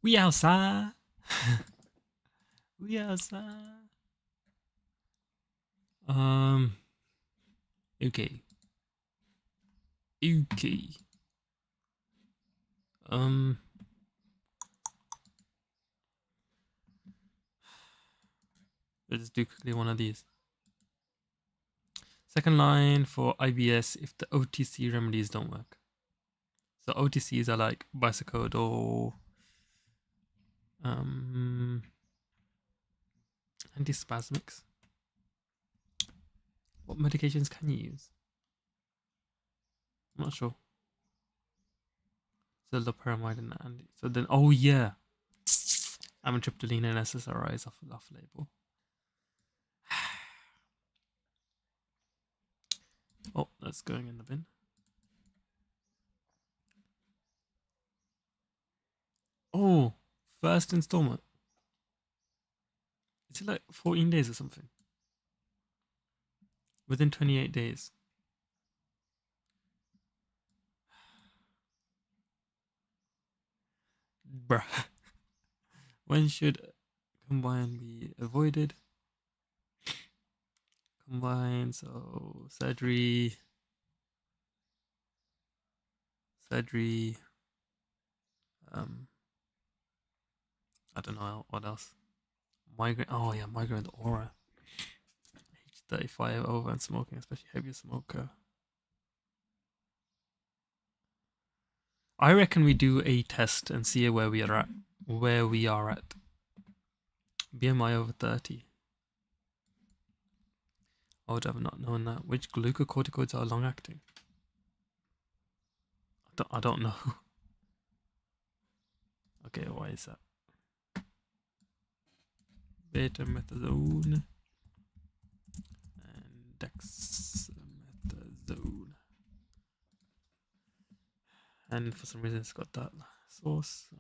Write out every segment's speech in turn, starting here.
We outside. We outside. Um. Okay. Okay. Um. Let's do quickly one of these. Second line for IBS if the OTC remedies don't work. So OTCs are like Bicycode or antispasmics. What medications can you use? I'm not sure. So loperamide and anti. So then, oh yeah, amitriptyline and SSRIs off label. Oh, that's going in the bin. Oh, first installment. Is it like 14 days or something? Within 28 days. Bruh. When should combine be avoided? Combine, so surgery. Um, I don't know what else. Migraine. Oh yeah, migraine with aura. Age 35 over and smoking, especially heavy smoker. I reckon we do a test and see where we are at. Where we are at. BMI over 30. I would have not known that. Which glucocorticoids are long acting? I don't know. Okay, why is that? Betamethasone and dexamethasone. And for some reason it's got that source. So.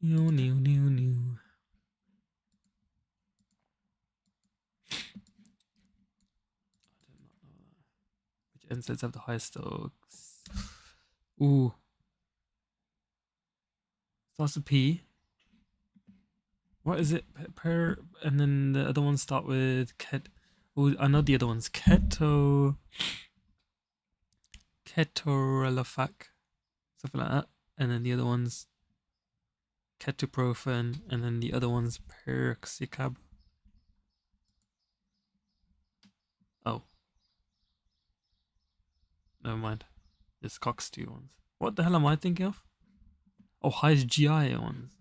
New. Which NSAIDs have the highest dose? Ooh. Starts with P. What is it? Per, and then the other ones start with ket. Ooh, I know the other ones. Ketorolafac, something like that. And then the other ones ketoprofen, and then the other one's peroxicab. Oh. Never mind. Just COX-2 ones. What the hell am I thinking of? Oh, highest GI ones.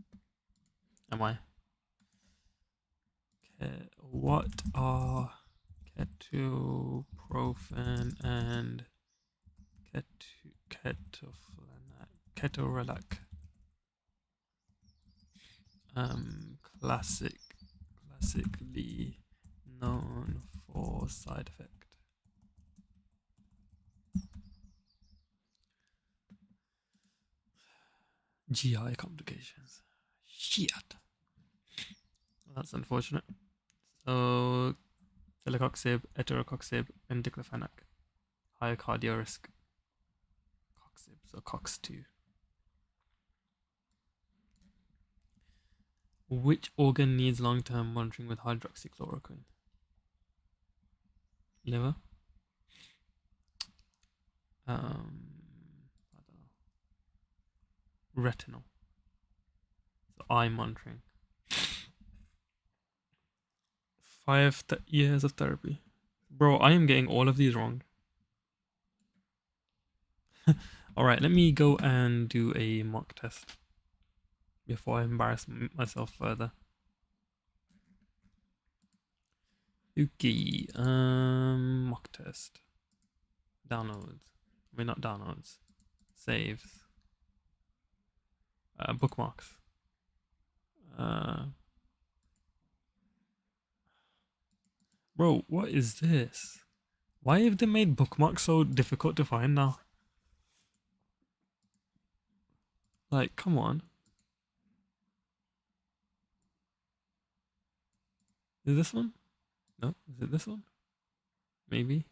Am I? What are ketoprofen and ketorolac? Classically known for side effect. GI complications. Shit. Well, that's unfortunate. So, celecoxib, etirocoxib, and diclofenac. Higher cardio risk. Coxib, so COX-2. Which organ needs long-term monitoring with hydroxychloroquine? Liver. I don't know. Retinal. So eye monitoring. 5 years of therapy. Bro, I am getting all of these wrong. Alright, let me go and do a mock test before I embarrass myself further. Okay, mock test. Downloads. I mean, not downloads. Saves. Bookmarks. Bro, what is this? Why have they made bookmarks so difficult to find now? Like, come on. Is this one? No? Is it this one? Maybe.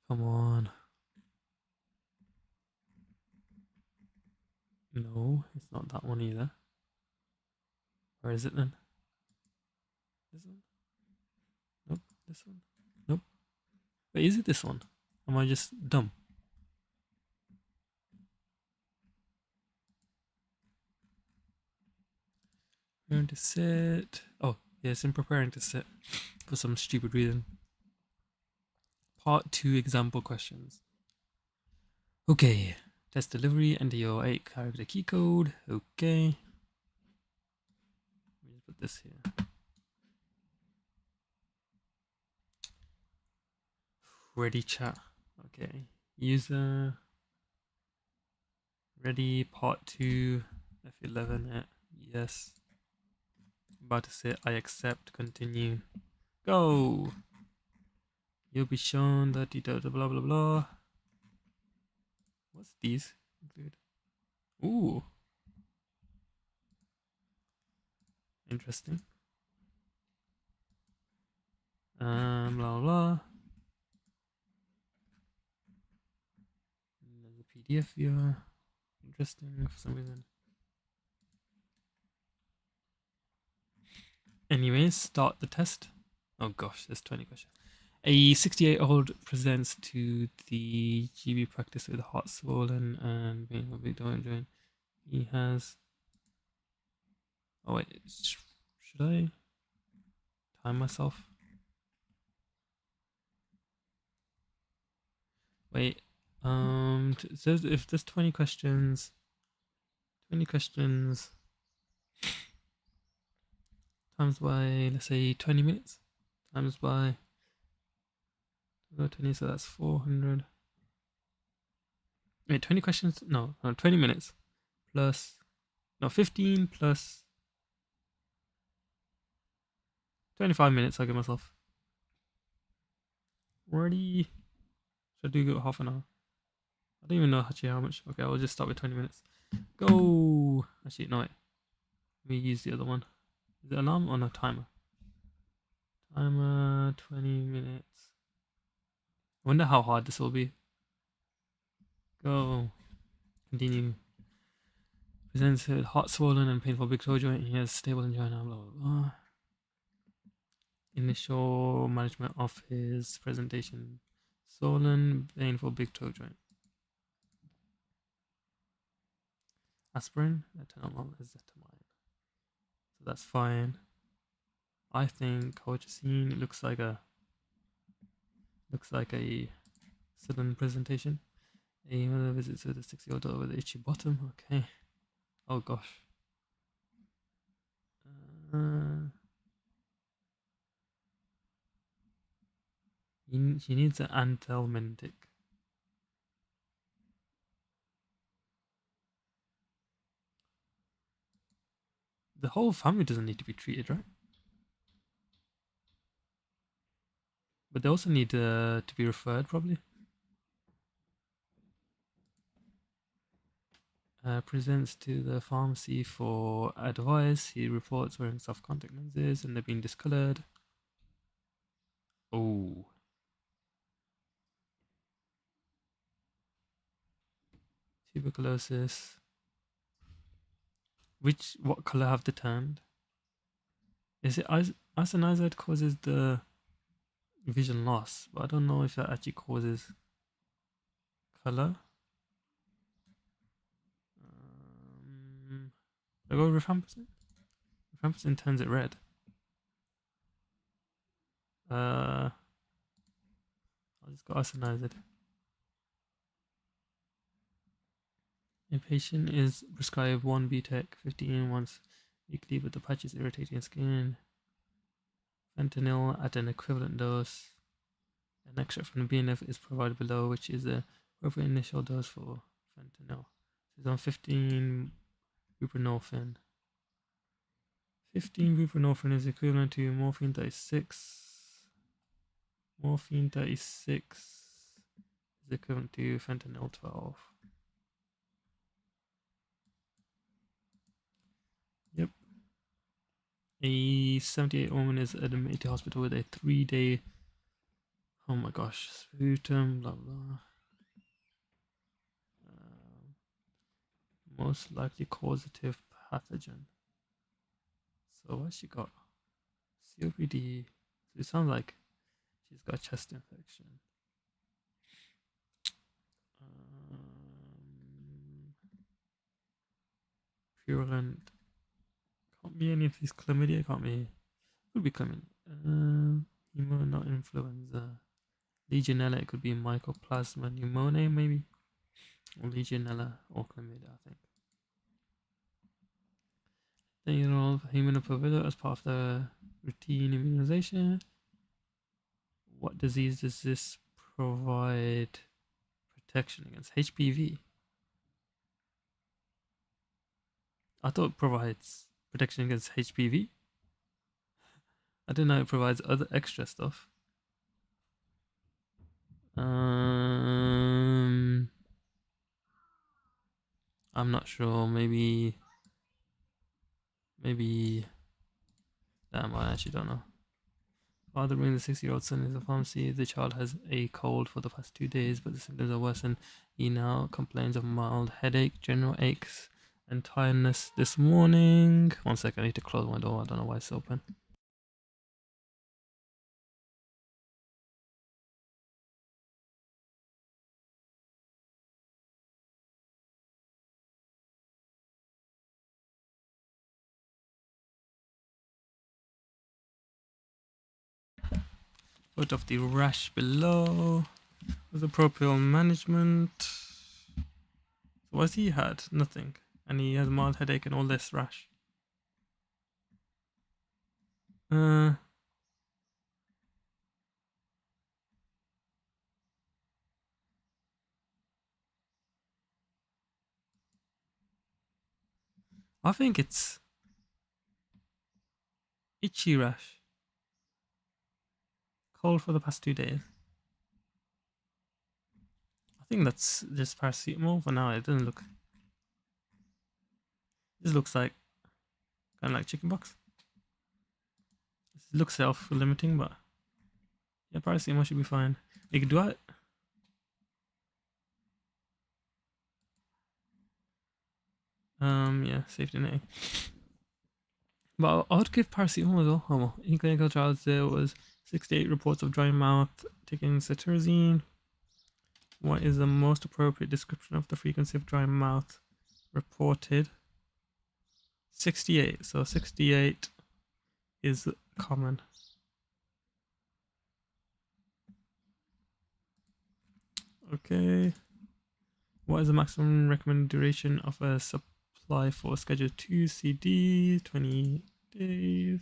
Come on. No, it's not that one either. Where is it then? This one? Nope. This one? Nope. Wait, is it this one? Am I just dumb? Preparing to sit. Oh, yes, in preparing to sit for some stupid reason. Part 2 example questions. Okay. Test delivery, enter your 8-character key code. Okay. Let me just put this here. Ready chat. Okay. User. Ready, part 2. F11 it. Yes. About to say I accept, continue. Go! You'll be shown that blah blah blah blah. What's these include? Ooh. Interesting. Blah blah. There's a PDF viewer. Interesting for some reason. Anyways, start the test. Oh gosh, there's 20 questions. A 68-year-old presents to the GB practice with heart swollen and being a big joint. He has. Oh wait, should I time myself? Wait, it says if there's 20 questions times by, let's say 20 minutes, times by 20, so that's 400. Wait, 20 questions? No, 20 minutes plus, no, 15 plus 25 minutes. I'll give myself. Ready? Should I do half an hour? I don't even know actually how much. Okay, I'll just start with 20 minutes. Go! Actually, no, wait. Let me use the other one. Is it alarm or no timer? Timer, 20 minutes. I wonder how hard this will be. Go. Continue. Presents with heart swollen and painful big toe joint. He has stable angina, blah, blah, blah. Initial management of his presentation. Swollen, painful big toe joint. Aspirin, atenolol, ezetimibe. So that's fine. I think colchicine looks like a sudden presentation. A mother visits with a 6-year-old daughter with an itchy bottom. Okay. Oh gosh. She needs an anthelmintic. The whole family doesn't need to be treated, right? But they also need to be referred, probably. Presents to the pharmacy for advice. He reports wearing soft contact lenses and they're being discolored. Oh. Tuberculosis. What color have they turned? Is it isoniazid causes the vision loss, but I don't know if that actually causes color. I go rifampicin. Rifampicin turns it red. I'll just go isoniazid. A patient is prescribed 1 BTEC 15 once weekly, but the patch is irritating skin. Fentanyl at an equivalent dose. An extract from the BNF is provided below, which is the appropriate initial dose for fentanyl. It's on 15 buprenorphine. 15 buprenorphine is equivalent to morphine 36. Morphine 36 is equivalent to fentanyl 12. Yep. A 78 woman is admitted to hospital with a 3-day Oh my gosh, sputum, blah blah. Most likely causative pathogen. So what she got? COPD. So it sounds like she's got chest infection. Purulent. Can't be any of these chlamydia. Can't be. Could be chlamydia. Hemo, not influenza. Legionella. It could be Mycoplasma pneumoniae, maybe. Or Legionella or chlamydia, I think. Then you enroll for hematopoiesis as part of the routine immunization. What disease does this provide protection against? HPV. I thought it provides protection against HPV. I didn't know it provides other extra stuff. I'm not sure. Maybe. Damn, I actually don't know. Father brings the 6-year-old son into the pharmacy. The child has a cold for the past 2 days, but the symptoms are worsened. He now complains of mild headache, general aches, and tiredness this morning. 1 second, I need to close my door. I don't know why it's open. Photo of the rash below. With appropriate management. So what's he had? Nothing. And he has mild headache and all this rash. I think it's itchy rash. Cold for the past 2 days. I think that's just paracetamol for now. It doesn't look. This looks like kind of like chickenpox. This looks self-limiting, but yeah, paracetamol should be fine. You can do it. Yeah, safety net. But I would give paracetamol as well. Oh, well. In clinical trials, there was 68 reports of dry mouth taking cetirizine. What is the most appropriate description of the frequency of dry mouth reported? 68. So 68 is common. Okay. What is the maximum recommended duration of a supply for Schedule 2 CD? 20 days.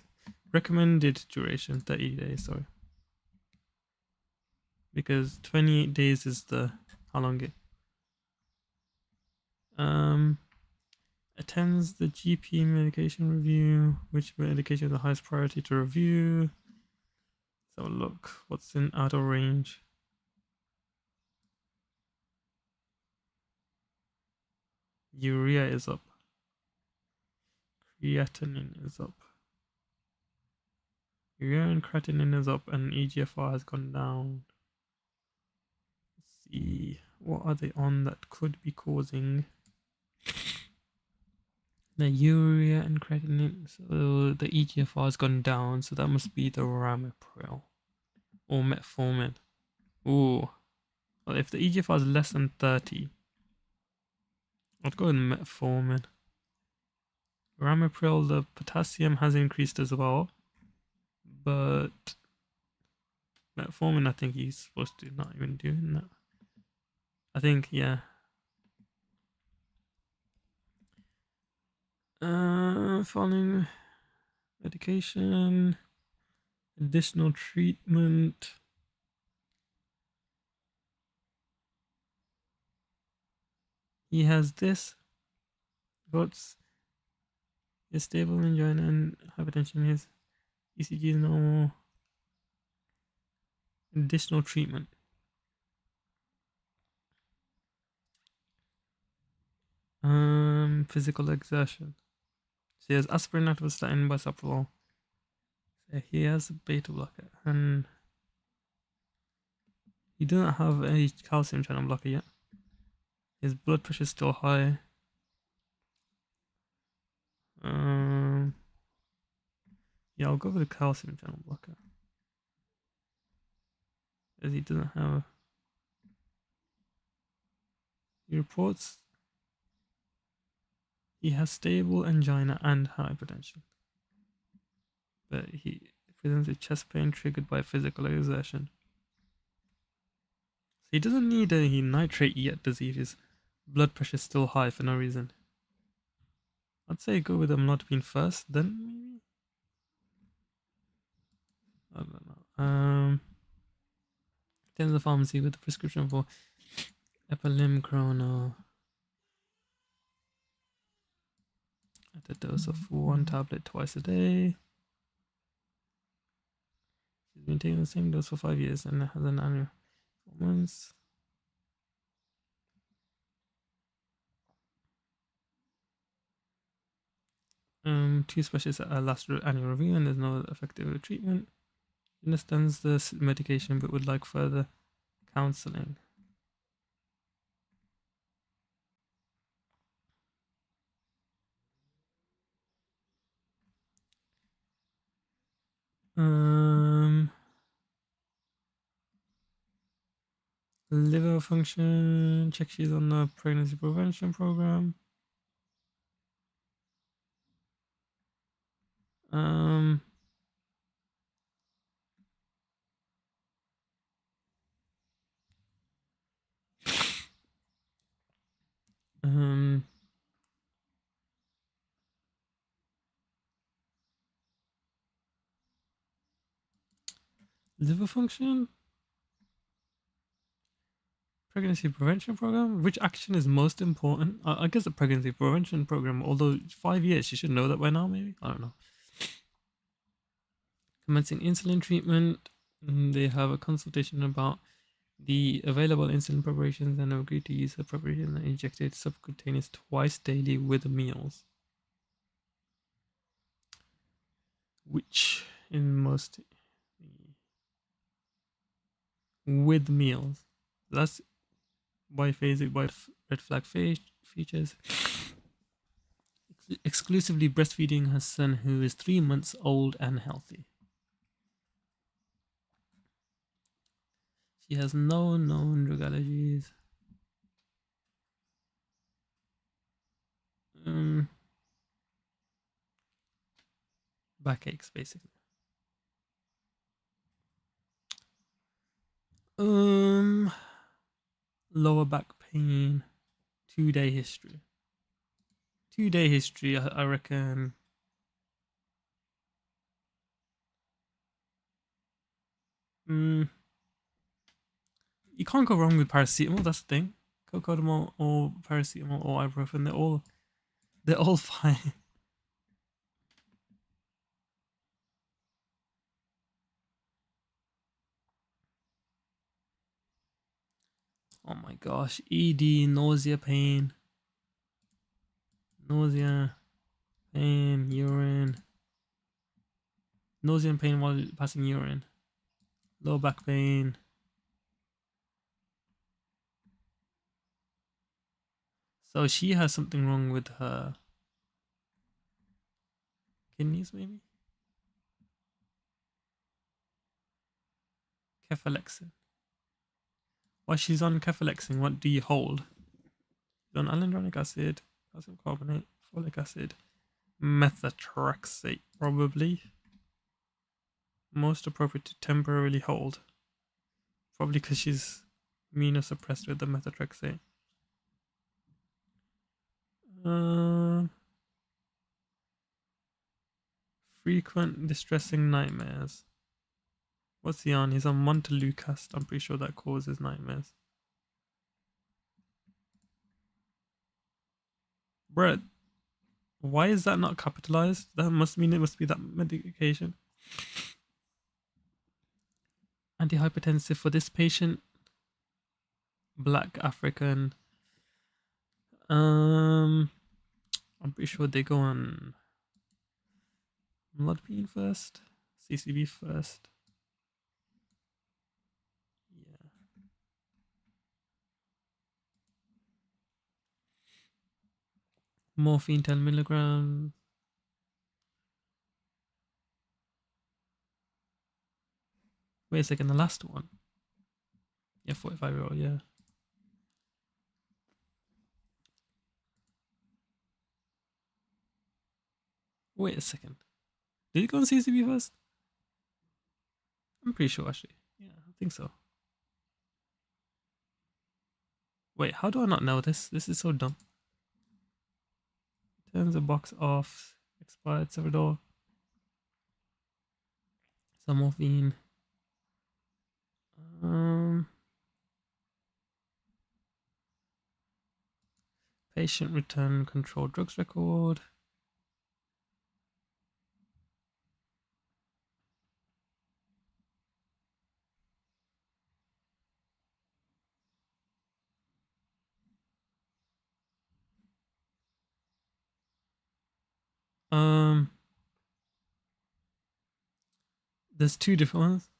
Recommended duration 30 days, sorry. Because 28 days is the how long it attends the GP medication review. Which medication is the highest priority to review? So look, what's in out of range? Urea is up. Creatinine is up. Urea and creatinine is up, and EGFR has gone down. Let's see, what are they on that could be causing the urea and creatinine? So the EGFR has gone down, so that must be the ramipril or metformin. Ooh, well, if the EGFR is less than 30, I'd go with metformin. Ramipril, the potassium has increased as well, but metformin, I think he's supposed to not even doing that. I think, yeah. Following medication, additional treatment. He has this. What's his stable angina and hypertension? His ECG is normal. Additional treatment. Physical exertion. So he has aspirin, atorvastatin, bisoprolol. So he has a beta blocker and He doesn't have a calcium channel blocker yet. His blood pressure is still high. Yeah, I'll go with the calcium channel blocker. As he doesn't have. He reports he has stable angina and hypertension, but he presents with chest pain triggered by physical exertion. So he doesn't need a nitrate yet, does he? If his blood pressure is still high for no reason. I'd say go with amlodipine first, then maybe. I don't know. There's a pharmacy with a prescription for epilimchrono at a dose of 1 tablet twice a day. She's been taking the same dose for 5 years and has an annual performance. Two specialists at our last annual review, and there's no effective treatment. She understands the medication but would like further counseling. Liver function, check she's on the pregnancy prevention program. Liver function, pregnancy prevention program. Which action is most important? I guess the pregnancy prevention program. Although 5 years, she should know that by now. Maybe, I don't know. Commencing insulin treatment. They have a consultation about the available insulin preparations and have agreed to use the preparation and injected subcutaneous twice daily with meals. Which in most with meals. That's biphasic by red flag features. Exclusively breastfeeding her son, who is 3 months old and healthy. She has no known drug allergies. Backaches, basically. Lower back pain. 2-day history. 2-day history, I reckon. You can't go wrong with paracetamol. That's the thing. Cocodamol or paracetamol or ibuprofen, they're all fine. Oh my gosh. ED, nausea, pain. Nausea, pain, urine. Nausea and pain while passing urine. Low back pain. So she has something wrong with her kidneys, maybe? Cefalexin. While she's on cefalexin, what do you hold? She's on alendronic acid, calcium carbonate, folic acid, methotrexate, probably. Most appropriate to temporarily hold. Probably because she's immunosuppressed with the methotrexate. Frequent distressing nightmares. What's he on? He's on Montelukast. I'm pretty sure that causes nightmares. Bruh, why is that not capitalized? That must mean it must be that medication. Antihypertensive for this patient. Black African. I'm pretty sure they go on amlodipine first, CCB first. Yeah. Morphine 10 milligrams. Wait a second, the last one. Yeah, 45-year-old, yeah. Wait a second. Did he go on CCTV first? I'm pretty sure, actually. Yeah, I think so. Wait, how do I not know this? This is so dumb. Turns the box off. Expired Salvador. Some morphine. Patient return controlled drugs record. There's two different ones.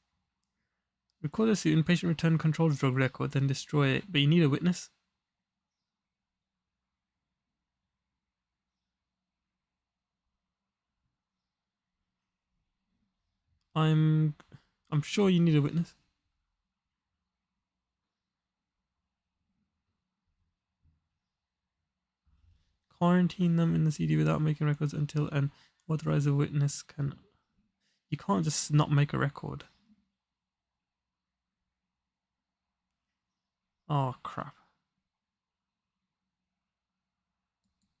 Record the inpatient return controlled drug record, then destroy it. But you need a witness. I'm sure you need a witness. Quarantine them in the CD without making records until an authorized witness can. You can't just not make a record. Oh crap.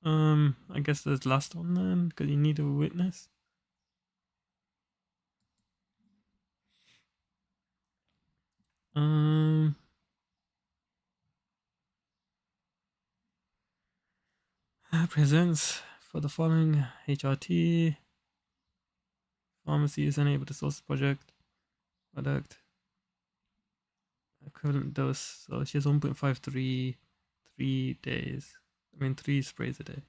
I guess there's the last one then, because you need a witness. Presents for the following HRT. Pharmacy is unable to source the product equivalent dose. So she has 1.53 3 days. I mean 3 sprays a day.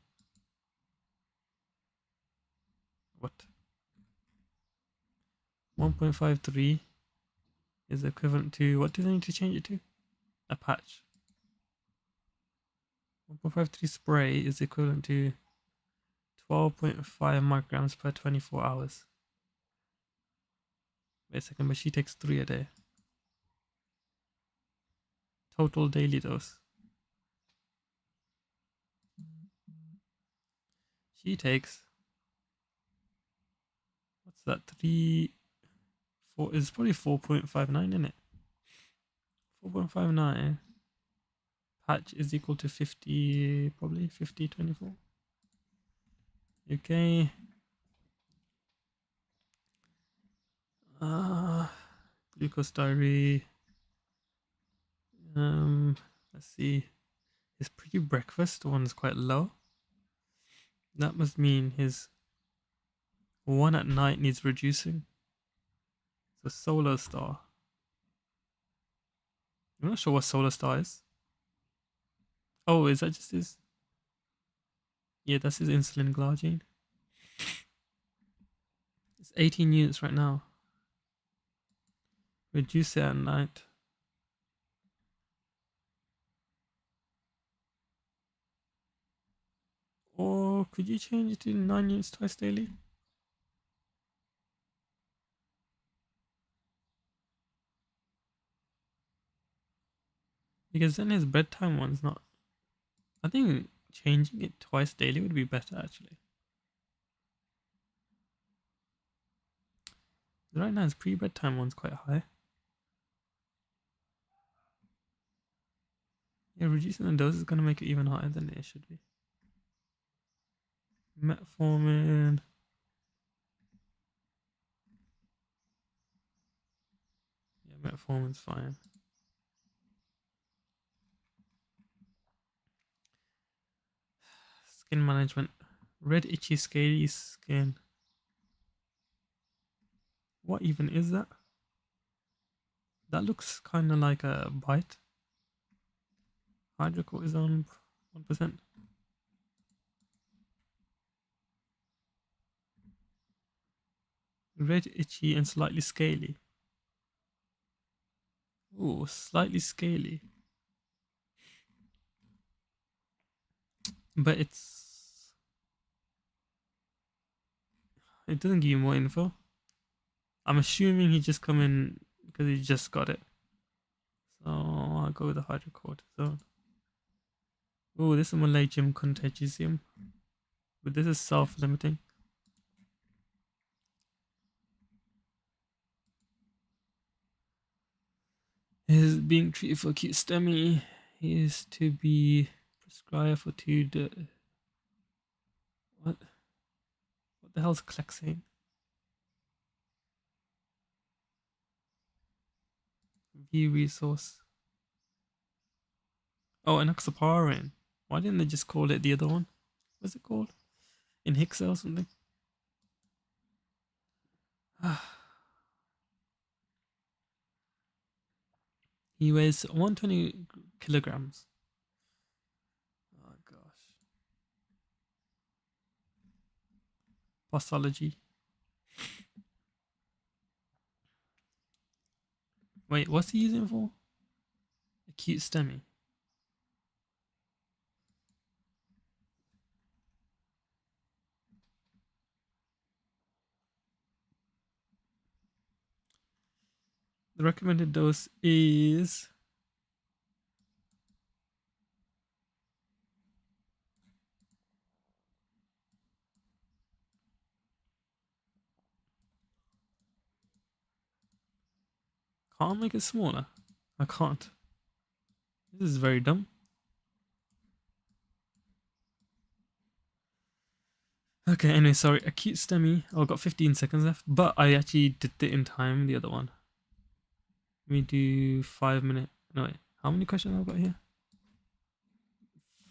What? 1.53 is equivalent to, what do they need to change it to? A patch. 1.53 spray is equivalent to 12.5 micrograms per 24 hours. Wait a second, but she takes 3 a day. Total daily dose. She takes, what's that? 4 is probably 4.59, isn't it? 4.59 patch is equal to 50, probably 50/24. Okay. Glucose diary. Let's see. His pre-breakfast one is quite low. That must mean his one at night needs reducing. So Solar Star. I'm not sure what Solar Star is. Oh, is that just his? Yeah, that's his insulin glargine. It's 18 units right now. Reduce it at night. Or could you change it to 9 units twice daily? Because then his bedtime one's not. I think changing it twice daily would be better actually. Right now his pre-bedtime one's quite high. Yeah, reducing the dose is going to make it even higher than it should be. Metformin. Yeah, metformin's fine. Skin management. Red, itchy, scaly skin. What even is that? That looks kind of like a bite. Hydrocortisone 1%. Red, itchy, and slightly scaly. Ooh, slightly scaly. But it's It doesn't give you more info. I'm assuming he just come in because he just got it. So I'll go with the hydrocortisone. Oh, this is Malaysian contagium. But this is self-limiting. Is being treated for acute STEMI. He is to be prescribed for what? What the hell's Clexane? V resource. Oh, enoxaparin. Why didn't they just call it the other one? What's it called? Inhixa or something? He weighs 120 kilograms. Oh gosh. Pathology. Wait, what's he using for? Acute STEMI. The recommended dose is can't make it smaller. I can't. This is very dumb. Okay, anyway, sorry. Acute STEMI. Oh, I've got 15 seconds left, but I actually did it in time, the other one. Let me do 5 minutes. No, wait. How many questions have I got here?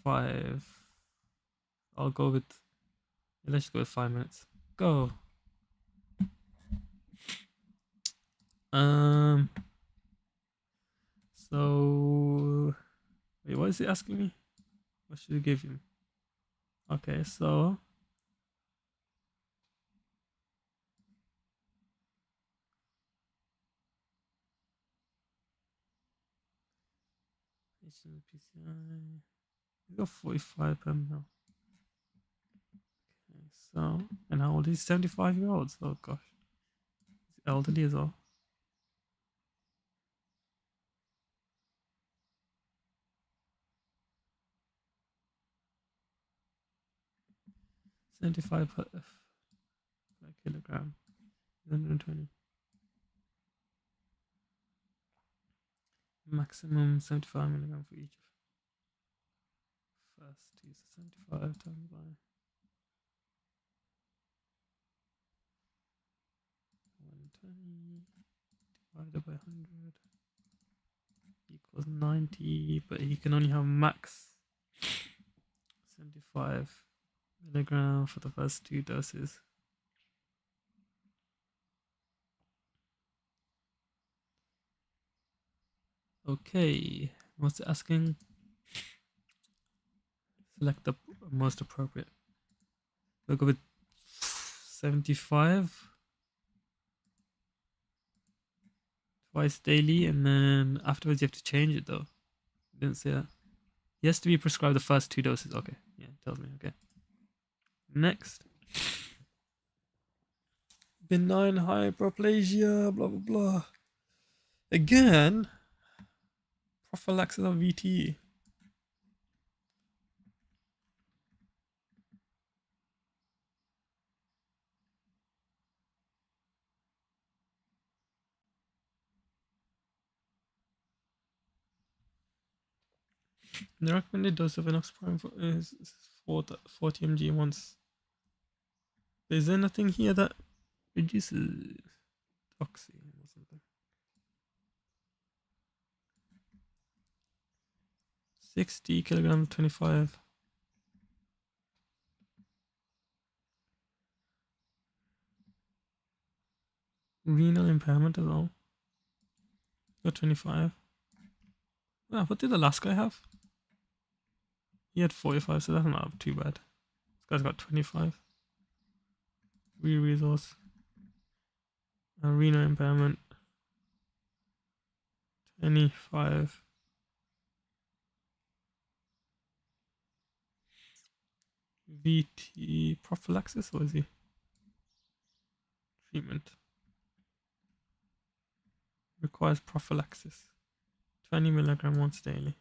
5. I'll go with. Let's go with 5 minutes. Go. So. Wait, what is it asking me? What should I give him? Okay, so. PCI. We got 45 per mil. Okay, so. And how old is he? 75-year-olds? Oh gosh. He's elderly as well. 75 per kilogram. 120. Maximum 75 milligram for each. First two, so 75 times by 120 divided by 100 equals 90, but he can only have max 75 milligram for the first 2 doses. Okay, what's it asking? Select the most appropriate. We'll go with 75 twice daily, and then afterwards you have to change it though. Didn't say that. He has to be prescribed the first 2 doses. Okay, yeah, it tells me. Okay. Next. Benign hyperplasia, blah blah blah. Again, prophylaxis of VTE. The recommended dose of enoxaparin is 40 mg once. Is there nothing here that reduces oxy or something? 60 kilograms, 25. Renal impairment as well. Got 25. Ah, what did the last guy have? He had 45, so that's not too bad. This guy's got 25. Resource. Renal impairment. 25. VT prophylaxis, or is he? treatment. Requires prophylaxis. 20 milligram once daily.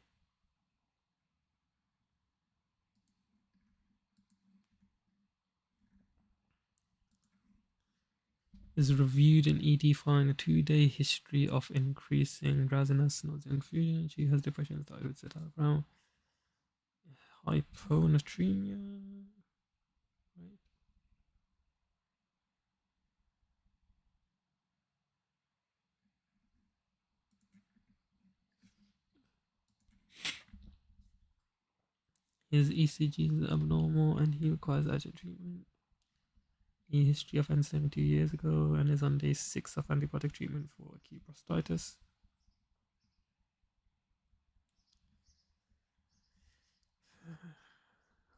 Is reviewed in ED following a 2-day history of increasing drowsiness, nausea, and confusion. She has depression, started with citalopram. Hyponatremia. Right. His ECG is abnormal and he requires urgent treatment. He history of enzyme 2 years ago and is on day 6 of antibiotic treatment for acute prostatitis.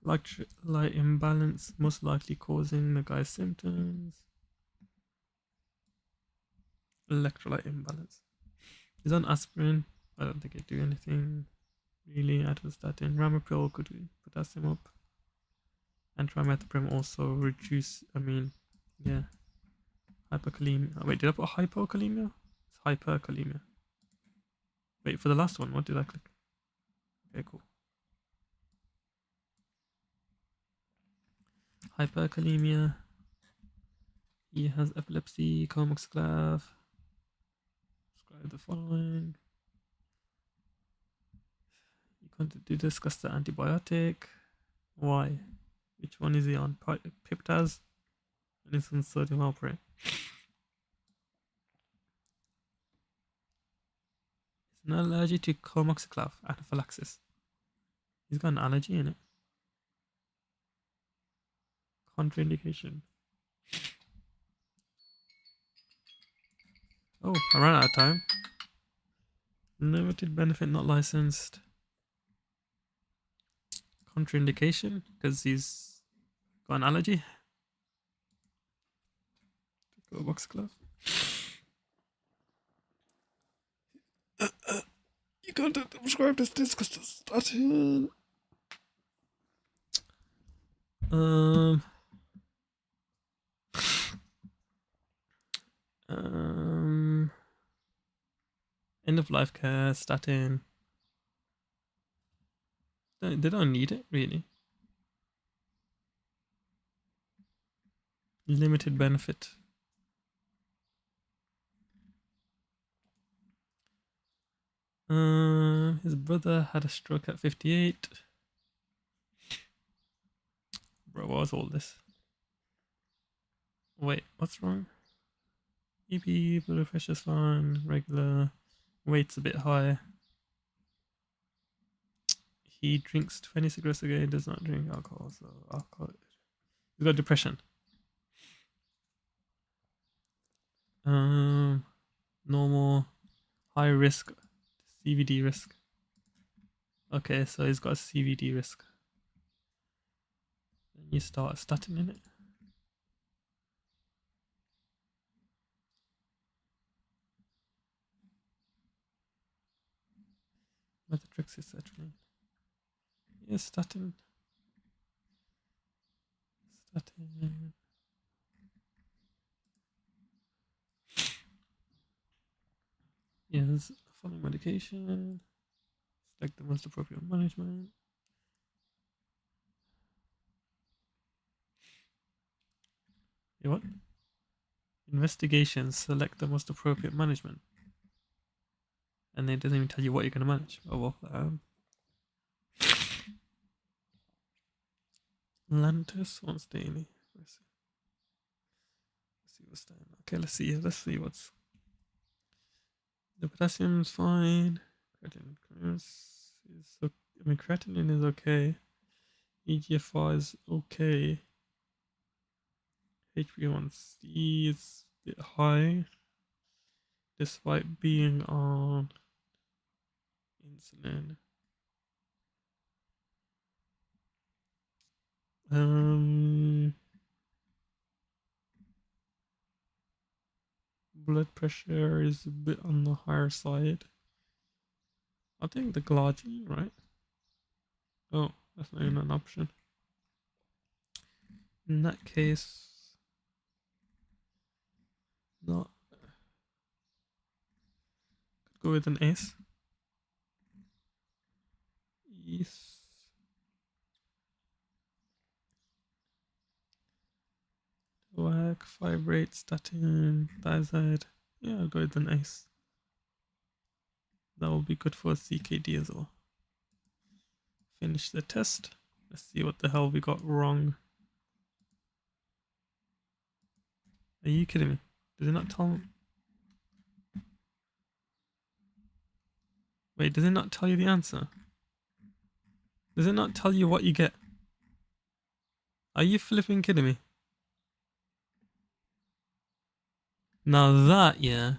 Electrolyte imbalance, most likely causing the guy's symptoms. Electrolyte imbalance. He's on aspirin. I don't think it'd do anything really. Atorvastatin, Ramipril could potassium up, and trimethoprim also reduce. Yeah, hyperkalemia. Oh, wait, did I put hypokalemia? It's hyperkalemia. Wait, for the last one, what did I click? Okay, cool. Hyperkalemia. He has epilepsy, Comoxiclav. Describe the following. You wanted to discuss the antibiotic. Why? Which one is he on? Piptaz? And it's on sodium valproate. He's an allergy to Comoxiclav, anaphylaxis. He's got an allergy in it. Contraindication. Oh, I ran out of time. Limited benefit not licensed. Contraindication because he's got an allergy. Comoxiclav. You can't prescribe this discostatin. End of life care, statin. They don't need it really. Limited benefit. His brother had a stroke at 58. Bro, what was all this? Wait, what's wrong? EP, blood pressure's fine, regular, weight's a bit high. He drinks 20 cigarettes a day, does not drink alcohol, so alcohol. He's got depression. Normal, high risk, CVD risk. Okay, so he's got a CVD risk. Then you start a statin in it. Methotrexate, sertraline. Yes, statin. Statin. Yes, following medication. Select the most appropriate management. Yeah, what? Investigations. Select the most appropriate management. And it doesn't even tell you what you're going to manage. Oh well. Lantus once daily. Let's see what's down. Okay, let's see. Let's see what's. The potassium's fine. Creatinine is creatinine is okay. EGFR is okay. HbA1c is a bit high, despite being on insulin. Blood pressure is a bit on the higher side. I think the glargine, right? Oh, that's not even an option. In that case, go with an ace. Ace. Whack, vibrate, statin, thiazide. Yeah, I'll go with an ace. That will be good for CKD as well. Finish the test. Let's see what the hell we got wrong. Are you kidding me? Does it not tell me? Wait, does it not tell you the answer? Does it not tell you what you get? Are you flipping kidding me? Now that, yeah,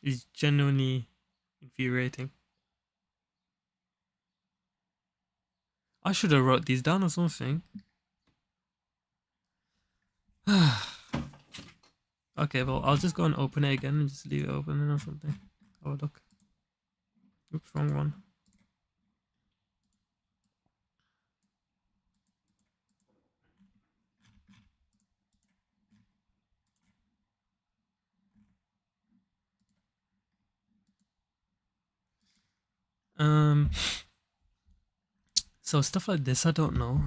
is genuinely infuriating. I should have wrote these down or something. Okay, well, I'll just go and open it again and just leave it open or something. Oh, look. Oops, wrong one. So stuff like this, I don't know.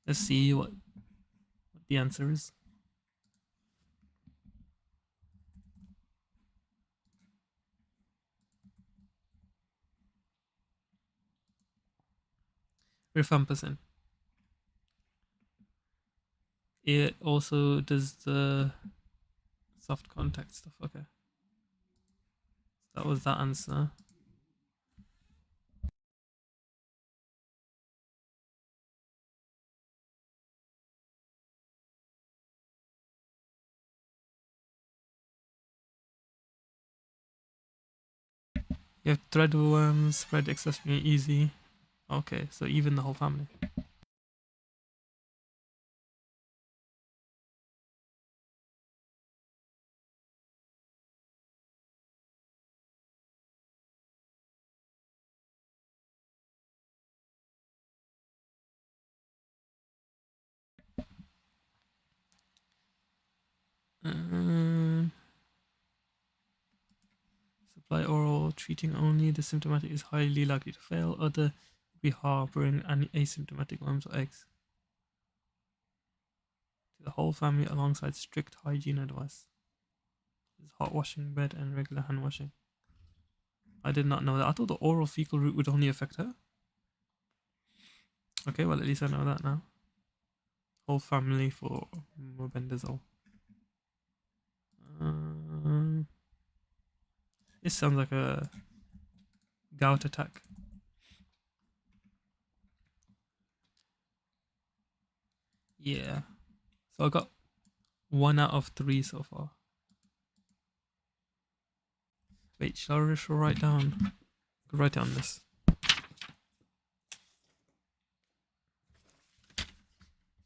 Let's see what the answer is. Rifampicin. It also does the soft contact stuff. Okay. That was that answer. You have threadworms, spread accessory easy. Okay, so even the whole family. Supply oral, treating only. The symptomatic is highly likely to fail. Other would be harboring any asymptomatic worms or eggs. To the whole family alongside strict hygiene advice. There's hot washing bed and regular hand washing. I did not know that. I thought the oral fecal route would only affect her. Okay, well at least I know that now. Whole family for mebendazole. This sounds like a gout attack. Yeah. So I got 1 out of 3 so far. Wait, shall I just write down? Write down this.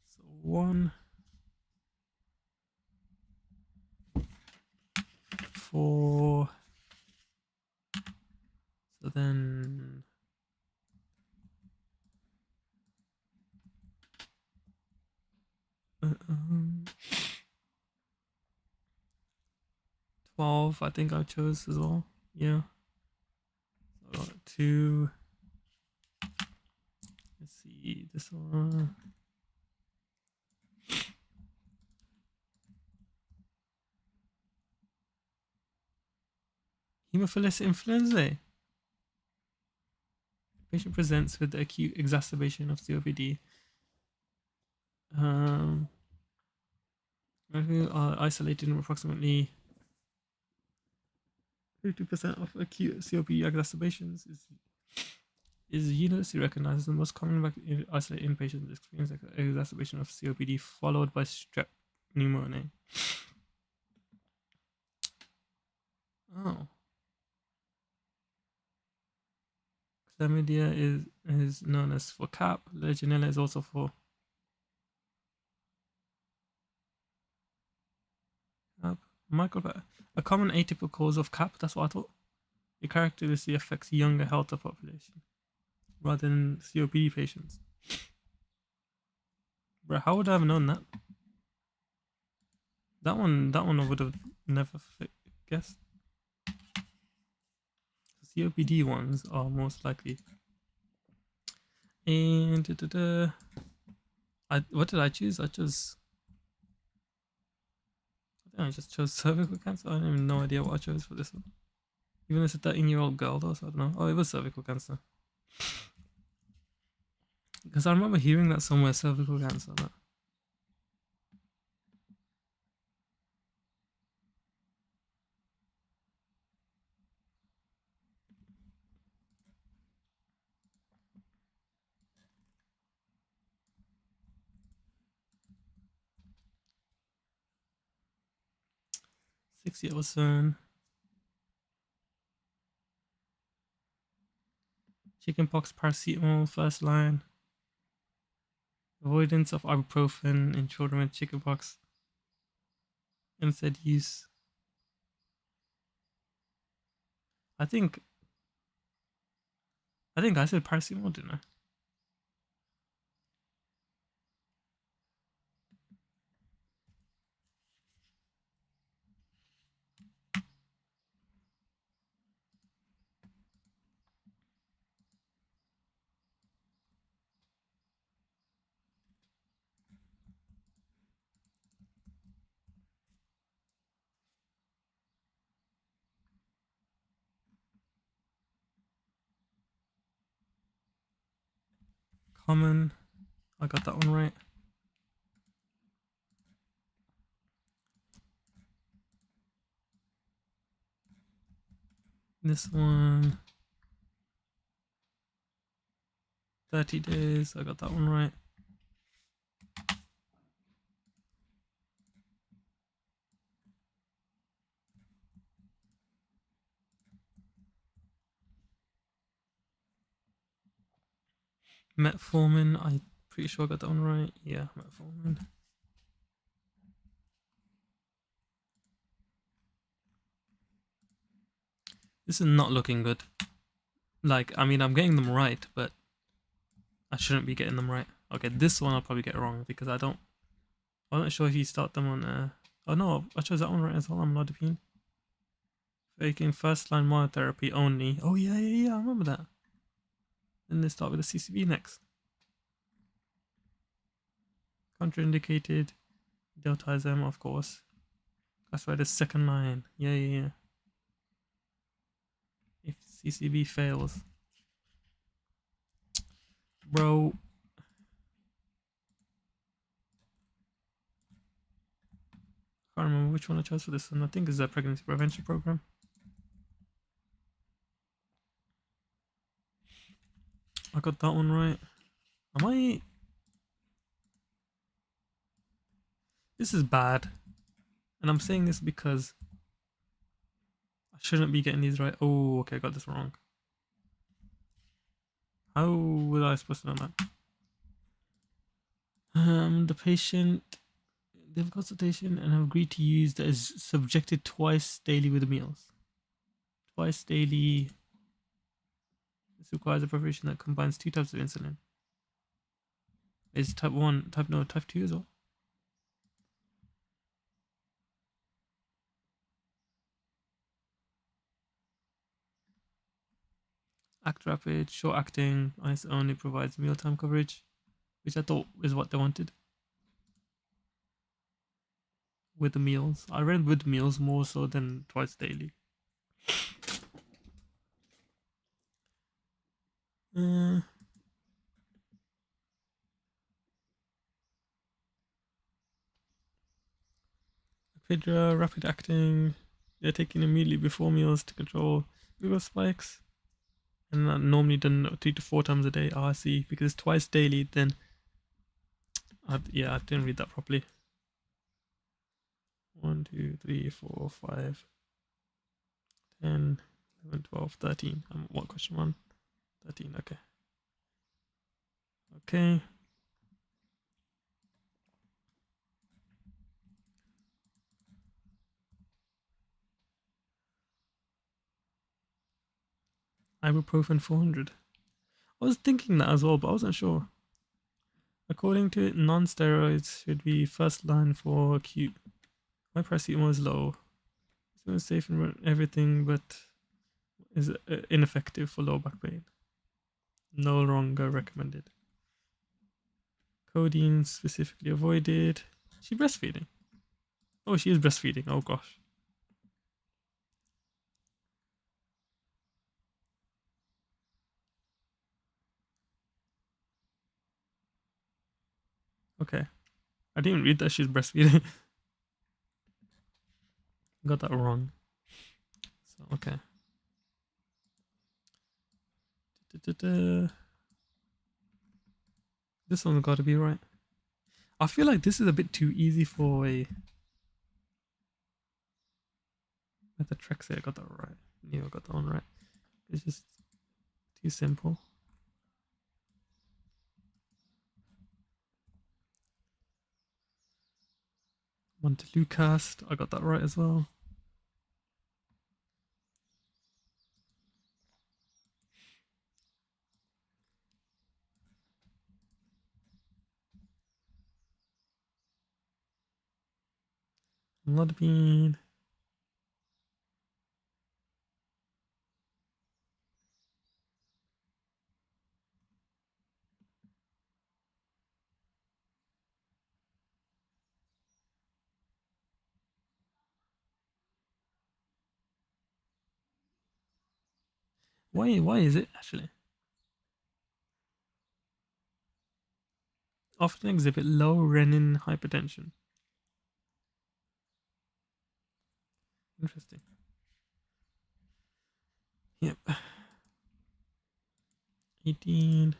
So 1, 4. So then 12, I think I chose as well. Yeah. So I got 2. Let's see this one. Haemophilus influenzae. Patient presents with acute exacerbation of COPD. Isolated in approximately 50% of acute COPD exacerbations is universally recognized as the most common isolated inpatient experience exacerbation of COPD, followed by strep pneumonia. Oh. Chlamydia is known as for CAP. Legionella is also for CAP. A common atypical cause of CAP, that's what I thought. It characteristically affects younger, healthier population rather than COPD patients. Bro, how would I have known that? That one I would have never guessed. COPD ones are most likely. And what did I choose? I chose. I think I just chose cervical cancer. I have no idea what I chose for this one. Even though it's a 13-year-old girl, though, so I don't know. Oh, it was cervical cancer. Because I remember hearing that somewhere, cervical cancer. But... Six-year-old son. Chickenpox, paracetamol, first line. Avoidance of ibuprofen in children with chickenpox. NSAID use. I think I said paracetamol, didn't I? Common. I got that one right. This one. 30 days. I got that one right. Metformin. I'm pretty sure I got that one right. Yeah, metformin. This is not looking good. Like, I mean, I'm getting them right, but I shouldn't be getting them right. Okay, this one I'll probably get wrong because I'm not sure if you start them on. Oh no, I chose that one right as well. Amlodipine. Faking first line monotherapy only. Oh yeah, I remember that. Then they start with the CCB next. Contraindicated. Deltazem, of course. That's why the second line. Yeah. If CCB fails. Bro. I can't remember which one I chose for this one. I think it's a pregnancy prevention program. I got that one right. This is bad. And I'm saying this because I shouldn't be getting these right. Oh, okay, I got this wrong. How was I supposed to know that? The patient, they have consultation and have agreed to use that is subjected twice daily with the meals. Twice daily. This requires a preparation that combines 2 types of insulin. Is type 1, type 2 as well. Act rapid, short acting, ice only provides mealtime coverage, which I thought is what they wanted. With the meals. I read with meals more so than twice daily. Apidra, rapid acting. They're taken immediately before meals to control fever spikes. And normally done 3 to 4 times a day. I see. Because it's twice daily, then I didn't read that properly. 1, 2, 3, 4, 5, 10, 11, 12, 13. What question 1? 13, okay. Okay. Ibuprofen 400. I was thinking that as well, but I wasn't sure. According to it, non-steroids should be first line for acute. My paracetamol is low. It's safe and everything, but is ineffective for low back pain. No longer recommended. Codeine specifically avoided. Is she breastfeeding? Oh, she is breastfeeding. Oh gosh. Okay. I didn't read that she's breastfeeding. Got that wrong. So, okay. This one's got to be right. I feel like this is a bit too easy for a methotrexate. I got that right. Knew I got that one right. It's just too simple. Montelukast. I got that right as well. Lodipine. Why is it actually? Often exhibit low renin hypertension. Interesting. Yep. 18.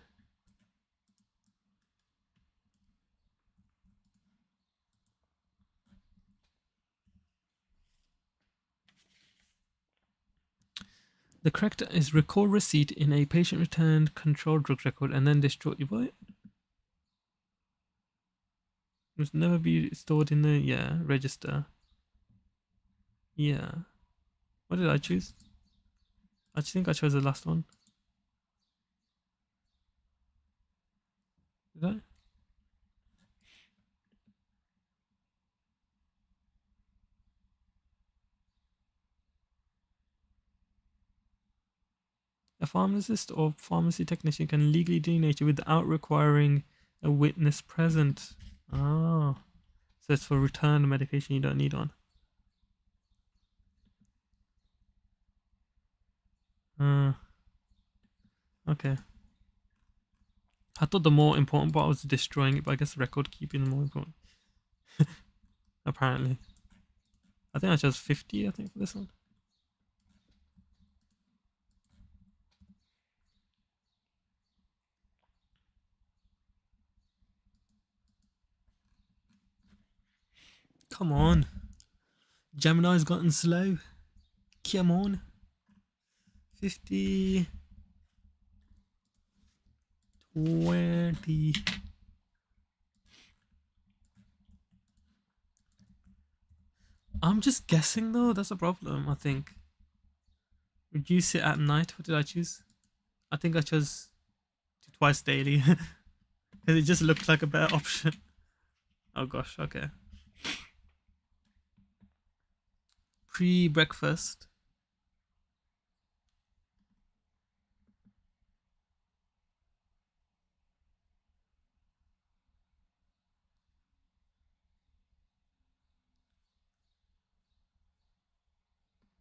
The correct is record receipt in a patient returned controlled drugs record and then destroy. What? Must never be stored in the register. Yeah. What did I choose? I think I chose the last one. Did I? A pharmacist or pharmacy technician can legally denature without requiring a witness present. Oh. So it's for return medication you don't need on. Okay. I thought the more important part was destroying it, but I guess record keeping is more important. Apparently. I think I chose 50, I think, for this one. Come on. Gemini's gotten slow. Come on. 50. 20. I'm just guessing though, that's a problem, I think. Reduce it at night. What did I choose? I think I chose twice daily. Because it just looked like a better option. Oh gosh, okay. Pre-breakfast.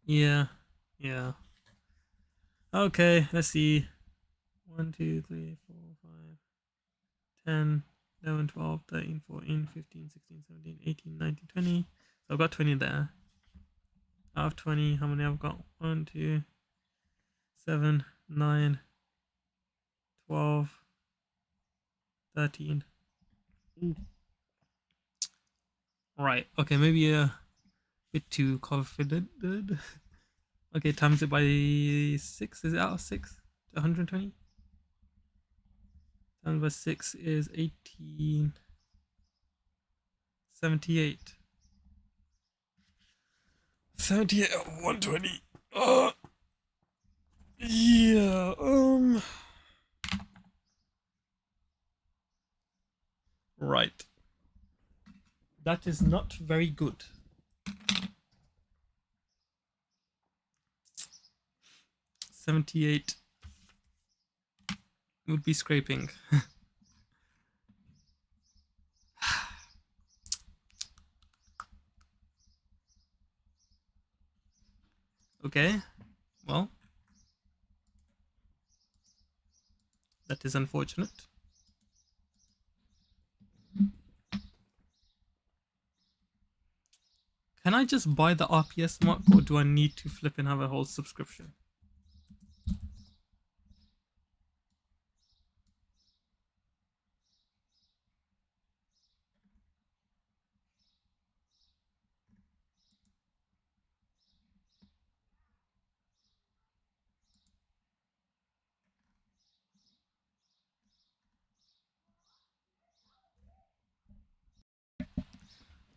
Yeah. Yeah. Okay, let's see. 1, 2, 3, 4, 5, 10, 11, 12, 13, 14, 15, 16, 17, 18, 19, 20. So I've got 20 there. Out of 20, how many I've got? 1, 2, 7, 9, 12, 13. Right, okay, maybe a bit too confident. Okay, times it by 6. Is it out of 6 to 120? Times by 6 is 1878. 78 out of 120. Yeah, right. That is not very good. 78 would be scraping. Okay, well, that is unfortunate. Can I just buy the RPS mark, or do I need to flip and have a whole subscription?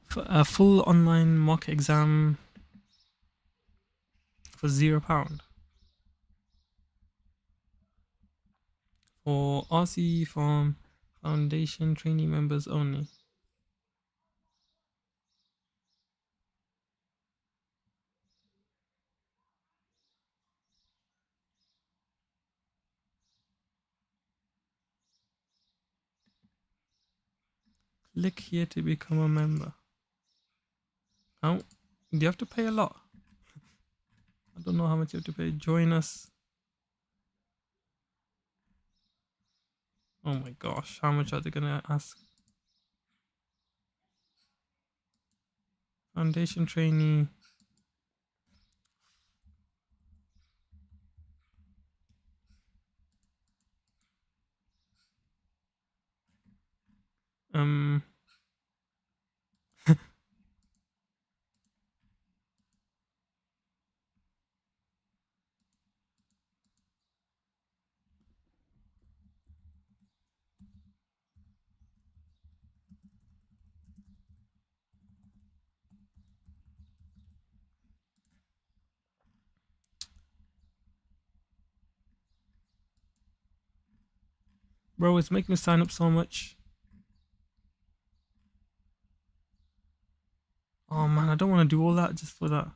For a full online mock exam for £0 for RC Farm Foundation trainee members only. Click here to become a member. How? Do you have to pay a lot? I don't know how much you have to pay. Join us. Oh my gosh, how much are they gonna ask? Foundation trainee. Bro, it's making me sign up so much. Oh man, I don't want to do all that just for that.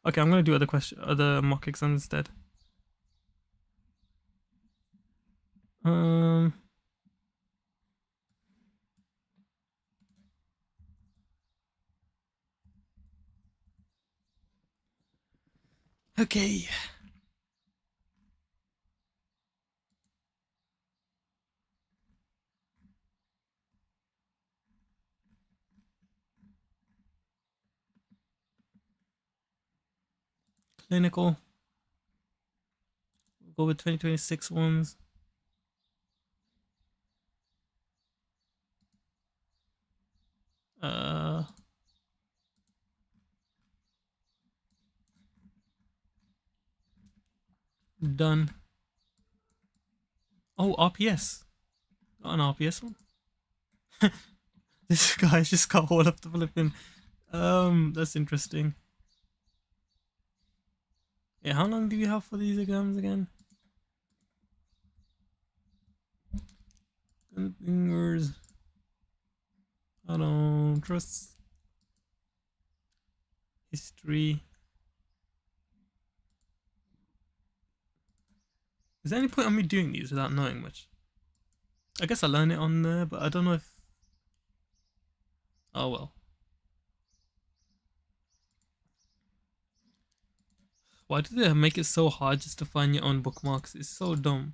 Okay, I'm gonna do other mock exams instead. Um. Okay. Clinical. We'll go with 2026 ones. Done. Oh, RPS. Got an RPS one. This guy just got all of the flipping. That's interesting. Yeah, how long do you have for these exams again? Fingers. I don't trust. History. Is there any point on me doing these without knowing much? I guess I learned it on there, but I don't know if. Oh well. Why do they make it so hard just to find your own bookmarks? It's so dumb.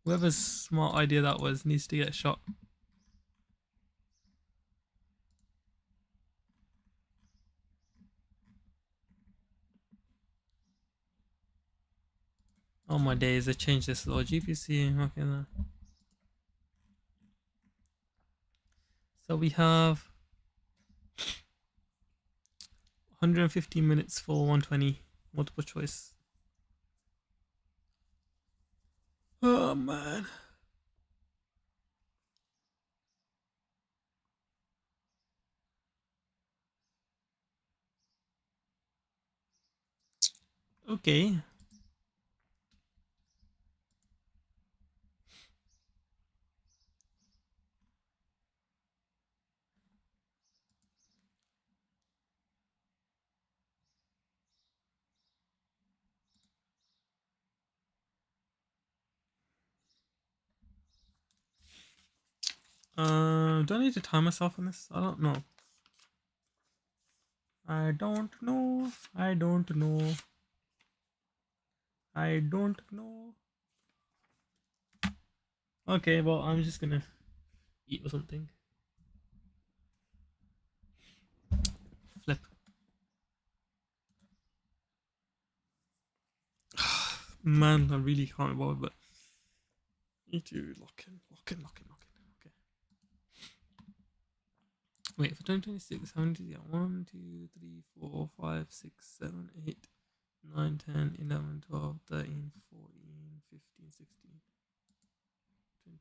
Whoever's smart idea that was needs to get shot. Oh my days, they changed this law. GPC, okay then. So we have 115 minutes for 120 multiple choice. Oh man. Okay. Do I need to time myself on this? I don't know. I don't know. I don't know. I don't know. Okay, well, I'm just gonna eat or something. Flip. Man, I really can't be bothered, but need to lock in. Okay. Wait, for 2026, how many do you get? 1, 2, 3, 4, 5, 6, 7, 8, 9, 10, 11, 12, 13, 14, 15, 16.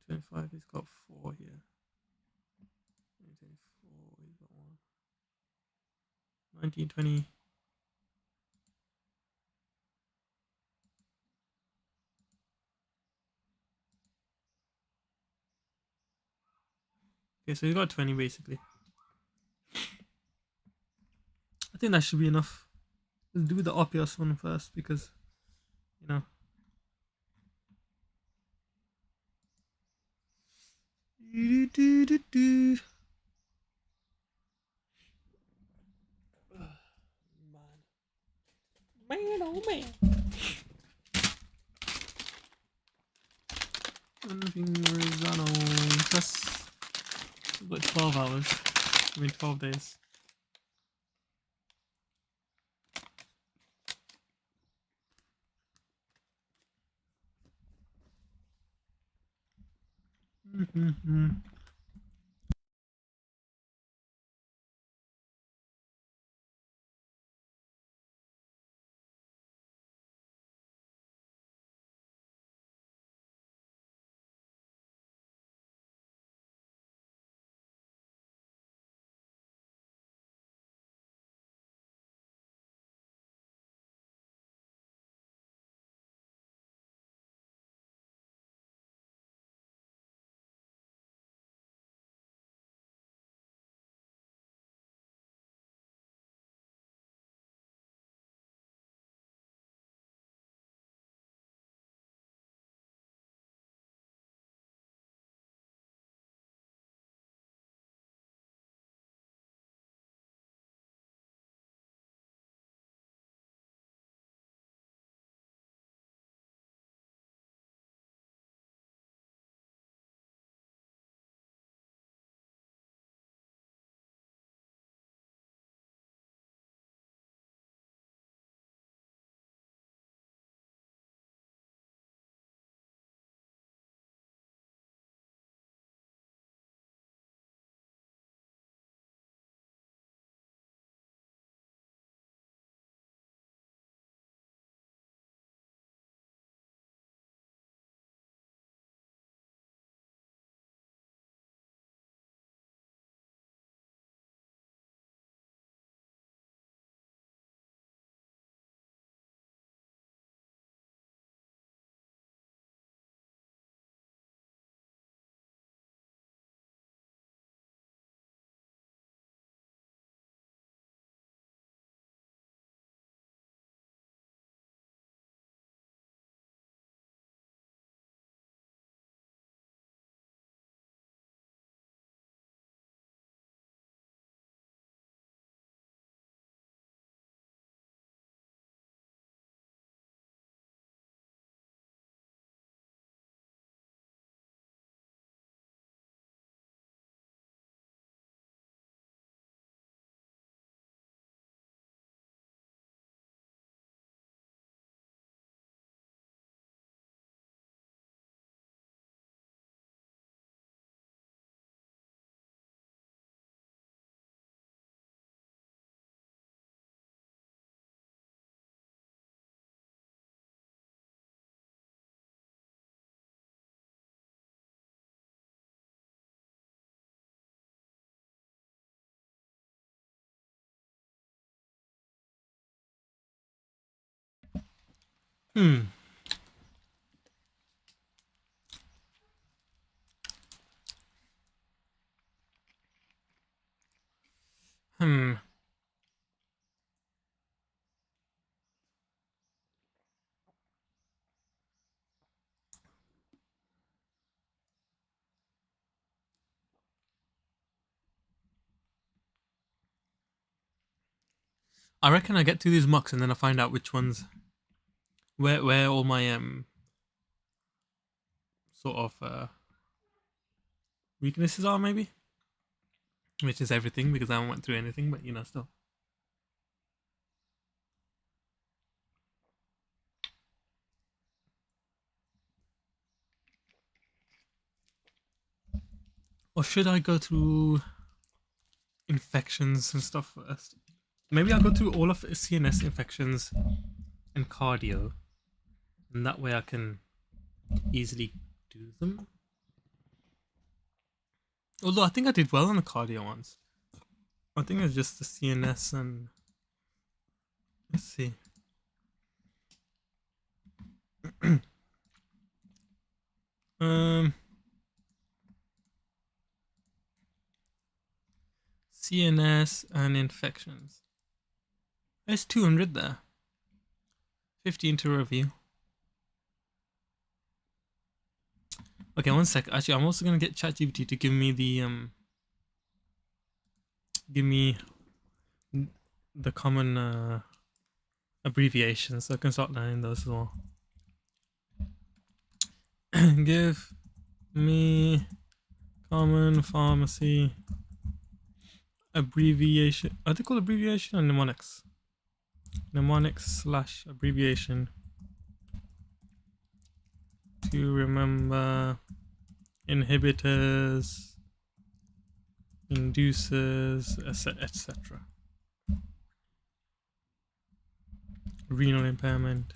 2025, he's got 4 here. 2024, he's got 1. 19, 20. Okay, so he's got 20 basically. I think that should be enough. Let's do the obvious one first because, you know. Man, oh man. Rizano. That's about 12 hours. I mean, 12 days. Mm-hmm. Hmm. Hmm. I reckon I get to these mocks and then I find out which ones, where all my sort of weaknesses are, maybe, which is everything because I haven't went through anything, but you know, still. Or should I go through infections and stuff first? Maybe I'll go through all of CNS infections and cardio, and that way I can easily do them. Although I think I did well on the cardio ones. I think it's just the CNS and let's see. CNS and infections. There's 200 there. 15 to review. Okay, one sec. Actually, I'm also gonna get ChatGPT to give me the the common abbreviations, so I can start learning those as well. Give me common pharmacy abbreviation. Are they called abbreviation or mnemonics? Mnemonics / abbreviation to remember inhibitors, inducers, etc. Renal impairment.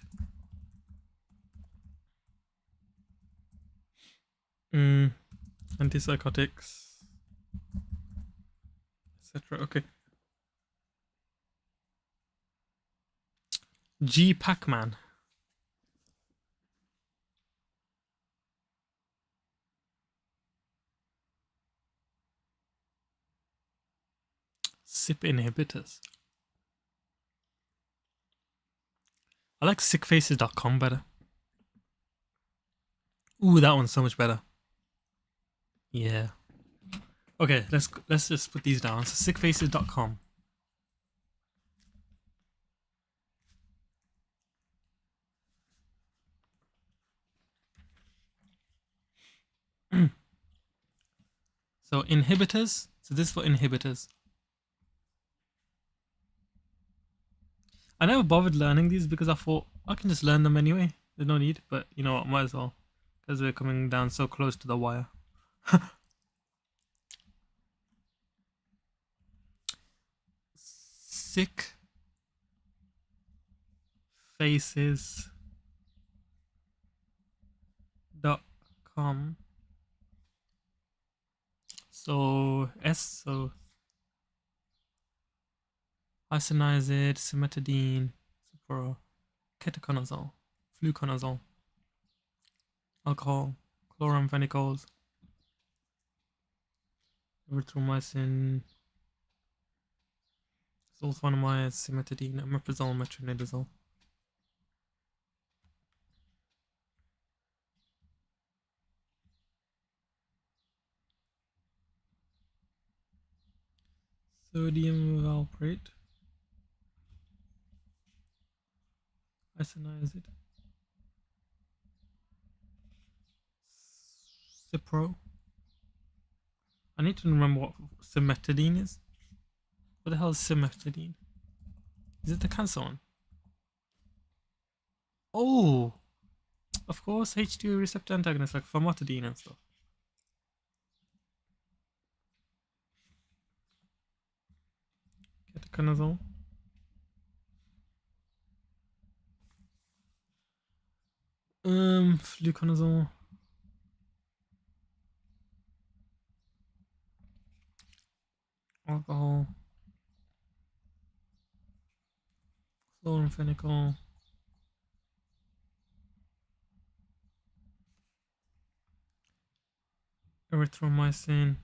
Antipsychotics, etc. Okay. G Pac-Man. CYP inhibitors. I like sickfaces.com better. Ooh, that one's so much better. Yeah. Okay, let's just put these down. So sickfaces.com. So inhibitors. So this is for inhibitors. I never bothered learning these because I thought I can just learn them anyway. There's no need, but you know what, might as well. Because we're coming down so close to the wire. Sick faces.com. So so isoniazid, cimetidine, Cipro, ketoconazole, fluconazole, alcohol, chloramphenicol, erythromycin, sulfonamide, cimetidine, omeprazole, metronidazole. Sodium valproate, isoniazid, Cipro. I need to remember what cimetidine is. What the hell is cimetidine? Is it the cancer one? Oh, of course, H2 receptor antagonist like famotidine and stuff. Ketoconazole. Fluconazole. Alcohol. Chloramphenicol. Erythromycin.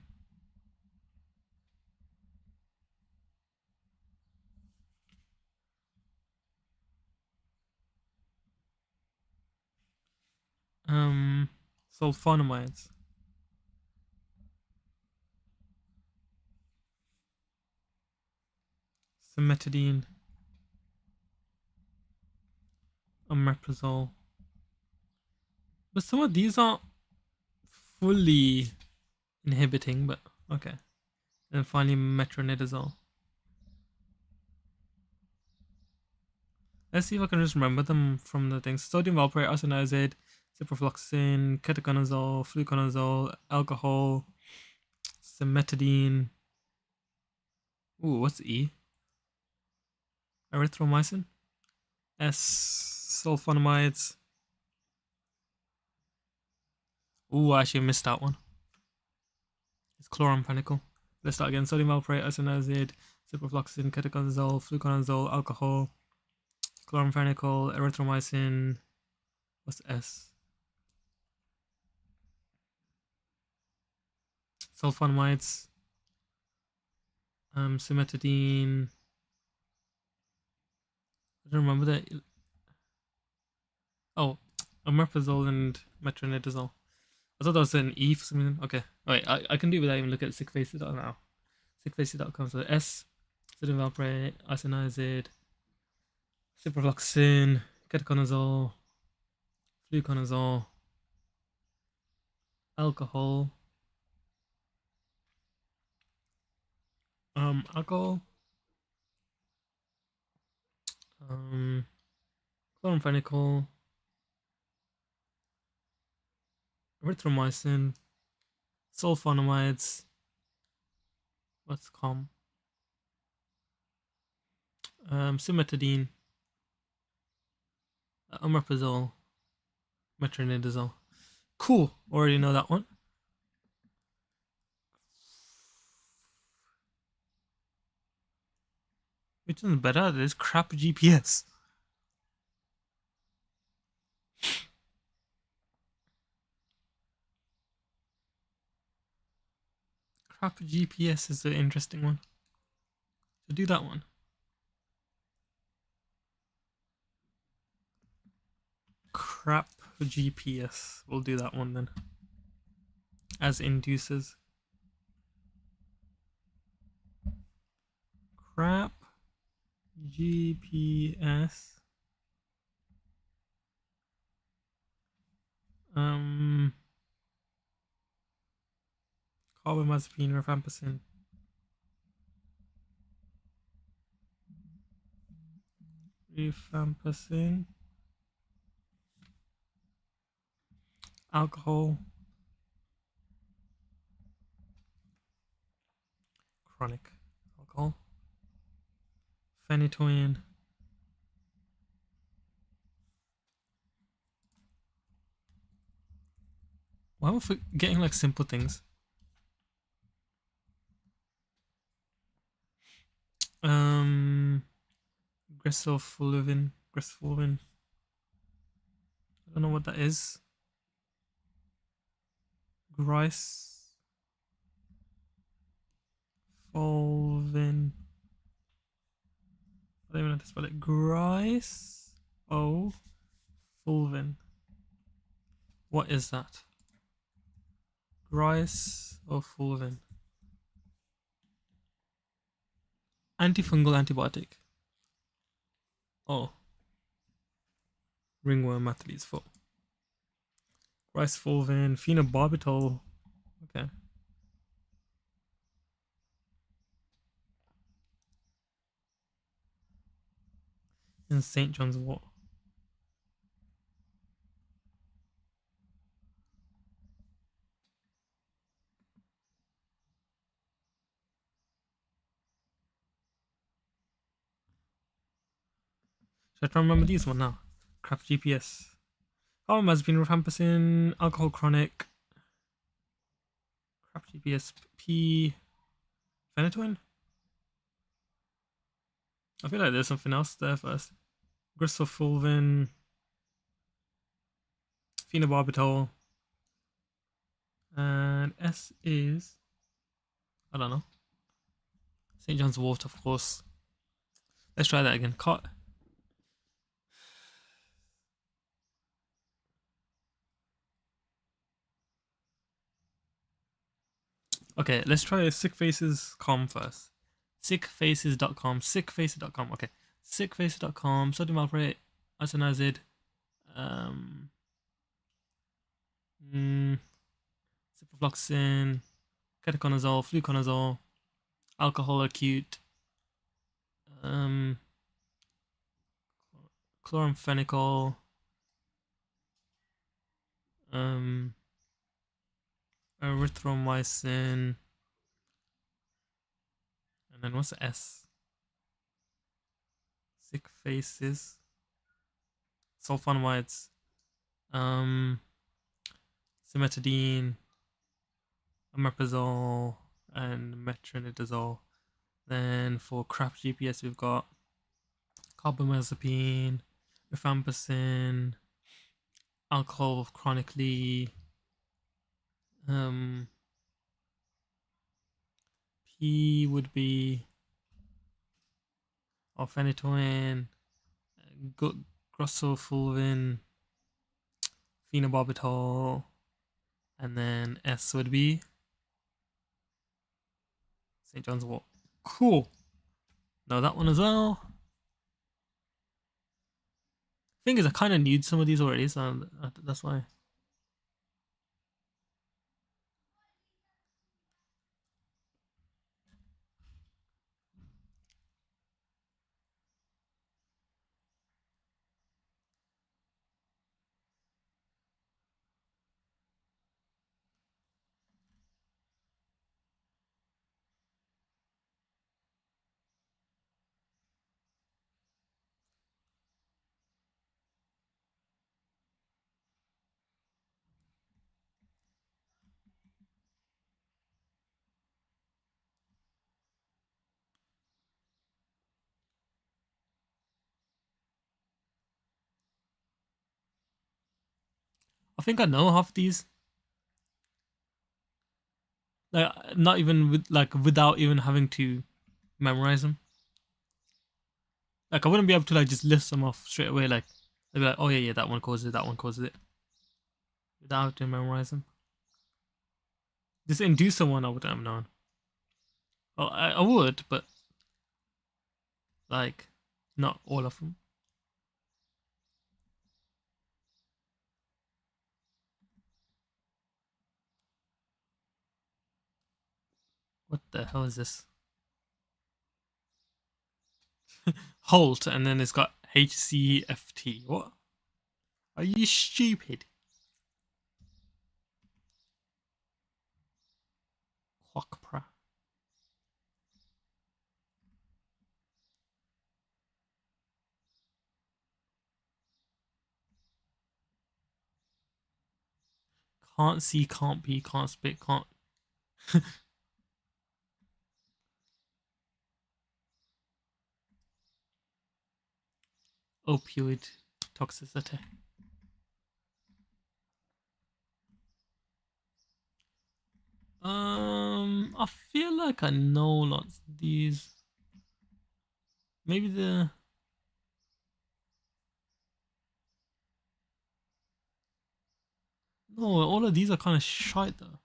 Sulfonamides. Cimetidine. omeprazole. But some of these aren't fully inhibiting, but okay. And finally, metronidazole. Let's see if I can just remember them from the things. Sodium valproate, isoniazid, ciprofloxacin, ketoconazole, fluconazole, alcohol, cimetidine. Ooh, what's E? Erythromycin. S. Sulfonamides. Ooh, I actually missed that one. It's chloramphenicol. Let's start again. Sodium valproate, isoniazid, ciprofloxacin, ketoconazole, fluconazole, alcohol, chloramphenicol, erythromycin. What's S? Sulfonamides. Cimetidine. I don't remember that. Oh, omeprazole and metronidazole. I thought that was an E for some reason. Okay, wait, I can do it without even looking at sickfaces now. Sickfaces.com. So S, sodium valproate, isoniazid, ciprofloxacin, ketoconazole, fluconazole, alcohol, alcohol, chloramphenicol, erythromycin, sulfonamides. What's calm? Cimetidine, omeprazole, metronidazole. Cool. Already know that one. Which one's better? This crap GPS. Crap GPS is the interesting one. So do that one. Crap GPS. We'll do that one then. As induces. Crap GPS. Carbamazepine, rifampicin. Rifampicin. Alcohol. Chronic alcohol. Phenytoin. Why am I forgetting like simple things? Gresofulvin. I don't know what that is. Grice. Fulvin. I don't even know how to spell it. Grice. Oh. Fulvin. What is that? Grice or fulvin? Antifungal antibiotic. Oh. Ringworm athlete's foot. Grice fulvin. Phenobarbital. Okay. And St. John's wort. Should I try and remember these one now? Crap GPS. Carbamazepine, rifampicin, alcohol chronic. Crap GPS. P. Phenytoin? I feel like there's something else there first. Grisofulvin. Phenobarbital. And S is, I don't know. St. John's wort, of course. Let's try that again. Okay, let's try sickfaces.com first. Sickfaces.com. Okay. Sickfaces.com. Sodium valproate, isoniazid, um, mm, ciprofloxacin, ketoconazole, fluconazole, alcohol acute, um, chloramphenicol, um, erythromycin, and then what's the S? Sick faces, sulfonamides, um, cimetidine, omeprazole, and metronidazole. Then for crap GPS, we've got carbamazepine, rifampicin, alcohol chronically, P would be phenytoin, grossofulvin, phenobarbital, and then S would be St. John's Wort. Cool. Know that one as well. Thing is, I kind of knew some of these already, so that's why. I think I know half these. Like, not even without even having to memorize them. Like, I wouldn't be able to like just list them off straight away. Like, they'd be like, oh yeah, that one causes it, that one causes it, without having to memorize them. This inducer one I wouldn't have known. Well, I would, but like, not all of them. What the hell is this? Holt, and then it's got HCFT. What? Are you stupid? Quackpra. Can't see, can't be, can't spit, can't. Opioid toxicity. I feel like I know lots of these. Maybe the. No, all of these are kind of shite though.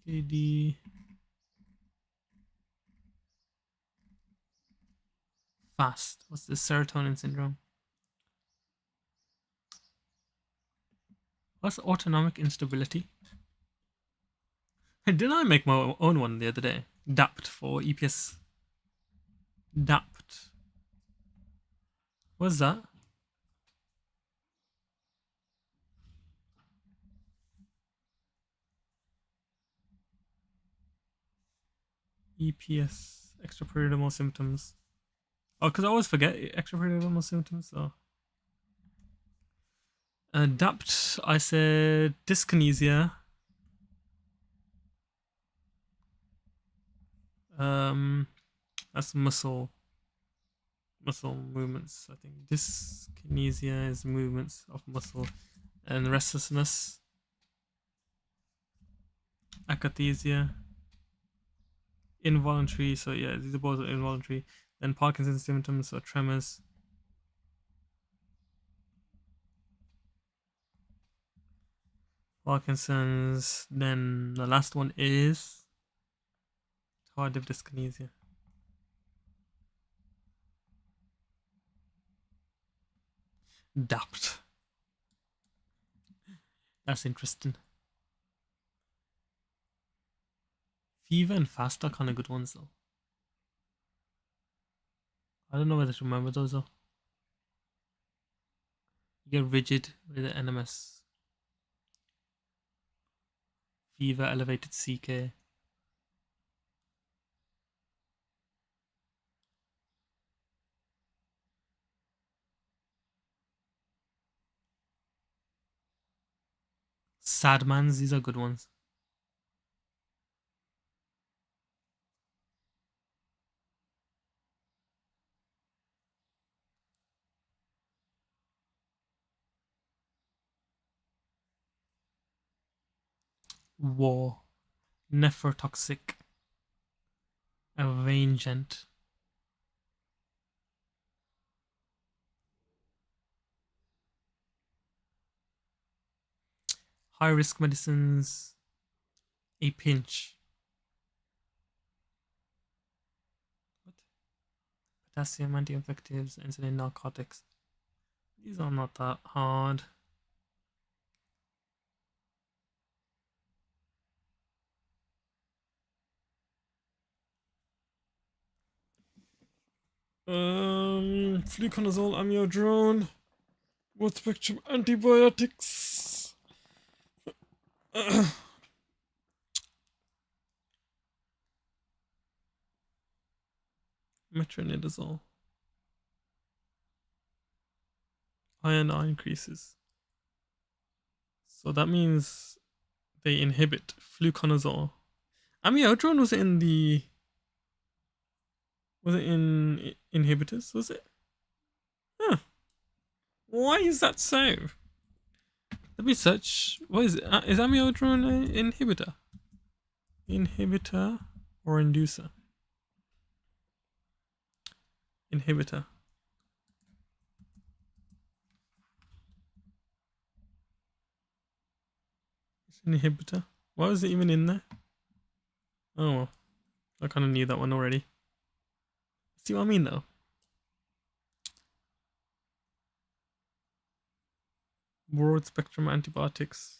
CKD. Fast. What's this? Serotonin syndrome. What's autonomic instability? Hey, didn't I make my own one the other day? DAPT for EPS. DAPT. What's that? EPS. Extrapyramidal symptoms. Oh, because I always forget extrapyramidal symptoms, so. DAPT, I said dyskinesia. That's muscle movements. I think dyskinesia is movements of muscle, and restlessness. Akathisia. Involuntary. So yeah, these are both involuntary. Then Parkinson's symptoms or tremors. Parkinson's. Then the last one is tardive dyskinesia. DAPT. That's interesting. Fever and Fast are kind of good ones though. I don't know whether to remember those though. You get Rigid with the NMS. Fever, Elevated CK. Sadmans, these are good ones. War. Nephrotoxic. Avangent. High risk medicines. A pinch. What? Potassium anti-infectives, insulin narcotics. These are not that hard. Fluconazole, amiodarone, broad spectrum antibiotics. Metronidazole. Iron increases. So that means they inhibit fluconazole. Amiodarone was in the. Was it in inhibitors? Was it? Huh. Why is that so? Let me search. What is it? Is amiodarone an inhibitor? Inhibitor or inducer? Inhibitor. It's an inhibitor. Why was it even in there? Oh well. I kind of knew that one already. See what I mean though? Broad spectrum antibiotics.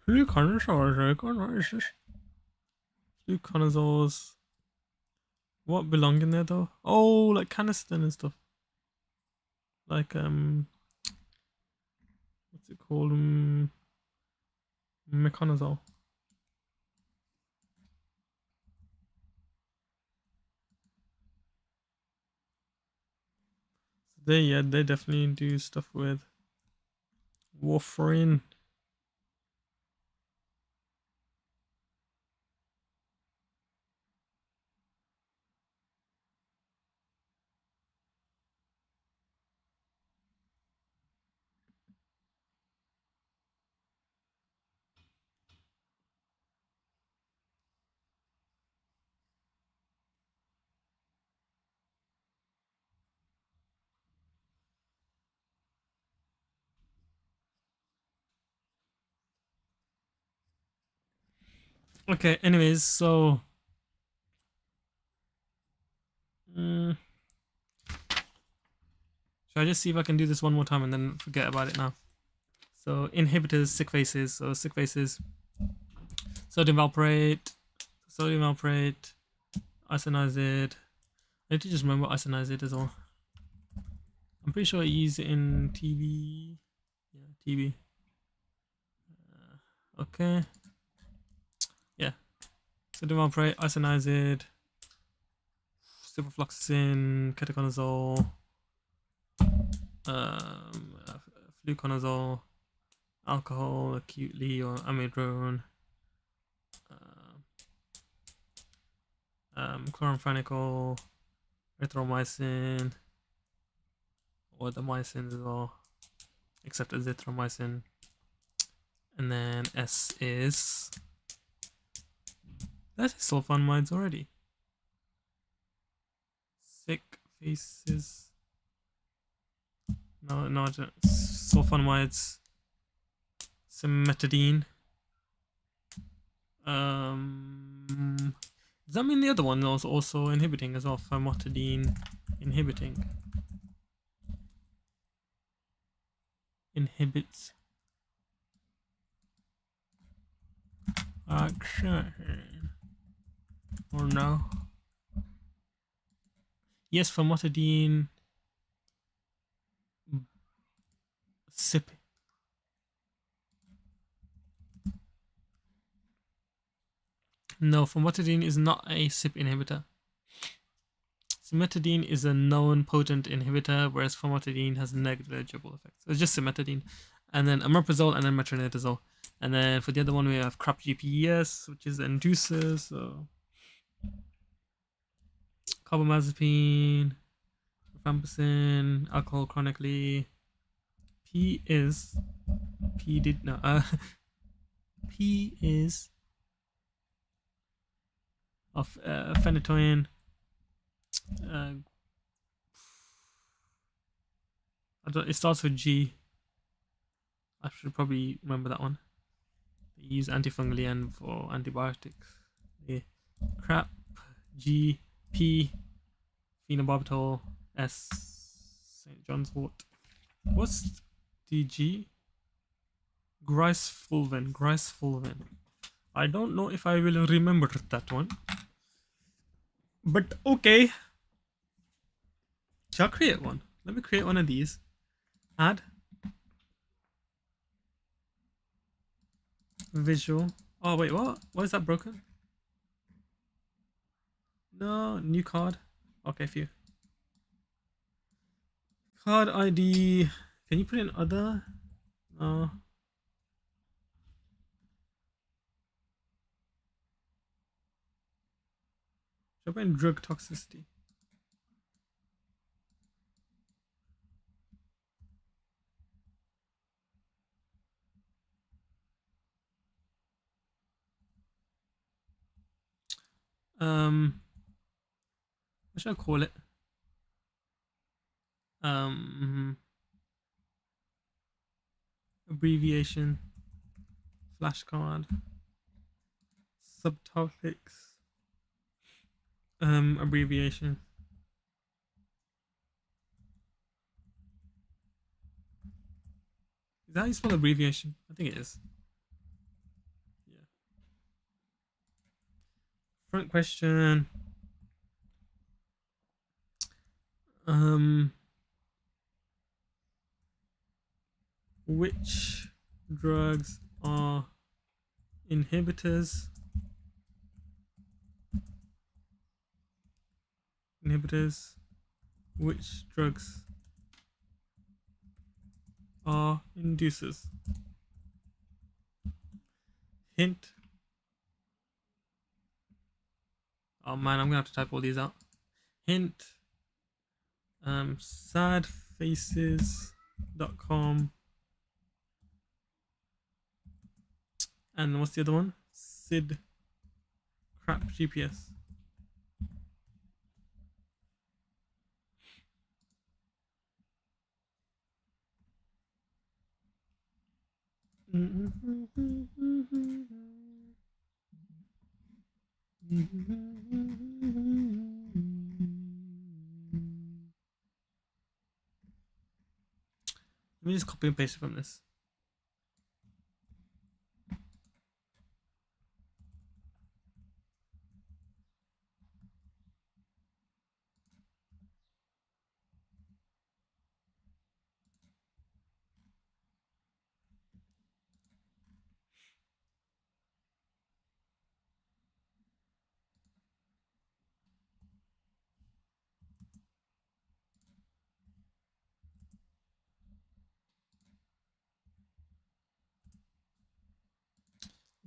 Fluconazoles. What belong in there though? Oh, like Canesten and stuff. Like what's it called? Meconazole. They definitely do stuff with warfarin. Okay, anyways, so should I just see if I can do this one more time and then forget about it now? So inhibitors, sick faces. So sick faces. Sodium valproate, isoniazid. I need to just remember isoniazid as well. I'm pretty sure I use it in TB. Yeah, TB. Okay. Yeah. Sodium valproate, isoniazid, ciprofloxacin, ketoconazole, fluconazole, alcohol acutely or amiodarone, chloramphenicol, erythromycin, or the mycins as well, except azithromycin. And then S is. That is sulfonamides already. Sick faces. No, sulfonamides. Cimetidine. Does that mean the other one was also inhibiting as well? Famotidine inhibiting. inhibits action or no? Yes, famotidine. CYP. No, famotidine is not a CYP inhibitor. Cimetidine is a known potent inhibitor, whereas famotidine has negligible effects. It's just cimetidine. And then omeprazole and then metronidazole. And then for the other one, we have crap GPS, which is inducer. So carbamazepine, rifampicin, alcohol chronically. P is of phenytoin. It starts with G. I should probably remember that one. They use antifungally and for antibiotics. Yeah. Crap, G, P, phenobarbital, S, St. John's wort. What's the G? Grisfulvin. I don't know if I will remember that one. But okay. Shall I create one? Let me create one of these. Add. Visual. Oh wait, what? Why is that broken? No, new card. Okay, few. Card ID. Can you put in other? No. Should I put in drug toxicity? What should I call it? Abbreviation. Flashcard. Subtopics. Abbreviation. Is that how you spell abbreviation? I think it is. Yeah. Front question. Which drugs are inhibitors? Which drugs are inducers? Hint. Oh man, I'm gonna have to type all these out. Hint. Sadfaces.com. And what's the other one? Sid Crap GPS. Let me just copy and paste it from this.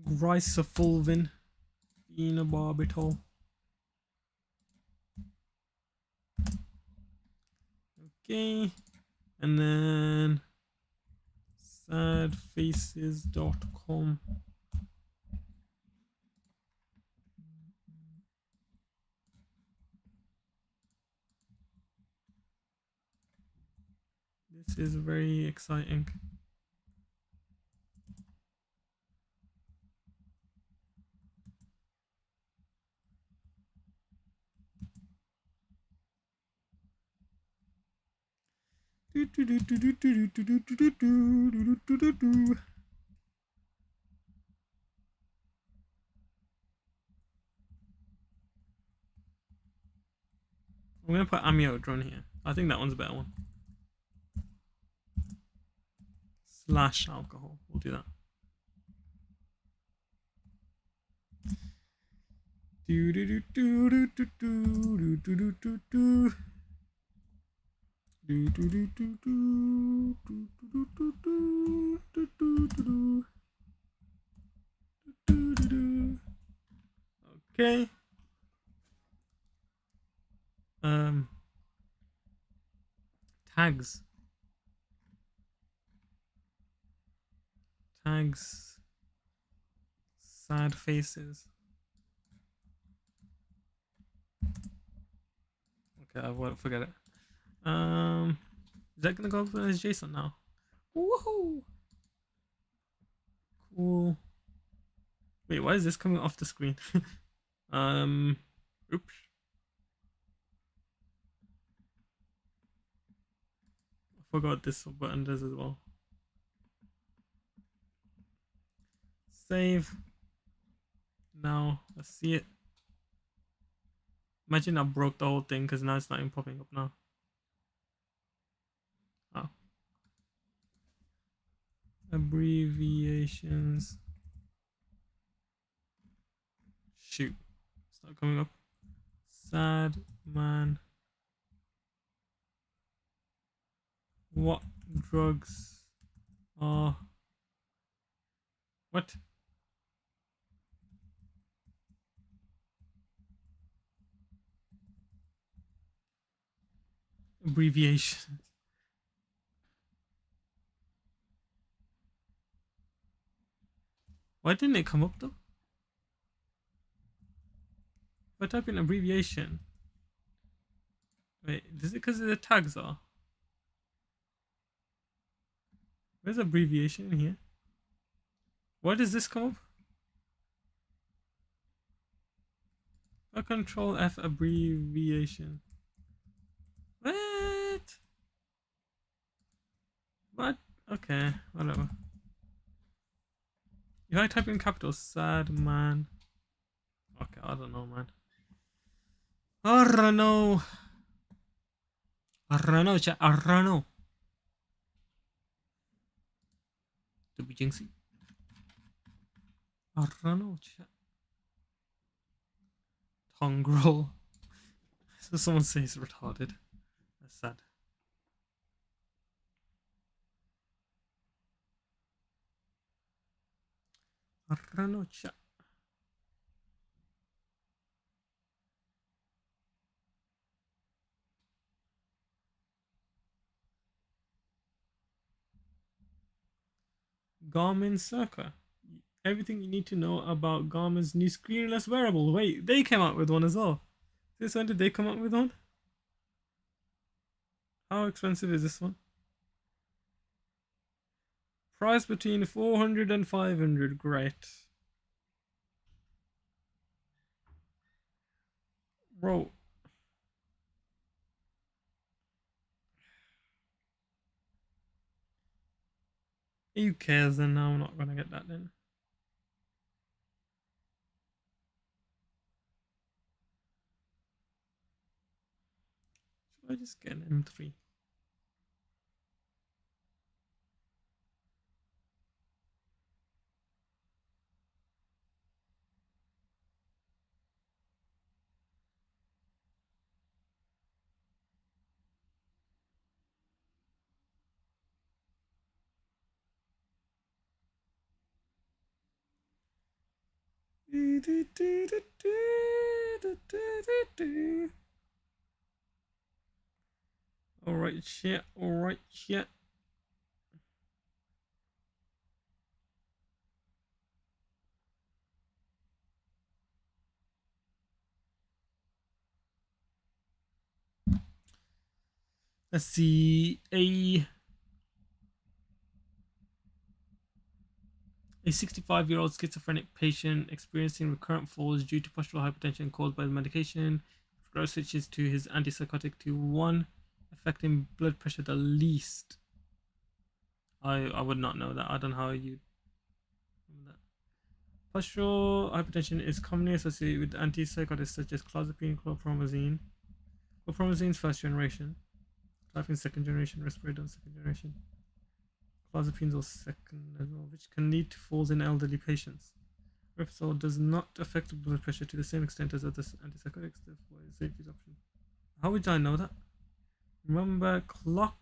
Grisafulvin, phenobarbital. Okay, and then sadfaces.com. This is very exciting. I'm gonna put amiodarone here. I think that one's a better one. Slash alcohol. We'll do that. Okay. Tags. Tags. Sad faces. Okay, I won't forget it. Is that gonna go up as JSON now? Woohoo! Cool. Wait, why is this coming off the screen? Oops. I forgot this button does as well. Save. Now, let's see it. Imagine I broke the whole thing because now it's not even popping up now. Oh. Abbreviations. Shoot. It's not coming up. Sad man. What drugs are... What? Abbreviation. Why didn't it come up though? If I type in abbreviation. Wait, is it because the tags are? Where's abbreviation in here? Why does this come up? A control F abbreviation. What? What? Okay, whatever. If I type in capital sad man. Okay, I don't know, man. I don't know. I don't know, chat. I don't know. To be jinxy. I don't know, chat. Tongrel. So someone says retarded. That's sad. I don't know, chat. Garmin Circa. Everything you need to know about Garmin's new screenless wearable. Wait, they came out with one as well. This one, did they come out with one? How expensive is this one? Price between 400 and 500. Great. Bro. Who cares then? Now I'm not gonna get that then. Should I just get an M3? Alright, shit. Alright, shit. Let's see. A 65-year-old schizophrenic patient experiencing recurrent falls due to postural hypertension caused by the medication. Gross switches to his antipsychotic to 1. affecting blood pressure the least? I would not know that. I don't know how you know that. Postural hypertension is commonly associated with antipsychotics such as clozapine, chlorpromazine. Chlorpromazine's first generation, clozapine second generation, risperidone second generation. Clozapine's or second as well, which can lead to falls in elderly patients. Repsol does not affect blood pressure to the same extent as other antipsychotics, therefore it's a safety option. How would I know that? Remember clock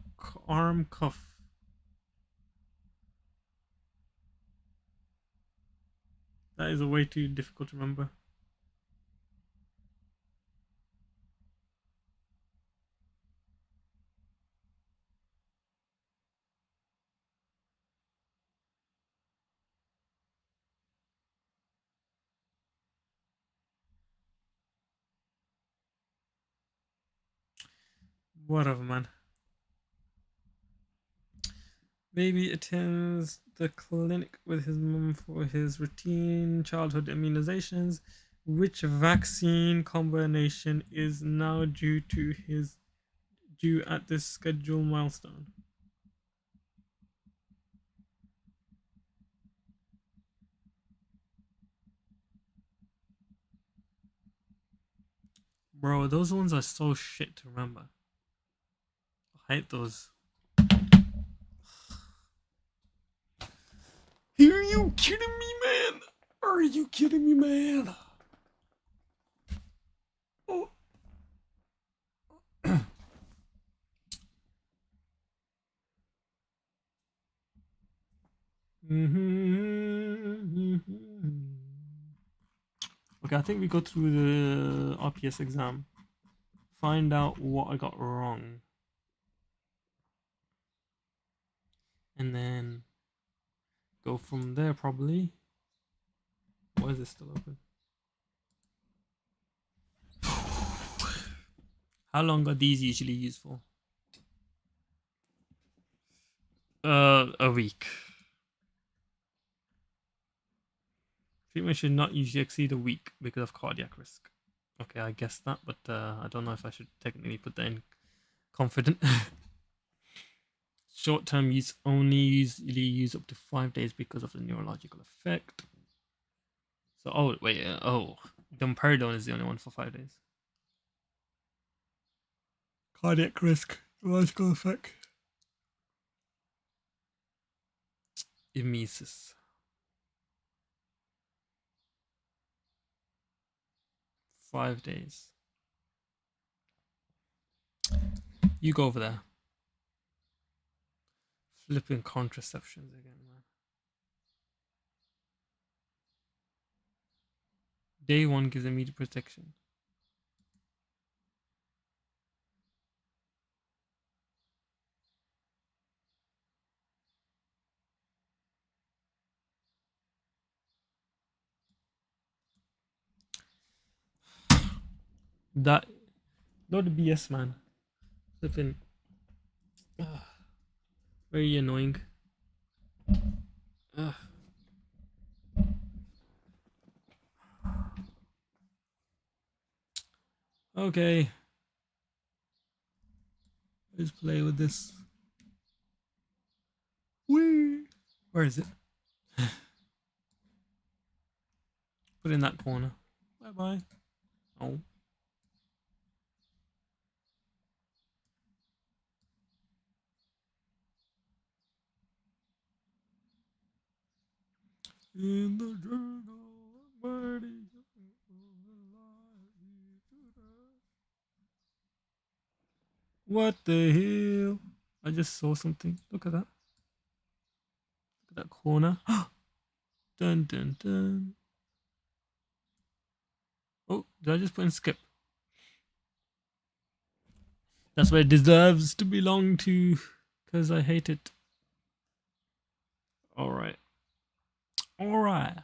arm cuff. That is a way too difficult to remember. Whatever, man. Baby attends the clinic with his mum for his routine childhood immunizations. Which vaccine combination is now due at this schedule milestone? Bro, those ones are so shit to remember. I hate those. Are you kidding me, man? Are you kidding me, man? Oh. Okay, I think we go through the RPS exam. Find out what I got wrong. And then go from there, probably. Why is this still open? How long are these usually used for? A week. Treatment should not usually exceed a week because of cardiac risk. Okay, I guess that, but I don't know if I should technically put that in confident. Short-term use only usually use up to 5 days because of the neurological effect. So, oh wait, domperidone is the only one for 5 days. Cardiac risk, neurological effect. Emesis. 5 days. You go over there. Flipping contraceptions again, man. Day 1 gives immediate protection. That not the BS, man. Flipping very annoying. Okay. Let's play with this. Whee! Where is it? Put it in that corner. Bye bye. Oh. In the journal, what the hell? I just saw something. Look at that. Look at that corner. Dun dun dun. Oh, did I just put in skip? That's where it deserves to belong to, because I hate it. Alright. Alright.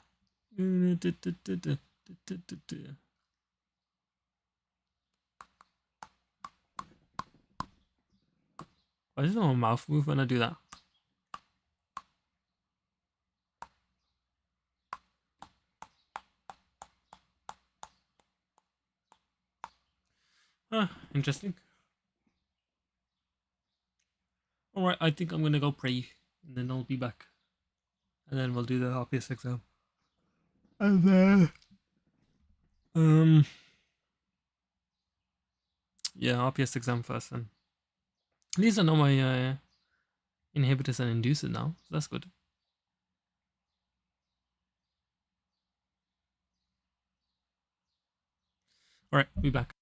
Why does my mouth move when I do that? Interesting. Alright, I think I'm gonna go pray and then I'll be back. And then we'll do the RPS exam. And then yeah, RPS exam first then. At least I know my inhibitors and inducers now, so that's good. Alright, be back.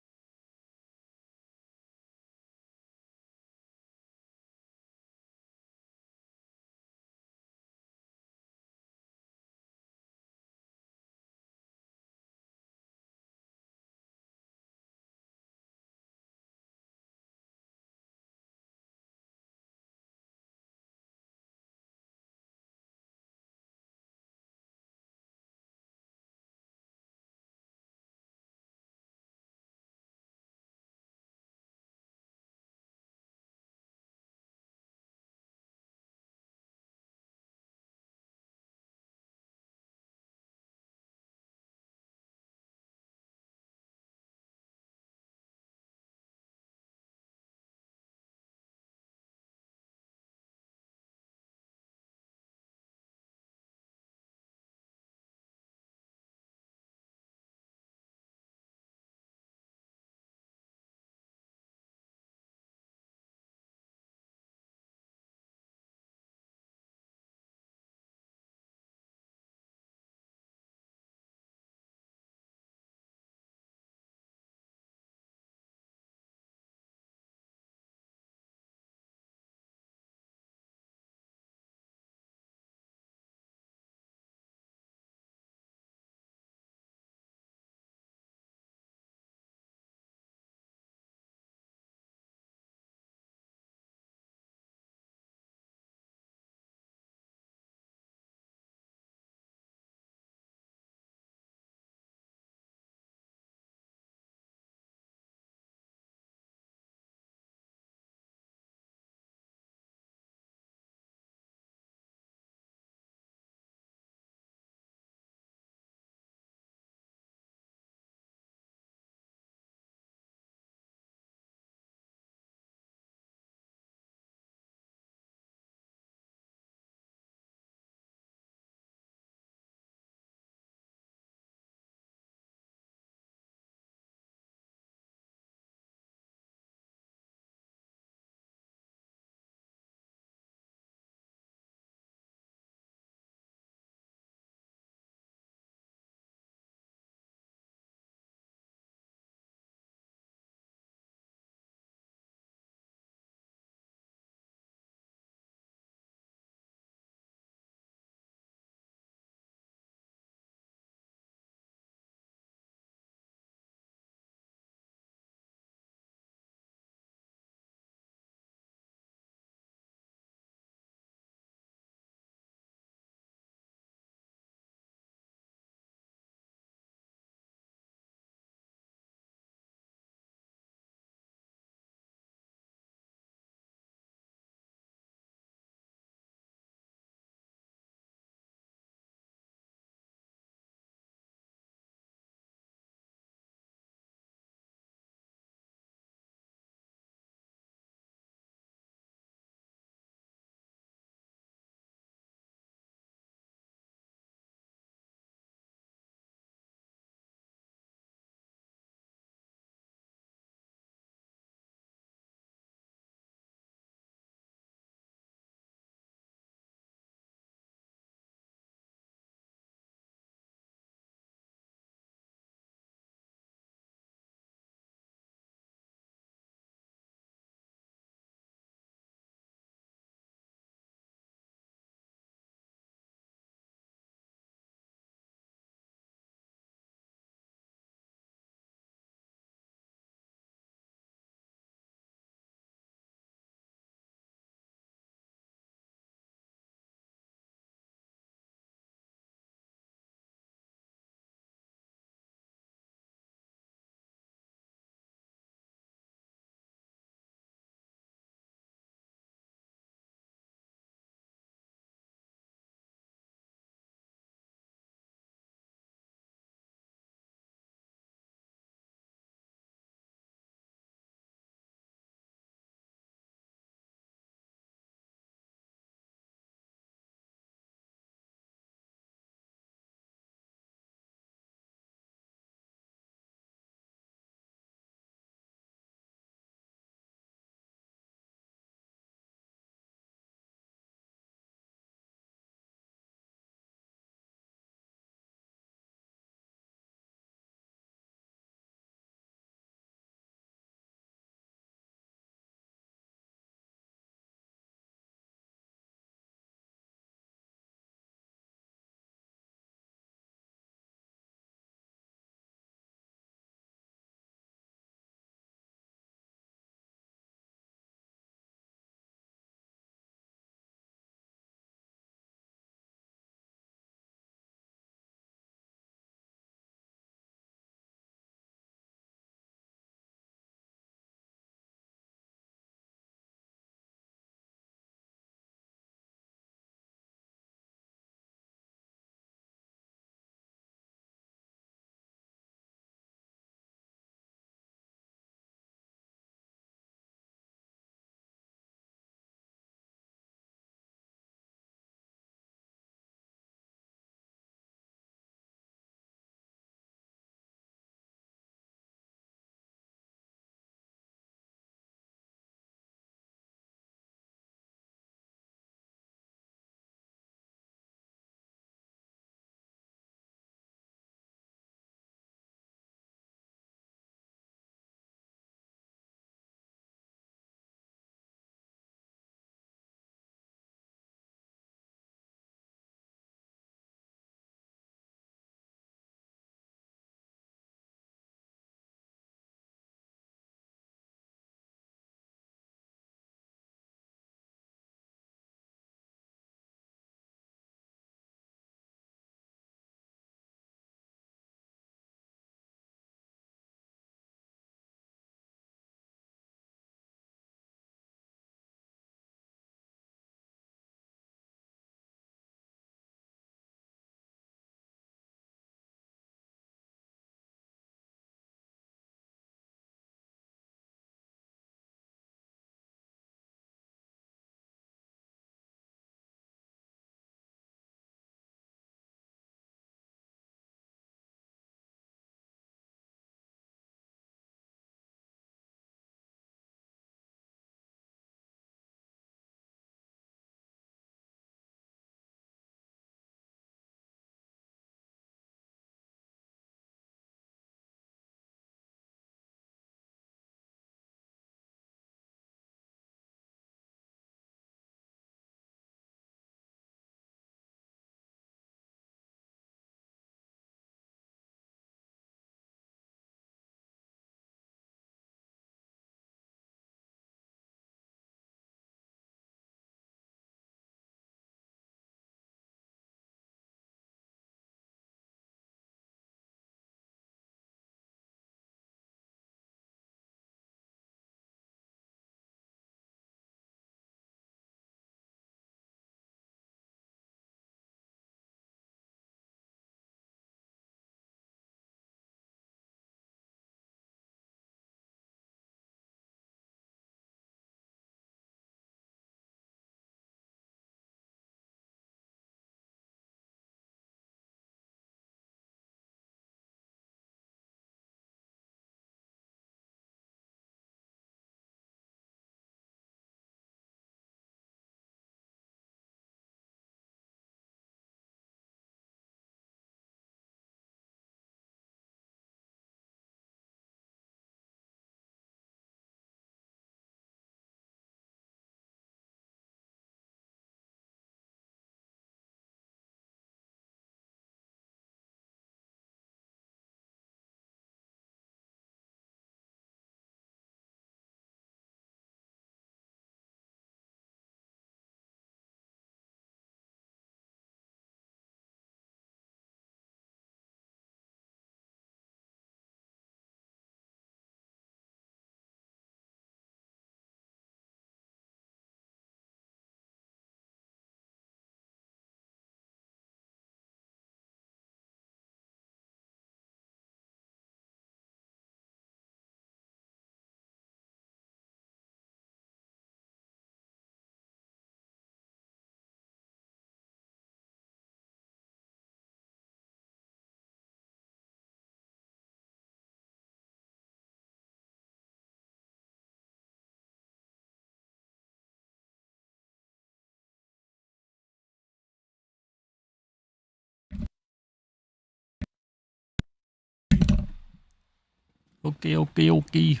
Okay.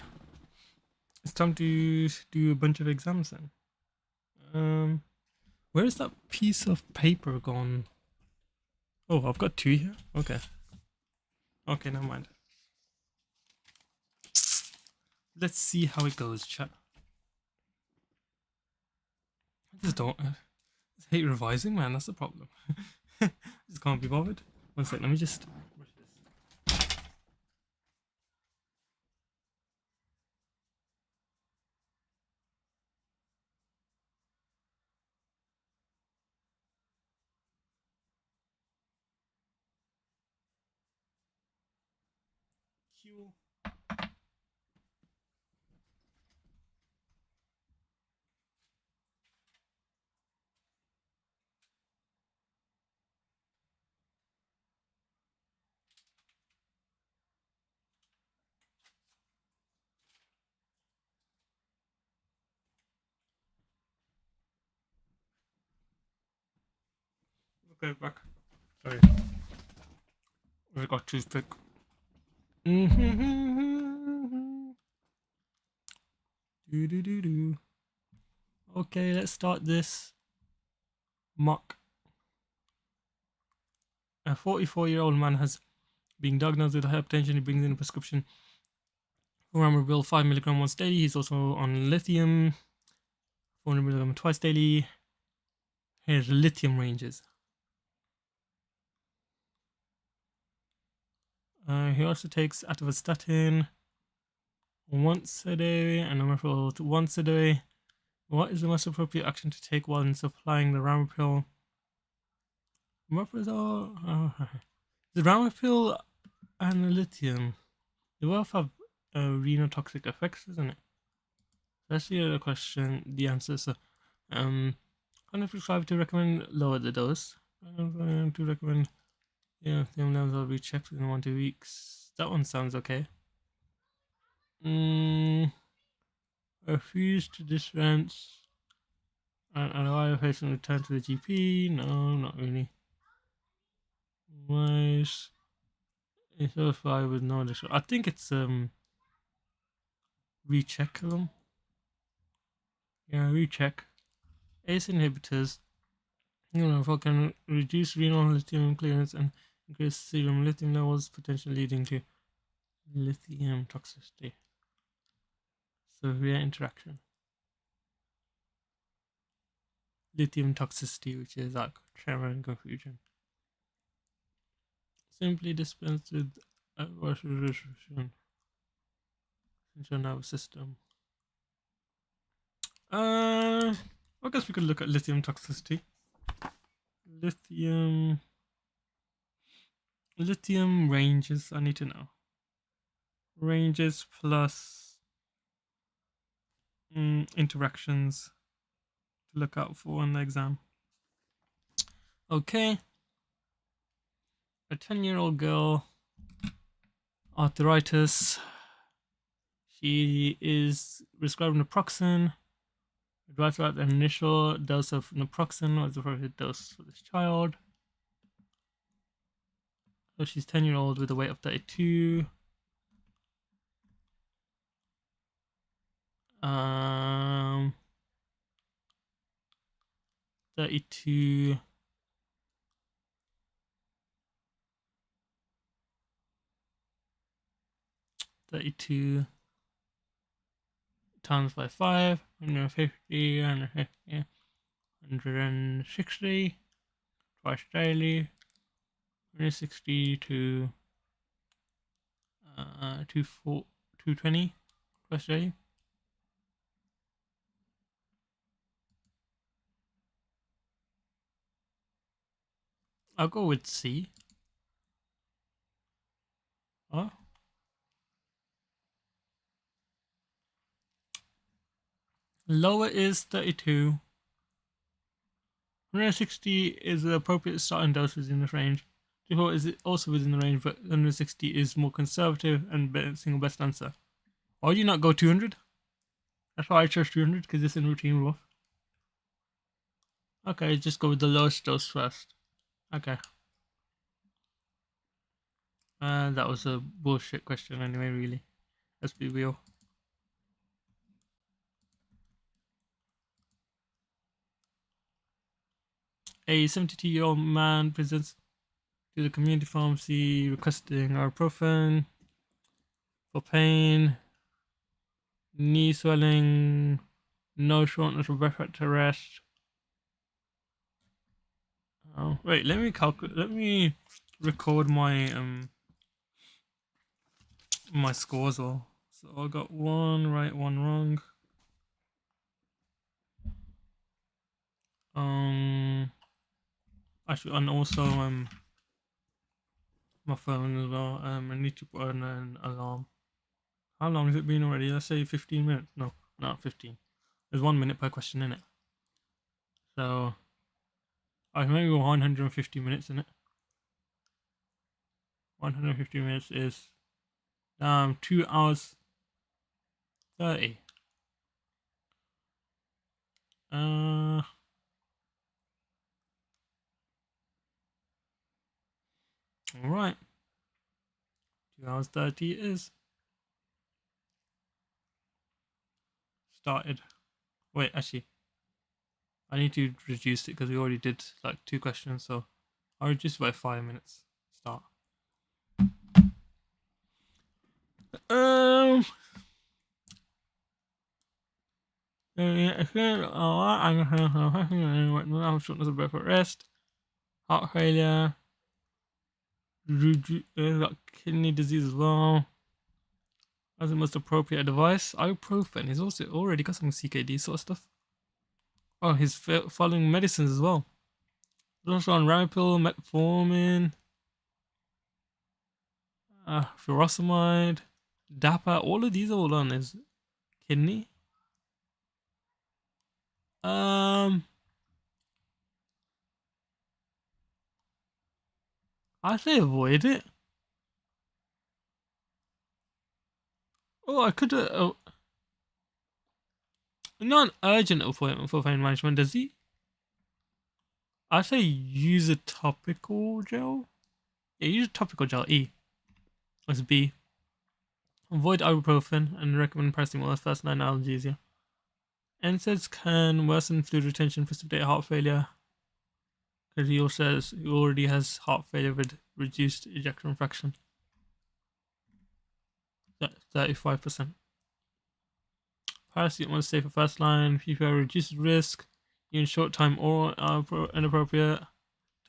It's time to do a bunch of exams then. Where is that piece of paper gone? Oh, I've got 2 here. Okay. Okay, never mind. Let's see how it goes, chat. I just don't. I hate revising, man. That's the problem. Just can't be bothered. One sec. Let me just brush this. Q. Okay, back. Sorry. We got toothpick. Do. Okay, let's start this mock. A 44-year-old man has been diagnosed with hypertension. He brings in a prescription for Ramorbil 5 milligram once daily. He's also on lithium 400 milligram twice daily. Here's the lithium ranges. He also takes atorvastatin once a day and Omeprazole once a day. What is the most appropriate action to take while supplying the Ramapil? Omeprazole, the Ramapil and the lithium, they both have renotoxic effects, isn't it? That's the other question. The answer. So, kind of prescribe to recommend lower the dose. To recommend, lithium levels will be checked in 1 to 2 weeks. That one sounds okay. Refuse to dispense and allow a patient to return to the GP. No, not really. Nice. It's all fine with no additional. I think it's recheck them. Yeah, recheck. ACE inhibitors, can reduce renal lithium clearance and increase serum lithium levels, potentially leading to lithium toxicity. Severe interaction. Lithium toxicity, which is like tremor and confusion. Simply dispense with restriction. Central nervous system. I guess we could look at lithium toxicity. Lithium ranges. I need to know. Ranges plus interactions to look out for in the exam. Okay. A 10-year-old girl, arthritis. She is prescribed naproxen. Advised about the initial dose of naproxen was the appropriate dose for this child. So she's 10-year-old with a weight of 32. 32 times by 5, 150, 160, twice daily, 160 to 220, twice daily. I'll go with C. Oh. Lower is 32. 160 is the appropriate starting dose within this range. 240 is also within the range, but 160 is more conservative and single best answer. Why would you not go 200? That's why I chose 200, because it's in routine rough. Okay, just go with the lowest dose first. Okay. That was a bullshit question anyway, really. Let's be real. A 72-year-old man presents to the community pharmacy requesting ibuprofen for pain, knee swelling, no shortness of breath at rest. Oh, wait, let me calculate. Let me record my my score as well. So I got one right, one wrong. Actually, and also my phone as well. I need to put on an alarm. How long has it been already? Let's say 15 minutes. No, not 15. There's 1 minute per question in it. So I maybe 150 minutes in it. 150 minutes is 2 hours 30. Alright. 2 hours 30 it is. Started. Wait, actually. I need to reduce it because we already did like 2 questions, so I'll reduce it by 5 minutes. Start. Shortness of breath at rest, heart failure, got kidney disease as well. As the most appropriate device, ibuprofen. He's also already got some CKD sort of stuff. Oh, he's following medicines as well. He's also on Ramipil, metformin, furosemide, DAPA. All of these are all on his kidney. I say avoid it. Oh, I could. Not an urgent appointment for pain management, does he? I say use a topical gel. Yeah, use a topical gel. E. That's B. Avoid ibuprofen and recommend paracetamol as first line analgesia. NSAIDs can worsen fluid retention, precipitate heart failure. Because he also says he already has heart failure with reduced ejection fraction. 35%. Paracetamol is safe for first line. PPI reduces risk. Even short time or inappropriate.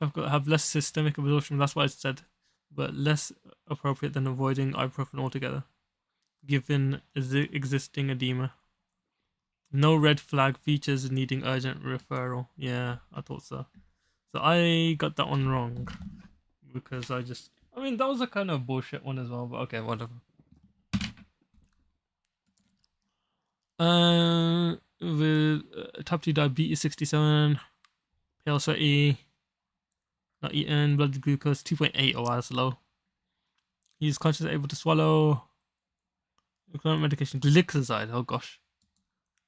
Topical have less systemic absorption. That's what I said, but less appropriate than avoiding ibuprofen altogether, given existing edema. No red flag features needing urgent referral. Yeah, I thought so. So I got that one wrong because that was a kind of bullshit one as well. But okay, whatever. With type 2 diabetes 67, pale sweaty, not eaten, blood glucose 2.8. Oh, that's low. He's conscious, able to swallow. Current medication, glycoside. Oh gosh,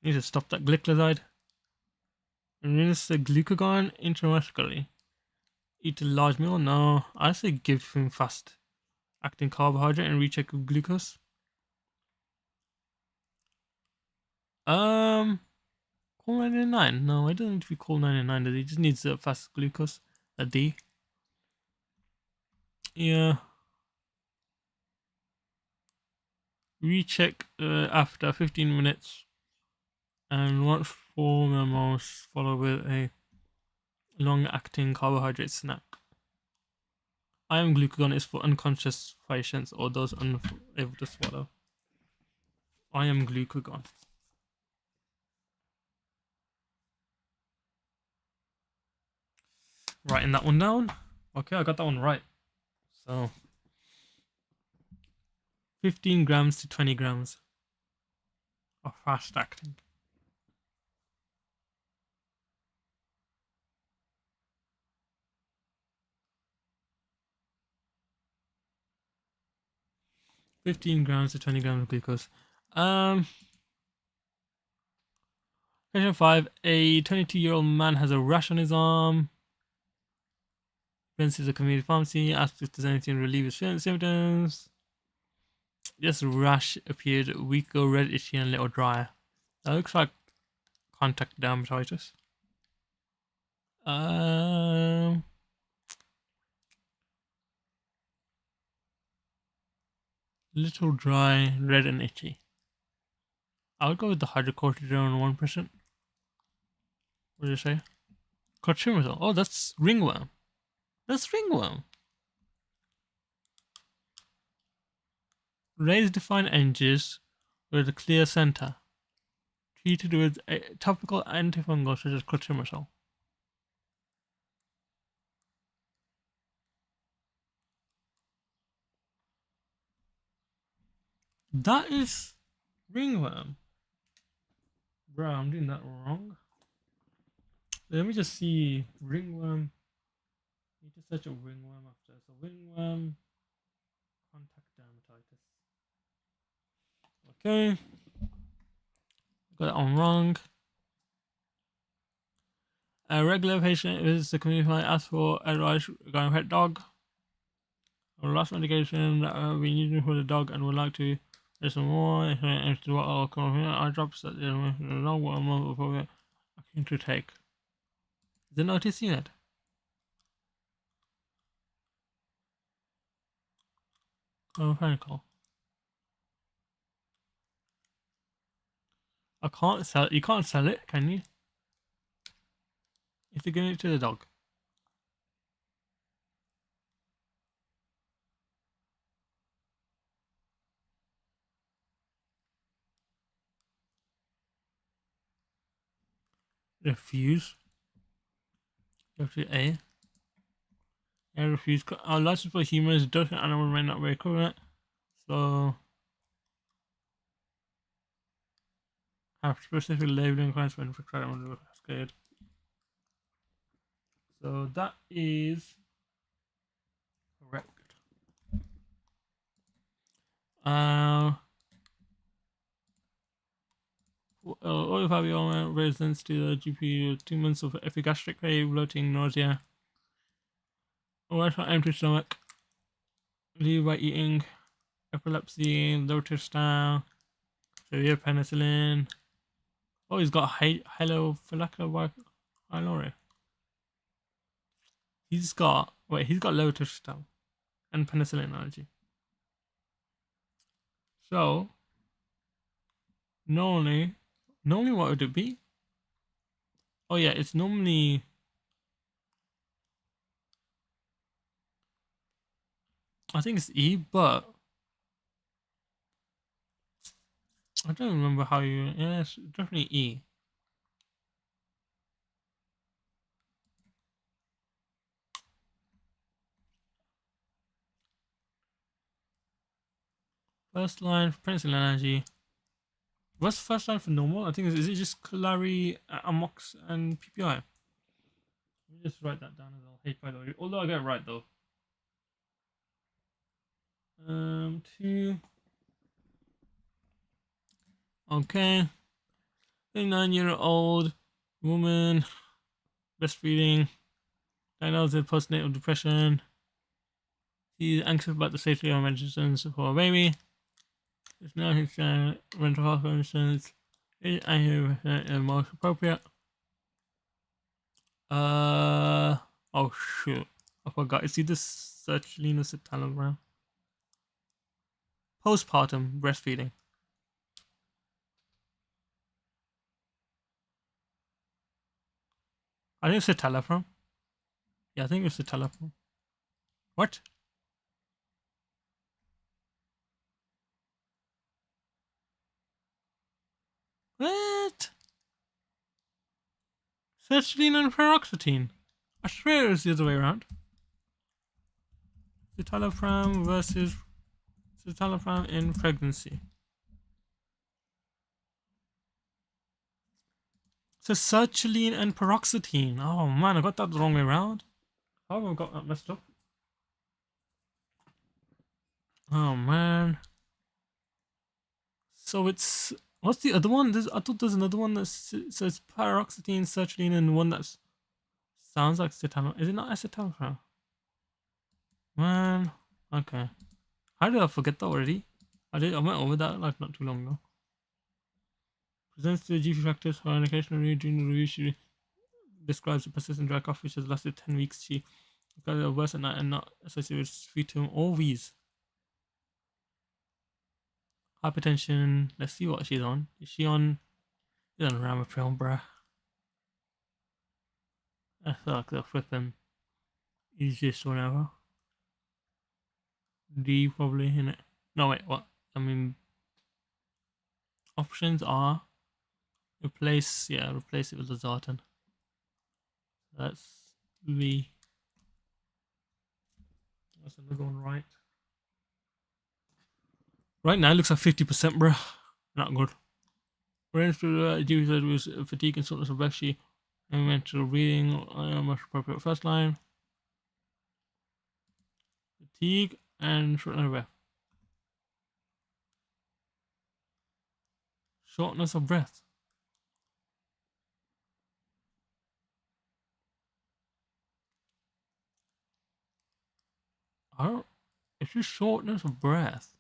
need to stop that glycoside. Administer glucagon intramuscularly. Eat a large meal? No, I say give him fast acting carbohydrate and recheck glucose. Call 99. No, it doesn't need to be call 99. Does he? Just needs a fast glucose. A D. Yeah. Recheck after 15 minutes. And once 4 mMs, follow with a long-acting carbohydrate snack. IM glucagon is for unconscious patients or those unable to swallow. IM glucagon. Writing that one down. Okay, I got that one right. So 15 grams to 20 grams of fast acting. $15 grams to 20 grams of glucose. Question 5. A 22-year-old man has a rash on his arm. Visits a community pharmacy. Asks if there's anything to relieve his symptoms. This rash appeared weaker, red, itchy, and a little dry. That looks like contact dermatitis. Little dry, red, and itchy. I'll go with the hydrocortisone 1%. What did you say? Cotrimazole. Oh, that's ringworm. That's ringworm. Raised defined edges with a clear center. Treated with a topical antifungal such as cotrimazole. That is ringworm. Bro, I'm doing that wrong. Let me just see ringworm. Need to search a ringworm after. So ringworm contact dermatitis. Okay. Got that one wrong. A regular patient visits the community might ask for advice regarding pet dog. Or last medication that we need for the dog and would like to get some more. And what I'll come here. Eye drops that the dog what a month before action to take. Is it notice yet? Chemical. I can't sell it. You can't sell it, can you? If you're giving it to the dog. Refuse. You have to A. Yeah, refuse. Our license for humans, doesn't animal may not be equivalent. So have specific labeling requirements for manufacturer cascade. So that is correct. All of our resistance to the GP 2 months of epigastric pain, bloating, nausea. Alright, empty stomach. Leave by eating. Epilepsy, low style. Severe penicillin. Oh, he's got Haemophilus pylori. He's got low testosterone and penicillin allergy. So normally what would it be? Oh yeah, it's normally I think it's E, but I don't remember how you. Yeah, it's definitely E. First line for penicillin allergy. What's the first line for normal? I think is it just Clary, Amox, and PPI? Let me just write that down as well. H pylori. Although I get it right though. 2. Okay. 39-year-old woman, breastfeeding, diagnosed with postnatal depression. He's anxious about the safety of medicines for a baby. It's now his mental health, for instance. Is most appropriate? Oh shoot, I forgot. Is he the sertraline or citalopram? Postpartum breastfeeding. I think it's citalopram. Yeah, I think it's citalopram. What? What? Sertraline and paroxetine. I swear it was the other way around. Citalopram versus citalopram in pregnancy. So sertraline and paroxetine. Oh man, I got that the wrong way around. How have I got that messed up? Oh man. So it's what's the other one? I thought there's another one that says paroxetine, sertraline, and one that sounds like citalopram. Is it not acetalopram? Man, okay. How did I forget that already? I went over that like not too long ago. Presents the GP factors for an occasional regional review. She describes a persistent dry cough which has lasted 10 weeks. She got it worse at night and not associated with sputum or wheeze. Hypertension. Let's see what she's on. Is she on? She's on Ramipril, bruh. I feel like the flipping easiest one ever. D probably, innit? No, wait, what? I mean, options are replace it with Losartan. That's B. That's another one, right? Right now, it looks like 50%, bruh. Not good. Brains to due to fatigue and shortness of breath. She went to reading much appropriate first line. Fatigue and shortness of breath. Shortness of breath. It's just shortness of breath.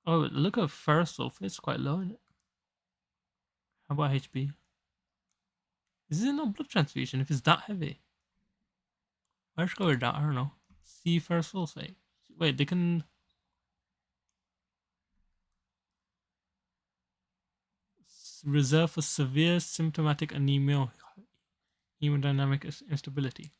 Oh, look at ferrous sulfate. It's quite low, isn't it? How about HB? Is it no blood transfusion if it's that heavy? I should go with that. I don't know. C ferrous sulfate. Wait, they can. Reserve for severe symptomatic anemia, hemodynamic instability.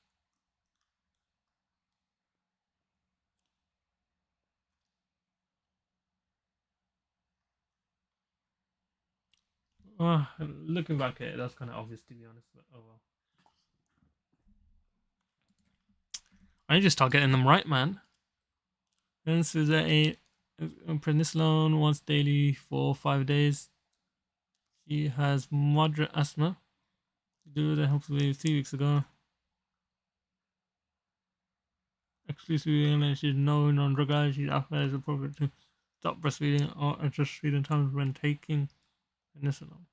Looking back at it, that's kind of obvious to be honest, but oh well. I need to start getting them right, man. Then so is a prednisolone once daily for 5 days. She has moderate asthma. Dude, that helped me 3 weeks ago. Exclusively, and she's known on drug allergy. She's asthma is appropriate to stop breastfeeding or adjust feeding times when taking prednisolone.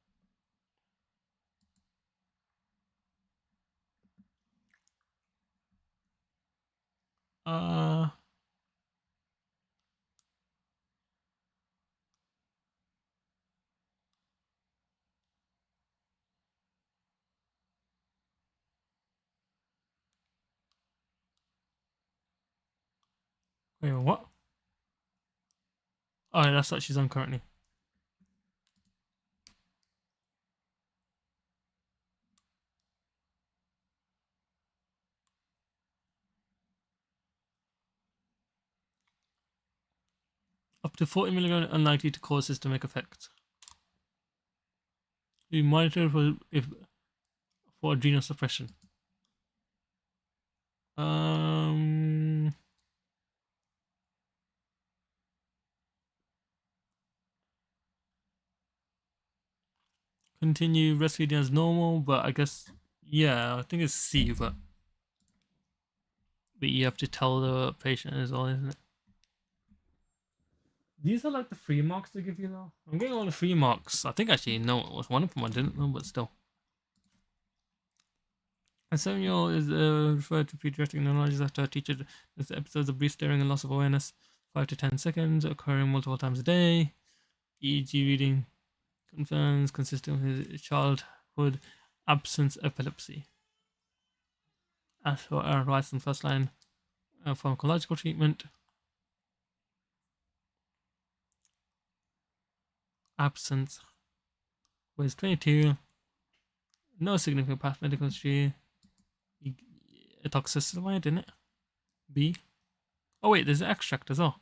Wait, what? Oh, that's what she's on currently. Up to 40 milligrams unlikely to cause systemic effects. We monitor for adrenal suppression. Continue breastfeeding as normal, but I guess yeah, I think it's C, but you have to tell the patient as well, isn't it? These are like the free marks they give you though. I'm getting all the free marks. I think actually no, it was one of them I didn't know, but still. A 7-year-old is referred to pediatric neurologist after a teacher. This episodes of brief staring and loss of awareness, 5 to 10 seconds, occurring multiple times a day. EEG reading confirms consistent with his childhood absence epilepsy. As for our advice on first line pharmacological treatment, absence was 22, no significant past medical history, etoxicillamide, didn't it? B. Oh wait, there's an extract as well.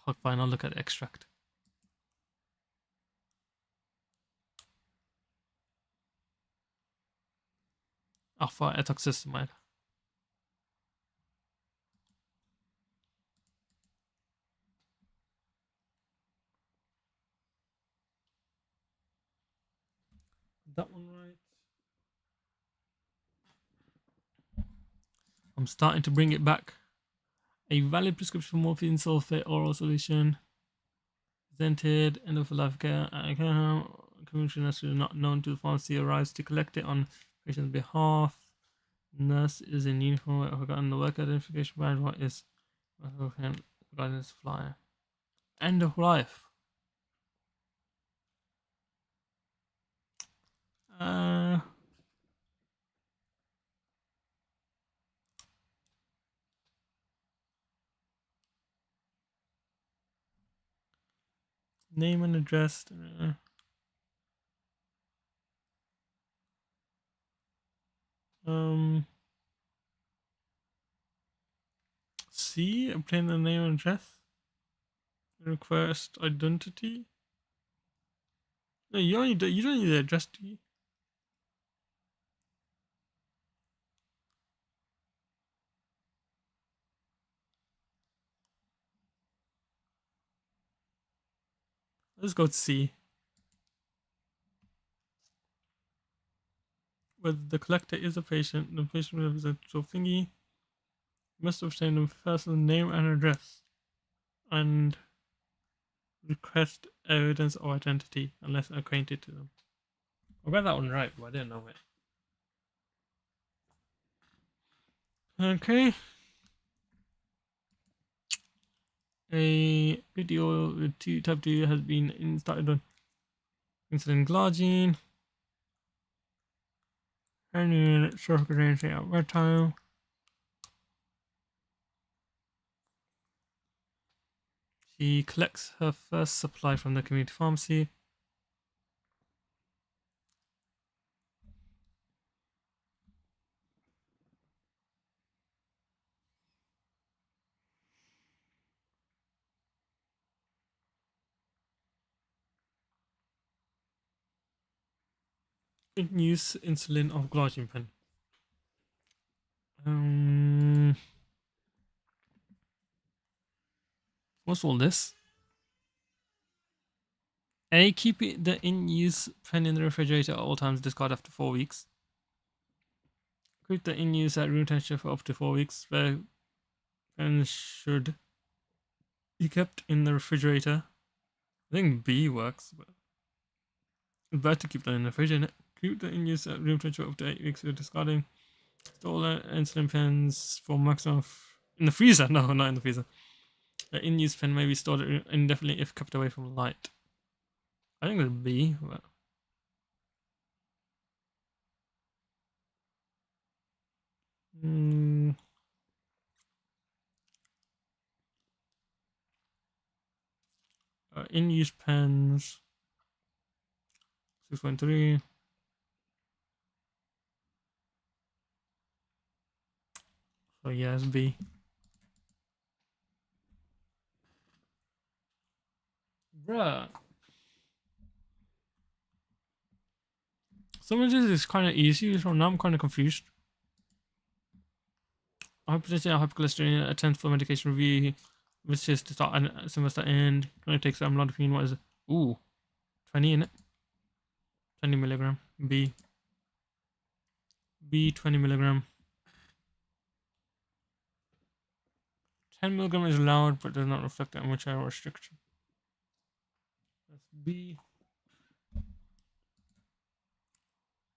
Oh, fine, I'll look at the extract. Alpha etoxicillamide. That one right. I'm starting to bring it back. A valid prescription for morphine sulfate oral solution. Presented end of life care. Community nurse not known to the pharmacy arrives to collect it on patient's behalf. Nurse is in uniform. I've forgotten the work identification badge. What is regarding this flyer? End of life. Name and address. C. Obtain the name and address. Request identity. No, you don't need the address, do you? Let's go to C. Whether the collector is a patient, the patient represents a thingy must obtain the person's name and address and request evidence of identity unless acquainted to them. I got that one right, but I didn't know it. Okay. A video with type 2 has been started on insulin glargine. And surface range at red time. She collects her first supply from the community pharmacy. Use insulin of glargine pen. What's all this? A. Keep the in-use pen in the refrigerator at all times. Discard after 4 weeks. Keep the in-use at room temperature for up to 4 weeks. Spare pens should be kept in the refrigerator. I think B works, but it's better to keep that in the fridge, innit? Keep the in-use at room temperature up to 8 weeks. You're discarding. Store the insulin pens for maximum in the freezer. No, not in the freezer. The in-use pen may be stored indefinitely if kept away from light. I think it's B. But in-use pens 6.3. So yeah, it's B. Bruh. Some of this is kind of easy, so now I'm kind of confused. Hypertension, hypercholesterol, attend for medication review, which is to start and semester end. Going to take some amlodipine. What is it? Ooh, 20 in it. 20 milligram. B. 20 milligram. 10 milligram is allowed, but does not reflect the MHR restriction. That's B.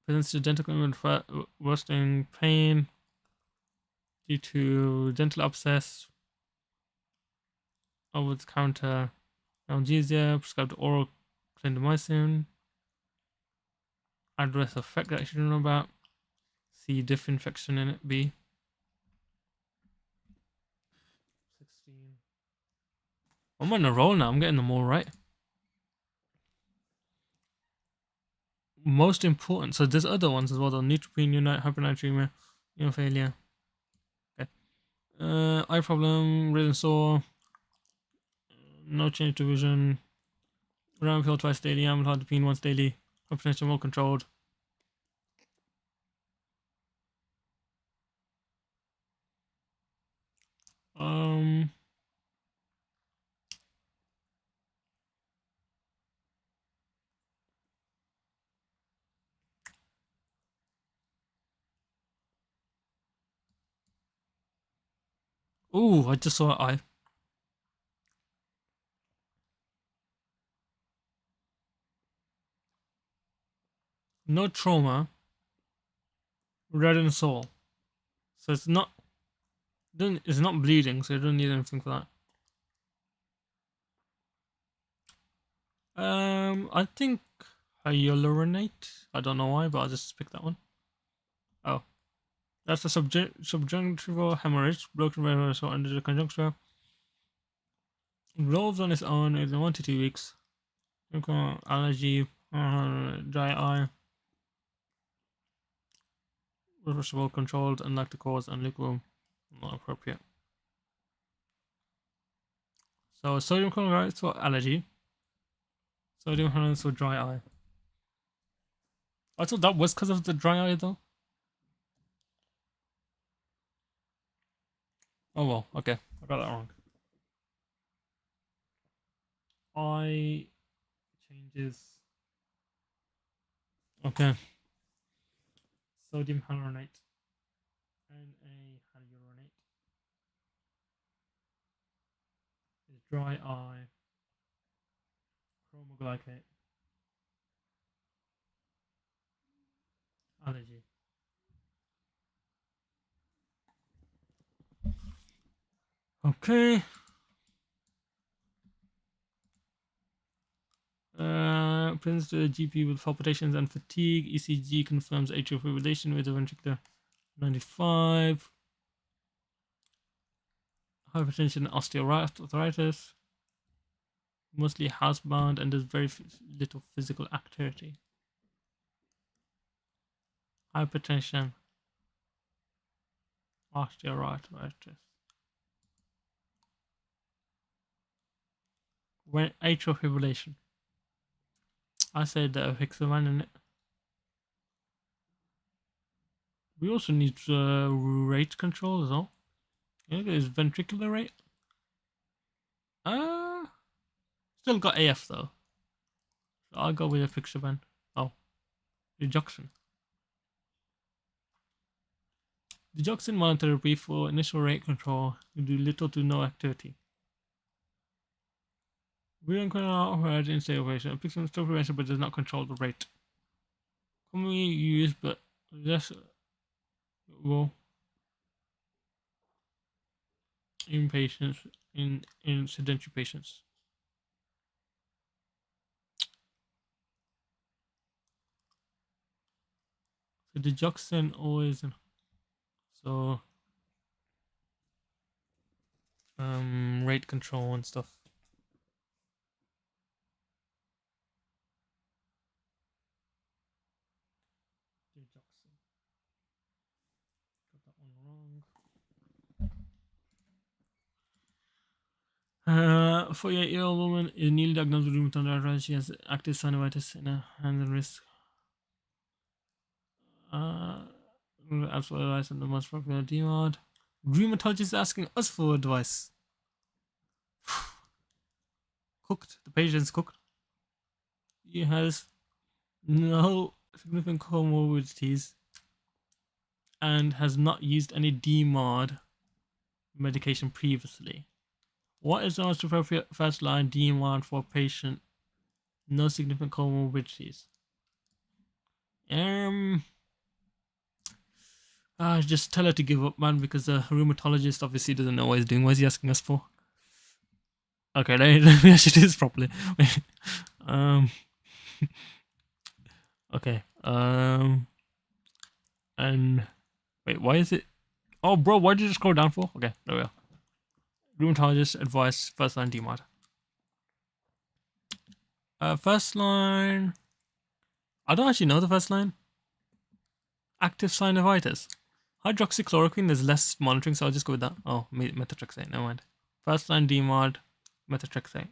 Presents to dental equipment worsening pain due to dental abscess. Over the counter analgesia, prescribed oral clindamycin. Adverse effect that I should know about. C. Diff infection in it. B. 16. I'm on a roll now. I'm getting them all right. Most important. So there's other ones as well. The neutropenia, hypernatremia, failure. Okay. Eye problem, red and sore. No change to vision. Round pill twice daily. Amlodipine once daily. Hypertension well controlled. Ooh, I just saw an eye. No trauma. Red and sore. So it's not bleeding, so you don't need anything for that. I think hyaluronate. I don't know why, but I'll just pick that one. Oh, that's a subjunctival hemorrhage, broken vertebra under the conjunctiva. It resolves on its own in 1 to 2 weeks. Allergy, dry eye, reversible, controlled, unlike the cause, and lukewarm, not appropriate. So sodium chloride is for allergy. Sodium chloride is for dry eye. I thought that was because of the dry eye though. Oh well, okay, I got that wrong. Eye changes. Okay. Sodium hyaluronate. Na hyaluronate is dry eye. Chromoglycate. Allergy. Okay. Presents to the GP with palpitations and fatigue. ECG confirms atrial fibrillation with a ventricular 95. Hypertension and osteoarthritis. Mostly housebound and does very little physical activity. Hypertension. Osteoarthritis. When atrial fibrillation. I said Hexavan in it. We also need rate control as well. Is ventricular rate? Still got AF though. So I'll go with a Fixavan. Oh, digoxin. Digoxin monotherapy for initial rate control will do little to no activity. We don't control heard in stable patient. Fixavan still prevention but does not control the rate. Commonly used but less well in patients in sedentary patients. So digoxin always so rate control and stuff. Digoxin. Got that one wrong. 48-year-old woman is newly diagnosed with rheumatoid arthritis. She has active synovitis in her hands and wrists. Ask for advice on the most popular DMARD. Rheumatologist asking us for advice. Cooked. The patient's cooked. He has no significant comorbidities and has not used any DMARD medication previously. What is the most appropriate first line DMARD for a patient? No significant comorbidities. Just tell her to give up, man, because the rheumatologist obviously doesn't know what he's doing. What is he asking us for? Okay, let me actually do this properly. Okay. And wait, why is it? Oh, bro, why did you just scroll down for? Okay, there we go. Rheumatologist advice, first line DMARD. First line. I don't actually know the first line. Active synovitis. Hydroxychloroquine, there's less monitoring, so I'll just go with that. Oh, methotrexate, never mind. First line DMARD, methotrexate.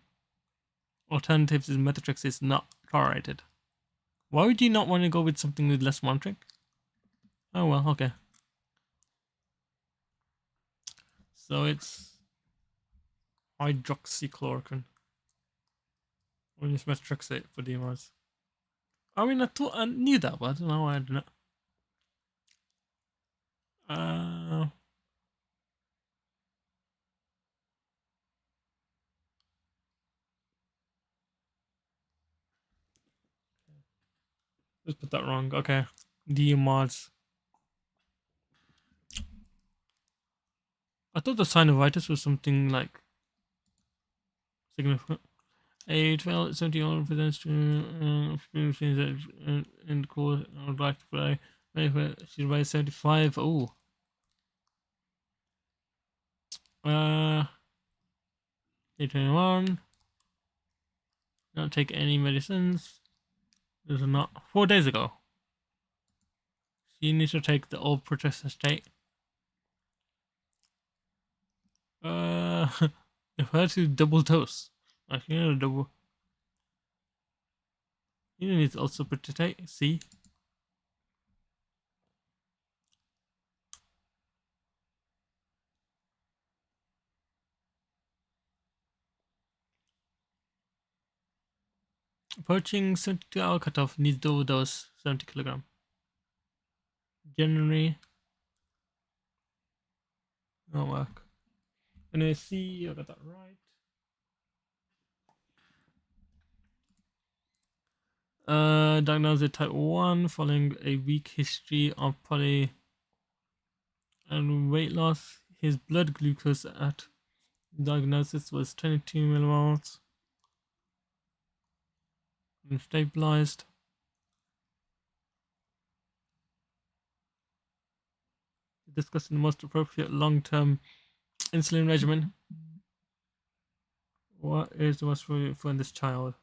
Alternatives is methotrexate is not tolerated. Why would you not want to go with something with less monitoring? Oh well, okay. So it's hydroxychloroquine. Or just methotrexate for DMARDs. I mean, I knew that, but I don't know why I didn't. Just put that wrong. Okay. DMARDs. I thought the synovitis was something like significant. A 12, 70-year-old presents to experiences that in the course I would like to play. She's by 75. Oh. Day 21. Not take any medicines. This is not 4 days ago. She needs to take the old protester state. If her to double dose. Like, you know, double. You need to also protect. See? Approaching 72-hour cutoff needs double dose 70 kilogram. January. Not work. Anyway, see, I got that right. Diagnosed with type 1 following a weak history of poly and weight loss. His blood glucose at diagnosis was 22 millimoles and stabilized. Discussing the most appropriate long-term insulin regimen. What is the most appropriate for this child?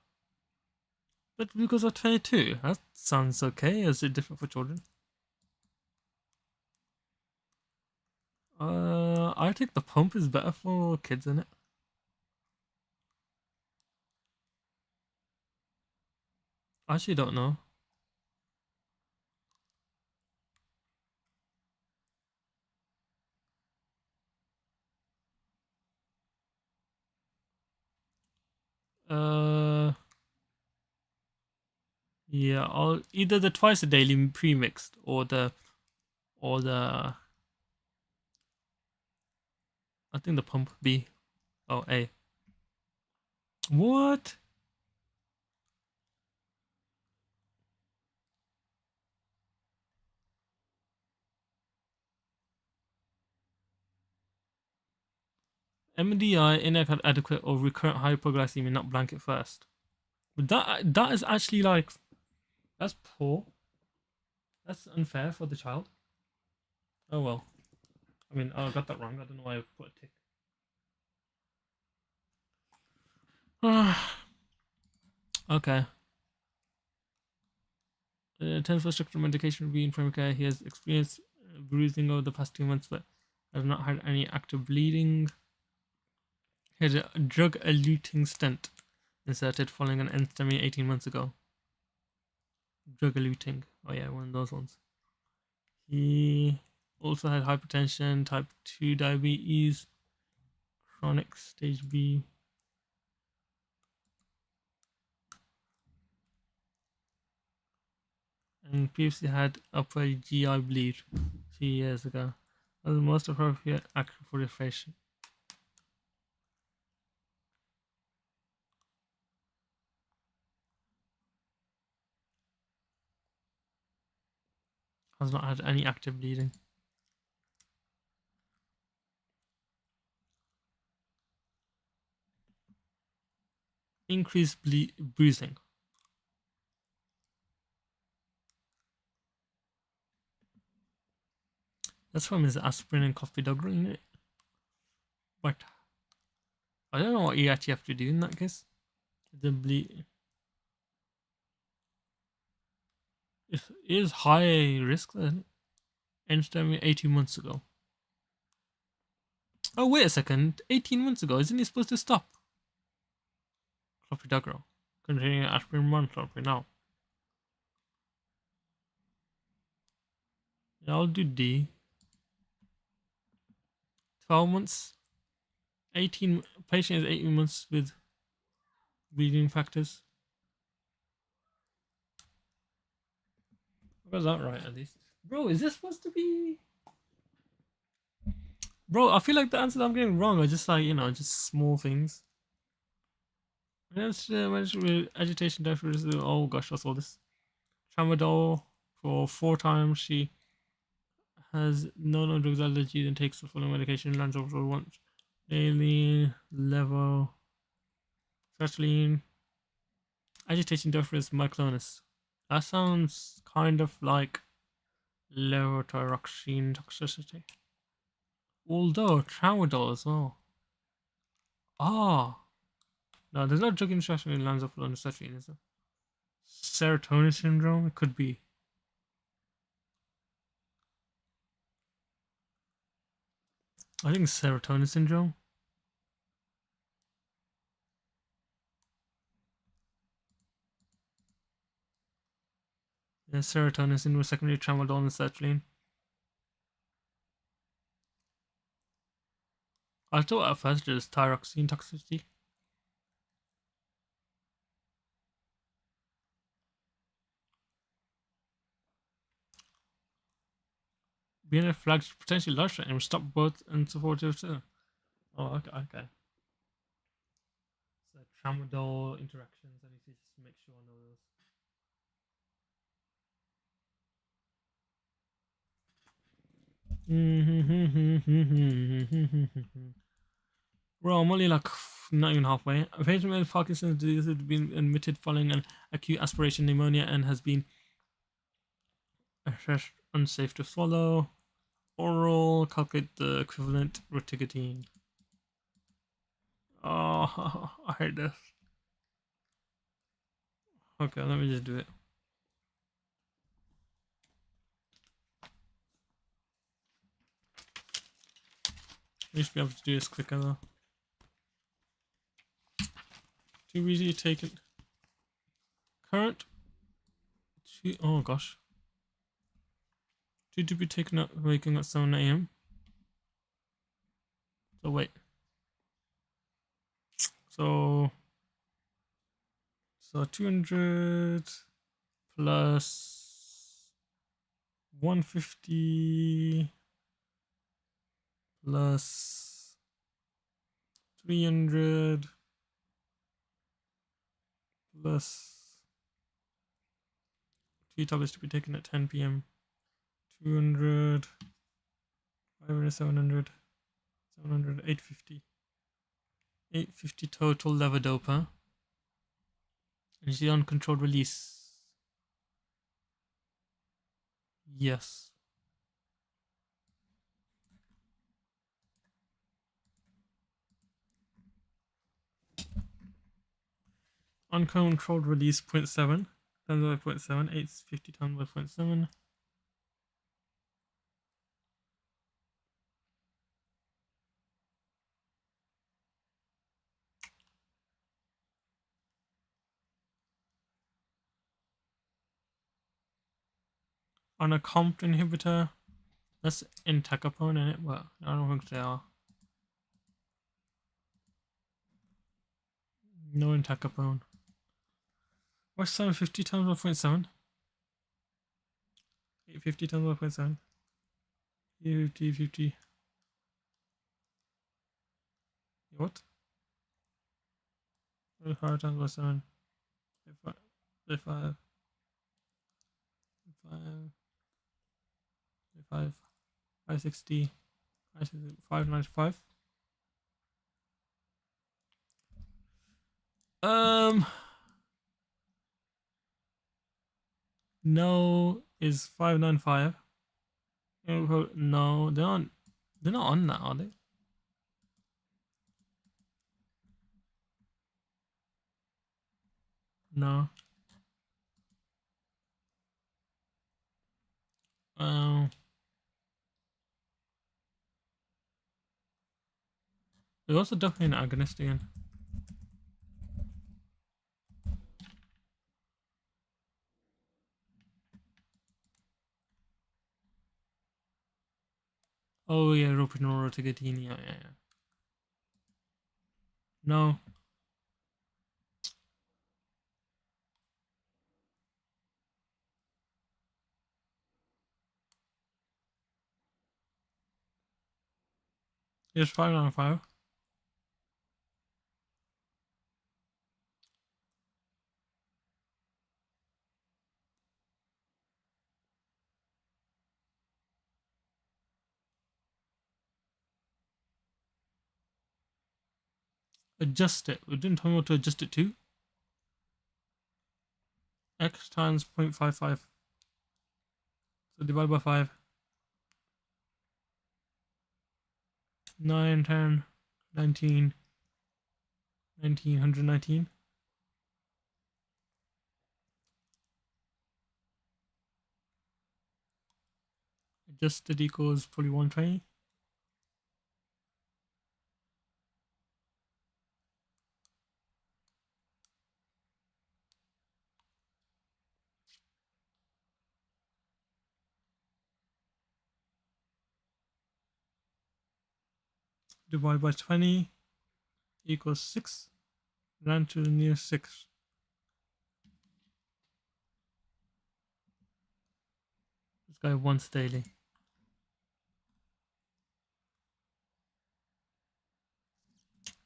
Blood glucose at 22. That sounds okay. Is it different for children? I think the pump is better for kids, isn't it? I actually don't know. Yeah, I'll either the twice a daily pre-mixed or the I think the pump B. Oh, A. What? MDI inadequate or recurrent hypoglycemia, not blanket first. But that is actually like that's poor. That's unfair for the child. Oh well. I mean, I got that wrong. I don't know why I put a tick. Okay. Attends for structural medication review in primary care. He has experienced bruising over the past 2 months, but has not had any active bleeding. He had a drug-eluting stent inserted following an enstomy 18 months ago. Drug-eluting. Oh yeah, one of those ones. He also had hypertension, type 2 diabetes, chronic stage B. And previously had upper GI bleed 2 years ago. That was the most appropriate action for the patient. Has not had any active bleeding. Increased bruising. That's from his aspirin and clopidogrel, isn't it? But I don't know what you actually have to do in that case. The bleed is high risk then. Enstomy 18 months ago. Oh wait a second, 18 months ago, isn't he supposed to stop? Clopidogrel containing aspirin 1 clopidogrel now. Yeah, I'll do D. 12 months. 18 patient is 18 months with bleeding factors. I got that right at least. Bro, is this supposed to be? Bro, I feel like the answers I'm getting wrong are just like, just small things. Agitation, oh gosh, what's all this? Tramadol for 4 times. She has no drugs allergies and takes the following medication. Lands over once daily. Level. Sertraline. Agitation Dophrys myclonus. That sounds kind of like levothyroxine toxicity. Although tramadol as well. Ah, no, there's no drug interaction in lambda fluoxetine, is there? Serotonin syndrome? It could be. I think serotonin syndrome. Yeah, serotonin syndrome, secondary tramadol and sertraline. I thought at first it was thyroxine toxicity. BNF flags potentially large and will stop both and supportive too. Oh, okay. So tramadol interactions, I need to just make sure I know those. Bro, I'm only like not even halfway. A patient with Parkinson's disease has been admitted following an acute aspiration pneumonia and has been assessed unsafe to swallow. Oral, calculate the equivalent rotigotine. Oh, I hate this. Okay, let me just do it. I used to be able to do this quicker though. Too easy to take it. Current. Oh gosh. Due to be taken up waking at 7 a.m. So wait. So 200 plus 150 plus 300 plus 3 tablets to be taken at 10 p.m. 200, 500, 700, 700, 850. 850 total levodopa. And is the uncontrolled release? Yes. Uncontrolled release 0.7 times by 0.7, 850 times by 0.7. On a COMT inhibitor, that's entacapone in it, but I don't think they are. No entacapone. What's 750 times by 0.7? 850 times by 0.7. 50, 50. What? 5 times by 7. 5, 5, 5, 560, 595. No is 595. No, they're not on that, are they? No. There's also definitely an agonist again. Oh yeah, roperidone, rotigotine, yeah. No. It's 595. Adjust it. We didn't tell me what to adjust it to. x times 0.55. So divide by 5. 9, 10, 19, 119. Adjusted equals probably 120. Divide by 20 equals 6. Round to the nearest 6. This guy once daily.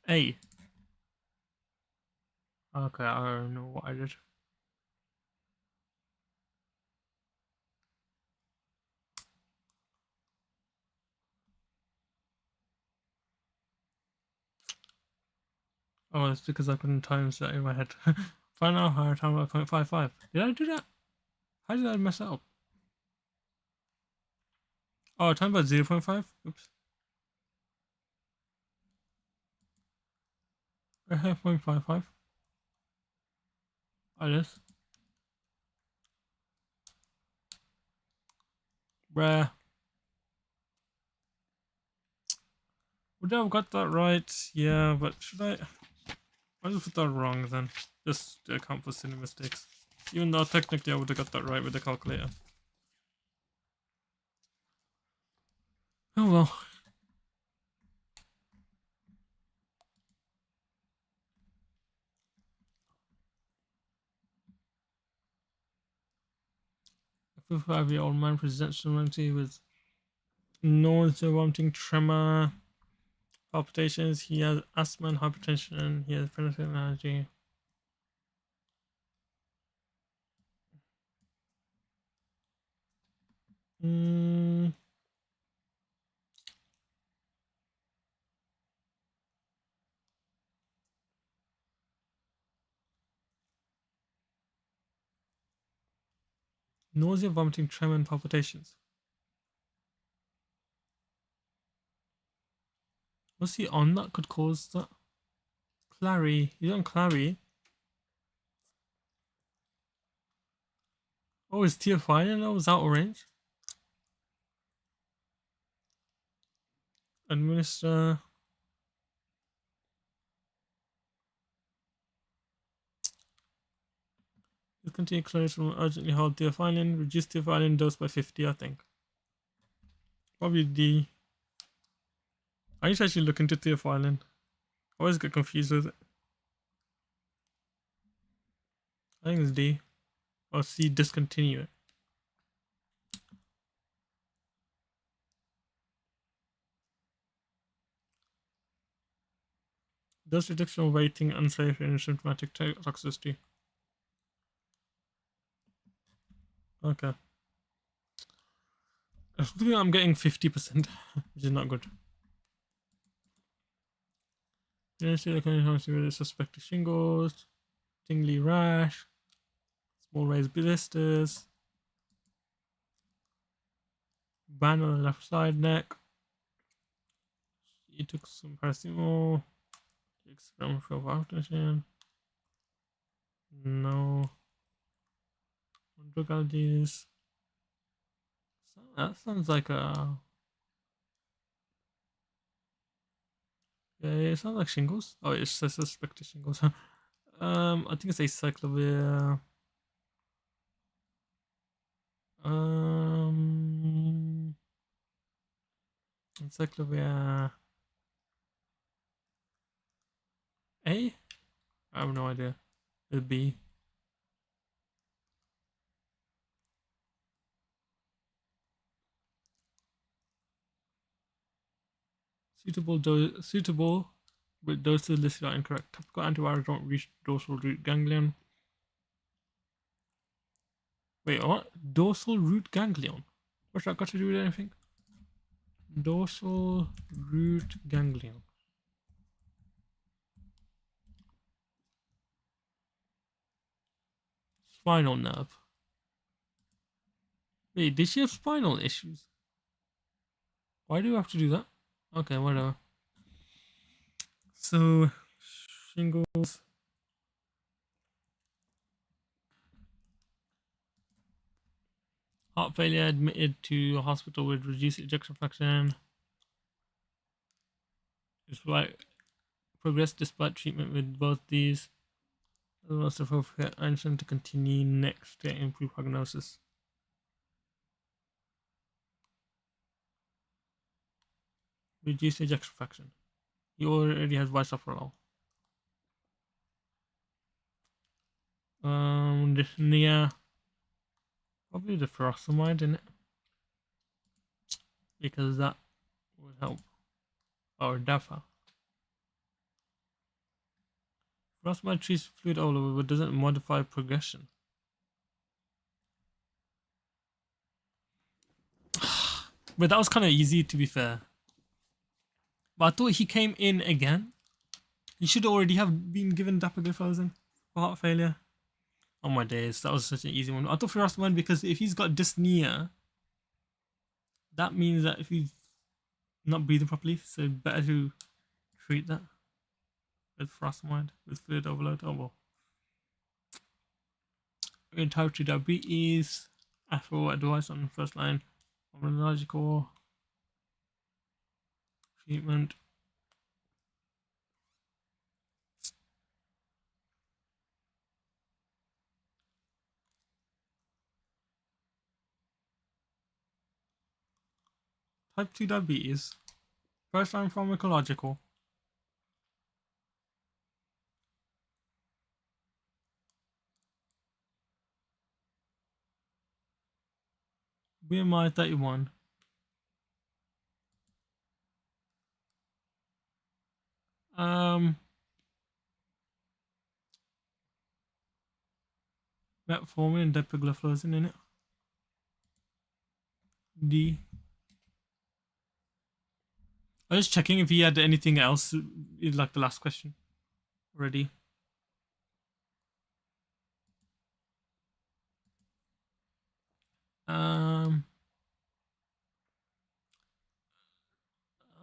A. Okay, I don't know what I did. Oh, it's because I couldn't times that in my head. Find out how I time by 0.55. Did I do that? How did I mess that up? Oh, time by 0.5? Oops. I have 0.55. I guess. Bruh. Would I have got that right? Yeah, but should I? I just put that wrong then. Just to account for silly mistakes. Even though technically I would have got that right with the calculator. Oh well. A 55-year-old man presents to with nausea, vomiting, tremor, palpitations. He has asthma and hypertension. He has penicillin allergy. Nausea, vomiting, tremor, and palpitations. What's he on that could cause that? Clary. He's on Clary. Oh, is theophylline? Oh, is that orange? Administer. Discontinue clonation, urgently hold theophylline. Reduce theophylline dose by 50, I think. Probably D. I need to actually look into theophylline. I always get confused with it. I think it's D. Or C, discontinue it. Dose reduction, waiting, unsafe, and symptomatic toxicity. Okay. I think I'm getting 50%, which is not good. Suspected shingles, tingly rash, small raised blisters, ban on the left side neck. He took some paracetamol, 6 grams of aftershave. No. Drug allergies. That sounds like a. Yeah, it sounds like shingles. Oh, it's suspected shingles. I think it's acyclovir. Acyclovir A? I have no idea. It'd be. Suitable, but doses listed are incorrect. Topical antivirals don't reach dorsal root ganglion. Wait, what? Dorsal root ganglion? What's that got to do with anything? Dorsal root ganglion. spinal nerve. Wait, did she have spinal issues? Why do you have to do that? Okay, whatever. So, shingles. Heart failure, admitted to hospital with reduced ejection fraction. Despite progressed despite treatment with both these. The most appropriate action to continue next to improve prognosis. Reduce ejection fraction. He already has bisoprolol. Dyspnea. Probably the furosemide in it. Because that would help. Or DAFA. Furosemide treats fluid overload but doesn't modify progression. But that was kind of easy, to be fair. But I thought he came in again. He should already have been given dapagliflozin for heart failure. Oh my days, that was such an easy one. I thought furosemide because if he's got dyspnea, that means that if he's not breathing properly, so better to treat that with furosemide, with fluid overload. Oh well. In type 2 diabetes, after advice on first line pharmacological treatment. Type 2 diabetes, first line pharmacological. BMI 31. Metformin and dapagliflozin in it. D. I was just checking if he had anything else, like the last question already.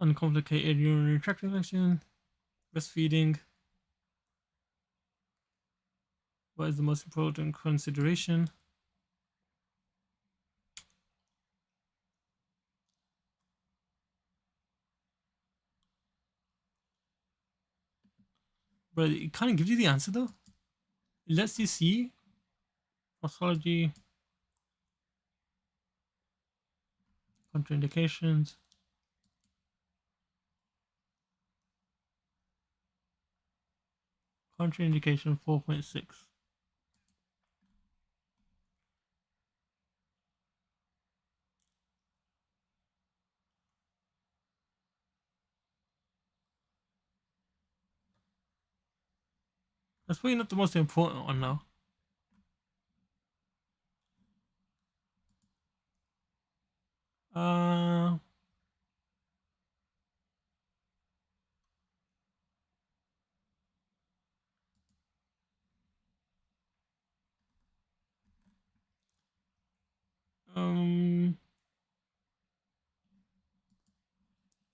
Uncomplicated urinary tract infection, breastfeeding. What is the most important consideration? But it kind of gives you the answer though. It lets you see pathology, contraindications. Contraindication 4.6. That's probably not the most important one now.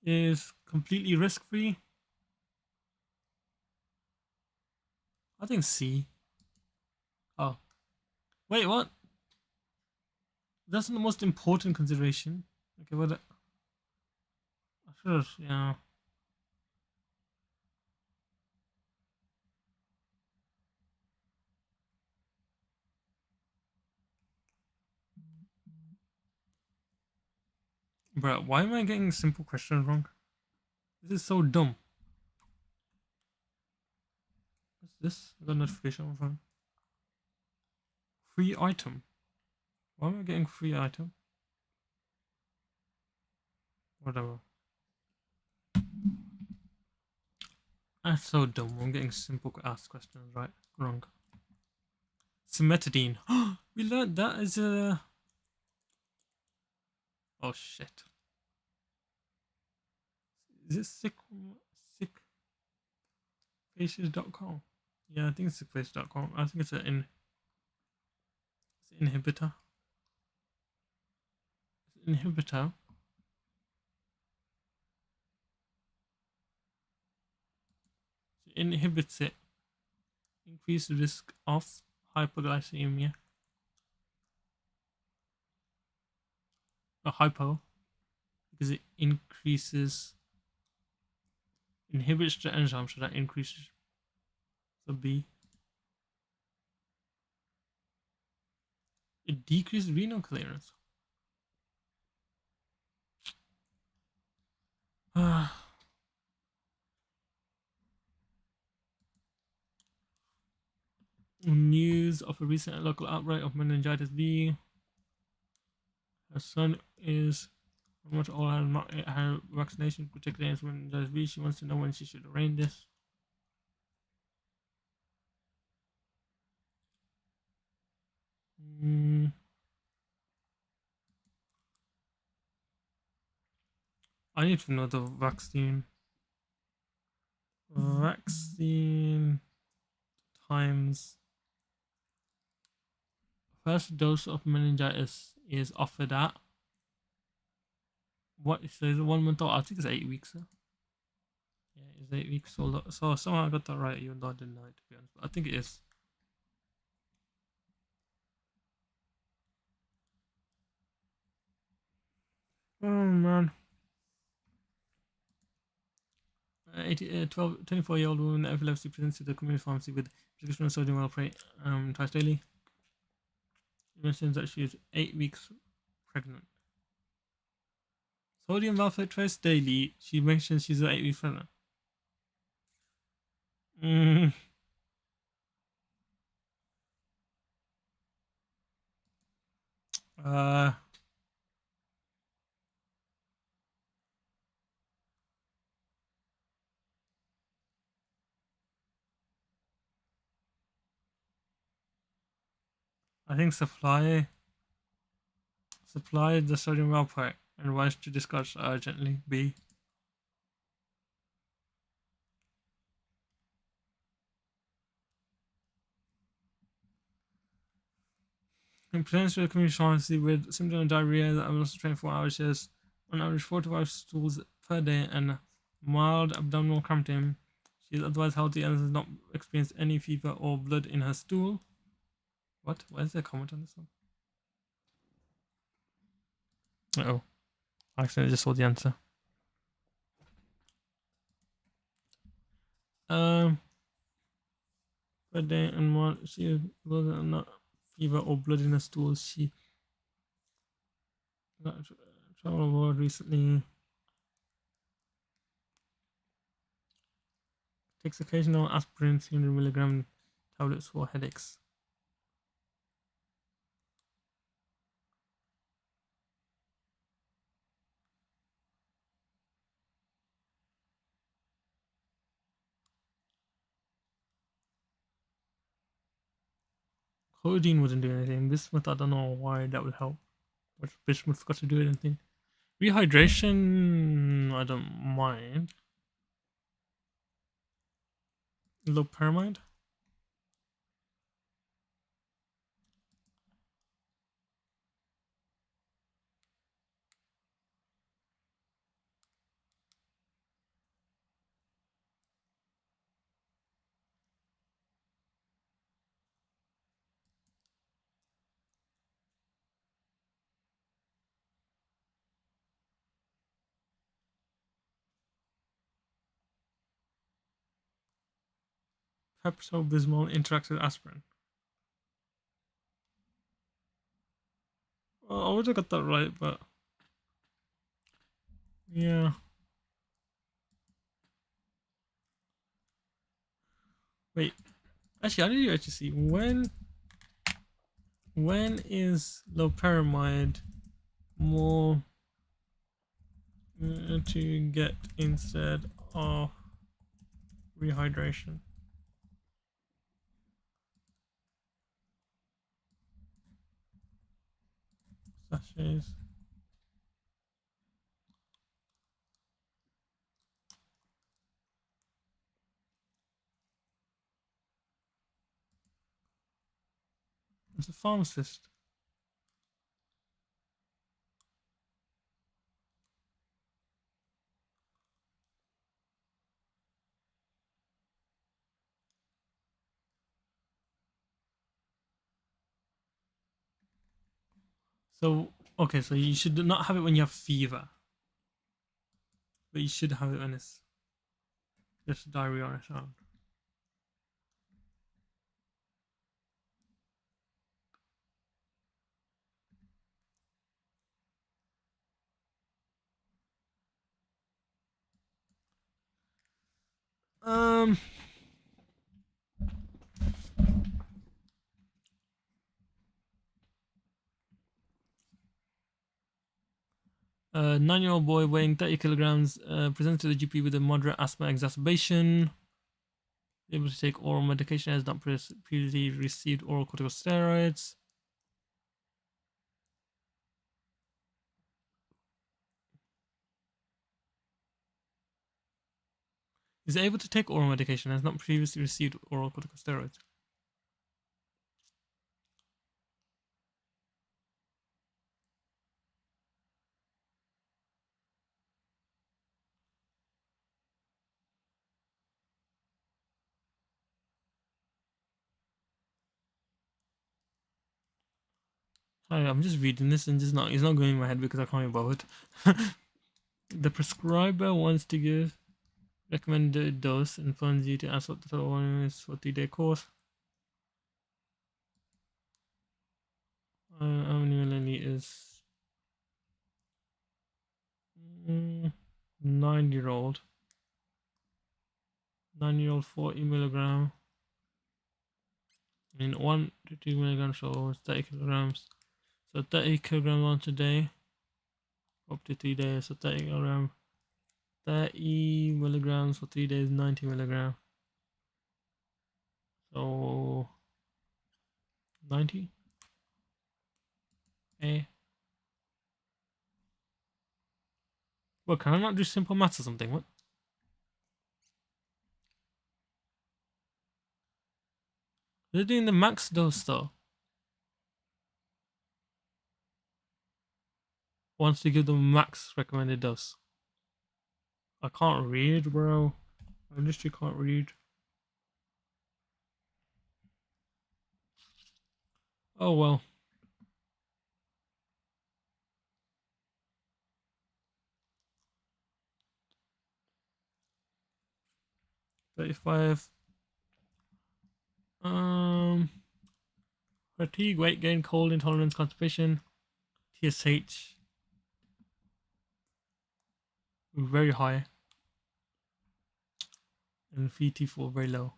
Is completely risk-free. I think C. Oh. Wait, what? That's not the most important consideration. Okay, what? Sure, yeah. Bro, why am I getting simple questions wrong? This is so dumb. What's this? I got a notification on my phone. Free item. Why am I getting free item? Whatever. That's so dumb. I'm getting simple asked questions right, wrong. Cimetidine. We learned that as a. Oh shit. Is it sickfaces.com? Yeah, I think it's sickfaces.com. I think it's in. inhibitor. Inhibitor. So inhibits it. Increased risk of hypoglycemia. Or hypo. Because it inhibits the enzyme, so that increases. So B. It decreases renal clearance. News of a recent local outbreak of meningitis B. Her son is almost all have not yet had vaccination, particularly against meningitis B. She wants to know when she should arrange this. I need to know the vaccine. Vaccine times. First dose of meningitis is offered at what? So is it 1 month old? I think it's 8 weeks. Yeah, it's 8 weeks old. So somehow I got that right, even though I didn't know it, to be honest. But I think it is. Oh man. 24-year-old woman with epilepsy presents to the community pharmacy with prescription of sodium valproate twice daily. She mentions that she is 8 weeks pregnant. Sodium valproate twice daily. She mentions she's 8 weeks pregnant. Mm. Uh. I think supply the sodium valproate and wants to discuss urgently. B. In presents to the community pharmacy with symptoms of diarrhea that are also 24 hours, she has on average 4 to 5 stools per day and mild abdominal cramping. She is otherwise healthy and has not experienced any fever or blood in her stool. What? Why is there a comment on this one? Oh, I accidentally just saw the answer. Per day and more. She was not fever or blood in her stool. She got travel abroad recently. Takes occasional aspirin, 300 milligram tablets for headaches. Codeine wouldn't do anything. Bismuth, I don't know why that would help. What's bismuth got to do with anything? Rehydration, I don't mind. Loperamide? Pepto-Bismol interacts with aspirin. Well, I would have got that right, but yeah. Wait, actually, I need to actually see when is loperamide more to get instead of rehydration? Sachets. As a pharmacist. So, okay, so you should not have it when you have fever, but you should have it when it's just diarrhea on its own. Um, 9-year-old boy weighing 30 kilograms presented to the GP with a moderate asthma exacerbation. Able to take oral medication, has not previously received oral corticosteroids. Is able to take oral medication, has not previously received oral corticosteroids. Hi, I'm just reading this and it's not going in my head because I can't be bothered. The prescriber wants to give recommended dose and informs you to ask what the total volume is for 3-day course. How many milliliters? 9-year-old. 9-year-old 40 milligram. I mean 1 to 2 milligrams, so 30 kilograms. So 30 kilograms once a day, up to 3 days. So 30 kilograms, 30 milligrams for 3 days, 90 milligram. So 90. A. What, can I not do simple maths or something? What? They're doing the max dose though. Wants to give them max recommended dose. I can't read, bro. I literally can't read. Oh well. 35. Fatigue, weight gain, cold intolerance, constipation, TSH very high, and VT4 very low.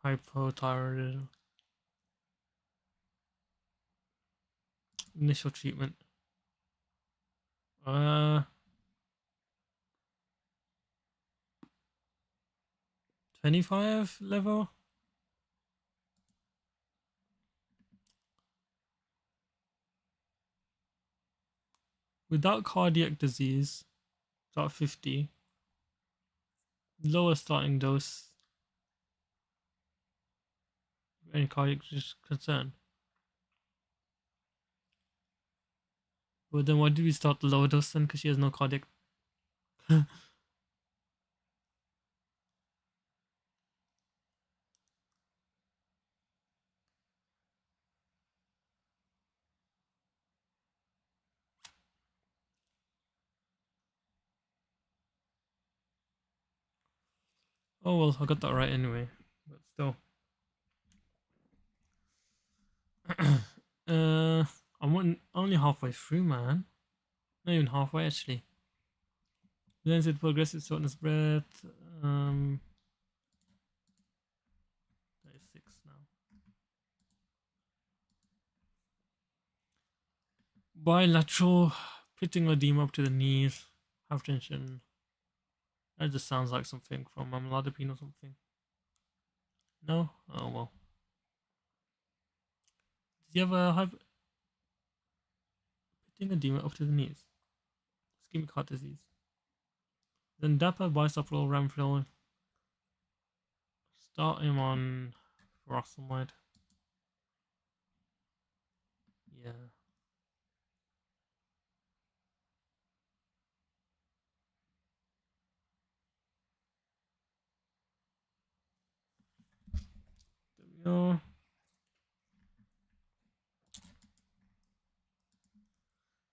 Hypothyroidism. Initial treatment. 25 level. Without cardiac disease, about 50. Lower starting dose. Any cardiac concern. But then why did we start the lower dose then? Because she has no cardiac. Oh well, I got that right anyway. But still. I'm only halfway through, man. Not even halfway actually. Then it progressive shortness breath. 36 now. Bilateral pitting edema up to the knees. Hypertension. That just sounds like something from amlodipine or something. No? Oh well. Did you have a pitting edema up to the knees? Ischemic heart disease. Then Dapa bisoprolol ramphil. Start him on furosemide. Yeah. There we go.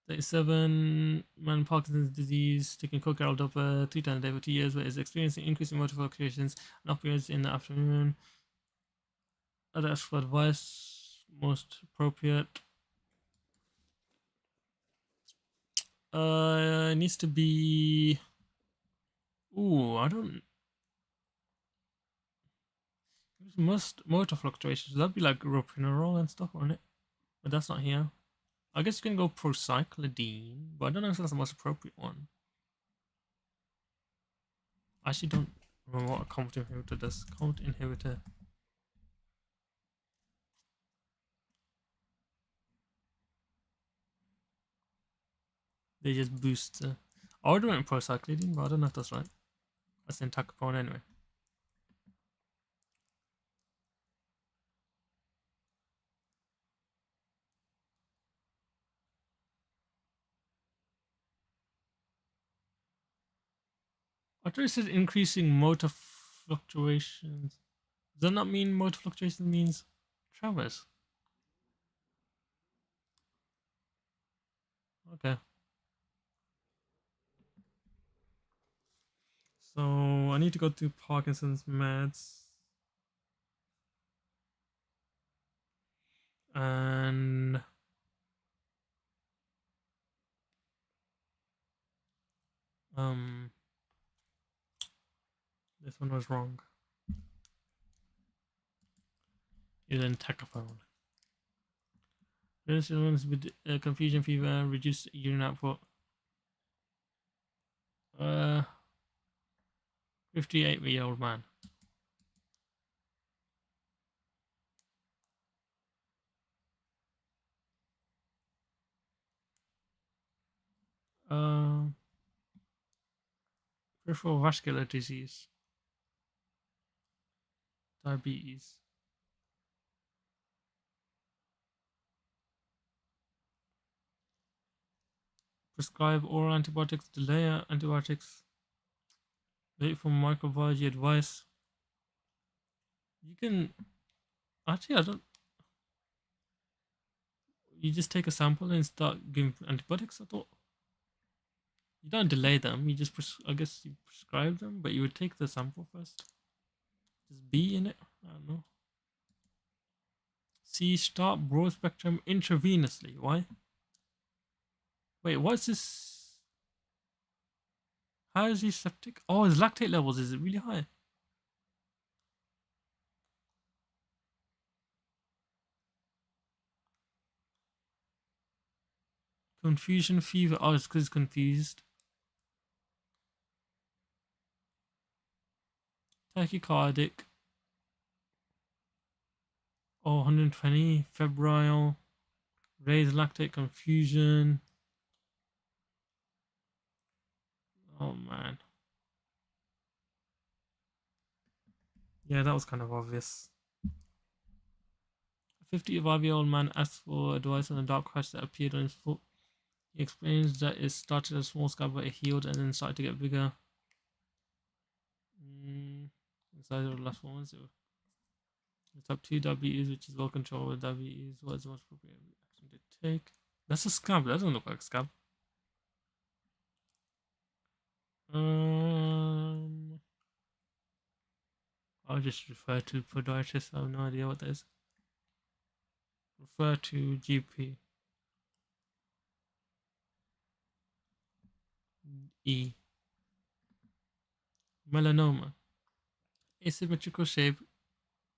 37, man, Parkinson's disease, taking coke L-Dopa 3 times a day for 2 years, but is experiencing increasing motor fluctuations and operates in the afternoon. Other ask for advice, most appropriate. It needs to be. Ooh, I don't. Most motor fluctuations. That'd be like ropinol and stuff on it, but that's not here. I guess you can go procyclidine, but I don't know if that's the most appropriate one. I actually don't remember what a COMT inhibitor does. COMT inhibitor. They just boost. I would went procyclidine, but I don't know if that's right. That's entacapone anyway. I thought it said increasing motor fluctuations. Does that not mean motor fluctuations means tremors? Okay. So I need to go to Parkinson's meds. And this one was wrong. It's entacapone. This one's with confusion, fever, reduced urine output. 58-year-old man. Peripheral vascular disease. Diabetes. Prescribe oral antibiotics, delay antibiotics. Wait for microbiology advice. You can actually, I don't. You just take a sample and start giving antibiotics. I thought you don't delay them. You just, I guess, you prescribe them, but you would take the sample first. Just B in it. I don't know. C, start broad spectrum intravenously. Why? Wait, what's this? How is he septic? Oh, his lactate levels is really high. Confusion, fever. Oh, it's because he's confused. Tachycardic. Oh, 120. Febrile. Raised lactate confusion. Oh, man. Yeah, that was kind of obvious. A 55-year-old man asks for advice on a dark patch that appeared on his foot. He explains that it started as a small scab, but it healed and then started to get bigger. Inside of the last 4 months, the type 2 diabetes, which is well controlled with diabetes. What is the most appropriate action to take? That's a scab. That doesn't look like a scab. I'll just refer to podiatrist. I have no idea what that is. Refer to GP. E. Melanoma. Asymmetrical shape,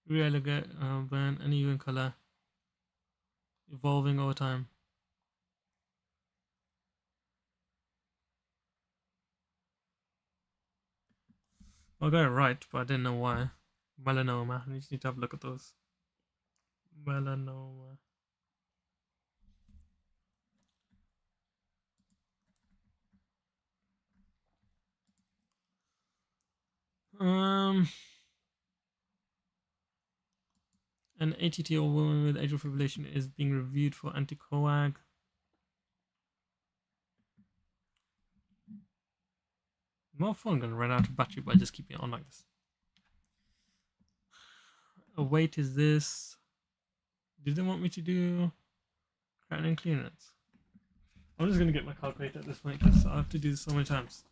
irregular burn, uneven color, evolving over time. I got it right, but I didn't know why. Melanoma. I just need to have a look at those. Melanoma. An 80-year-old woman with atrial fibrillation is being reviewed for anticoag. My phone gonna run out of battery by just keeping it on like this. A weight is this. Do they want me to do creatinine clearance? I'm just gonna get my calculator at this point because I have to do this so many times.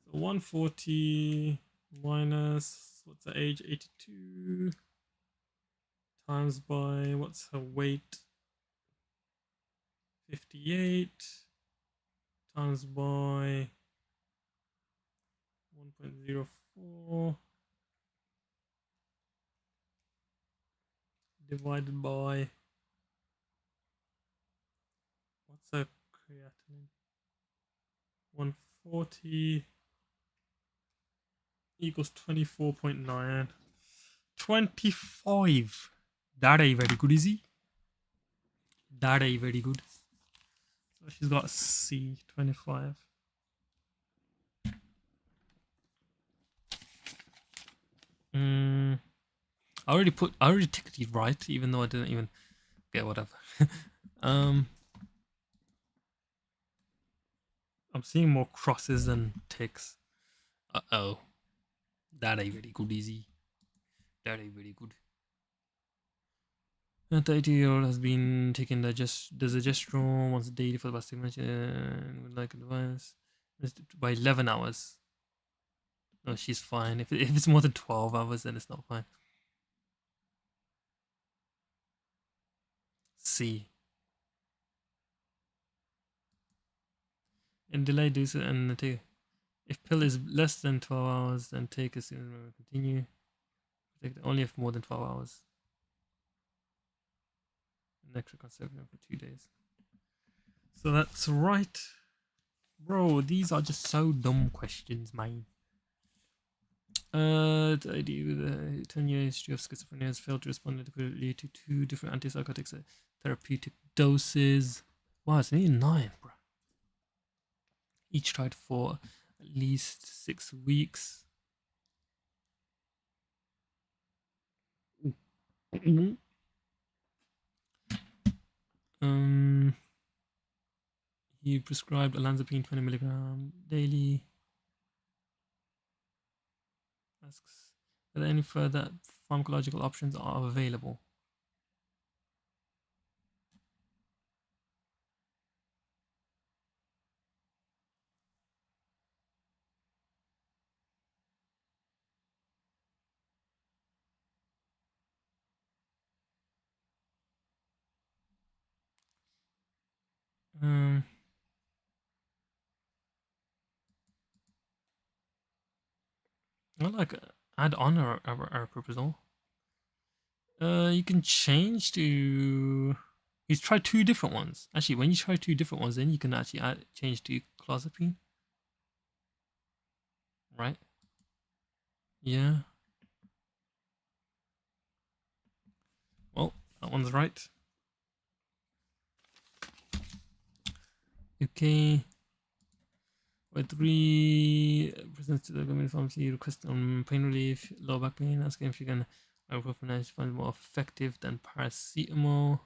So 140 minus what's her age? 82 times by what's her weight? 58 times by 1.04 divided by what's her creatinine? 140 equals 24.9. 25. That ain't very good, is he? That ain't very good. So she's got C, 25. I already ticked it right, even though I didn't even get whatever. I'm seeing more crosses than ticks. Uh-oh. That ain't very good, easy. That ain't very good. A 30-year-old has been taking digestrone once daily for the past 6 months and would like advice by 11 hours. No, she's fine. If it's more than 12 hours, then it's not fine. C. And delay dose and take. If pill is less than 12 hours, then take as soon as we continue. Take only if more than 12 hours. An extra conservative for 2 days. So that's right. Bro, these are just so dumb questions, man. The idea with a 10-year history of schizophrenia has failed to respond adequately to 2 different antipsychotics at therapeutic doses. Wow, it's nearly 9, bro. Each tried for at least 6 weeks. He prescribed olanzapine 20 milligram daily. Asks whether any further pharmacological options are available. I like add on our proposal. You can change to. He's tried 2 different ones. Actually, when you try 2 different ones, then you can actually change to clozapine. Right? Yeah. Well, that one's right. Okay. With 3 presents to the government pharmacy request on pain relief, low back pain, asking if you can ibuprofen find more effective than paracetamol.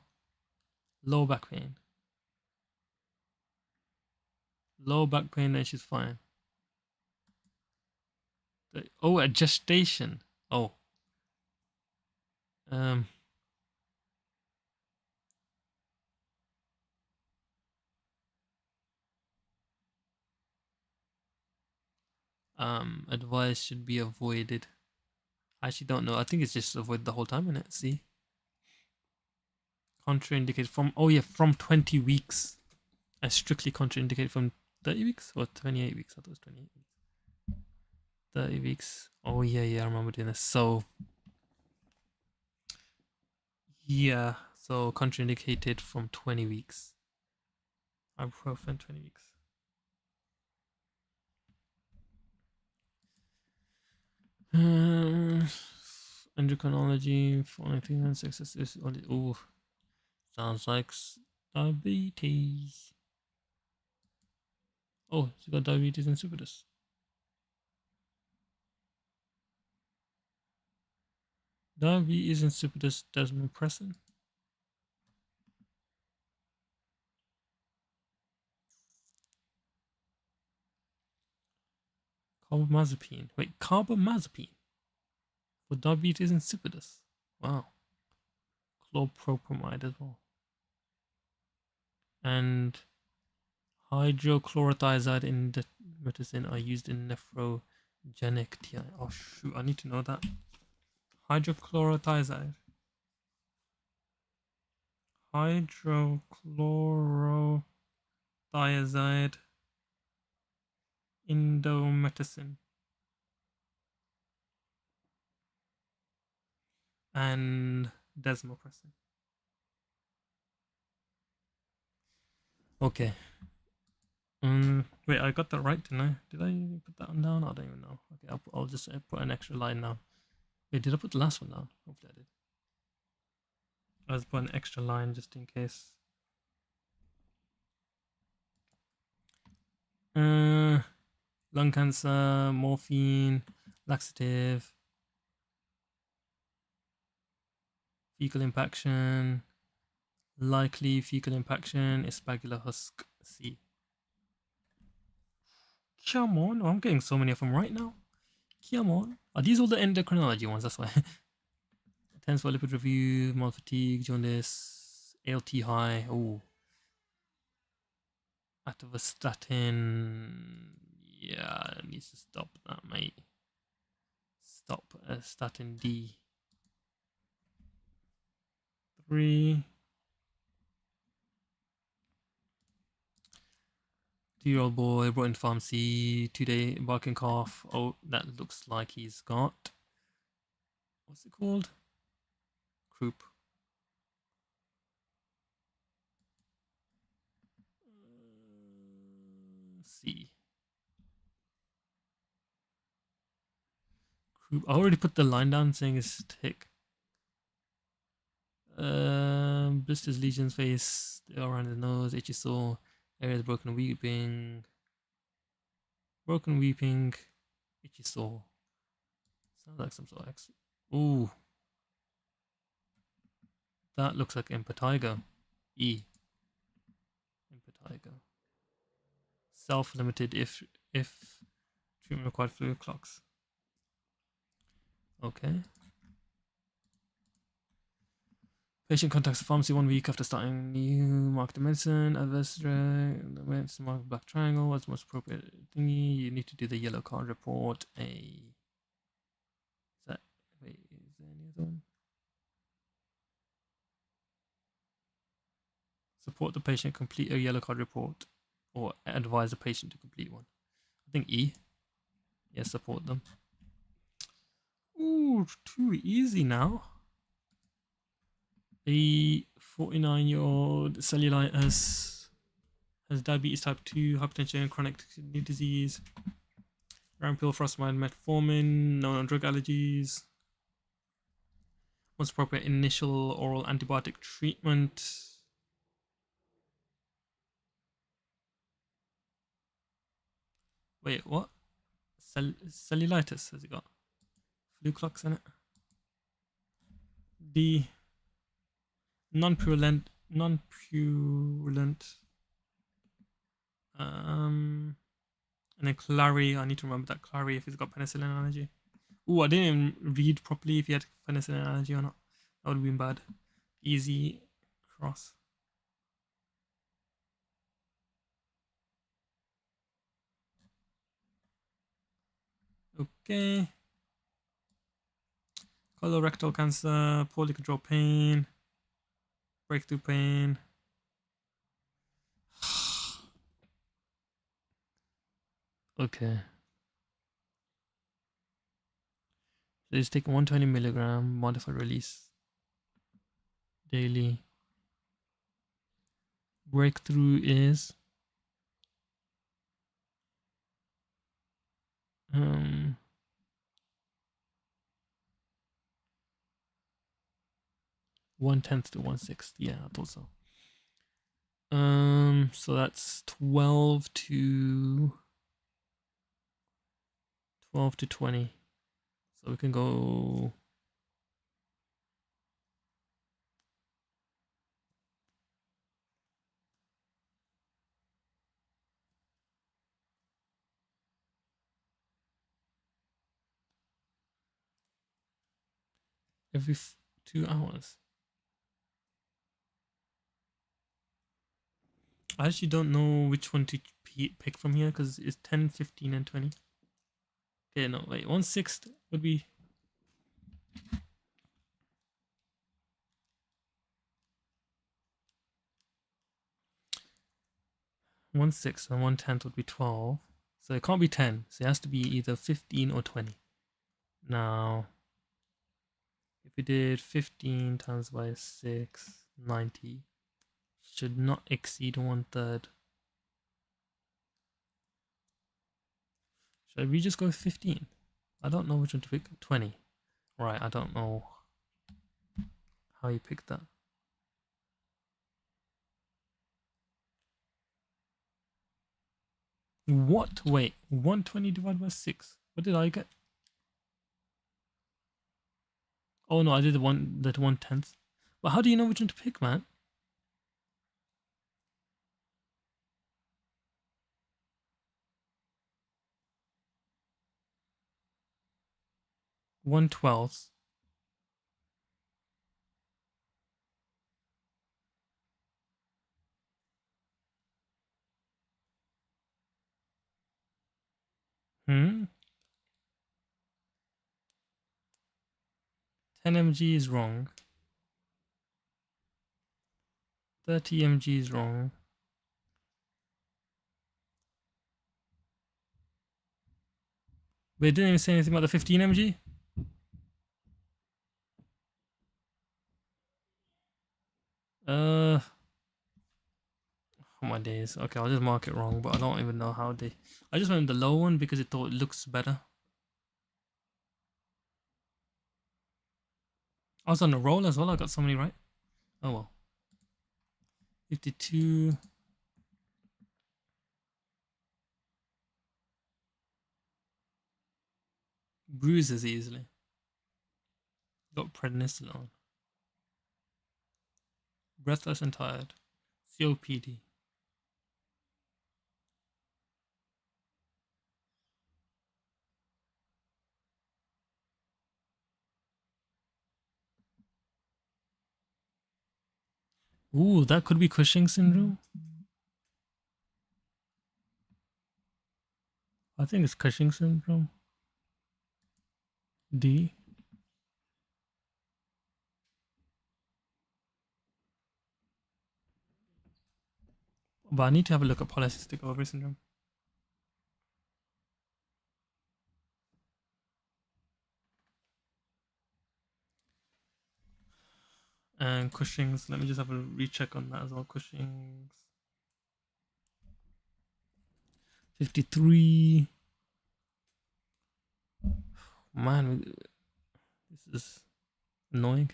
Low back pain. Low back pain, then she's fine. Oh, at gestation. Oh. Advice should be avoided. I actually don't know. I think it's just avoid the whole time in it. See, contraindicated from from 20 weeks. And strictly contraindicated from 30 weeks or 28 weeks. I thought it was 28 weeks. 30 weeks. Oh yeah, I remember doing this. So yeah, so contraindicated from 20 weeks. Ibuprofen 20 weeks. Endocrinology, 4 3 months, success is only. Oh, sounds like Diabetes. Oh, she got diabetes insipidus. Diabetes insipidus desmopressin. Carbamazepine. Wait, carbamazepine for diabetes insipidus. Wow. Chlorpropamide as well. And hydrochlorothiazide and indomethacin are used in nephrogenic TI. Oh shoot, I need to know that. Hydrochlorothiazide. Hydrochlorothiazide, indomethacin, and desmopressin. Okay. Wait, I got that right, didn't I? Did I put that one down? I don't even know. Okay, I'll just put an extra line now. Wait, did I put the last one down? Hopefully I did. I just put an extra line just in case. Lung cancer, morphine, laxative, fecal impaction, likely fecal impaction, aspergillus husk C. Come on, I'm getting so many of them right now. Come on. Are these all the endocrinology ones? That's why. Tense for lipid review, mild fatigue, jaundice, ALT high. Oh. Atorvastatin. Yeah, it needs to stop that, mate. Stop statin D. 3. 2-year-old boy brought in pharmacy, 2-day barking cough. Oh, that looks like he's got. What's it called? Croup. C. Croup. I already put the line down saying it's tick. Blisters, lesions, face around the nose, itchy sore, areas broken weeping, itchy sore. Sounds like some sort of ooh, that looks like impetigo. E. Impetigo. Self-limited if treatment required fluid clocks. Okay. Patient contacts the pharmacy 1 week after starting new marketed medicine. Adverse medicine marked black triangle. What's the most appropriate thingy? You need to do the yellow card report. Wait, is there any other one? Support the patient complete a yellow card report, or advise the patient to complete one. I think E. Yes, support them. Ooh, too easy now. A 49-year-old cellulite has diabetes type 2, hypertension, chronic kidney disease, Rampil, frostbite, metformin, no drug allergies. What's appropriate initial oral antibiotic treatment? Wait, what? Cellulitis has it got? Fluclox in it? D. Non-purulent. And then Clary, I need to remember that Clary if he's got penicillin allergy. Ooh, I didn't even read properly if he had penicillin allergy or not. That would have been bad. Easy cross. Okay. Colorectal cancer, poorly controlled pain, breakthrough pain. Okay. So he's taking 120 milligram modified release daily. Breakthrough is 1/10 to 1/6. Yeah, I thought so. So that's 12 to 20. So we can go every 2 hours. I actually don't know which one to pick from here because it's 10, 15, and 20. Okay, no, wait, 1/6 would be 1/6 and 1/10 would be 12. So it can't be 10. So it has to be either 15 or 20. Now, if we did 15 times by 6, 90, should not exceed 1/3. Should we just go with 15? I don't know which one to pick. 20. Right, I don't know how you picked that. What? Wait, 120 divided by 6. What did I get? Oh no, I did the 1/10. But how do you know which one to pick, man? One twelfth. Hmm? 10 mg is wrong. 30 mg is wrong. But it didn't even say anything about the 15 mg. Oh my days. Okay, I'll just mark it wrong, but I don't even know how they. I just went with the low one because it thought it looks better. I was on a roll as well. I got so many right. Oh well. 52. Bruises easily. Got prednisolone. Breathless and tired. COPD. Ooh, that could be Cushing syndrome. I think it's Cushing syndrome. D. But I need to have a look at polycystic ovary syndrome. And Cushing's. Let me just have a recheck on that as well. Cushing's. 53. Man, this is annoying.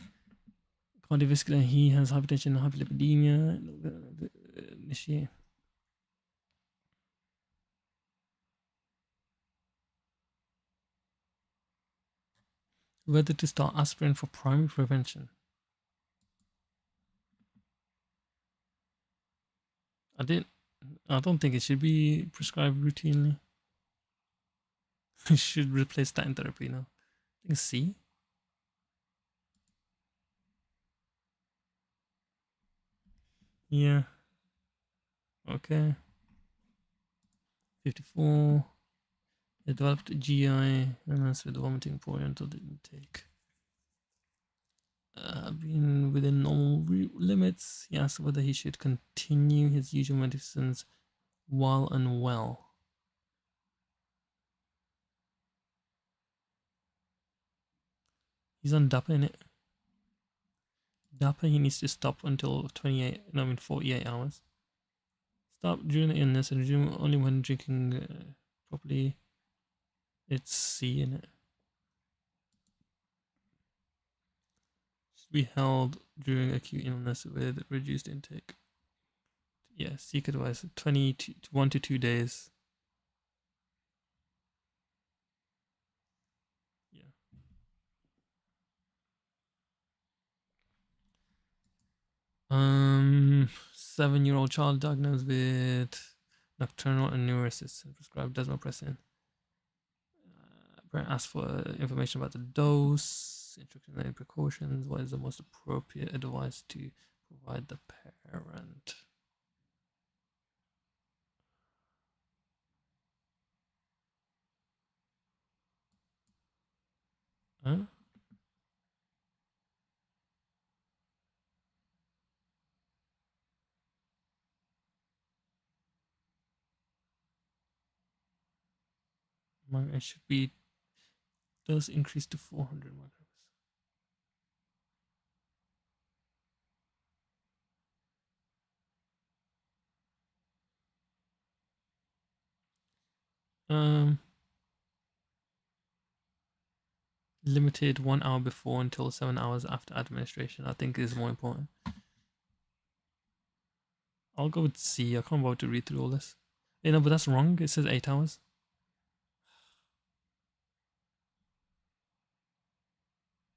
Cardiovascular, he has hypertension, hyperlipidemia. Initiate. Whether to start aspirin for primary prevention. I don't think it should be prescribed routinely. It should replace statin therapy now. I think C. Yeah. Okay. 54. It developed GI illness with vomiting poor until the intake. Been within normal limits. He asked whether he should continue his usual medicines while unwell. He's on DAPA in it. DAPA, he needs to stop until 48 hours. Stop during the illness and resume only when drinking properly. It's C in it. Should be held during acute illness with reduced intake. Yeah, seek advice. 1 to 2 days. Yeah. 7-year-old child diagnosed with nocturnal enuresis and prescribed desmopressin. Parent asked for information about the dose, instructions and precautions. What is the most appropriate advice to provide the parent? Huh? It should be dose increase to 400 micrograms. Limited 1 hour before until 7 hours after administration, I think is more important. I'll go with C. I can't bother to read through all this. No, but that's wrong. It says 8 hours.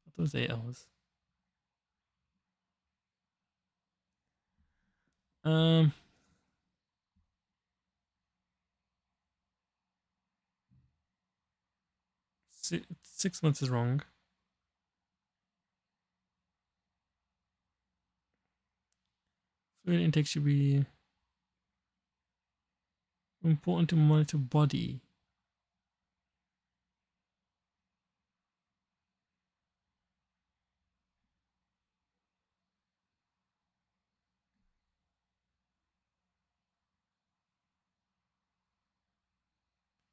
I thought it was 8 hours. Um, 6 months is wrong. Fluid intake should be important to monitor body.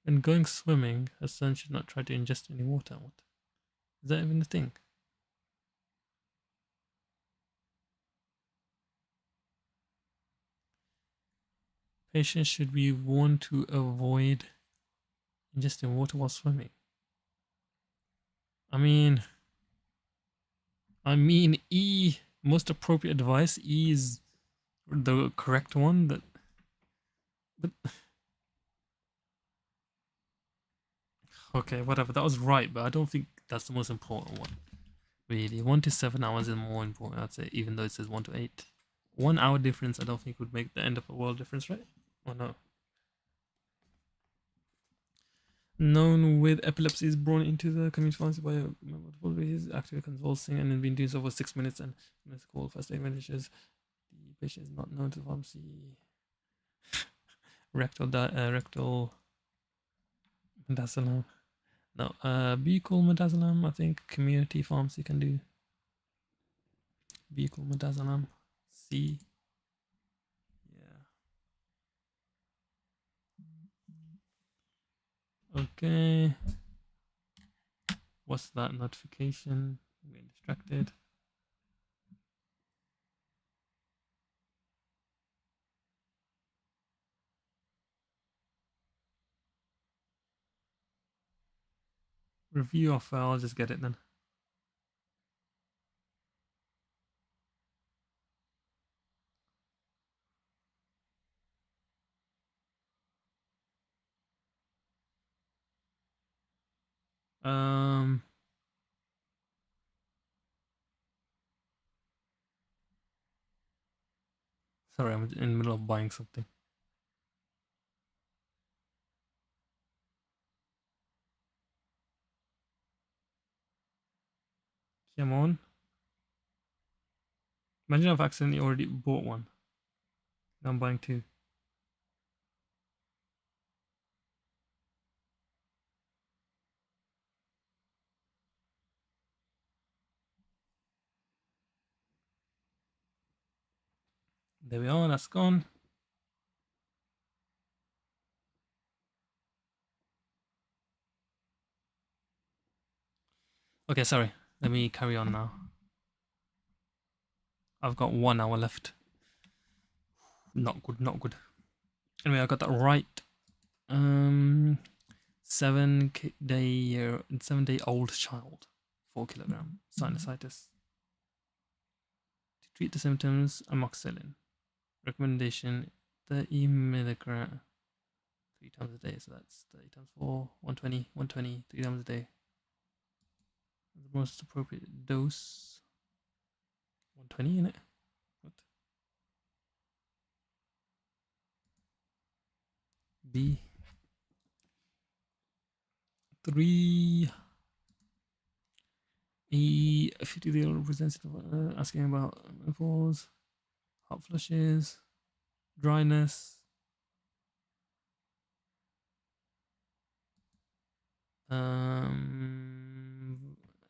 When going swimming, a son should not try to ingest any water. What? Is that even a thing? Patients should be warned to avoid ingesting water while swimming. I mean, E, most appropriate advice. E is the correct one. But okay, whatever. That was right, but I don't think that's the most important one. Really, 1 to 7 hours is more important, I'd say, even though it says 1 to 8. 1 hour difference, I don't think would make the end of the world difference, right? Or no? Known with epilepsy is brought into the community pharmacy by a multiple ways, actively convulsing and been doing so for 6 minutes and it's called first aid measures. The patient is not known to the pharmacy. Rectal midazolam. No, buccal midazolam, I think community pharmacy can do. Buccal midazolam. C. Yeah. Okay. What's that notification? I'm getting distracted. Review offer, I'll just get it then. Sorry, I'm in the middle of buying something. Come on. Imagine I've accidentally already bought one. Now I'm buying 2. There we are, that's gone. Okay, sorry. Let me carry on now. I've got 1 hour left. Not good, not good. Anyway, I got that right. 7-day-old child, 4 kilogram, sinusitis. To treat the symptoms, amoxicillin. Recommendation 30 milligram 3 times a day. So that's 30 times 4, 120, 120, 3 times a day. The most appropriate dose. 120 in it. What? B. 3. E. 50 representative asking about menopause, hot flushes, dryness.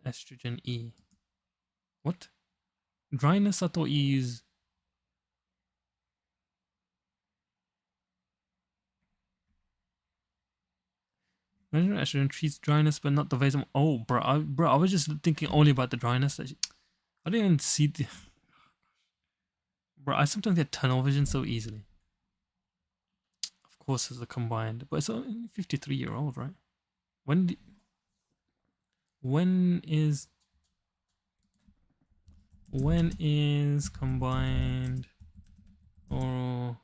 Estrogen E. What? Dryness? I thought you use. Imagine estrogen treats dryness, but not the vasomotor. Oh, bro, I was just thinking only about the dryness. I didn't even see the. Bro, I sometimes get tunnel vision so easily. Of course, as a combined, but it's only 53-year-old, right? When is combined oral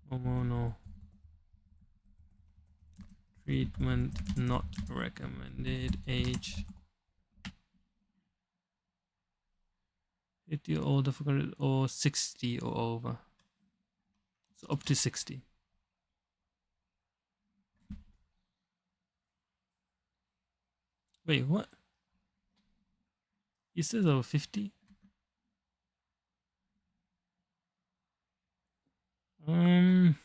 hormonal treatment not recommended? Age 50 or older or 60 or over. So up to 60. Wait, what? You said over 50? Hormone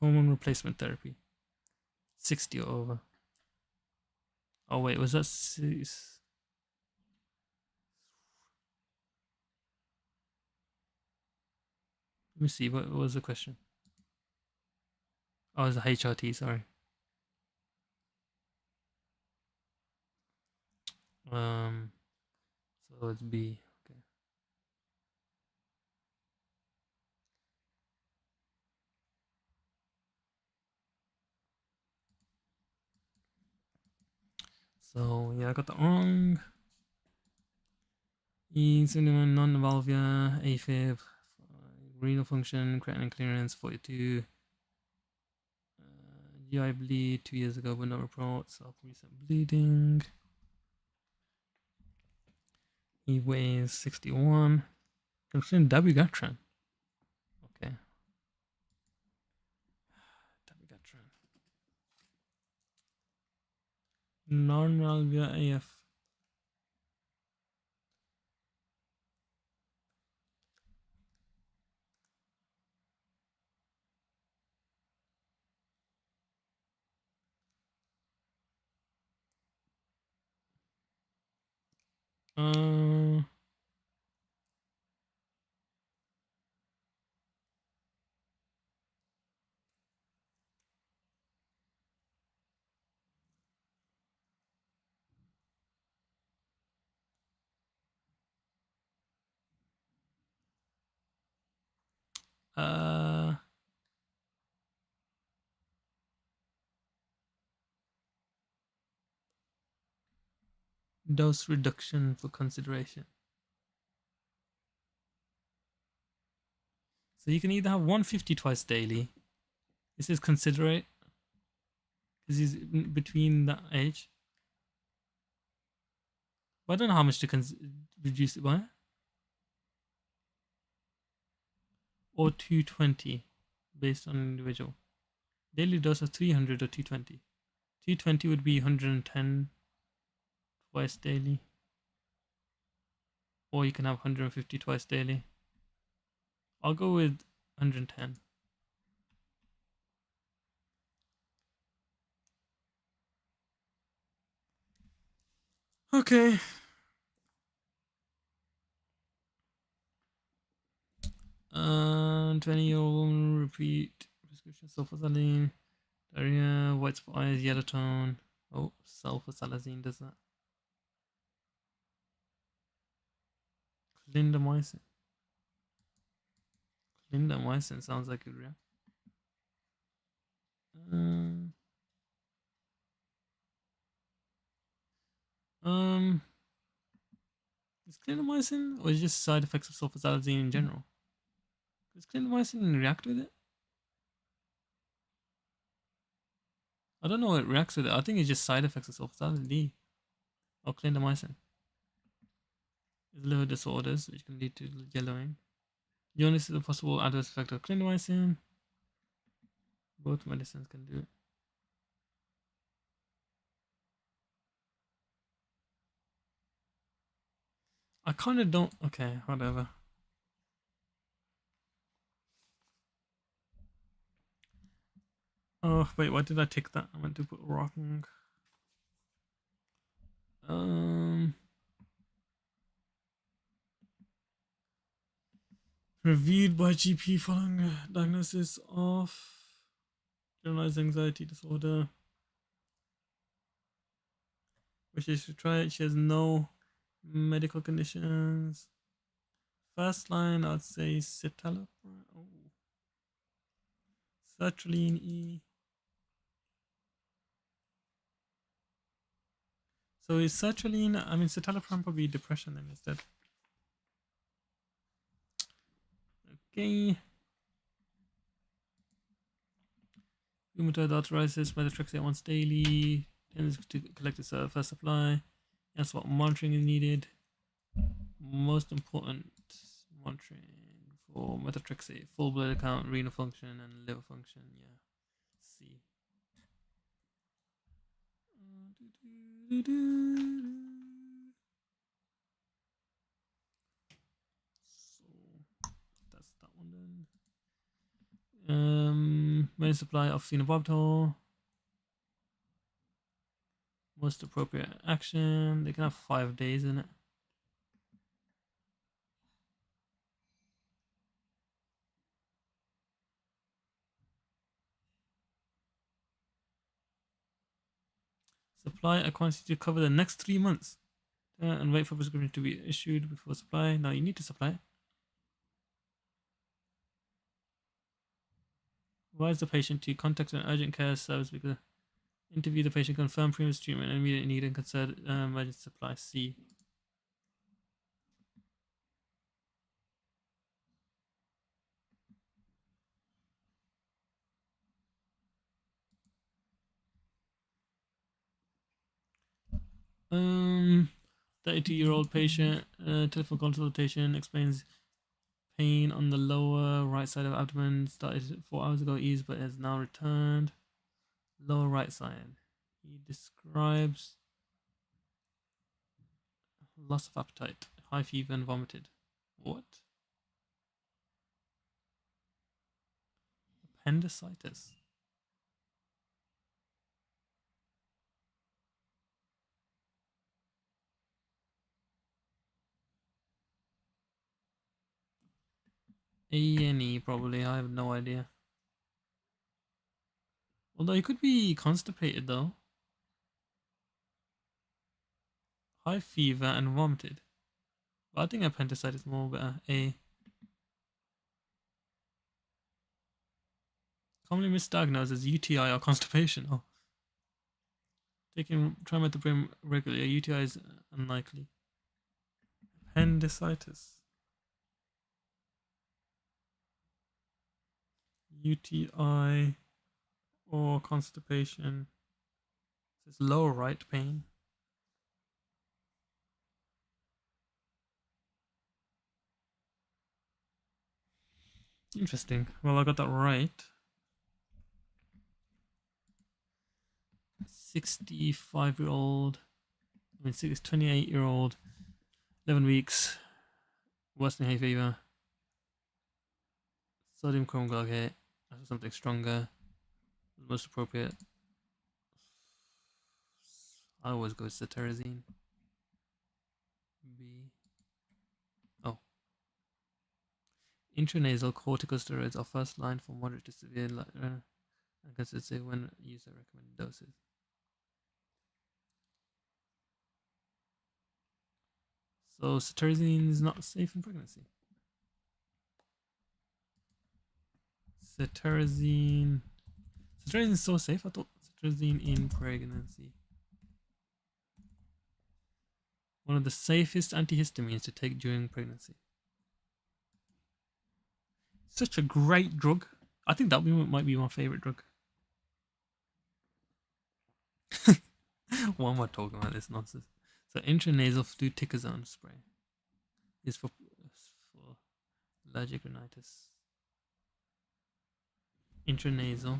replacement therapy. 60 or over. Oh wait, was that let me see, what was the question? Oh, it was a HRT, sorry. So it's B. Okay. So yeah, I got that wrong. E, non-valvular, AFib, renal function, creatinine clearance, 42. GI bleed 2 years ago, but no reports of recent bleeding. He weighs 61. Considering dabigatran. Okay. Dabigatran. Non-valvular AF. Dose reduction for consideration. So you can either have 150 twice daily. This is considerate because he's between that age. But I don't know how much to reduce it by. Or 220 based on individual. Daily dose of 300 or 220. 220 would be 110 twice daily. Or you can have 150 twice daily. I'll go with 110. Okay. 20-year-old woman, repeat prescription sulfasalazine, diarrhea, white spot eyes, yellow tone. Oh, sulfasalazine does that. Clindamycin. Clindamycin sounds like a real. This clindamycin, or is it just side effects of sulfasalazine in general? Does clindamycin react with it? I don't know what it reacts with it. I think it's just side effects of sulfasalazine D or clindamycin. It's liver disorders which can lead to yellowing. Jaundice is a possible adverse effect of clindamycin. Both medicines can do it. I kind of don't. Okay, whatever. Oh wait, why did I tick that? I meant to put wrong. Reviewed by GP following diagnosis of generalized anxiety disorder. Wishes to try it. She has no medical conditions. First line, I'd say citalopram. Oh. Sertraline E. So is sertraline, I mean, citalopram probably depression then instead. Okay. Rheumatoid arthritis, methotrexate once daily. Tends to collect its first supply. That's what monitoring is needed. Most important monitoring for methotrexate, full blood count, renal function, and liver function. Yeah. C. So that's that one then. Main supply of phenobarbital. Most appropriate action. They can have 5 days in it. Supply a quantity to cover the next 3 months. And wait for prescription to be issued before supply. Now you need to supply. Advise the patient to contact an urgent care service because interview the patient, confirm previous treatment and immediate need and consider emergency supply. C. Um, 32-year-old patient, telephone consultation, explains pain on the lower right side of abdomen. Started 4 hours ago, eased, but has now returned. Lower right side. He describes loss of appetite, high fever, and vomited. What? Appendicitis. A&E probably. I have no idea. Although he could be constipated though. High fever and vomited. But I think appendicitis is more better. A. Commonly misdiagnosed as UTI or constipation. Oh. Taking trimethoprim regularly, a UTI is unlikely. Appendicitis. UTI or constipation. It's lower right pain. Interesting. Well, I got that right. 65-year-old, 28-year-old, 11 weeks, worsening hay fever, sodium chromoglycate, something stronger, most appropriate. I always go cetirizine. B. Oh. Intranasal corticosteroids are first line for moderate to severe and considered safe when used at recommended doses. So cetirizine is not safe in pregnancy. Cetirizine is so safe. I thought cetirizine in pregnancy. One of the safest antihistamines to take during pregnancy. Such a great drug. I think that might be my favorite drug. Why am I talking about this nonsense? So intranasal fluticasone spray is for allergic rhinitis. Intranasal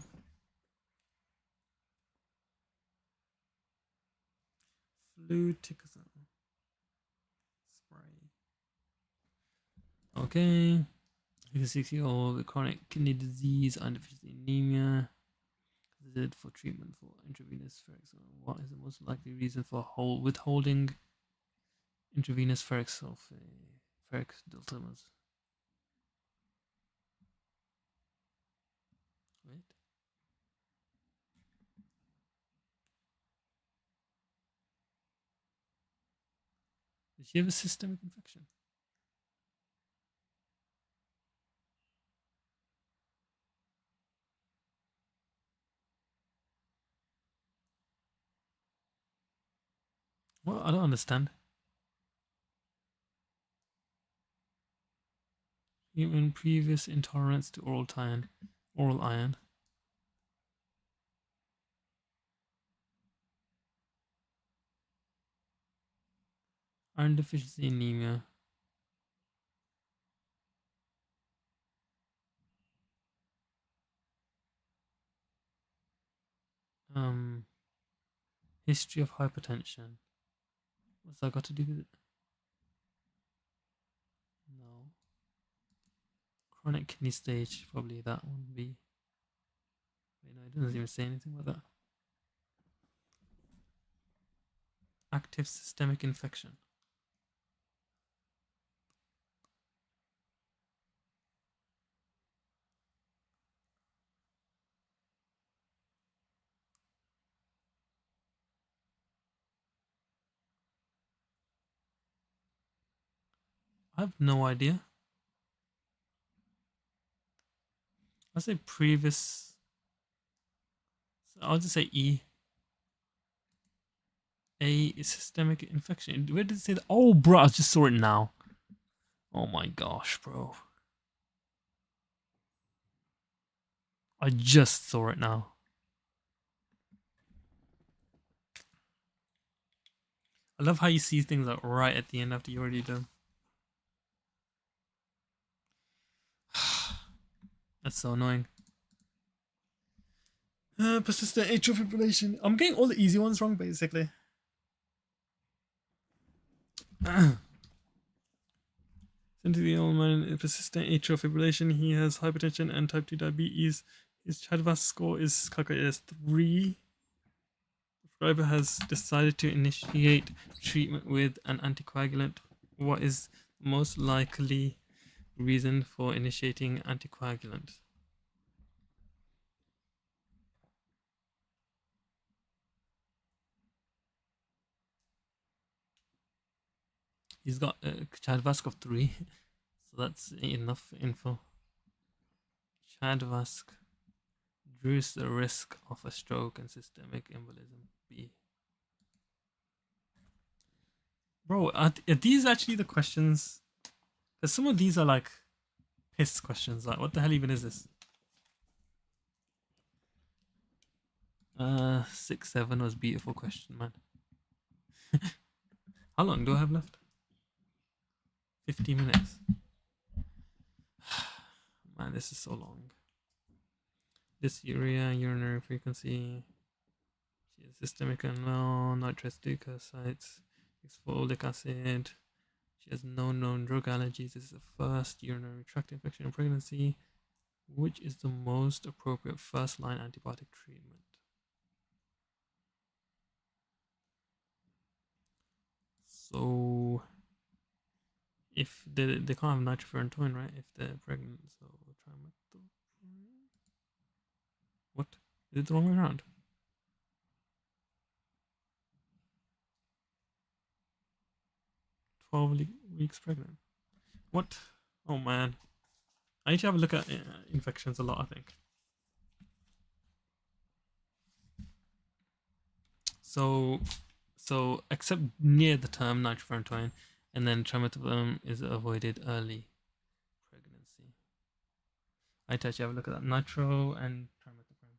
fluticasone spray. Okay. 60-year-old with chronic kidney disease, iron deficiency anemia. Considered for treatment for intravenous ferric. What is the most likely reason for withholding intravenous ferric sulfate? Ferric diltamers. Wait. Did she have a systemic infection? Well, I don't understand. Even previous intolerance to oral iron. Iron deficiency anemia. History of hypertension. What's that got to do with it? No. Chronic kidney stage, probably that one would be. Wait, no, it doesn't even say anything about that. Active systemic infection. I have no idea. I'll say previous. I'll just say E. A is systemic infection. Where did it say that? Oh, bro, I just saw it now. Oh my gosh, bro. I just saw it now. I love how you see things like right at the end after you already done. That's so annoying. Persistent atrial fibrillation. I'm getting all the easy ones wrong, basically. Sent to the old man, persistent atrial fibrillation. He has hypertension and type 2 diabetes. His CHA2DS2-VASc score is calculated as 3. The prescriber has decided to initiate treatment with an anticoagulant. What is the most likely reason for initiating anticoagulant? He's got a CHA2DS2-VASc of 3, so that's enough info. CHA2DS2-VASc reduce the risk of a stroke and systemic embolism. B. Bro, are these actually the questions? Because some of these are like piss questions. Like, what the hell even is this? 6-7 was beautiful question, man. How long do I have left? 50 minutes. Man, this is so long. Dysuria, urinary frequency, systemic unknown, nitrous leukocytes, folic acid. She has no known drug allergies. This is the first urinary tract infection in pregnancy. Which is the most appropriate first-line antibiotic treatment? So, if they can't have nitrofurantoin, right? If they're pregnant, so trimethoprim. What? Is it the wrong way around? Weeks pregnant. What? Oh man. I need to have a look at infections a lot, I think. So, So except near the term nitrofurantoin, and then trimethoprim is avoided early pregnancy. I actually have a look at that. Nitro and trimethoprim.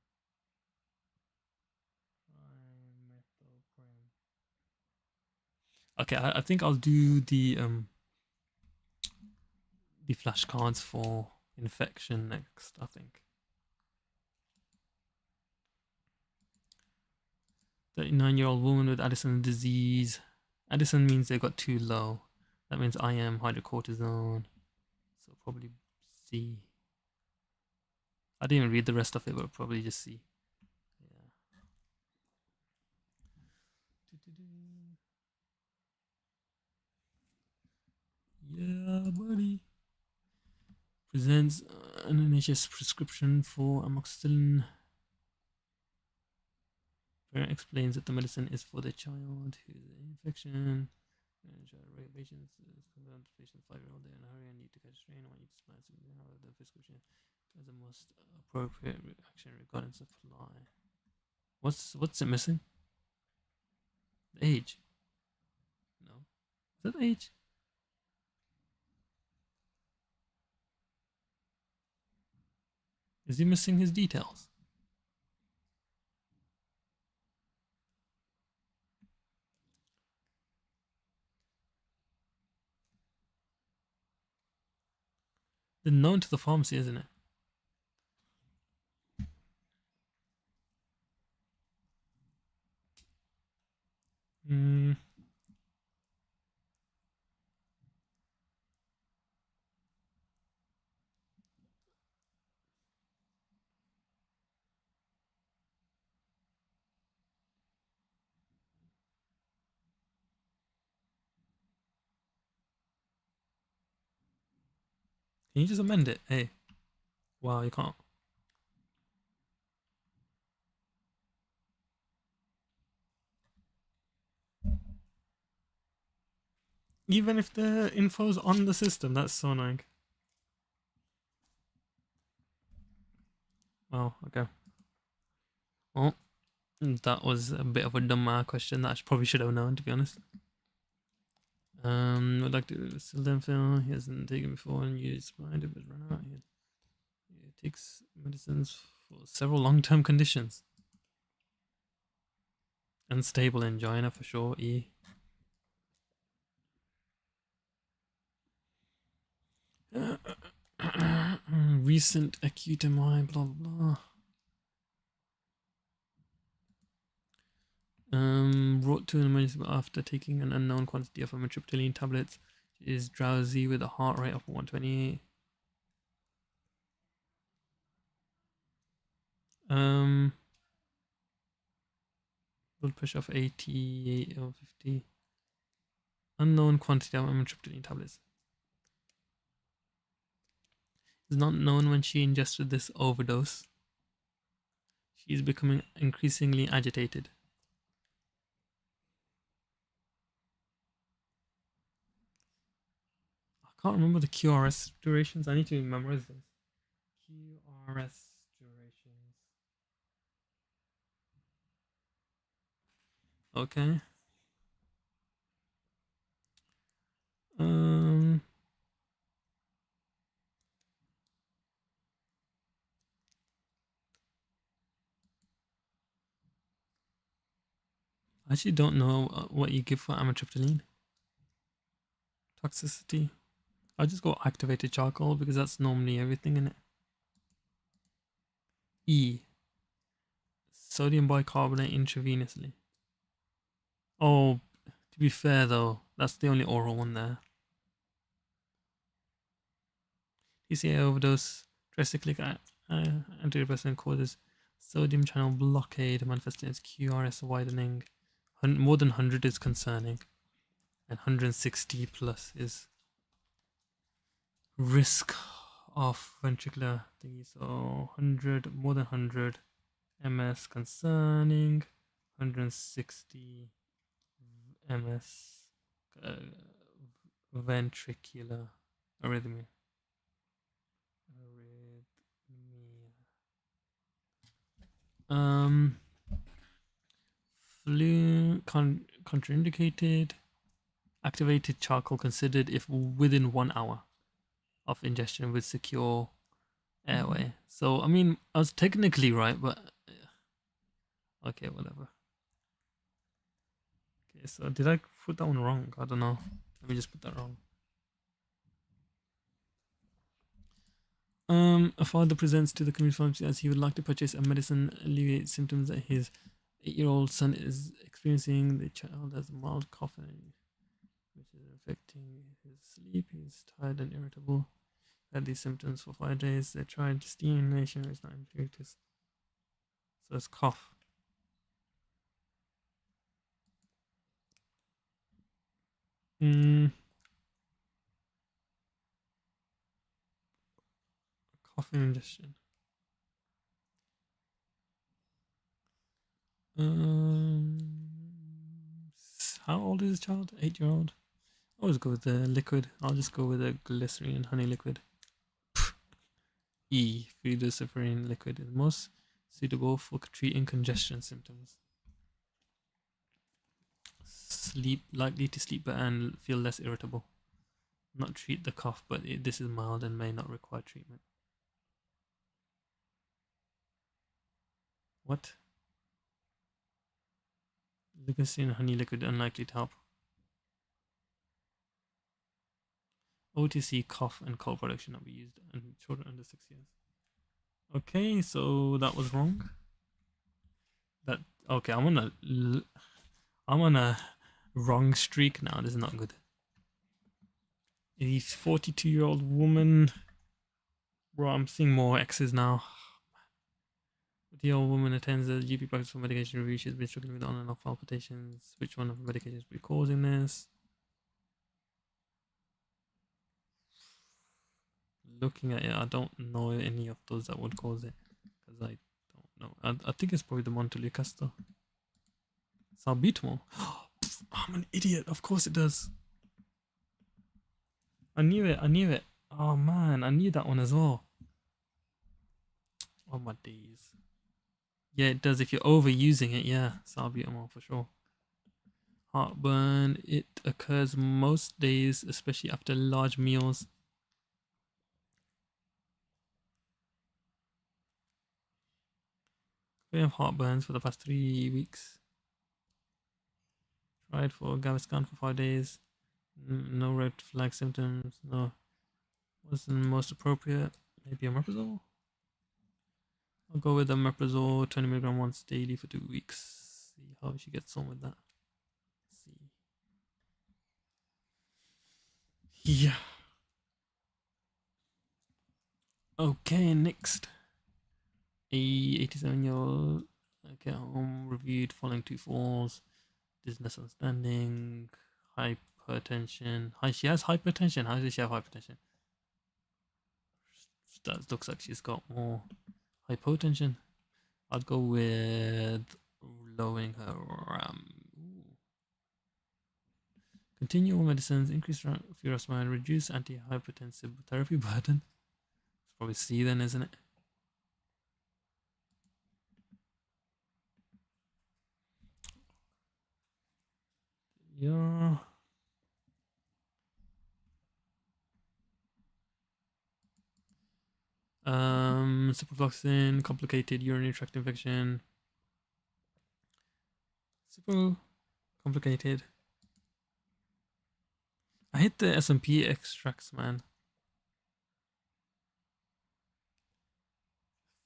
Okay, I think I'll do the flashcards for infection next, I think. 39-year-old woman with Addison's disease. Addison means they got too low. That means IM hydrocortisone. So probably C. I didn't even read the rest of it, but probably just C. Yeah, buddy. Presents an NHS prescription for amoxicillin. Parent explains that the medicine is for the child who's in infection. Patients, patients 5-year-old, they're in a hurry and need to catch a train. I want you to supply the prescription as the most appropriate action regarding supply. What's it missing? The age? No. Is that the age? Is he missing his details? They're known to the pharmacy, isn't it? Hmm. Can you just amend it? Hey. Wow, you can't. Even if the info's on the system, that's so annoying. Oh, okay. Well, that was a bit of a dumb question that I probably should have known, to be honest. Would like to sildenafil. He hasn't taken before and used blind but run out. He takes medicines for several long-term conditions. Unstable angina for sure. E. Recent acute MI. Blah blah. Brought to an emergency after taking an unknown quantity of amitriptyline tablets. She is drowsy with a heart rate of 128. Blood pressure of 88 or 50. Unknown quantity of amitriptyline tablets. It's not known when she ingested this overdose. She is becoming increasingly agitated. I can't remember the QRS durations. I need to memorize this. QRS durations. Okay. I actually don't know what you give for amitriptyline. Toxicity. I'll just go activated charcoal because that's normally everything in it. E. Sodium bicarbonate intravenously. Oh, to be fair though, that's the only oral one there. TCA overdose, tricyclic antidepressant causes sodium channel blockade, manifesting as QRS widening. More than 100 is concerning, and 160 plus is risk of ventricular thingy. So 100, more than 100 MS concerning, 160 MS ventricular arrhythmia. contraindicated. Activated charcoal considered if within 1 hour of ingestion with secure airway. So, I mean, I was technically right, but okay, whatever. Okay, so did I put that one wrong? I don't know. Let me just put that wrong. A father presents to the community pharmacy as he would like to purchase a medicine alleviate symptoms that his 8-year-old son is experiencing. The child has a mild cough which is affecting his sleep. He's tired and irritable. Had these symptoms for 5 days. They tried steam inhalation, it's not infectious. So it's cough. Coffee ingestion. How old is this child? 8-year-old. I always go with the liquid. I'll just go with the glycerin honey liquid. E. Pseudocypherine liquid is most suitable for treating congestion symptoms. Sleep likely to sleep better and feel less irritable. Not treat the cough, but this is mild and may not require treatment. What? Glycerin honey liquid unlikely to help. OTC cough and cold product should not be used on children under 6 years. Okay, so that was wrong. That okay? I'm on a wrong streak now. This is not good. A 42-year-old woman. Bro, I'm seeing more X's now. The old woman attends a GP practice for medication review. She's been struggling with on and off palpitations. Which one of the medications be causing this? Looking at it, I don't know any of those that would cause it because I don't know. I think it's probably the Montelukast. Salbutamol. I'm an idiot. Of course it does. I knew it. Oh man, I knew that one as well. Oh my days. Yeah, it does if you're overusing it. Yeah, salbutamol for sure. Heartburn. It occurs most days, especially after large meals. We have heartburns for the past 3 weeks. Tried for Gaviscon for 5 days. No red flag symptoms. No. Wasn't most appropriate. Maybe omeprazole. I'll go with omeprazole 20 milligram once daily for 2 weeks. See how she gets on with that. See. Yeah. Okay, next. A 87-year-old get home reviewed following 2 falls. Dizziness on standing. Hypertension. She has hypertension. How does she have hypertension? That looks like she's got more hypotension. I'd go with lowering her continue all medicines, increase furosemide, reduce antihypertensive therapy burden. It's probably C then, isn't it? Yeah. Ciprofloxacin, complicated urinary tract infection. Super complicated. I hit the SMP extracts, man.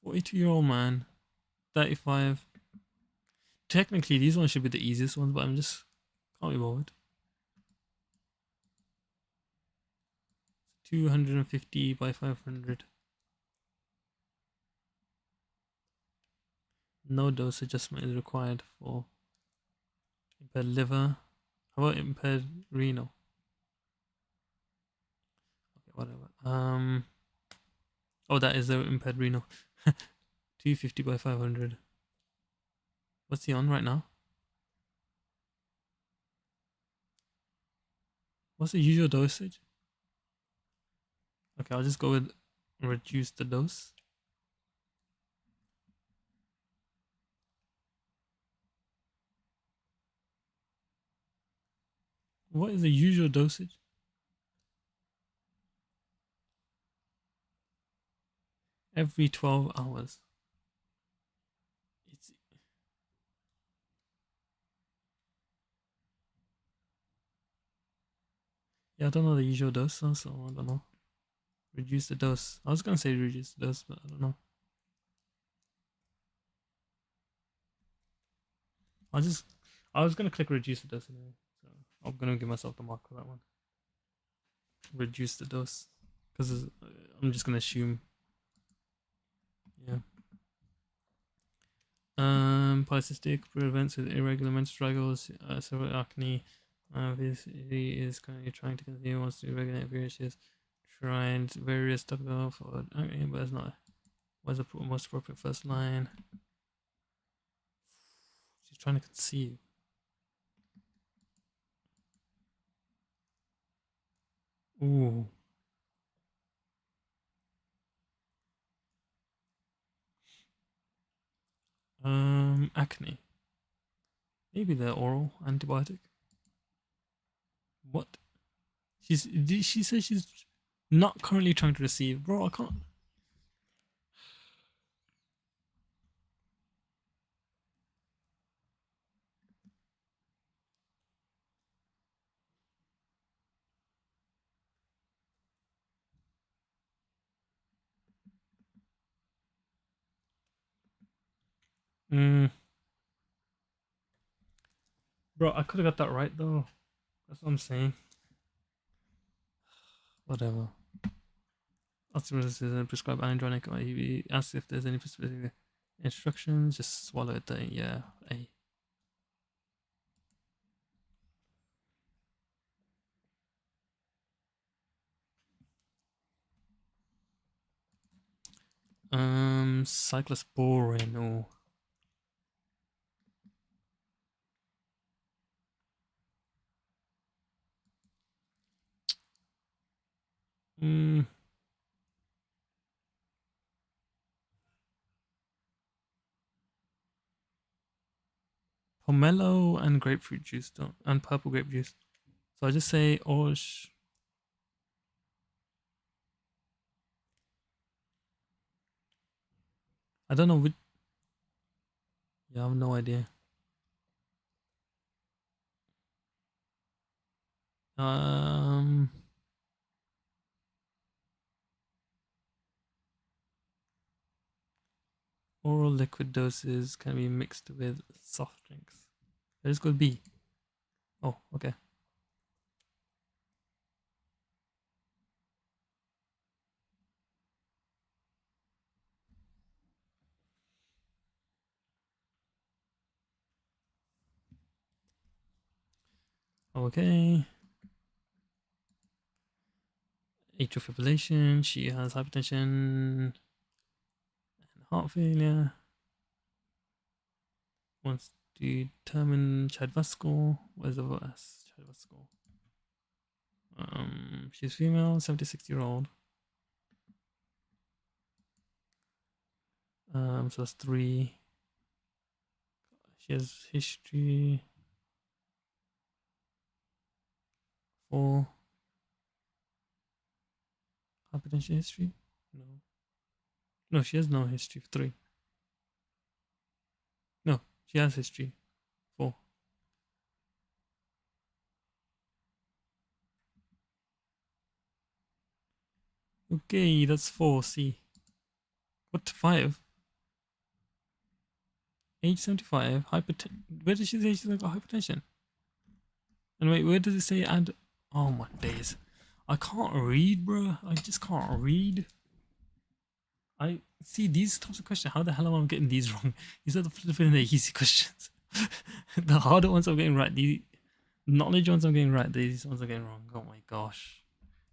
42-year-old man, 35. Technically, these ones should be the easiest ones, but I'm just can't be bothered. 250 by 500. No dose adjustment is required for impaired liver. How about impaired renal? Okay, whatever. Oh, that is the impaired renal. 250 by 500. What's he on right now? What's the usual dosage? Okay, I'll just go with reduce the dose. What is the usual dosage? Every 12 hours. It's yeah, I don't know the usual dose, so I don't know. Reduce the dose. I was gonna say reduce the dose, but I don't know. I was gonna click reduce the dose anyway, so I'm gonna give myself the mark for that one. Reduce the dose, because I'm just gonna assume. Yeah. Polycystic prevents with irregular menstrual cycles, severe acne. This he is currently trying to conceive, wants to regulate periods, trying various topical for acne, but it's not. What's the most appropriate first line? She's trying to conceive. Ooh. Acne. Maybe the oral antibiotic. What? She says she's not currently trying to receive. Bro, I can't. Mm, bro, I could have got that right though. That's what I'm saying. Whatever. Osteoporosis is a prescribed andronic. Or he asks if there's any specific instructions. Just swallow it. Yeah. A. Cyclosporin or mm, pomelo and grapefruit juice, don't, and purple grape juice. So I just say orange. I don't know which. Yeah, I have no idea. Um, Oral liquid doses can be mixed with soft drinks. Let's go B. Oh, okay. Okay. Atrial fibrillation. She has hypertension and heart failure. Wants to determine Chadva's score. Where's the S? Chadva's score. She's female, 76-year-old. So that's 3. She has history. 4. Hypertension history? No. No, she has no history. 3. No, she has history. 4. Okay, that's 4. C. What? 5? Age 75. Hypertension. Where does she say she's got hypertension? And wait, where does it say and? Oh my days. I can't read, bro. I just can't read. I see these types of questions. How the hell am I getting these wrong? These are the flipping the easy questions. The harder ones I'm getting right. The knowledge ones I'm getting right. These ones I'm getting wrong. Oh my gosh.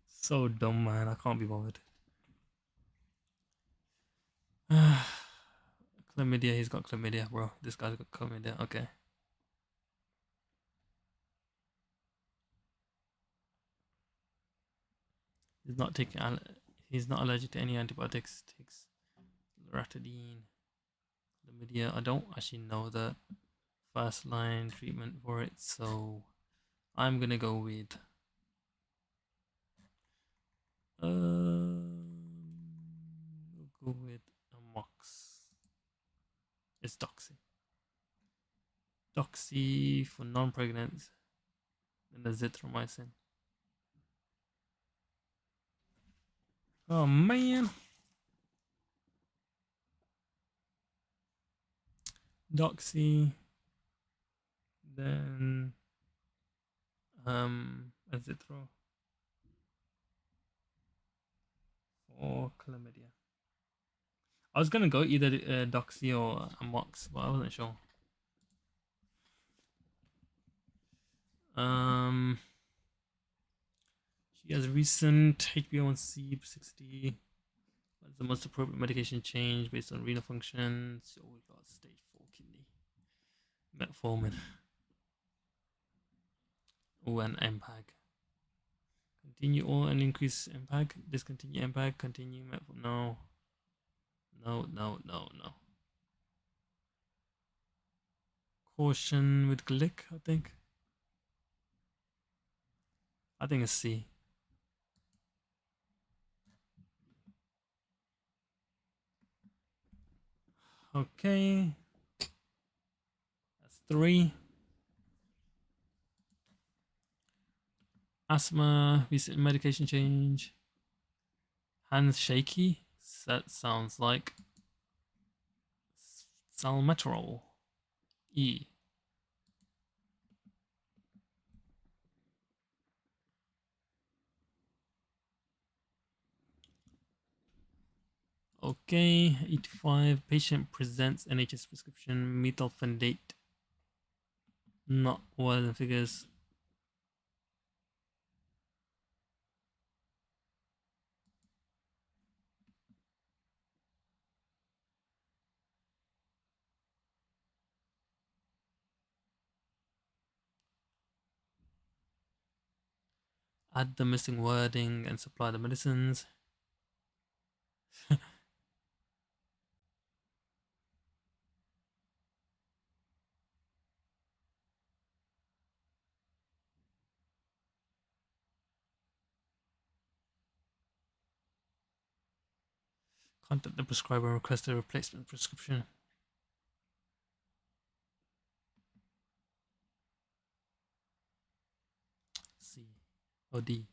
So dumb, man. I can't be bothered. Chlamydia. He's got chlamydia, bro. This guy's got chlamydia. Okay. He's not taking. He's not allergic to any antibiotics. Takes loratadine. Chlamydia. I don't actually know the first line treatment for it, so I'm gonna go with we'll go with Amox. It's Doxy. Doxy for non-pregnant, and the azithromycin. Oh man. Doxy, then azithro for chlamydia. I was gonna go either Doxy or Amox, but I wasn't sure. She has recent HbA1c 60. What's the most appropriate medication change based on renal function? So we got stage 4 kidney. Metformin. Oh, and MPAG. Continue all and increase MPAG. Discontinue MPAG. Continue metformin. No. No. Caution with Glick, I think. I think it's C. Okay. That's 3. Asthma, recent medication change. Hands shaky. That sounds like salmeterol. E. Okay, 85. Patient presents NHS prescription methylphenidate. Not well in figures. Add the missing wording and supply the medicines. Contact the prescriber and request a replacement prescription. C or D.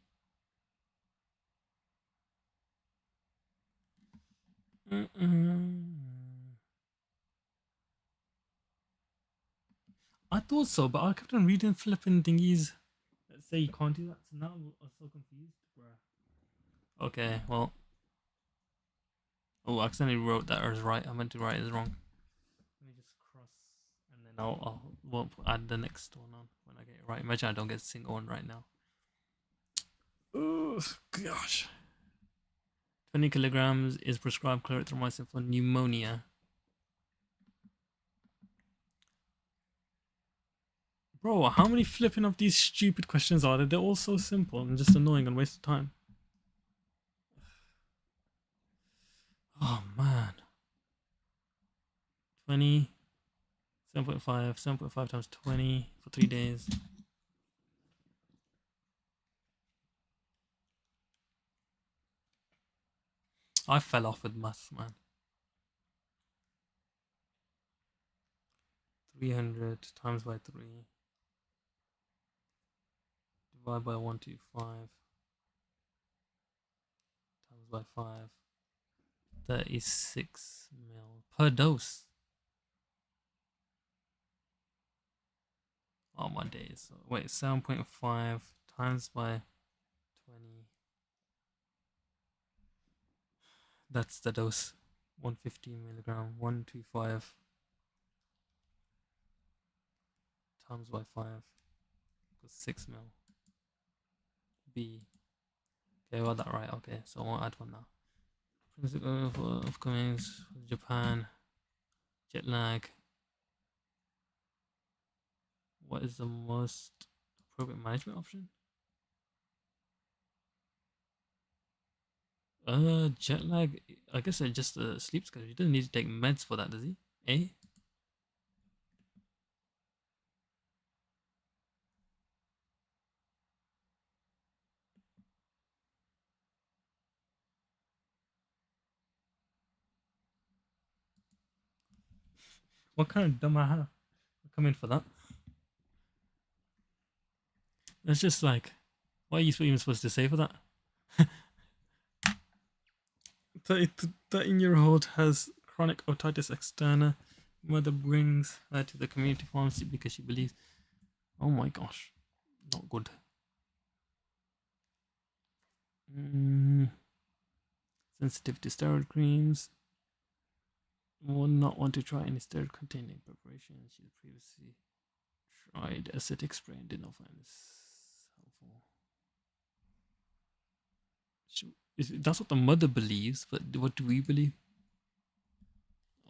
I thought so, but I kept on reading flipping thingies that say you can't do that. So now I'm so confused, bruh. Okay, well. Oh, I accidentally wrote that as right. I meant to write it as wrong. Let me just cross, and then I'll add the next one on when I get it right. Imagine I don't get a single one right now. Oh gosh. 20 kilograms is prescribed clarithromycin for pneumonia. Bro, how many flipping of these stupid questions are there? They're all so simple and just annoying and waste of time. Oh man. 20, 7.5 times 20 for 3 days. I fell off with maths, man. 300 times by 3. Divide by 125. Times by 5. 36 mil per dose. Oh my days. So, wait, 7.5 times by 20. That's the dose. 150 milligram. 125 times by 5 equals 6 mil. B. Okay, well that right. Okay, so I'll add one now. Principle of Cummings, Japan, jet lag. What is the most appropriate management option? Jet lag. I guess it just sleep schedule. He doesn't need to take meds for that, does he? A. What kind of dumb I have? I'll come in for that. It's just like, what are you even supposed to say for that? 13-year-old has chronic otitis externa. Mother brings her to the community pharmacy because she believes. Oh my gosh, not good. Sensitive to steroid creams. Will not want to try any steroid containing preparation. She previously tried acidic spray and did not find this helpful. That's what the mother believes, but what do we believe?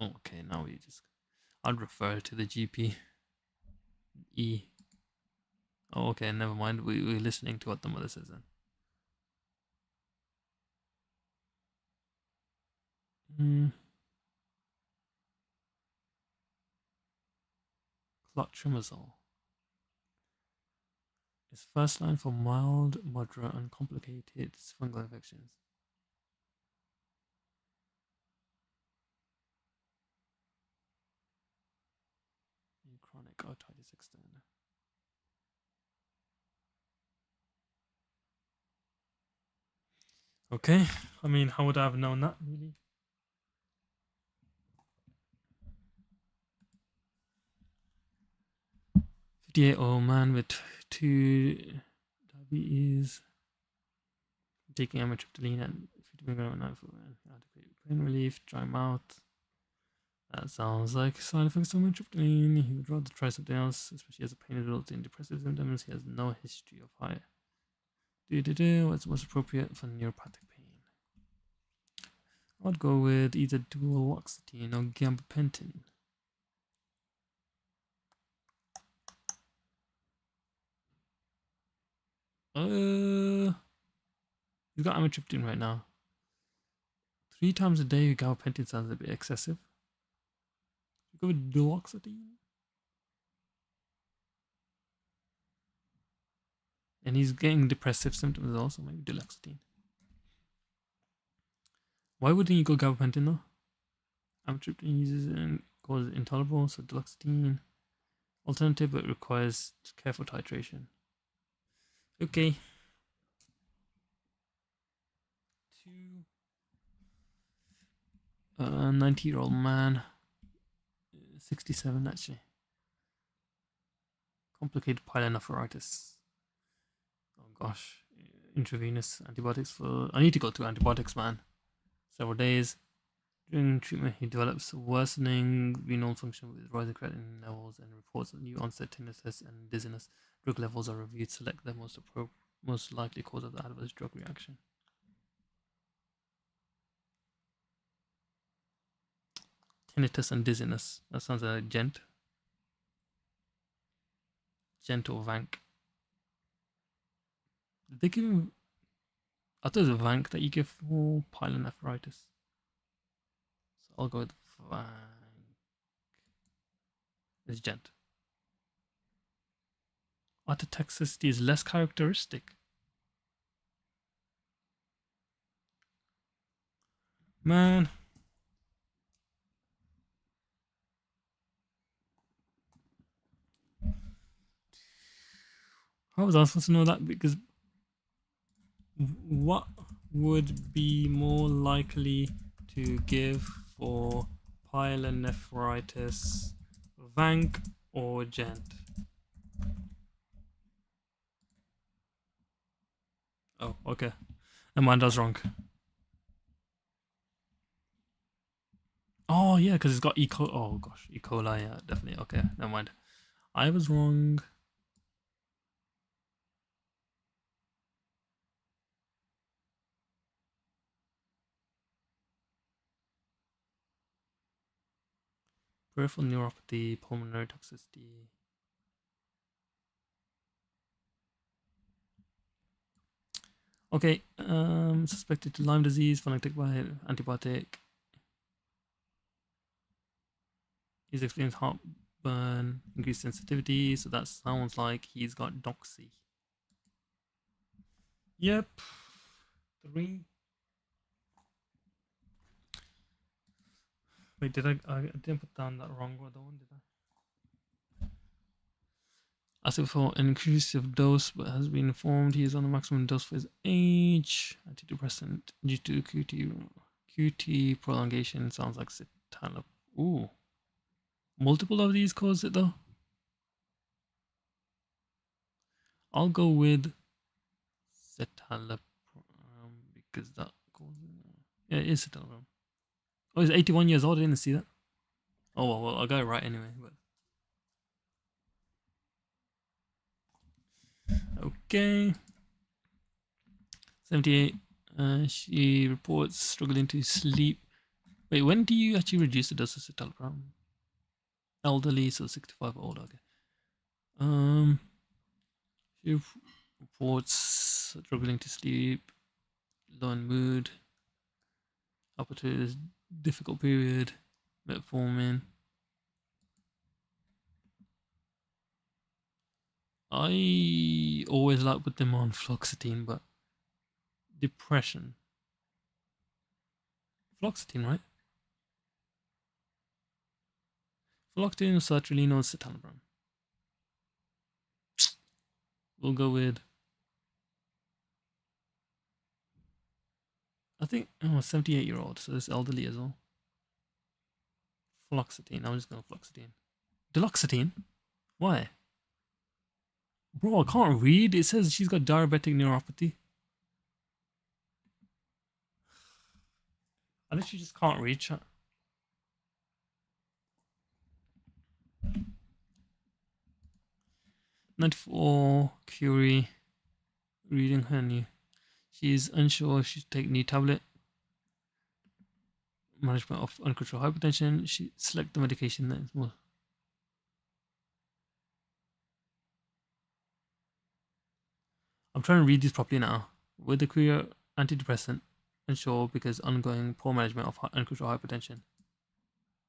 Oh, okay, now we just. I'd refer to the GP. E. Oh, okay, never mind. We're listening to what the mother says then. Clotrimazole is first line for mild, moderate, and complicated fungal infections. Chronic otitis externa. Okay, I mean, how would I have known that, really? 58-year-old man with 2 diabetes taking amitriptyline and 50 mg for pain relief, dry mouth. That sounds like side effects of amitriptyline. He would rather try something else, especially as the pain results in depressive symptoms. He has no history of high. What's most appropriate for neuropathic pain? I'd go with either duloxetine or gabapentin. He's got amitriptyline right now. 3 times a day, gabapentin sounds a bit excessive. Go with duloxetine. And he's getting depressive symptoms also, maybe duloxetine. Why wouldn't you go gabapentin though? Amitriptyline uses and causes intolerable, so duloxetine. Alternative, but requires careful titration. Okay. 90-year-old man. 67 actually. Complicated pyelonephritis. Oh gosh. Intravenous antibiotics for. I need to go through antibiotics, man. Several days. During treatment, he develops worsening renal function with rising creatinine levels and reports new onset tinnitus and dizziness. Drug levels are reviewed. Select the most likely cause of the adverse drug reaction. Tinnitus and dizziness. That sounds like Gent. Gent or Vank. Did they give him. I thought it was Vank that you give for pyelonephritis. So I'll go with Vank. It's Gent. Autotoxicity is less characteristic. Man. How was I supposed to know that? Because what would be more likely to give for pyelonephritis, Vank or Gent? Oh, okay. Never mind, I was wrong. Oh, yeah, because it's got E. coli. Oh, gosh, E. coli, yeah, definitely. Okay, never mind. I was wrong. Peripheral neuropathy, pulmonary toxicity. Okay, suspected to Lyme disease, phenotypic by antibiotic. He's experienced heartburn, increased sensitivity, so that sounds like he's got doxy. Yep. 3. Wait, did I didn't put down that wrong other one, did I? As if for an inclusive dose, but has been informed he is on the maximum dose for his age. Antidepressant due to QT prolongation. Sounds like citalopram. Ooh, multiple of these cause it though. I'll go with citalopram because that causes. Yeah, it is citalopram. Oh, he's 81 years old. I didn't see that. Oh well, I got it right anyway. But okay. 78. She reports struggling to sleep. Wait, when do you actually reduce the dose of citalopram? Elderly, so 65 or older. Okay. She reports struggling to sleep, low in mood, up to this difficult period, metformin. I always like put them on fluoxetine, but depression. Fluoxetine, right? Fluoxetine, sertraline, or citalopram. We'll go with. I think 78-year-old, so it's elderly as well. Fluoxetine. I'm just going fluoxetine. Duloxetine? Why? Bro, I can't read. It says she's got diabetic neuropathy. I literally just can't read chat. Not for Curie reading her new. She's unsure if she should take new tablet. Management of uncontrolled hypertension. She select the medication that is more. I'm trying to read this properly now. With the queer antidepressant, unsure because ongoing poor management of uncontrolled hypertension.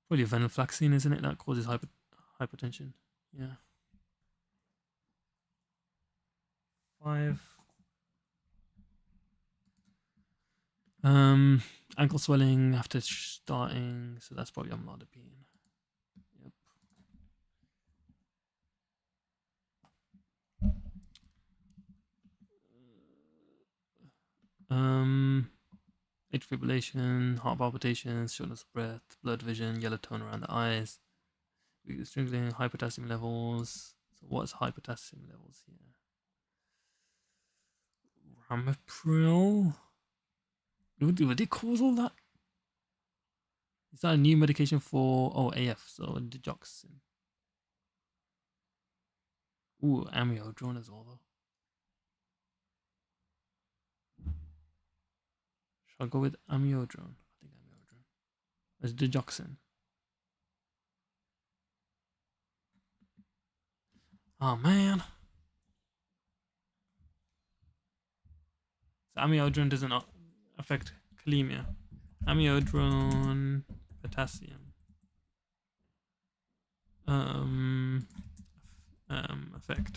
Probably venlafaxine, isn't it? That causes hypertension. Yeah. 5. Ankle swelling after starting, so that's probably amlodipine. Yep. Atrial fibrillation, heart palpitations, shortness of breath, blurred vision, yellow tone around the eyes, strangling, high potassium levels. So what's high potassium levels here? Ramipril? Would they cause all that? Is that a new medication for AF? So digoxin. Ooh, amiodarone as well though. Should I go with amiodarone? I think amiodarone. There's digoxin. Oh man. So amiodarone doesn't affect kalemia. Amiodarone, potassium. Effect.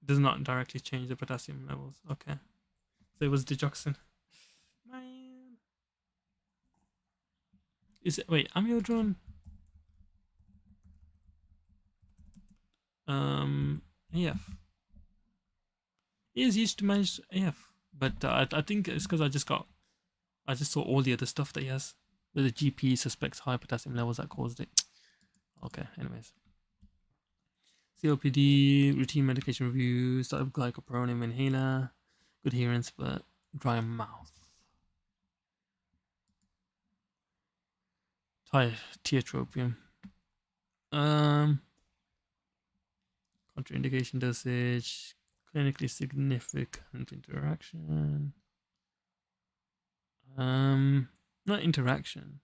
It does not directly change the potassium levels. Okay. So it was digoxin. Man. Is it wait, amiodarone? AF. It is used to manage AF, but I think it's because I just saw all the other stuff that he has. The GP suspects high potassium levels that caused it. Okay, anyways. COPD, routine medication review, started with glycopyrronium inhaler, good adherence, but dry mouth. Tiotropium. Contraindication dosage, clinically significant interaction. Not interaction.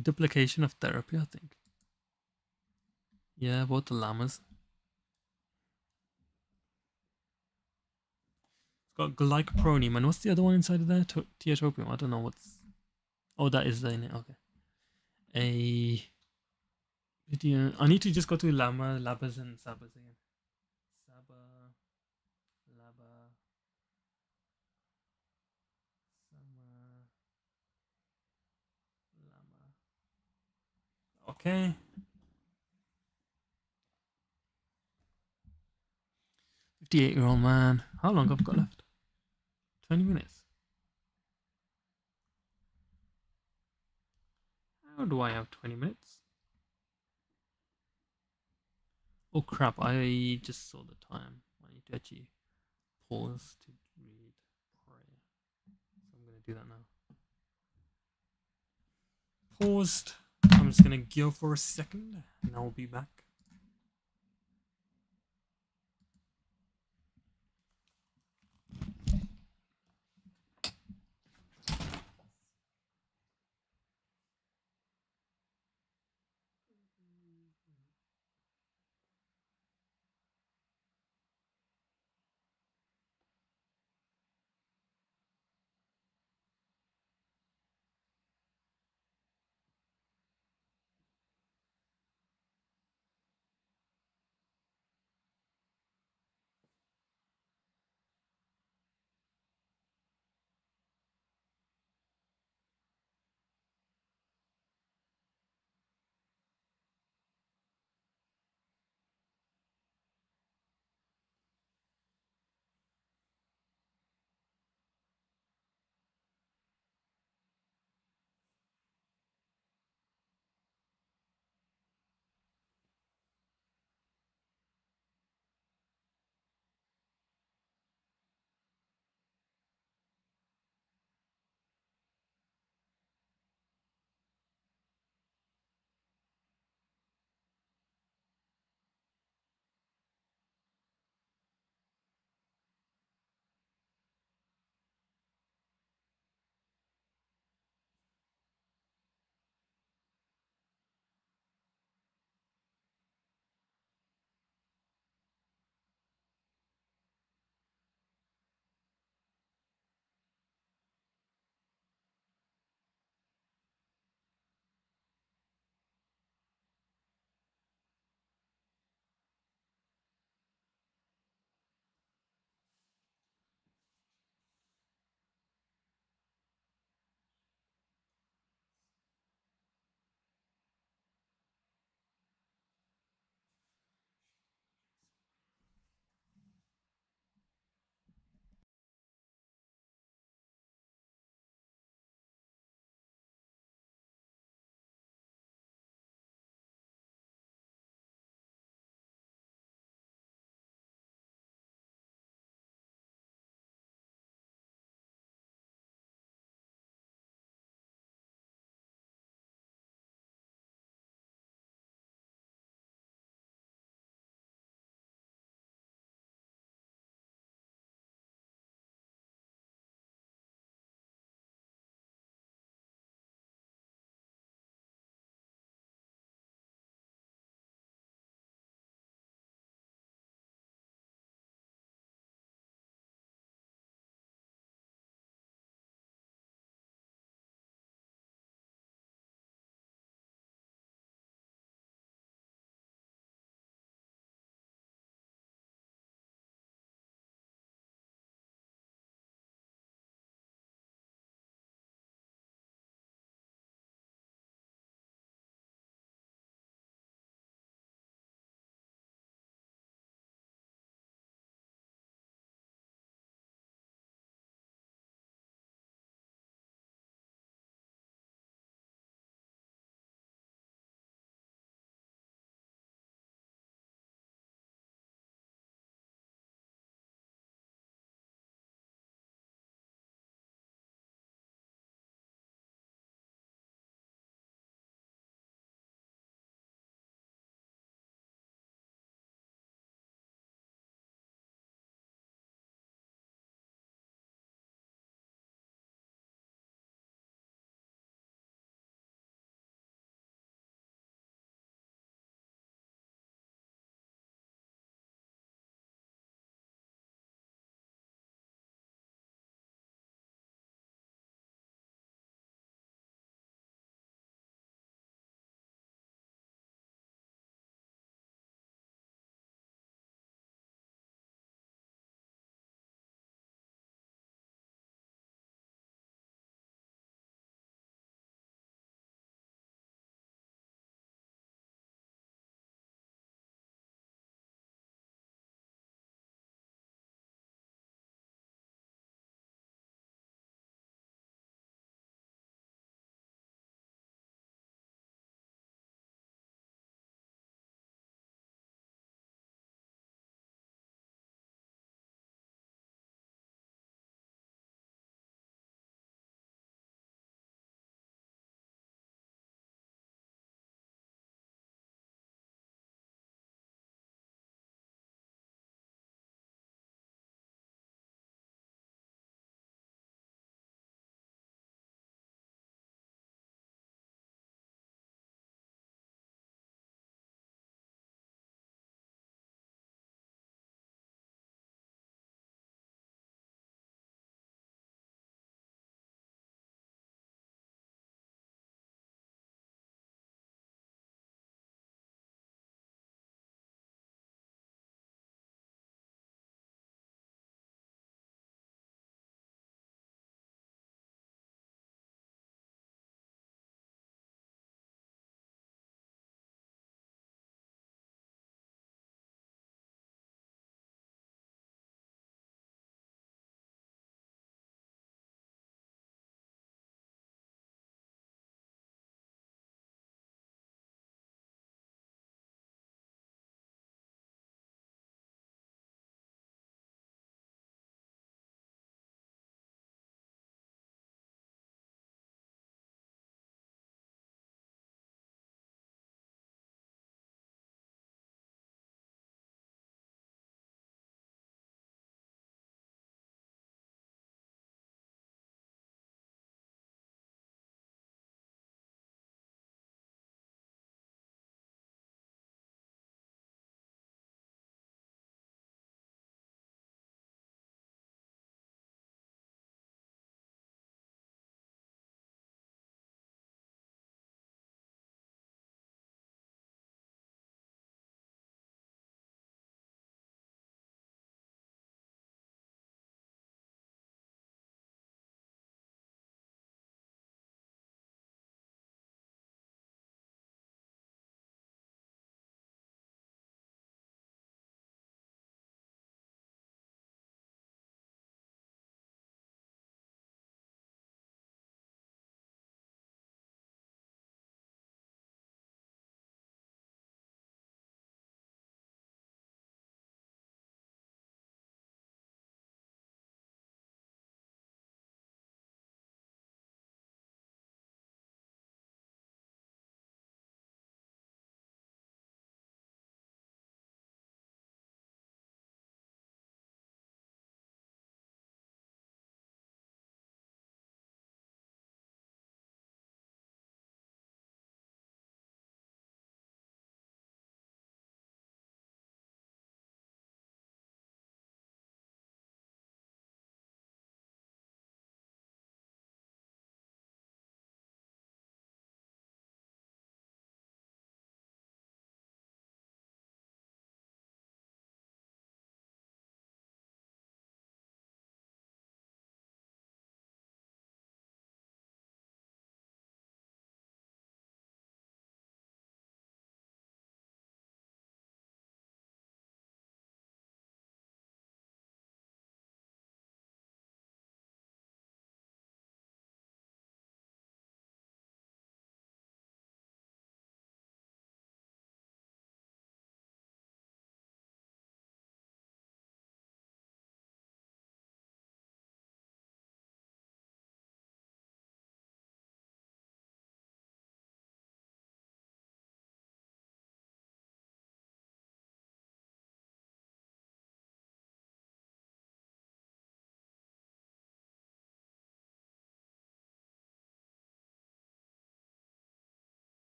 Duplication of therapy, I think. Yeah, both the llamas. It's got glycopyrronium, and what's the other one inside of there? Tiotropium. I don't know what's. Oh, that is in it. Okay. A video. I need to just go to llama, labas, and sabas again. Saba, Laba. Summer. Lama. Okay. 58-year-old man. How long have I got left? 20 minutes. How do I have 20 minutes? Oh crap, I just saw the time. I need to actually pause to read prayer. So I'm going to do that now. Paused. I'm just going to go for a second and I'll be back.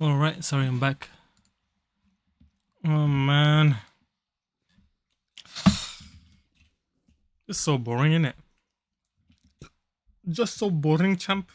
Alright, sorry, I'm back. Oh man. It's so boring, isn't it? Just so boring, champ.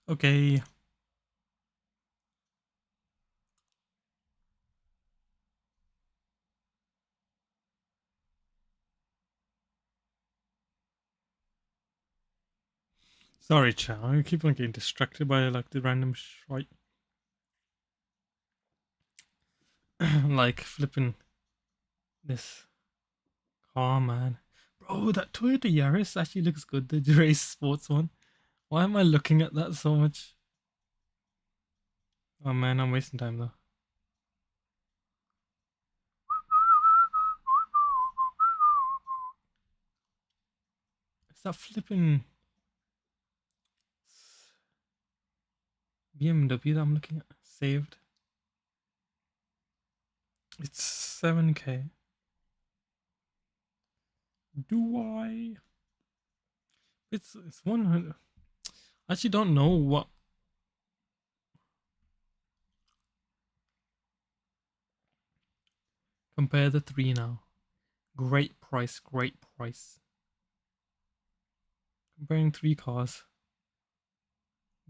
Okay. Sorry, chat. I keep on getting distracted by like the random shite. Like flipping this car, man. Bro, that Toyota Yaris actually looks good. The race sports one. Why am I looking at that so much? Oh man, I'm wasting time though. It's that flipping BMW that I'm looking at. Saved. It's 7K. Do I? It's 100. I actually don't know what. Compare the three now. Great price, great price. Comparing three cars.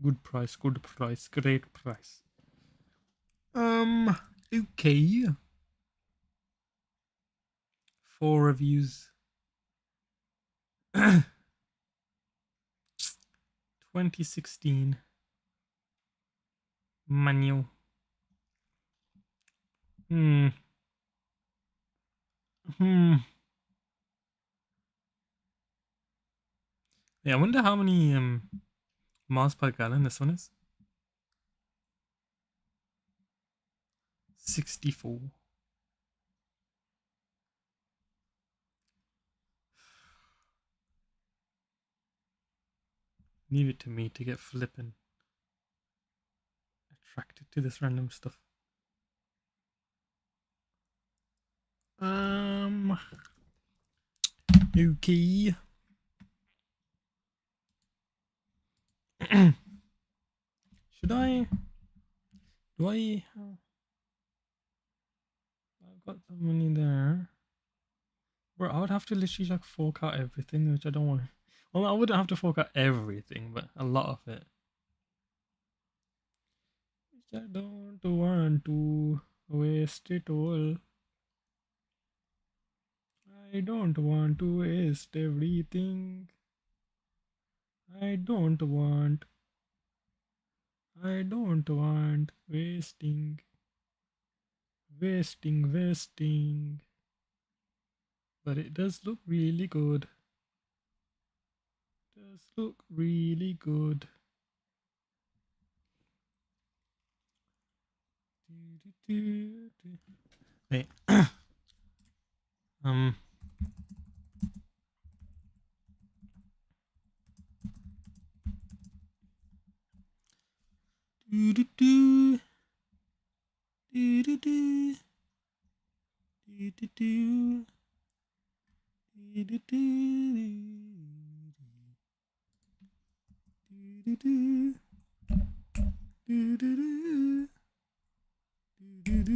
Good price, great price. Okay. 4 reviews. 2016 manual. Hmm. Yeah, I wonder how many miles per gallon this one is. 64. Leave it to me to get flippin' attracted to this random stuff. Okay. Should I? Do I? I've got the money there. Bro, I would have to literally like fork out everything, which I don't want. Well, I wouldn't have to fork out everything, but a lot of it. Which I don't want to waste it all. I don't want to waste everything. I don't want wasting. Wasting. But it does look really good. Does look really good. Wait. um. Do do do. Do do do. Do do do. Do do do. Do do do. Do do do. Do do do.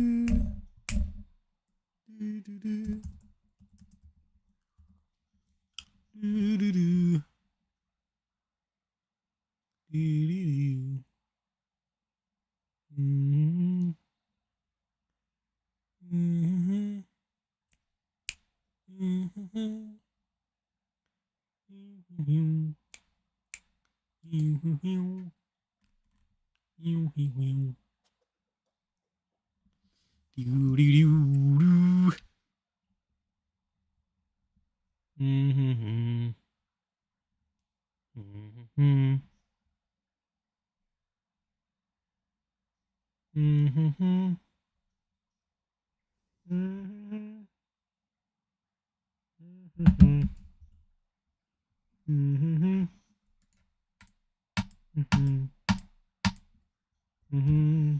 Do do do. Do do do. Do do do. Mm-hmm. Mm-hmm. Mm-hmm. Mm-hmm. Mm-hmm. Ew, ew, ew. Doo, doo, doo, doo. Mm-hmm. Mm-hmm. Mm-hmm. Mm-hmm. Mm-hmm. Mm-hmm. Mm-hmm. Mm-hmm.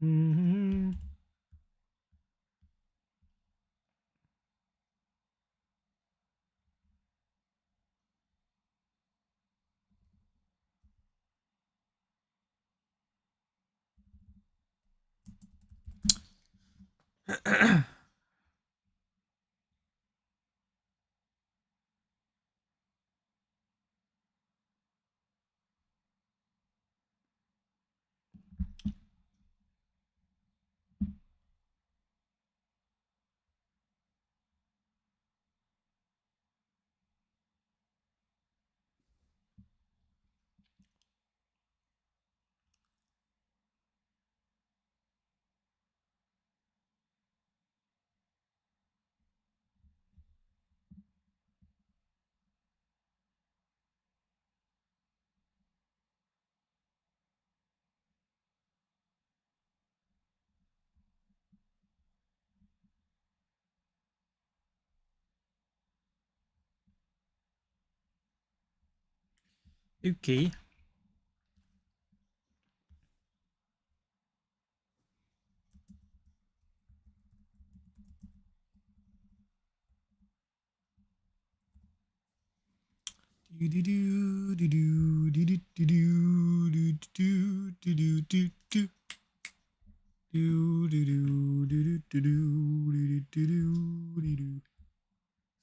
Mm-hmm. Okay.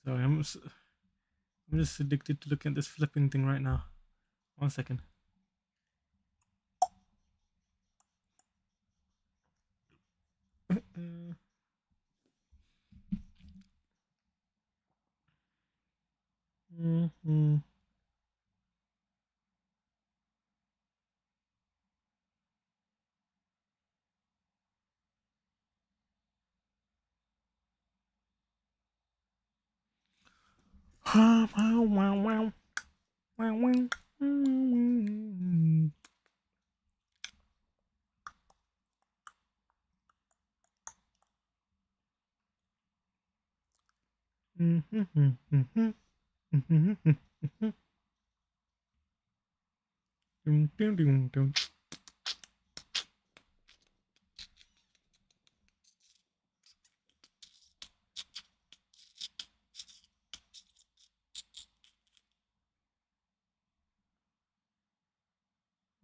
Sorry, I'm just addicted to looking at this flipping thing right now. 1 second. Mm-hmm. Wow, wow, wow. Wow, wow.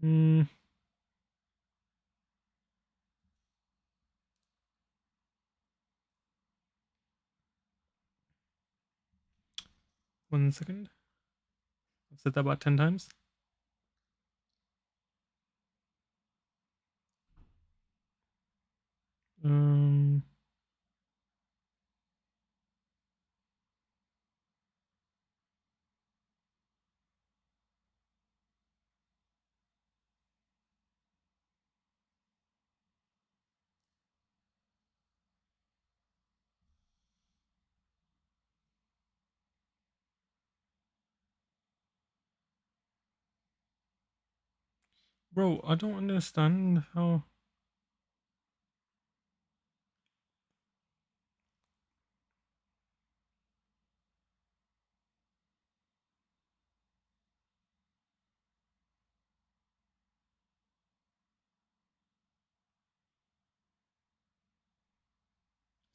Mm, 1 second. I've said that about 10 times. Um, bro, I don't understand how.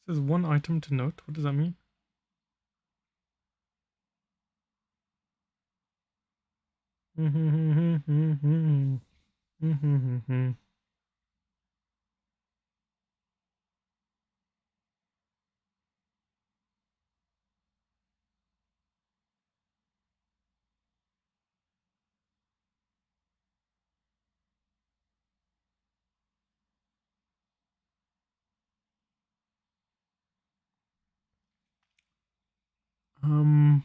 It says one item to note. What does that mean? Um,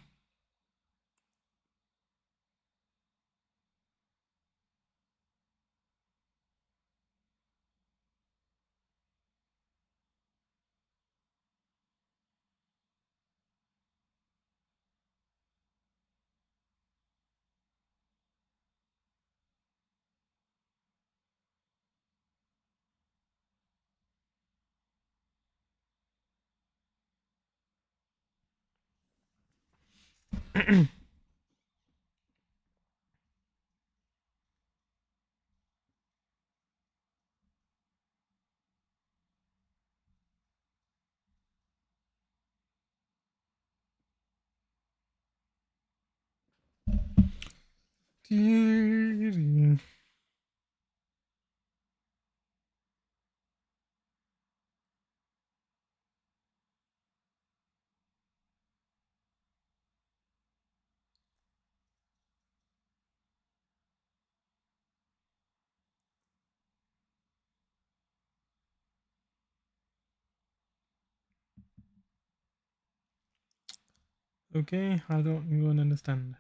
Okay, I don't even understand.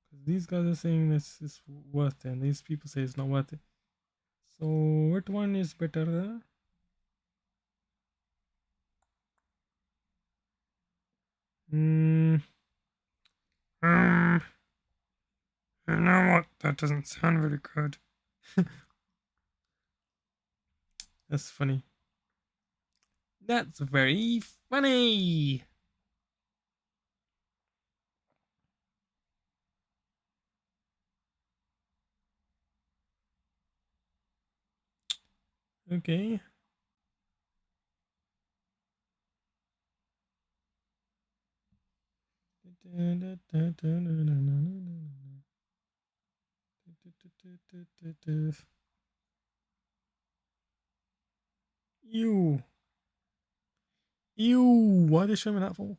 Because these guys are saying this is worth it, and these people say it's not worth it. So, what one is better? Hmm. You know what? That doesn't sound very good. That's funny. That's very funny. Okay. Ew. Ew. Why are they showing me that for?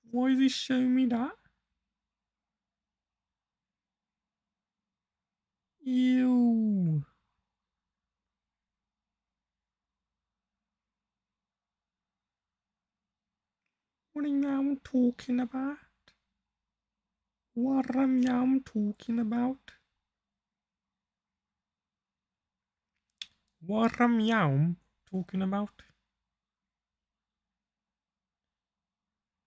Why is he showing me that? Ew. What am I talking about? What am I talking about? What am I talking about?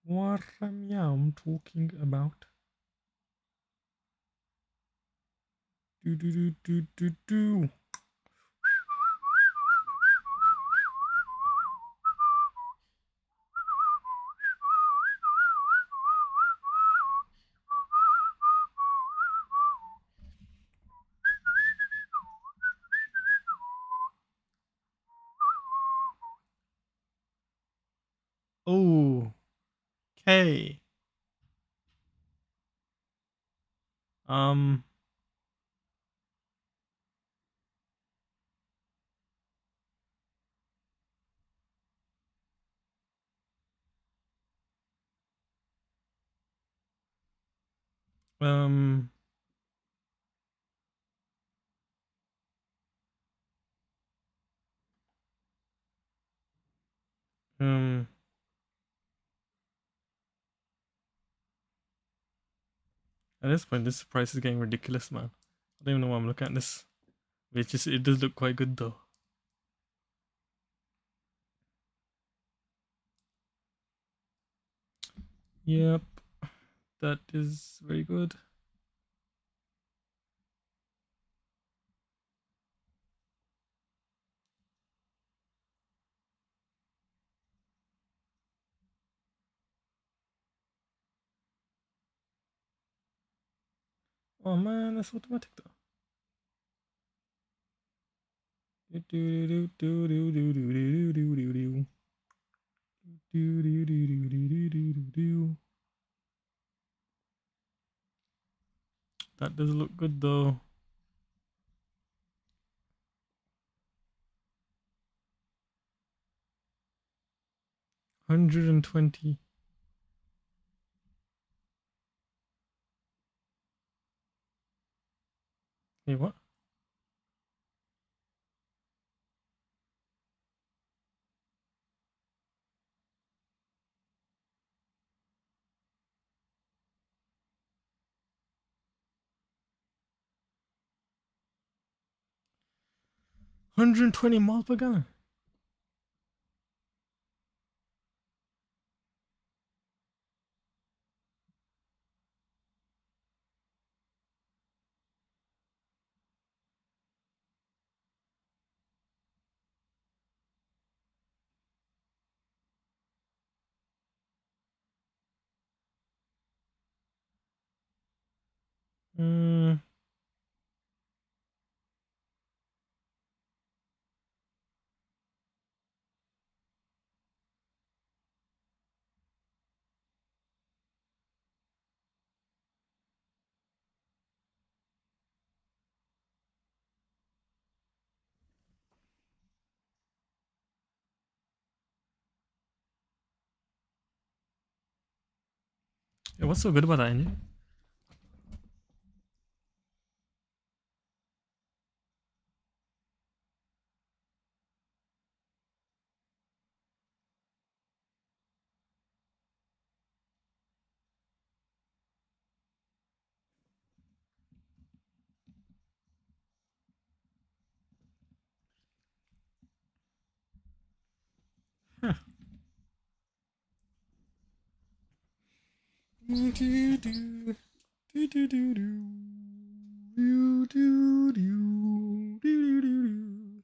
What am I talking about? Do do do do do do. Oh, okay. Um, um, um, at this point, this price is getting ridiculous, man. I don't even know why I'm looking at this. It does look quite good though. Yep, that is very good. Oh man, that's automatic though. Do do do do do do do do do do do. Do do do do do do do do. That does look good though. 120. Hey, what? 120 miles per gallon. Mm. Yeah, what's so good about that engine? Huh. Do, do, do, do, do, do, do. Do, do, do, do, do, do.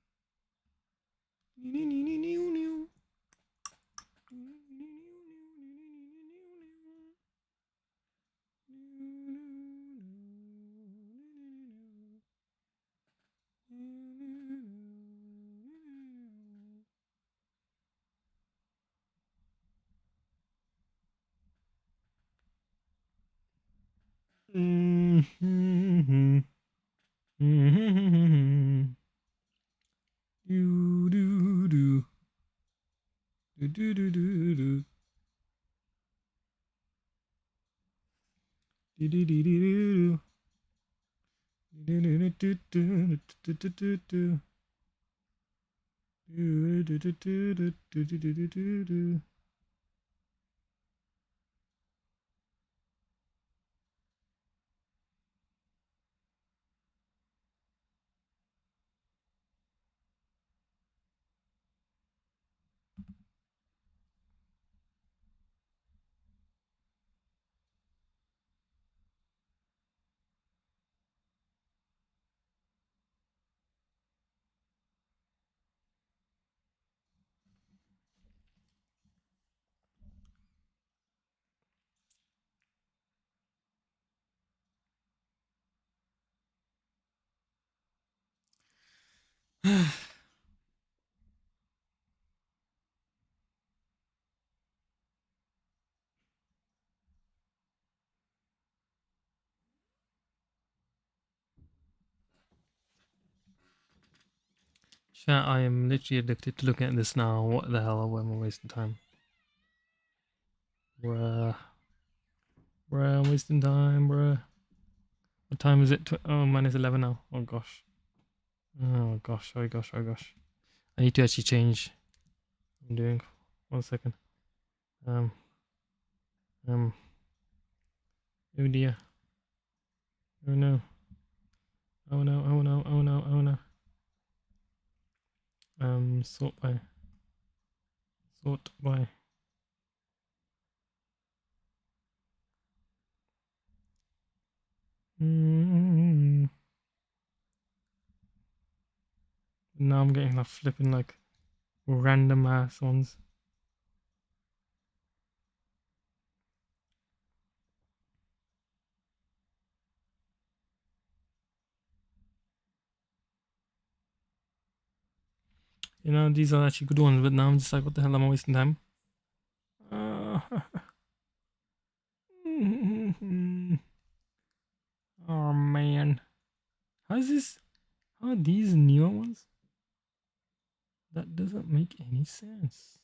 Nee, nee, nee, nee, nee. Mhm. Mhm. Do, do, do. Do, do, do, do, do. Do, do, do, do, do. Do, do, do, do, do, do, do, do, do. Do, do, do, do, do, do, do, do, do, do. Chat, I am literally addicted to looking at this now. What the hell? Why am I wasting time? Bruh. Bruh, I'm wasting time, bruh. What time is it? Oh, minus 11 now. Oh gosh. Oh gosh, oh gosh, oh gosh. I need to actually change what I'm doing. 1 second. Um, oh dear. Oh no. Oh no, oh no, oh no, oh no. Sort by. Sort by. Mm. Now I'm getting like flipping like random ass ones. You know, these are actually good ones, but now I'm just like, what the hell am I wasting time? Oh man. How's this? How are these newer ones? That doesn't make any sense.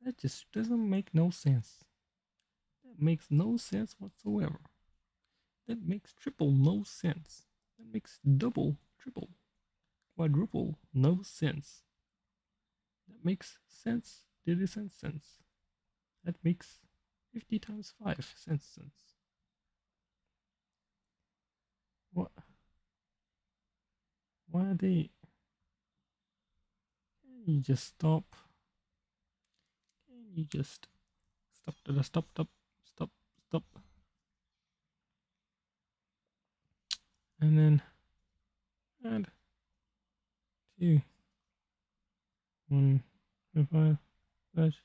That just doesn't make no sense. That makes no sense whatsoever. That makes triple no sense. That makes double, triple, quadruple no sense. That makes sense, 30 cents sense. That makes 50 times 5 sense. What? Why are they? Can you just stop? Can you just stop, stop, stop, stop, stop. And then add 2, 1, 5, slash,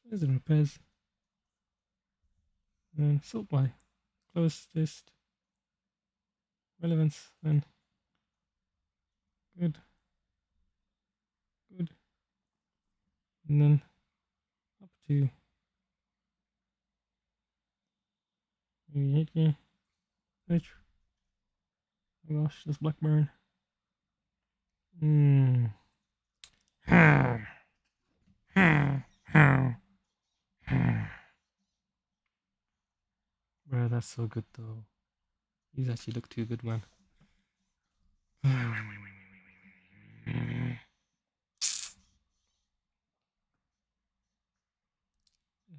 spares and repairs. and sort by closest relevance, then good, good, and then up to maybe 8K. Which, oh gosh, that's Blackburn. Hmm. Bro, that's so good though. These actually look too good, man.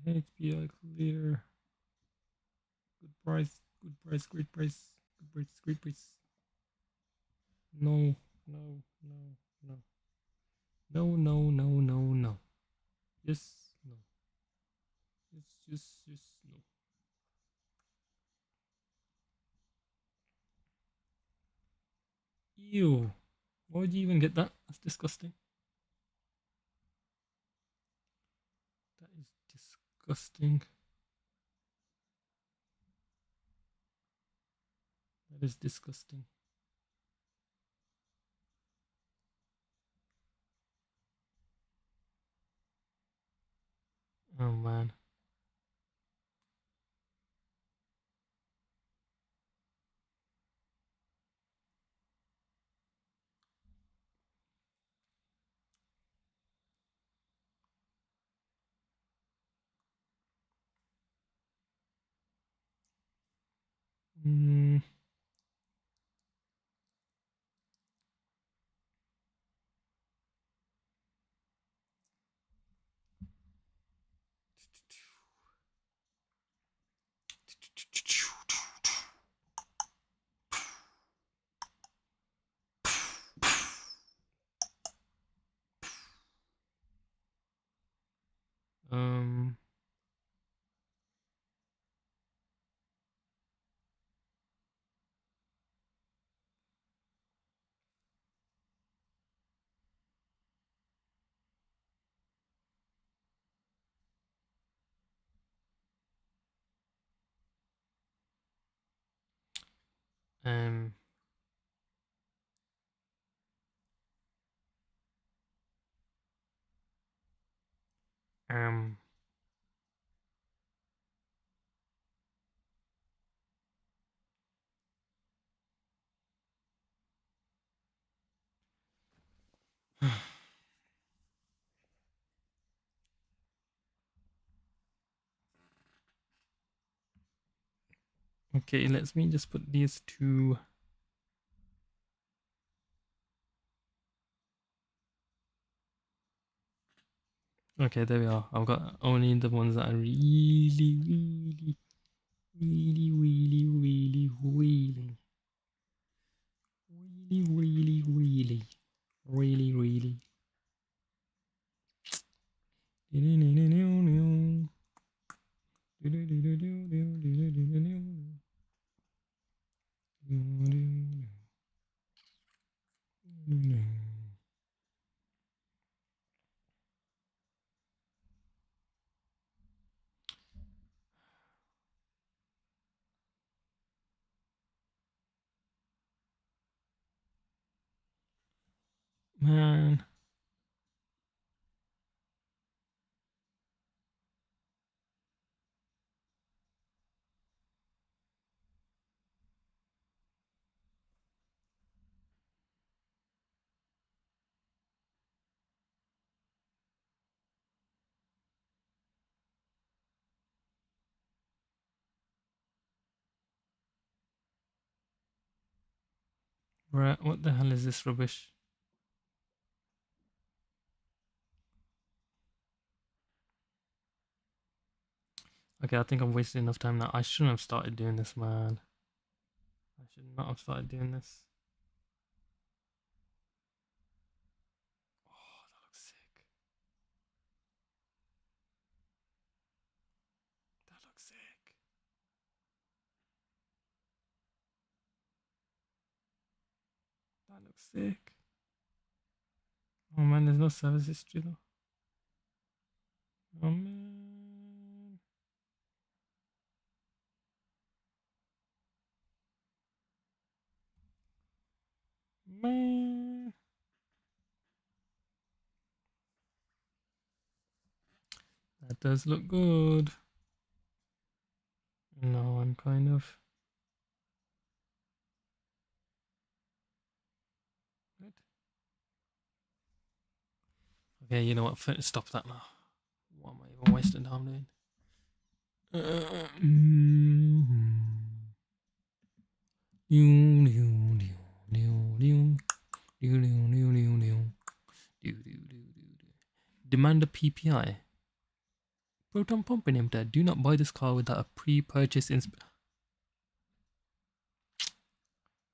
HPI clear. Good price, good price, great price, good price, great price. No, no, no, no. No, no, no, no, no. Yes, no. Yes, yes, yes, no. Ew. Why would you even get that? That's disgusting. That is disgusting. That is disgusting. Oh man. Mm. Um. Um. Um. Okay, let me just put these two. Okay, there we are. I've got only the ones that are really, really, really, really, really, really, really, really, really, really, really. Man, bruh, what the hell is this rubbish? Okay, I think I'm wasting enough time now. I shouldn't have started doing this, man. I should not have started doing this. Oh, that looks sick. That looks sick. That looks sick. Oh man, there's no service history though. Oh man. Man. That does look good. No, I'm kind of. Okay, you know what? Stop that now. What am I even wasting time doing? Demand a PPI. Proton pump inhibitor. Do not buy this car without a pre-purchase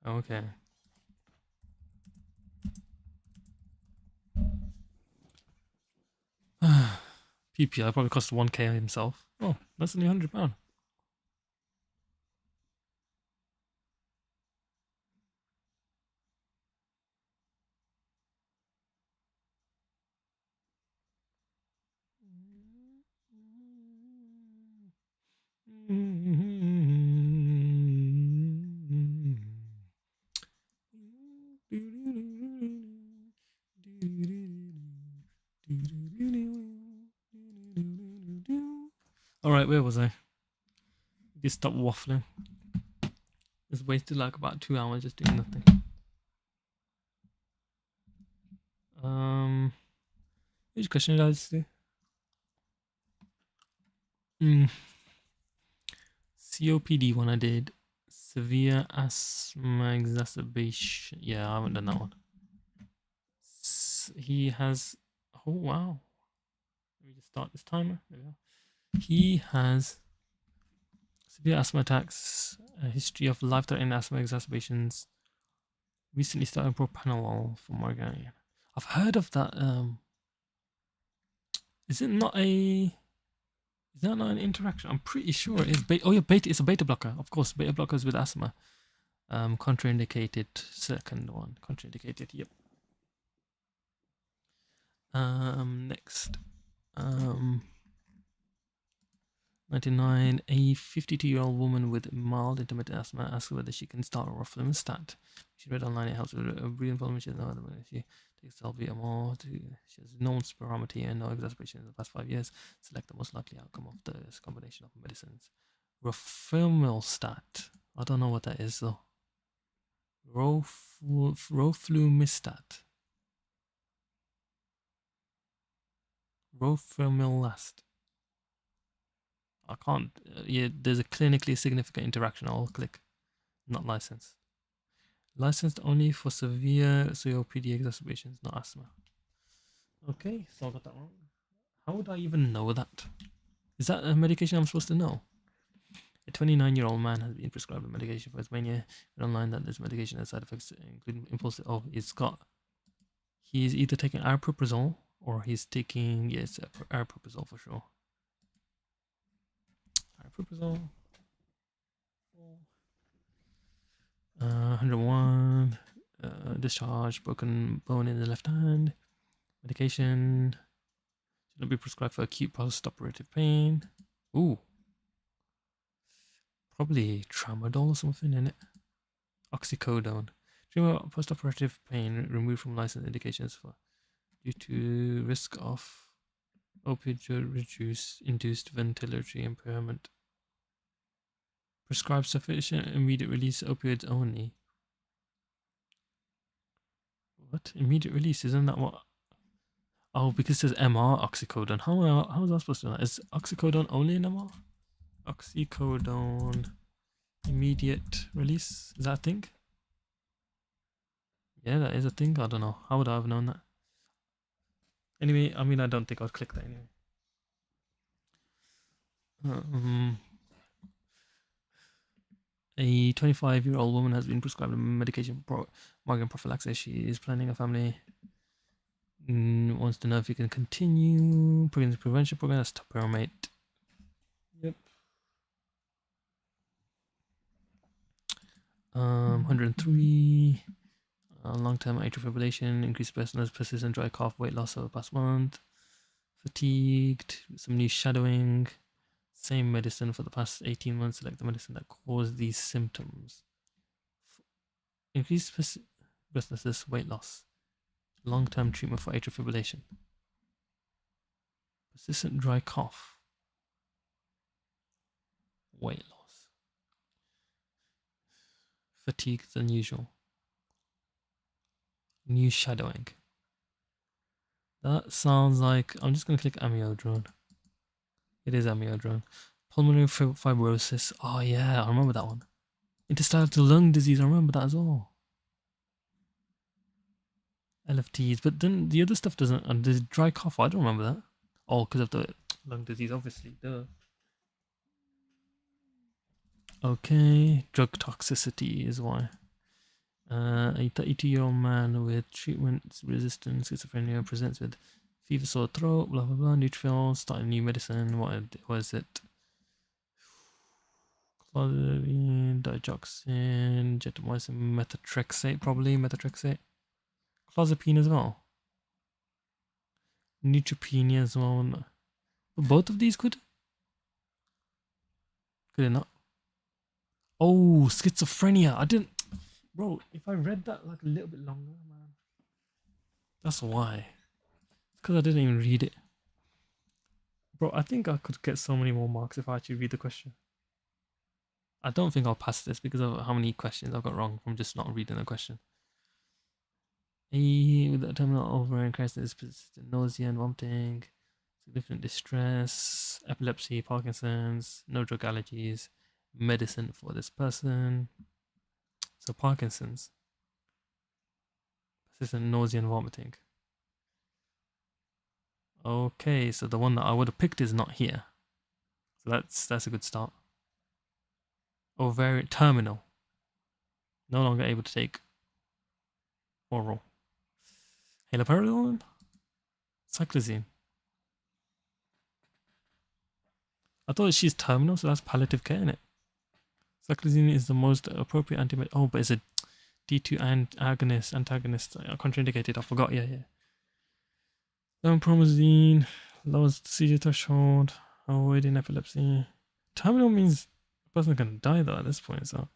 Okay. PPI probably cost 1k himself. Oh, that's only £100. Alright, where was I? Just stop waffling. Just wasted like about 2 hours just doing nothing. Which question did I just do? COPD one I did. Severe asthma exacerbation. Yeah, I haven't done that one. He has. Oh wow. Let me just start this timer. There we go. He has severe asthma attacks, a history of life-threatening asthma exacerbations. Recently started propranolol for migraine. I've heard of that. Is it not a? Is that not an interaction? I'm pretty sure it is. Oh yeah, beta. It's a beta blocker. Of course, beta blockers with asthma. Contraindicated. Second one. Contraindicated. Yep. Next. 99. A 52-year-old woman with mild intermittent asthma asks whether she can start roflumilstat. She read online it helps with breathing problem. She doesn't know she takes salbutamol. She has no spirometry and no exacerbation in the past 5 years. Select the most likely outcome of this combination of medicines. Roflumilstat. I don't know what that is though. Roflumilstat. Roflumilast. I can't. Yeah, there's a clinically significant interaction. I'll click. Not licensed. Licensed only for severe COPD exacerbations, not asthma. Okay, so I got that wrong. How would I even know that? Is that a medication I'm supposed to know? A 29-year-old man has been prescribed a medication for his mania. Read online that this medication has side effects, including impulsive. Oh, he's either taking aripiprazole or he's taking aripiprazole for sure. Aripiprazole. 101. Discharge, broken bone in the left hand. Medication should not be prescribed for acute post-operative pain. Ooh. Probably tramadol or something in it. Oxycodone. Treatment post-operative pain removed from licensed indications due to risk of opioid-induced ventilatory impairment. Prescribed sufficient immediate release opioids only. What? Immediate release? Isn't that what? Oh, because it says MR oxycodone. How is that supposed to know? Is oxycodone only in MR? Oxycodone immediate release. Is that a thing? Yeah, that is a thing. I don't know. How would I have known that? Anyway, I mean, I don't think I'd click that anyway. A 25-year-old woman has been prescribed a medication for migraine prophylaxis. She is planning a family. Wants to know if you can continue pregnancy prevention program. That's topiramate. Yep. 103. Long-term atrial fibrillation, increased breathlessness, persistent dry cough, weight loss over the past month. Fatigued. Some new shadowing. Same medicine for the past 18 months. Select the medicine that caused these symptoms. Increased breathlessness, weight loss. Long-term treatment for atrial fibrillation. Persistent dry cough. Weight loss. Fatigue than usual. New shadowing. That sounds like, I'm just going to click amiodarone. It is amiodarone. Pulmonary fibrosis. Oh yeah, I remember that one. Interstitial lung disease, I remember that as well. LFTs, but then the other stuff doesn't. And there's dry cough, I don't remember that. Oh, because of the lung disease, obviously. Duh. Okay, drug toxicity is why. A 32-year-old man with treatment-resistant schizophrenia presents with fever, sore throat, blah blah blah. Neutrophils, starting new medicine. What was it? Clozapine, digoxin, gentamicin, methotrexate, probably methotrexate. Clozapine as well. Neutropenia as well. Both of these could it not? Oh, schizophrenia. I didn't. Bro, if I read that like a little bit longer, man. That's why. Because I didn't even read it. Bro, I think I could get so many more marks if I actually read the question. I don't think I'll pass this because of how many questions I've got wrong from just not reading the question. With the terminal ovarian crisis, persistent nausea and vomiting, significant distress, epilepsy, Parkinson's, no drug allergies, medicine for this person. So Parkinson's, persistent nausea and vomiting. Okay, so the one that I would have picked is not here. So that's a good start. Ovarian terminal. No longer able to take oral. Haloperidol, cyclizine. I thought she's terminal, so that's palliative care, innit? Cyclizine is the most appropriate antidote. Oh, but it's a D2 antagonist. Contraindicated. I forgot. Yeah. Promazine lowers the seizure threshold, avoiding epilepsy. Terminal means the person's gonna die though at this point. So,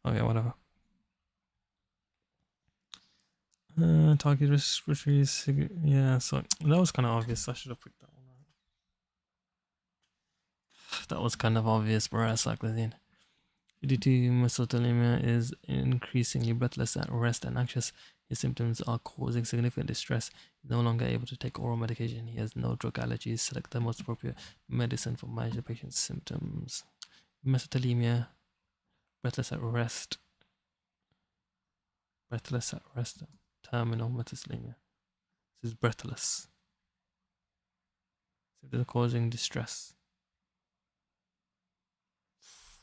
okay, whatever. Target respiratory. Yeah, so that was kind of obvious. I should have picked that one out. That was kind of obvious, bro. Cyclizine. Due to mesothelioma is increasingly breathless at rest and anxious. His symptoms are causing significant distress. He's no longer able to take oral medication. He has no drug allergies. Select the most appropriate medicine for managing the patient's symptoms. Mesothelioma, breathless at rest. Breathless at rest. Terminal mesothelioma. This is breathless. Symptoms causing distress.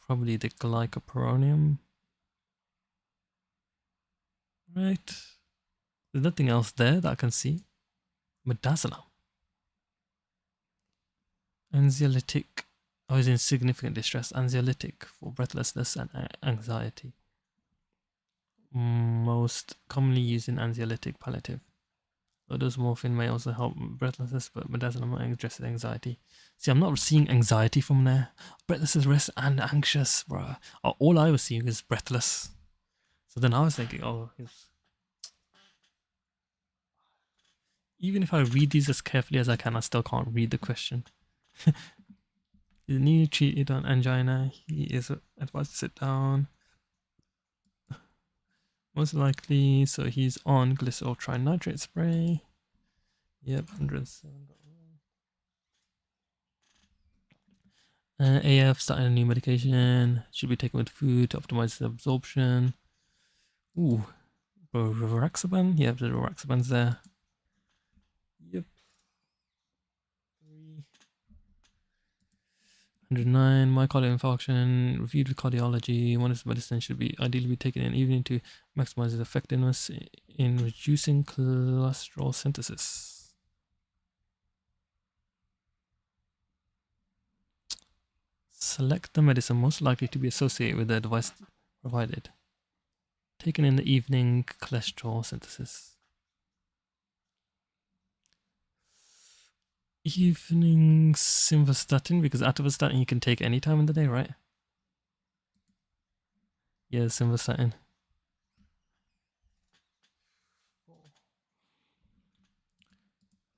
Probably the glycopyrronium. Right. There's nothing else there that I can see. Midazolam. Anxiolytic. Oh, is in significant distress. Anxiolytic for breathlessness and anxiety. Most commonly used in anxiolytic palliative. Low-dose morphine may also help breathlessness, but midazolam addresses anxiety. See, I'm not seeing anxiety from there. Breathlessness, rest, and anxious, bro. All I was seeing is breathless. So then I was thinking, oh, even if I read these as carefully as I can, I still can't read the question. Is needed treated on angina. He is advised to sit down. Most likely, so he's on glycerol trinitrate spray. Yep, 107. AF starting a new medication. Should be taken with food to optimize the absorption. Ooh, Rivaroxaban. Yeah, the Rivaroxaban's there. Yep. 109, myocardial infarction, reviewed with cardiology. One of this medicine should be ideally be taken in the evening to maximize its effectiveness in reducing cholesterol synthesis. Select the medicine most likely to be associated with the device provided. Taken in the evening, cholesterol synthesis. Evening simvastatin, because atorvastatin you can take any time in the day, right? Yeah, simvastatin.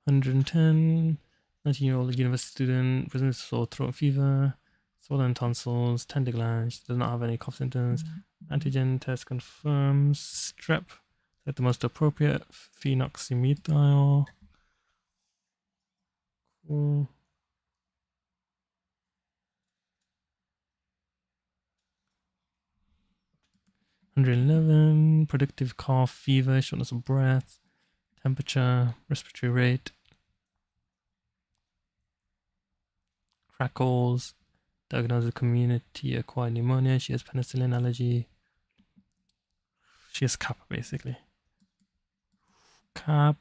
110. 19-year-old university student presents with sore throat fever, swollen tonsils, tender glands, does not have any cough symptoms. Antigen test confirms strep at the most appropriate phenoxymethyl. Cool. 111. Predictive cough, fever, shortness of breath, temperature, respiratory rate, crackles, diagnosed with community acquired pneumonia. She has penicillin allergy. She has CAP basically. CAP.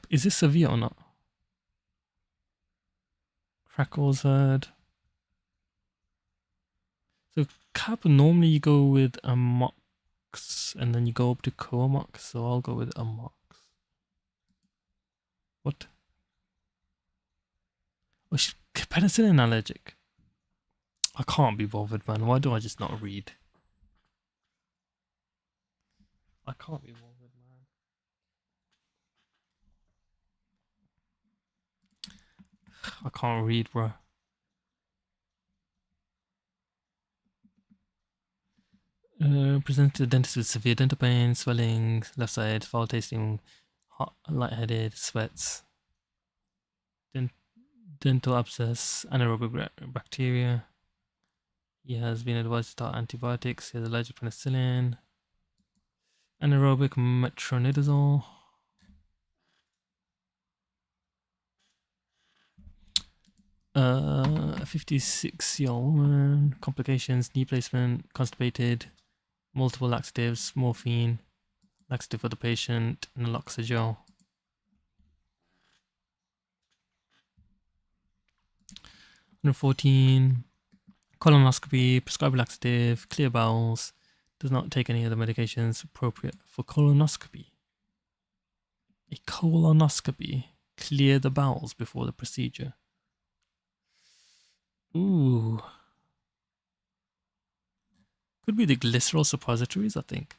Is this severe or not? Crackles heard. So CAP, normally you go with a MOX and then you go up to Coamox, so I'll go with a MOX. What? Oh, she's penicillin allergic. I can't be bothered, man. Why do I just not read? I can't be bothered, man. I can't read, bro. Present to the dentist with severe dental pain, swelling, left side, foul tasting, hot, lightheaded, sweats, dental abscess, anaerobic bacteria. He has been advised to start antibiotics. He has allergic penicillin, anaerobic metronidazole. A 56-year-old woman, complications, knee placement, constipated, multiple laxatives, morphine, laxative for the patient, naloxone. 114. Colonoscopy, prescribed laxative, clear bowels, does not take any other medications appropriate for colonoscopy. A colonoscopy, clear the bowels before the procedure. Ooh. Could be the glycerol suppositories, I think.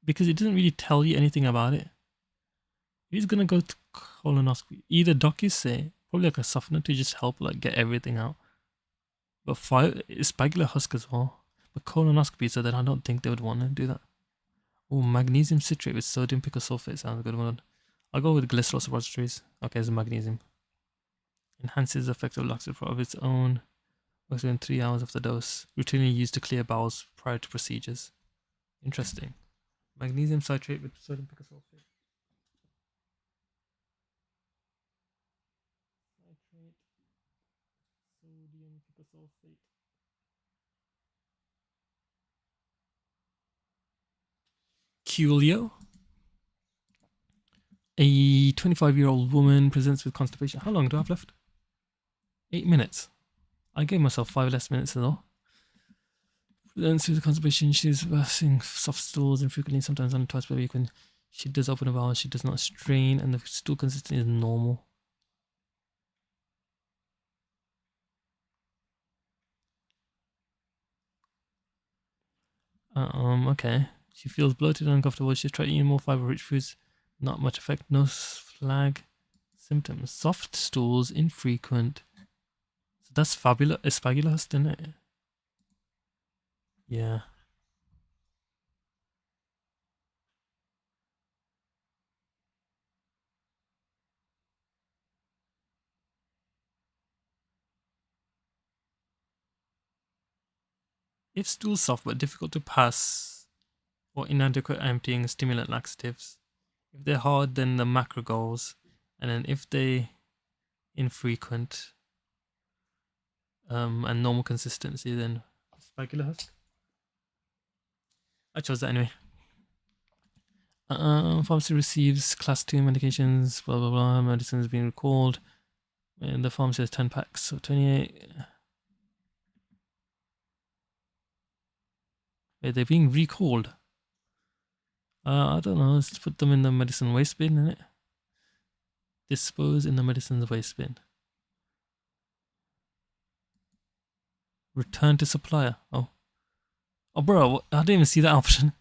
Because it doesn't really tell you anything about it. He's gonna go to colonoscopy. Either doctors say, probably like a softener to just help like get everything out. But spicular husk as well. But colonoscopy, so then I don't think they would want to do that. Oh, magnesium citrate with sodium picosulfate sounds a good one. I'll go with glycerol suppositories. Okay, it's magnesium. Enhances the effect of laxative of its own. Works within 3 hours of the dose. Routinely used to clear bowels prior to procedures. Interesting. Magnesium citrate with sodium picosulfate. Citrate, sodium picosulfate. Coolio. A 25-year-old woman presents with constipation. How long do I have left? 8 minutes. I gave myself 5 less minutes though. Presents with constipation. She's passing soft stools infrequently, sometimes only twice per week. When she does open a bowel, she does not strain, and the stool consistency is normal. Okay. She feels bloated and uncomfortable. She's tried eating more fiber-rich foods. Not much effect. No flag symptoms. Soft stools, infrequent. So that's fabulous. It's fabulous, isn't it? Yeah. If stools soft but difficult to pass, or inadequate emptying, stimulant laxatives. If they're hard, then the macro goals, and then if they infrequent, and normal consistency, then spicular husk. I chose that anyway. Pharmacy receives class 2 medications, blah blah blah. Medicines being recalled. And the pharmacy has 10 packs, so 28. Wait, they're being recalled. I don't know. Let's put them in the medicine waste bin, innit? Dispose in the medicine's waste bin. Return to supplier. Oh, bro, I didn't even see that option.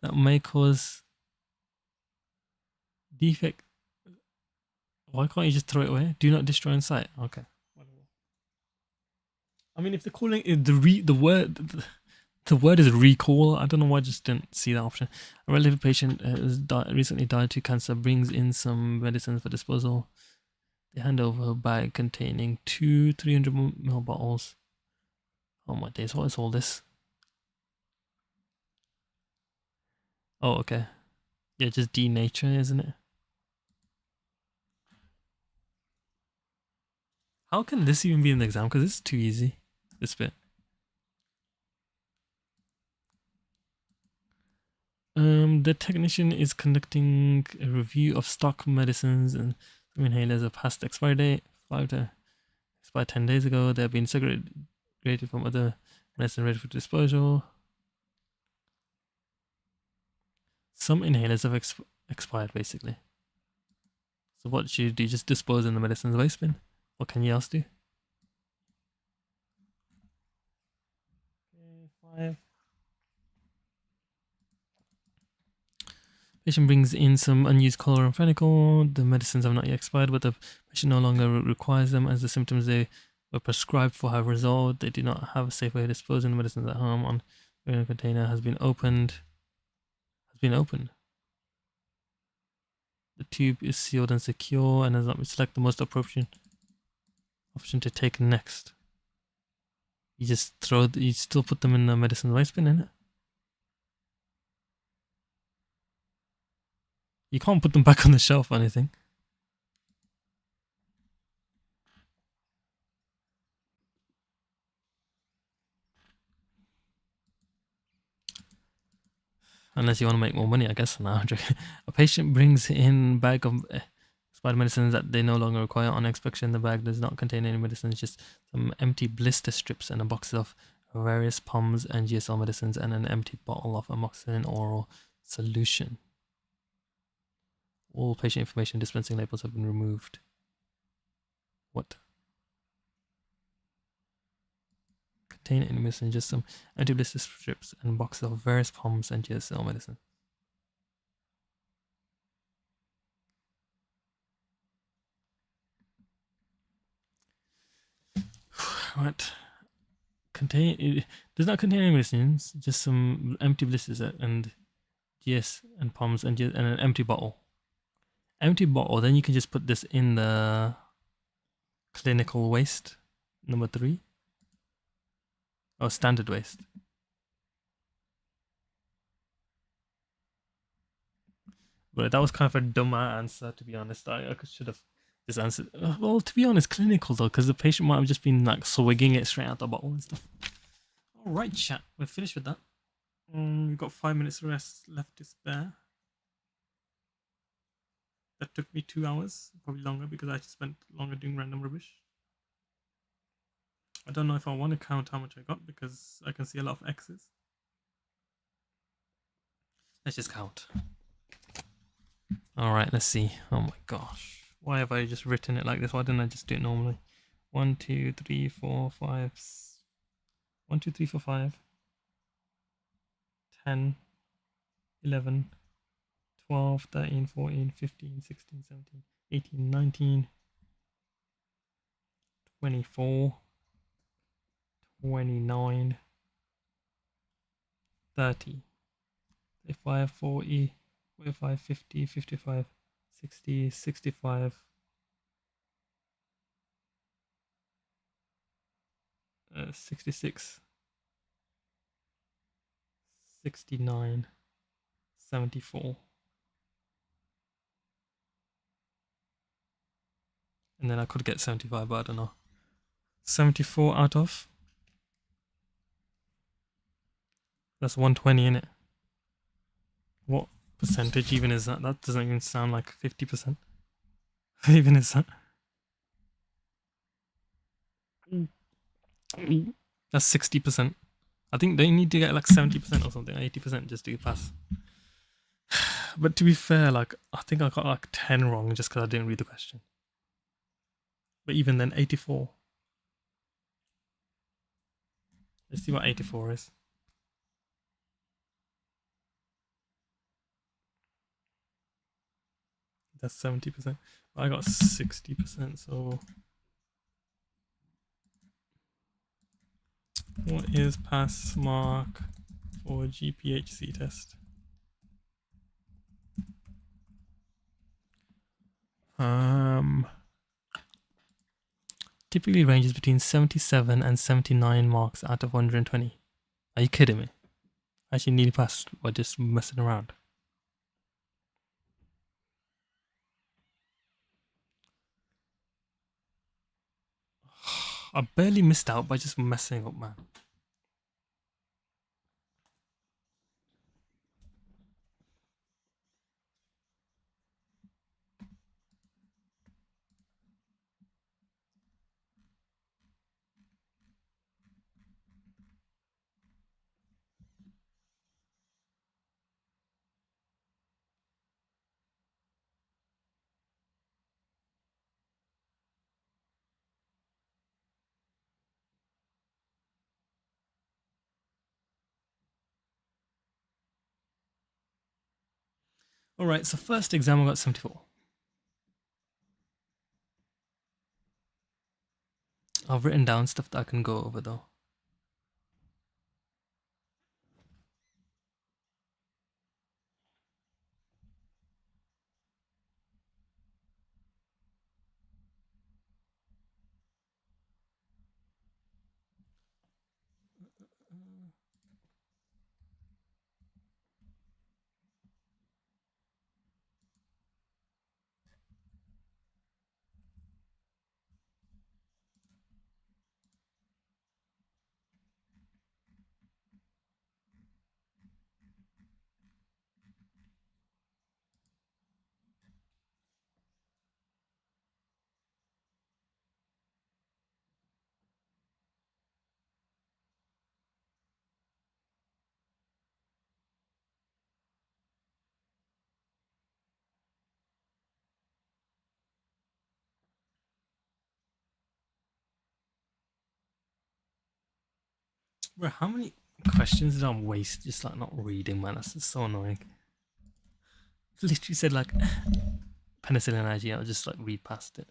that may cause defect. Why can't you just throw it away? Do not destroy on site. Okay. I mean, if they're calling it the word is recall. I don't know why I just didn't see that option. A relative patient has recently died to cancer, brings in some medicines for disposal. They hand over a bag containing 2 300 ml bottles. Oh my days, what is all this? Oh, okay. Yeah, just denature, isn't it? How can this even be in the exam? Because it's too easy, this bit. The technician is conducting a review of stock medicines and some inhalers are past expiry date. 5 to expired 10 days ago. They have been segregated from other medicine ready for disposal. Some inhalers have expired, basically. So what should you do? Just dispose in the medicine's waste bin? What can you else do? Okay, 5. Patient brings in some unused chloramphenicol. The medicines have not yet expired, but the patient no longer requires them as the symptoms they were prescribed for have resolved. They do not have a safe way of disposing the medicines at home. On the container has been opened. The tube is sealed and secure and has not been select the most appropriate option to take next. You just you still put them in the medicine waste bin, innit? You can't put them back on the shelf or anything. Unless you want to make more money, I guess. No, I'm joking. A patient brings in a bag of expired medicines that they no longer require. On inspection, the bag does not contain any medicines, just some empty blister strips and a box of various POMS and GSL medicines and an empty bottle of amoxicillin oral solution. All patient information dispensing labels have been removed. What? Contain any medicine, just some empty blister strips and boxes of various POMS and GSL medicine. What? It does not contain any medicines, just some empty blisters and GS and POMS and an empty bottle. Empty bottle, then you can just put this in the clinical waste, number 3. Oh, standard waste. But that was kind of a dumber answer, to be honest. I should have just answered. Well, to be honest, clinical though, because the patient might have just been like swigging it straight out the bottle and stuff. All right, chat. We're finished with that. We've got 5 minutes rest left to spare. That took me 2 hours, probably longer because I spent longer doing random rubbish. I don't know if I want to count how much I got because I can see a lot of X's. Let's just count. All right, let's see. Oh my gosh. Why have I just written it like this? Why didn't I just do it normally? 1, 2, 3, 4, 5. 1, 2, 3, 4, 5. 10, 11, 12, 13, 14, 15, 16, 17, 18, 19, 24, 29, 30, 35, 40, 45, 50, 55, 60, 65, 66, 69, 74. And then I could get 75, but I don't know. 74 out of... That's 120, innit? What percentage even is that? That doesn't even sound like 50%. Even is that? That's 60%. I think they need to get like 70% or something, 80% just to pass. But to be fair, like I think I got like 10 wrong just because I didn't read the question. But even then, 84. Let's see what 84 is. That's 70%. I got 60%. So what is pass mark for GPHC test? Typically ranges between 77 and 79 marks out of 120. Are you kidding me? I actually nearly passed by just messing around. I barely missed out by just messing up, man. Alright, so first exam I got 74. I've written down stuff that I can go over though. Bro, how many questions did I waste just like not reading, man? That's just so annoying. Literally said like penicillin allergy, I'll just like read past it.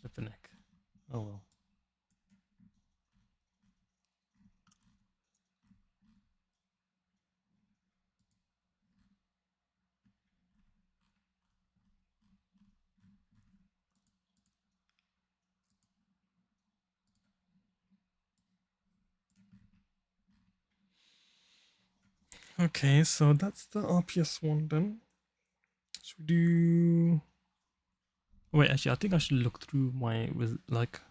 Flip a neck. Oh well. Okay, so that's the RPS one then. Should we do? Wait, actually, I think I should look through look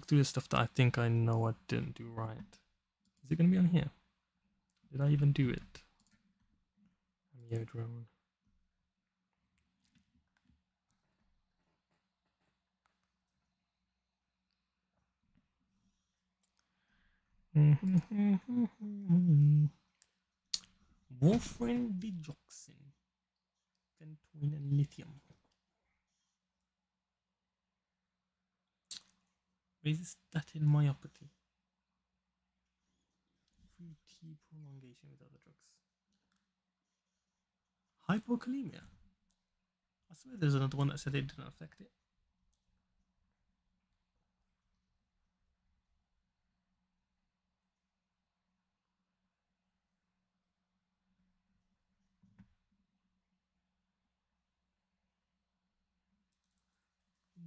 through the stuff that I think I know I didn't do right. Is it gonna be on here? Did I even do it? Neo drone. Warfarin digoxin, phentoin, and lithium. Raises statin myopathy. Free T prolongation with other drugs. Hypokalemia. I swear there's another one that said it didn't affect it.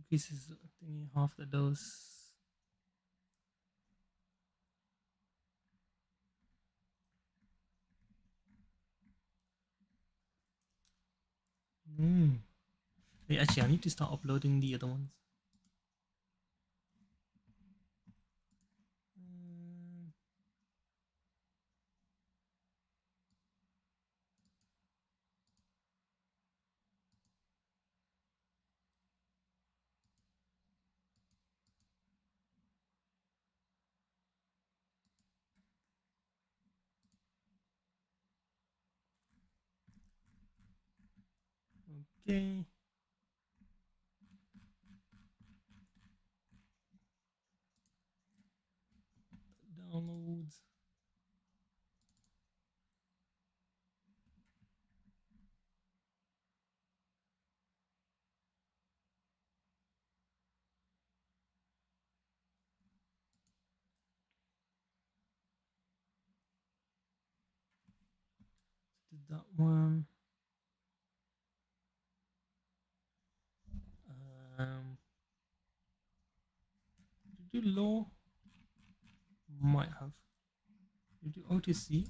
Increases thingy half the dose. Wait, actually, I need to start uploading the other ones. Okay. Downloads. is that one. Did you do law? Might have. Did you do OTC?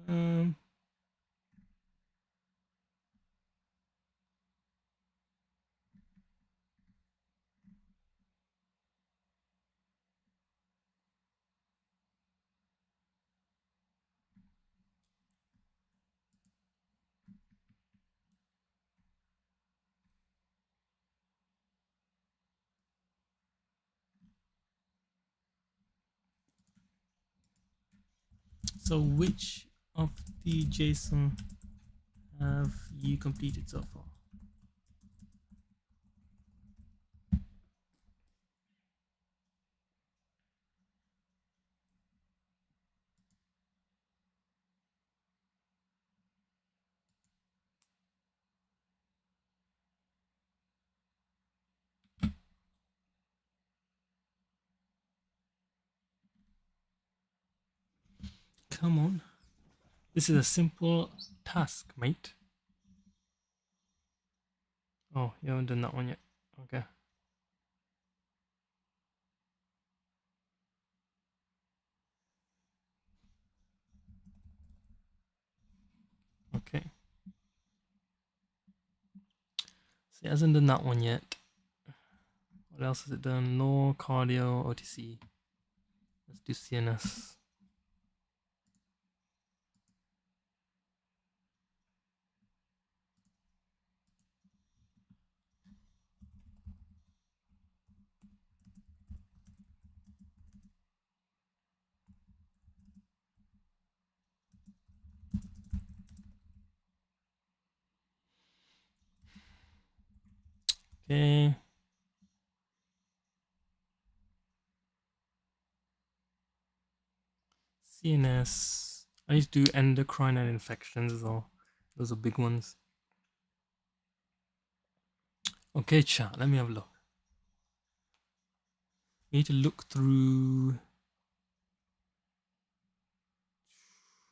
Um, so which of the JSON have you completed so far? Come on. This is a simple task, mate. Oh, you haven't done that one yet. Okay. Okay. So it hasn't done that one yet. What else has it done? No cardio, OTC. Let's do CNS. Okay. CNS. I need to do endocrine infections as well. Those are big ones. Okay, chat. Let me have a look. We need to look through.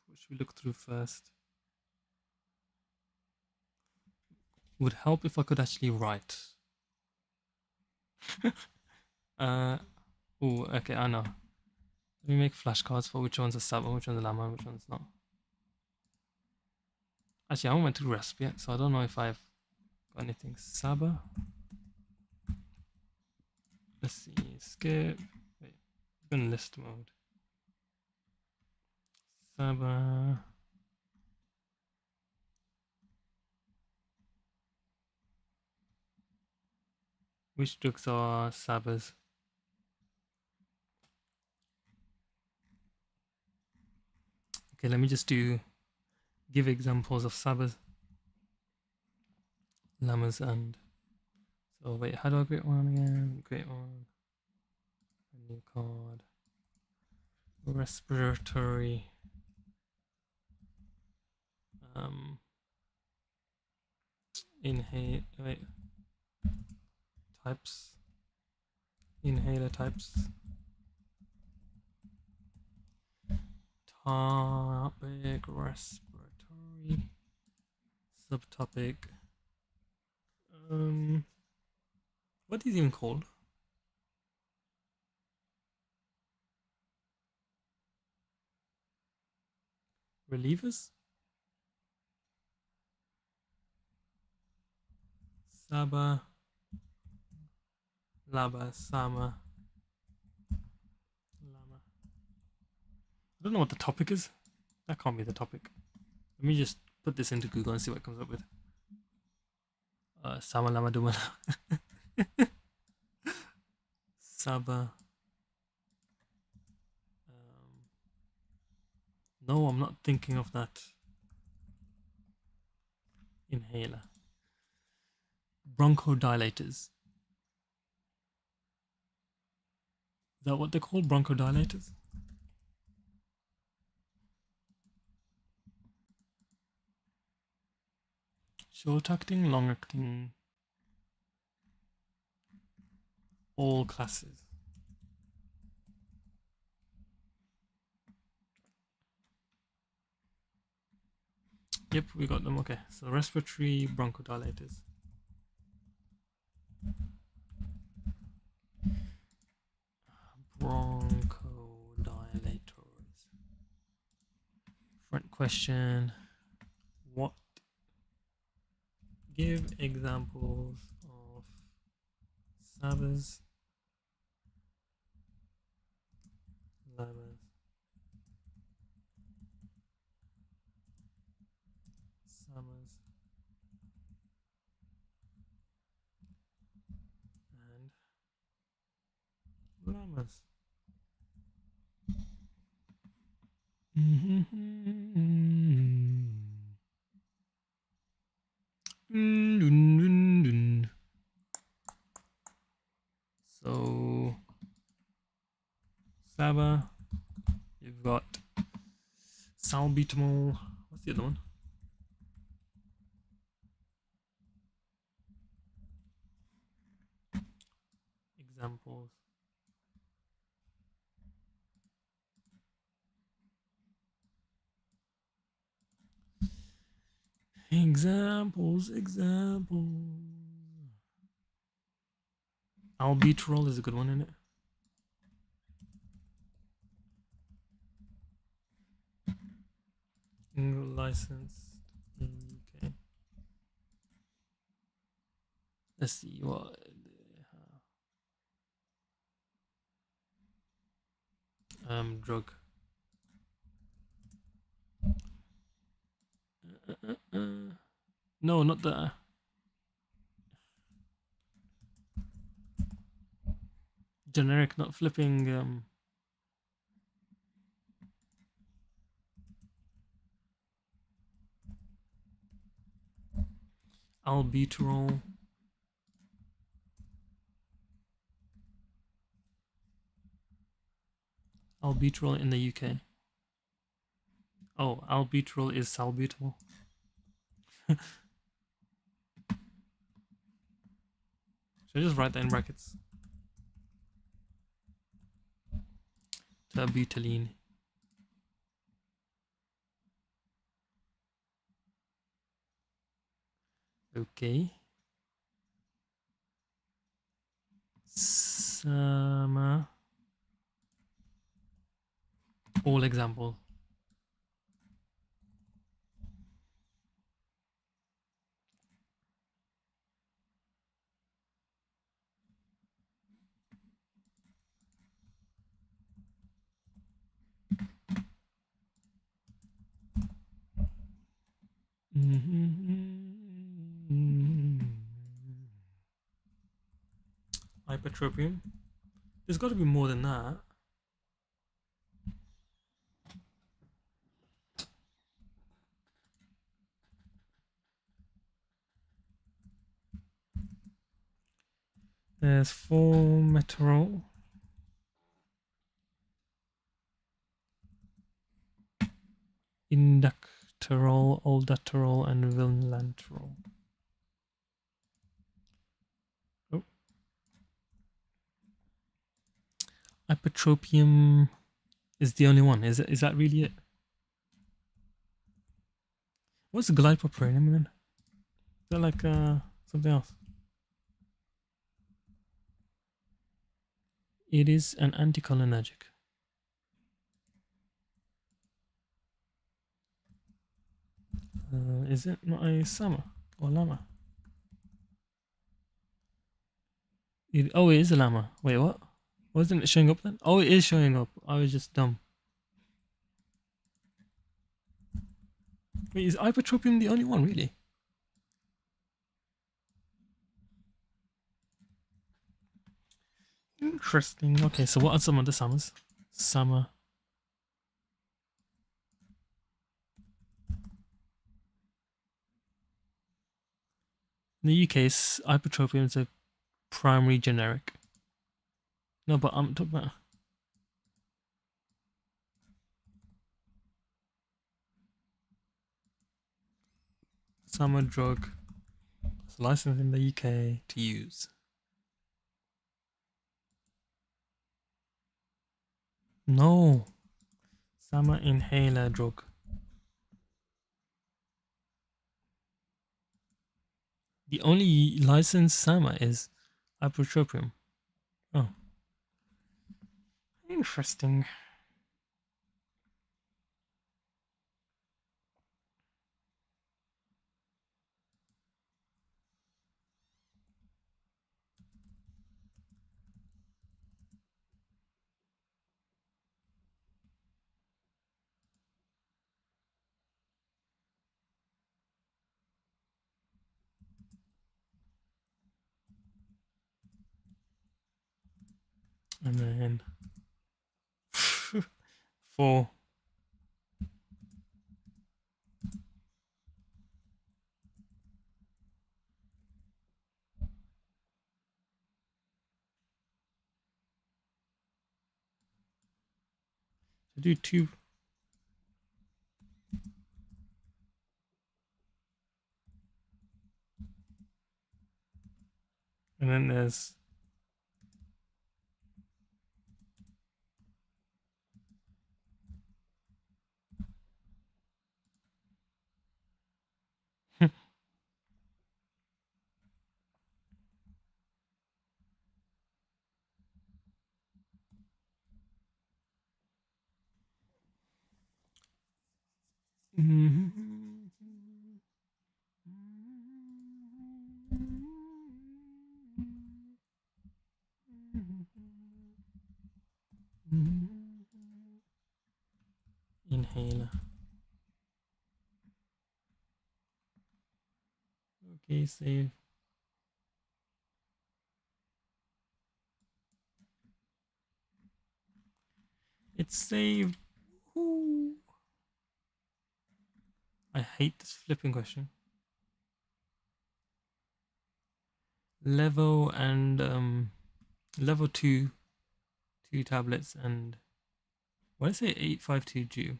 What should we look through first? Would help if I could actually write. Oh, okay, I know. Let me make flashcards for which one's a Saba, which one's a Llama, and which one's not. Actually, I haven't went through RESP yet, so I don't know if I've got anything. Saba. Let's see. Skip. Wait, in list mode. Saba. Which drugs are Sabas? Okay, let me just give examples of Sabas, Llamas, and so wait, how do I create one again? Create one. A new card. Respiratory. Inhale. Wait. Types. Inhaler types. Topic respiratory. Subtopic. What is even called? Relievers? Saba. Laba. Sama. Lama. I don't know what the topic is. That can't be the topic. Let me just put this into Google and see what it comes up with. Sama Lama Dumala. Saba. No, I'm not thinking of that. Inhaler. Bronchodilators. Is that what they're called? Bronchodilators? Short acting, long acting, all classes. Yep, we got them. Okay, so respiratory bronchodilators. Bronchodilators. Front question. What? Give examples of SABAs, LAMAs, SAMAs, and LAMAs. So, SABA, you've got salbutamol. What's the other one? Examples. Examples. Albuterol is a good one, isn't it? Licensed in UK. Let's see what they have. Drug. No, not the. Generic, not flipping. Albuterol. Albuterol in the UK. Oh, albuterol is salbutamol. Should I just write that in brackets? Terbutaline. Okay. Sama. All example. Hypertropium. There's got to be more than that. There's formoterol. Inducterol, aldosterol, and vilanterol. Oh. Hypertropium is the only one. Is that really it? What's glypopronium then? Is that like something else? It is an anticholinergic. Is it not a SAMA or LAMA? It is a LAMA. Wait, what? Wasn't it showing up then? Oh, it is showing up. I was just dumb. Wait, is ipratropium the only one, really? Interesting. Okay, so what are some of the SAMAs? SAMA. In the UK, ipratropium is a primary generic. No, but I'm talking about SAMA drug It's licensed in the UK to use. No. Summer inhaler drug. The only licensed Sama is ipratropium. Oh. Interesting. And then 4. To do 2. And then there's inhaler. Okay, save. It's saved. Ooh. I hate this flipping question. Level and level 2 tablets and what did I say 852 Jew?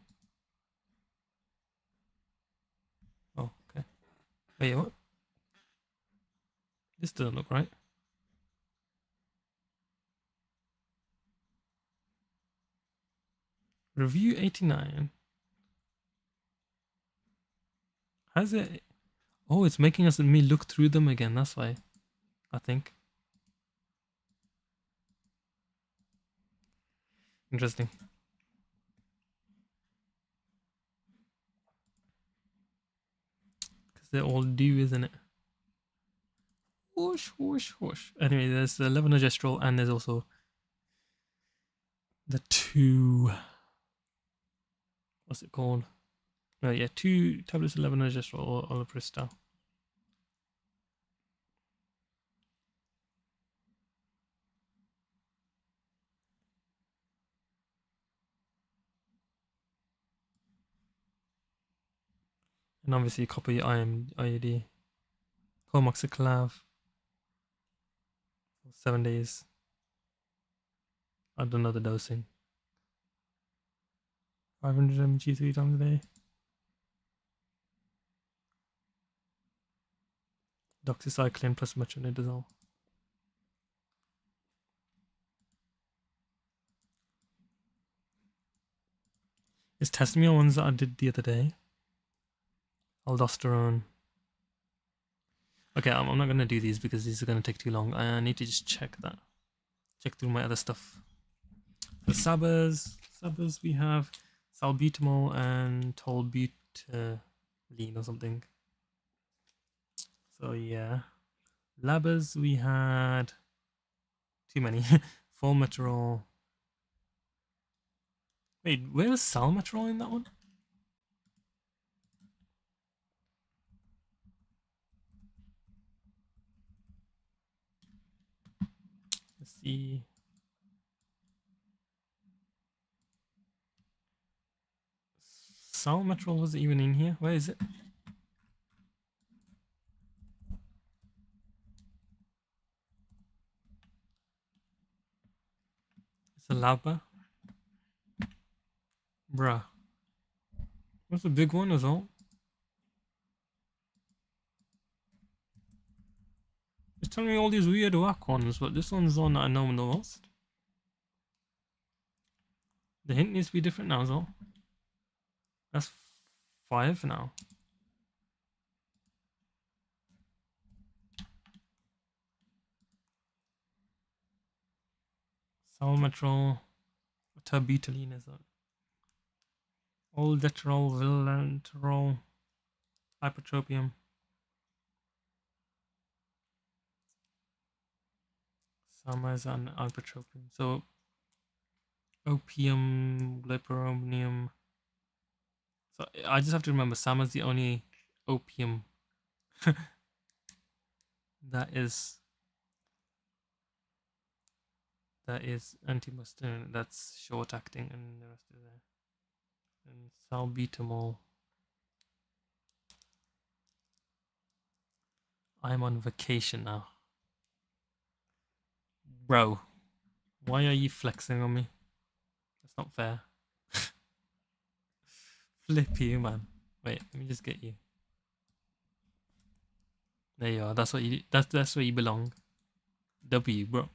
Oh, okay. Wait, what? This doesn't look right. Review 89. How's it? Oh, it's making me look through them again. That's why, I think. Interesting. Because they're all due, isn't it? Whoosh, whoosh, whoosh. Anyway, there's the levonorgestrel and there's also the 2. What's it called? No, yeah, 2 tablets of levonorgestrel or olipristal. And obviously copy IUD. Cormoxiclav for 7 days. I don't know the dosing. 500 mg 3 times a day. Doxycycline plus metronidazole. It's testing me on ones that I did the other day. Aldosterone. Okay, I'm not going to do these because these are going to take too long. I need to just check that. Check through my other stuff. The Sabers we have salbutamol and tolbutamol or something. So yeah. Labers we had too many. Formoterol. Wait, where was salmeterol in that one? Let's see. Salmeterol wasn't even in here. Where is it? It's a Laba. Bruh. What's the big one as well? It's telling me all these weird whack ones, but this one's on that I know the most. The hint needs to be different now as well. That's 5 now. Salmeterol, terbutaline is that? Aldosterol, vilanterol, hypertropium. Summers and hypertropium. So opium, glyperonium. So I just have to remember Sama's the only opium that is antimuscarinic, that's short acting, and the rest of that. And salbutamol. I'm on vacation now. Bro, why are you flexing on me? That's not fair. Flip you, man. Wait, let me just get you. There you are. That's what you. That's where you belong. W, bro.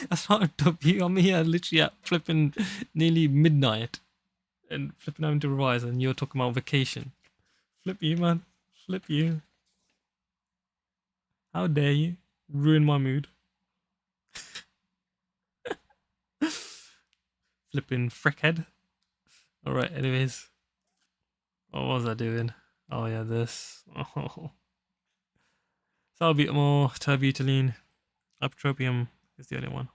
That's not a W. I'm here literally at flipping nearly midnight, and flipping having to revise, and you're talking about vacation. Flip you, man. Flip you. How dare you ruin my mood? Flipping frickhead. Alright, anyways. What was I doing? Oh yeah, this. Oh. Salbutamol, terbutaline, hypertropium is the only one.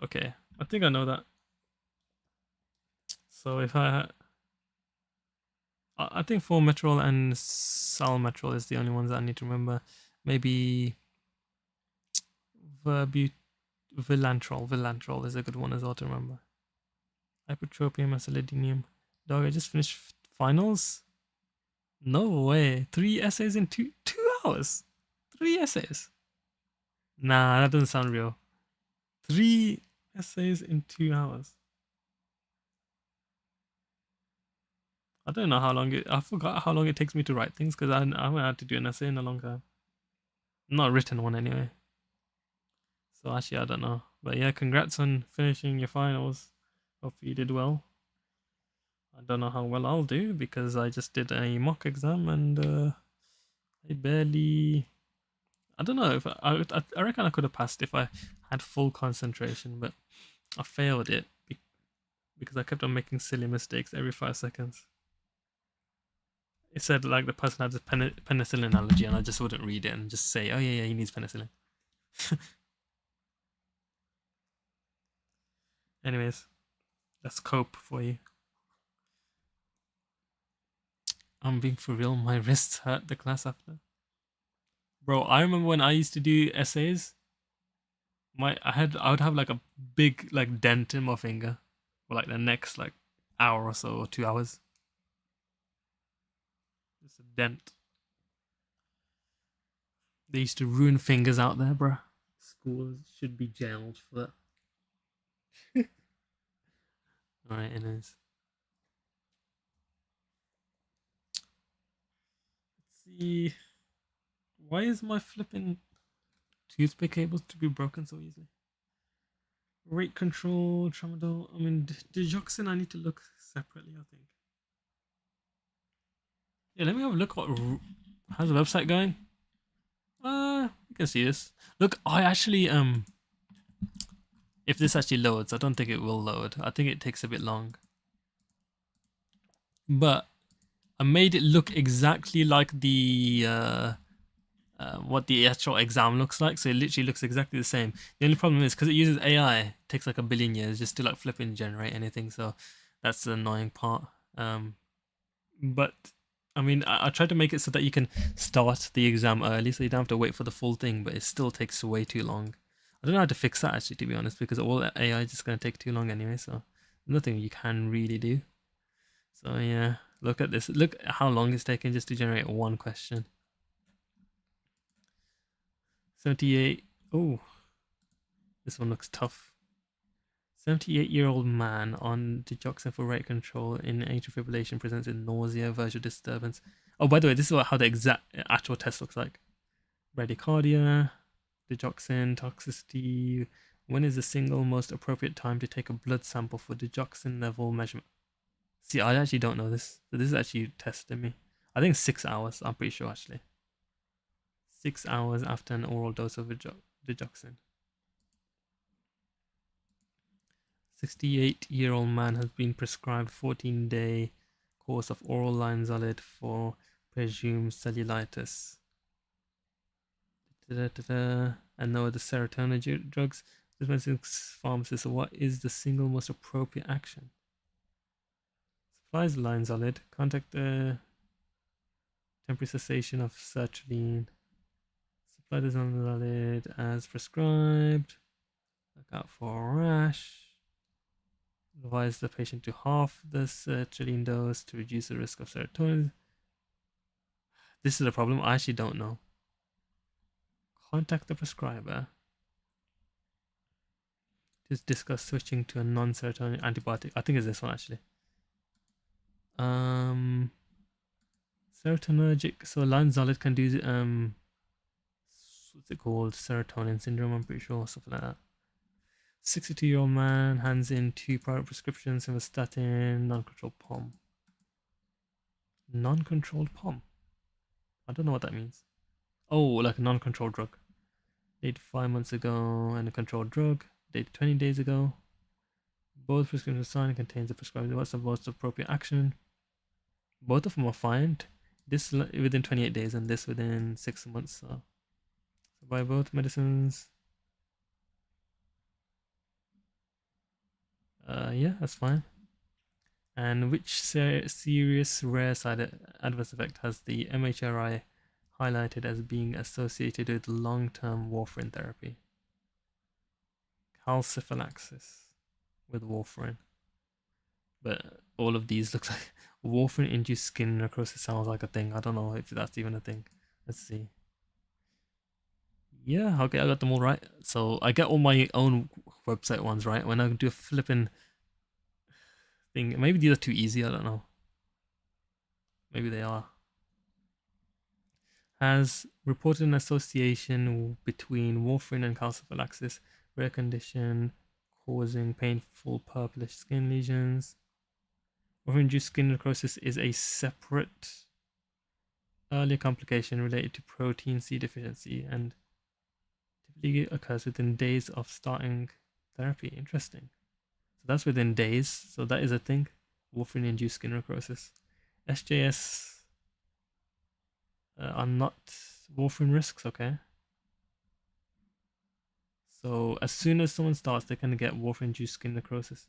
Okay, I think I know that. So if I think formoterol and salmeterol is the only ones that I need to remember. Maybe vilanterol is a good one as well to remember. Hypertropium, acidinium. Dog, I just finished finals? No way. 3 essays in 2 hours? 3 essays? Nah, that doesn't sound real. 3 essays in 2 hours. I don't know how long I forgot how long it takes me to write things because I haven't had to do an essay in a long time. Not a written one anyway. So actually, I don't know. But yeah, congrats on finishing your finals. Hope you did well. I don't know how well I'll do because I just did a mock exam and I barely. I don't know if I reckon I could have passed if I had full concentration, but I failed it because I kept on making silly mistakes every 5 seconds. It said like the person had a penicillin allergy, and I just wouldn't read it and just say, "Oh yeah, he needs penicillin." Anyways, that's cope for you. I'm being for real. My wrists hurt the class after. Bro, I remember when I used to do essays. I would have like a big like dent in my finger for like the next like hour or so or 2 hours. Just a dent. They used to ruin fingers out there, bro. Schools should be jailed for that. Alright, anyways. Let's see. Why is my flipping toothpick able to be broken so easily? Rate control, tramadol. I mean, digoxin I need to look separately, I think. Yeah, let me have a look. How's the website going? You can see this. Look, I actually if this actually loads, I don't think it will load. I think it takes a bit long. But I made it look exactly like the what the actual exam looks like, so it literally looks exactly the same. The only problem is because it uses AI, it takes like a billion years just to like flip and generate anything, so that's the annoying part. But I mean, I tried to make it so that you can start the exam early, so you don't have to wait for the full thing, but it still takes way too long. I don't know how to fix that actually, to be honest, because all AI is just going to take too long anyway, so nothing you can really do. So yeah, look at this. Look at how long it's taken just to generate one question. 78. Oh, this one looks tough. 78-year-old man on digoxin for rate control in atrial fibrillation presents with nausea, visual disturbance. Oh, by the way, this is how the actual test looks like. bradycardia, digoxin toxicity. When is the single most appropriate time to take a blood sample for digoxin level measurement? See, I actually don't know this. So this is actually testing me. I think 6 hours. I'm pretty sure actually. 6 hours after an oral dose of digoxin. 68-year-old man has been prescribed 14-day course of oral linezolid for presumed cellulitis. And no other serotonin drugs. This medicine pharmacist, what is the single most appropriate action? Supplies linezolid. Contact the temporary cessation of sertraline. Supply the linezolid as prescribed. Look out for a rash. Advise the patient to half the sertraline dose to reduce the risk of serotonin. This is the problem. I actually don't know. Contact the prescriber to discuss switching to a non-serotonin antibiotic. I think it's this one actually. Serotonergic. So linezolid can do what's it called? Serotonin syndrome. I'm pretty sure something like that. 62-year-old man hands in 2 private prescriptions of statin, non-controlled POM. Non-controlled POM. I don't know what that means. Oh, like a non-controlled drug. Dated 5 months ago, and a controlled drug. Dated 20 days ago. Both prescriptions signed contains the prescribed. What's the most appropriate action? Both of them are fine. This within 28 days, and this within 6 months. So buy both medicines. Yeah, that's fine. And which serious rare side adverse effect has the MHRI highlighted as being associated with long-term warfarin therapy? Calciphylaxis with warfarin. But all of these looks like warfarin-induced skin necrosis sounds like a thing. I don't know if that's even a thing. Let's see. Yeah, okay, I got them all right. So I get all my own website ones right. When I do a flipping thing, maybe these are too easy. I don't know. Maybe they are. Has reported an association between warfarin and calciphylaxis, rare condition causing painful purplish skin lesions. Warfarin-induced skin necrosis is a separate earlier complication related to protein C deficiency and typically occurs within days of starting therapy. Interesting. So that's within days. So that is a thing. Warfarin-induced skin necrosis. SJS are not warfarin risks, okay? So as soon as someone starts, they can get warfarin-induced skin necrosis.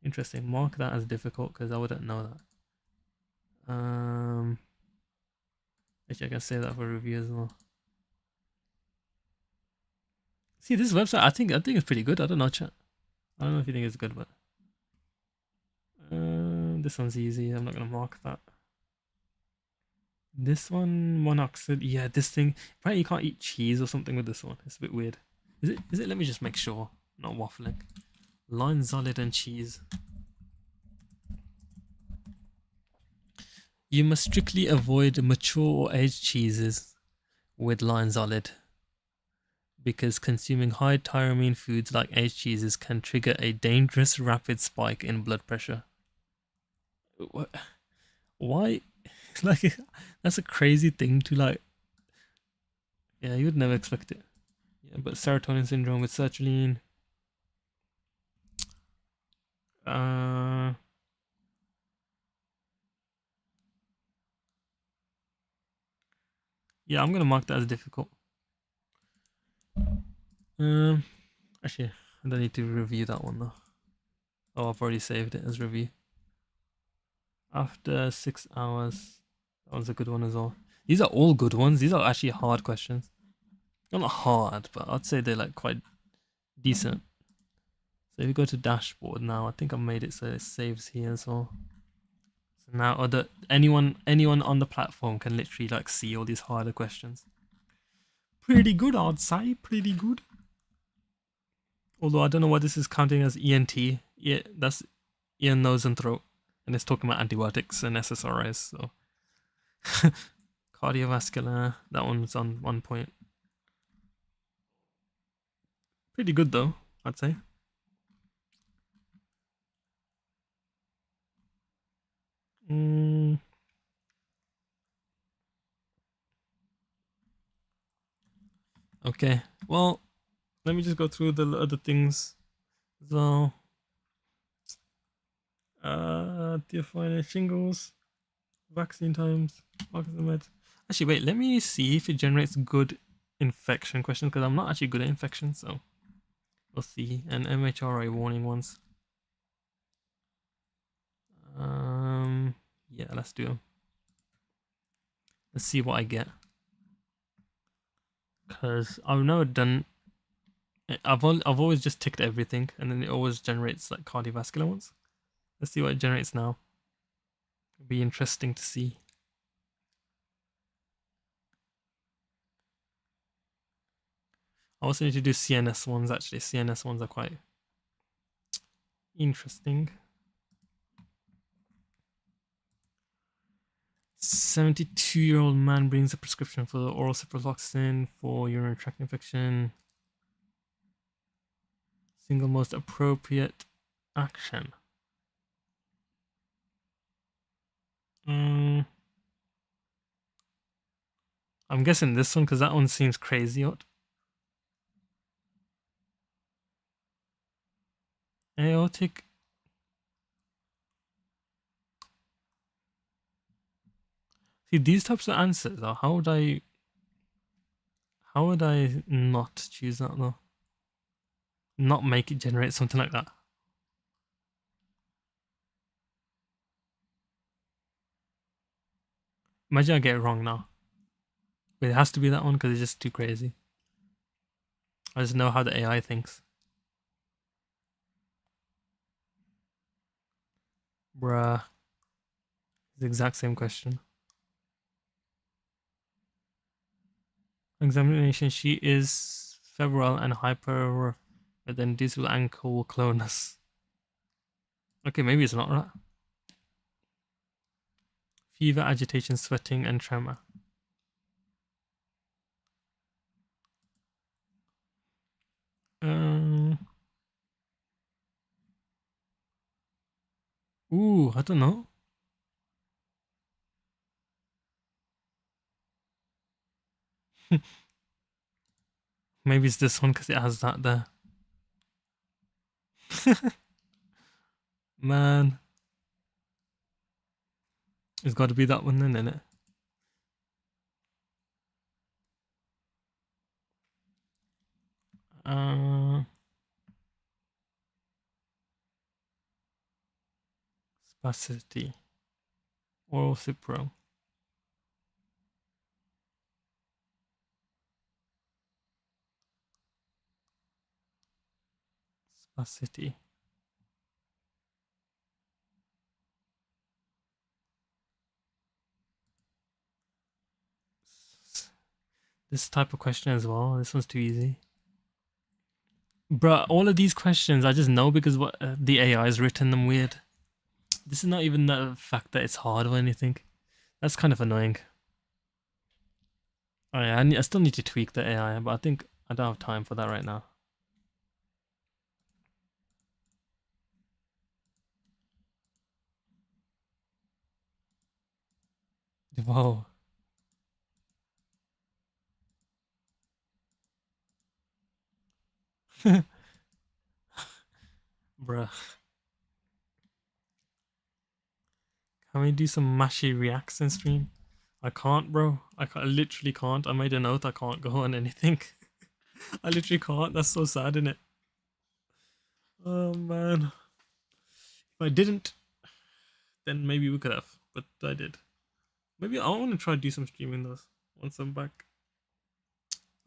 Interesting. Mark that as difficult because I wouldn't know that. Actually, I can say that for review as well. See, this website, I think it's pretty good. I don't know, chat. I don't know if you think it's good, but this one's easy. I'm not gonna mark that. This one, monoxide. Yeah, this thing. Apparently, you can't eat cheese or something with this one. It's a bit weird. Is it? Is it? Let me just make sure. Not waffling. Linezolid and cheese. You must strictly avoid mature or aged cheeses with linezolid because consuming high tyramine foods like aged cheeses can trigger a dangerous rapid spike in blood pressure. What? Why? Like, that's a crazy thing to like. Yeah, you would never expect it. Yeah, but serotonin syndrome with sertraline. Yeah, I'm gonna mark that as difficult. Actually, I don't need to review that one though. Oh, I've already saved it as review. After 6 hours, that one's a good one as well. These are all good ones. These are actually hard questions. They're not hard, but I'd say they're like quite decent. So if you go to dashboard now, I think I've made it so it saves here as well. So now anyone on the platform can literally like see all these harder questions. Pretty good, I'd say. Pretty good. Although I don't know what this is counting as ENT. Yeah, that's ear, nose, and throat. And it's talking about antibiotics and SSRIs. So cardiovascular, that one's on 1 point. Pretty good though, I'd say. Okay, well, let me just go through the other things as well. Defining shingles, vaccine times, Parkinson meds. Actually, wait, let me see if it generates good infection questions because I'm not actually good at infection, so we'll see. And MHRA warning ones. Yeah, let's do them. Let's see what I get. Because I've never done. I've always just ticked everything, and then it always generates like cardiovascular ones. Let's see what it generates now. It'll be interesting to see. I also need to do CNS ones. Actually, CNS ones are quite interesting. 72-year-old man brings a prescription for oral ciprofloxacin for urinary tract infection. Single most appropriate action. I'm guessing this one because that one seems crazy odd. Aortic. See, these types of answers, though, how would I not choose that though? Not make it generate something like that. Imagine I get it wrong now. But it has to be that one because it's just too crazy. I just know how the AI thinks. Bruh. It's the exact same question. Examination sheet is febrile and hyper with then distal ankle clonus. Okay, maybe it's not right. Fever, agitation, sweating, and tremor. Ooh, I don't know. Maybe it's this one because it has that there. Man. It's got to be that one then, innit? Spasticity. Oral Cipro. Spasticity. This type of question as well. This one's too easy. Bruh, all of these questions I just know because what the AI has written them weird. This is not even the fact that it's hard or anything. That's kind of annoying. Oh yeah, I still need to tweak the AI, but I think I don't have time for that right now. Whoa. Bruh. Can we do some mashy reacts in stream? I can't, bro. I literally can't. I made a note. I can't go on anything. I literally can't. That's so sad, isn't it? Oh man. If I didn't, then maybe we could have. But I did. Maybe I want to try to do some streaming those once I'm back.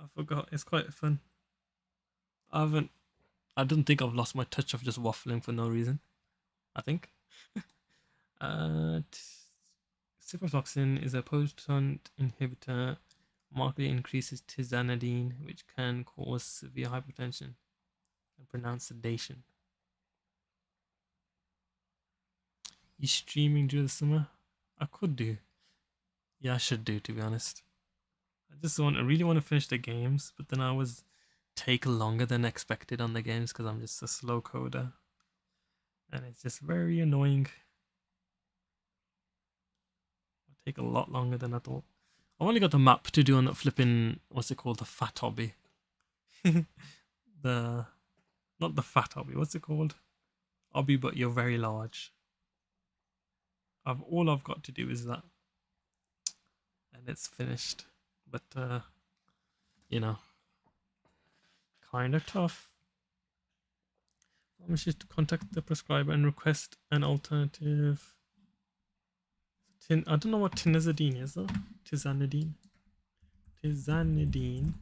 I forgot. It's quite fun. I don't think I've lost my touch of just waffling for no reason. I think. Ciprofloxacin is a potent inhibitor, markedly increases tizanidine, which can cause severe hypertension and pronounced sedation. You streaming during the summer? I could do. Yeah, I should do, to be honest. I really want to finish the games, but then I was take longer than expected on the games because I'm just a slow coder. And it's just very annoying. It'll take a lot longer than I thought. I've only got the map to do on that flipping, what's it called, the fat hobby. the, not the fat hobby, what's it called? Hobby, but you're very large. All I've got to do is that. And it's finished. But, you know, kind of tough. I'm just to contact the prescriber and request an alternative. I don't know what tinazidine is though. Tizanidine. Tizanidine.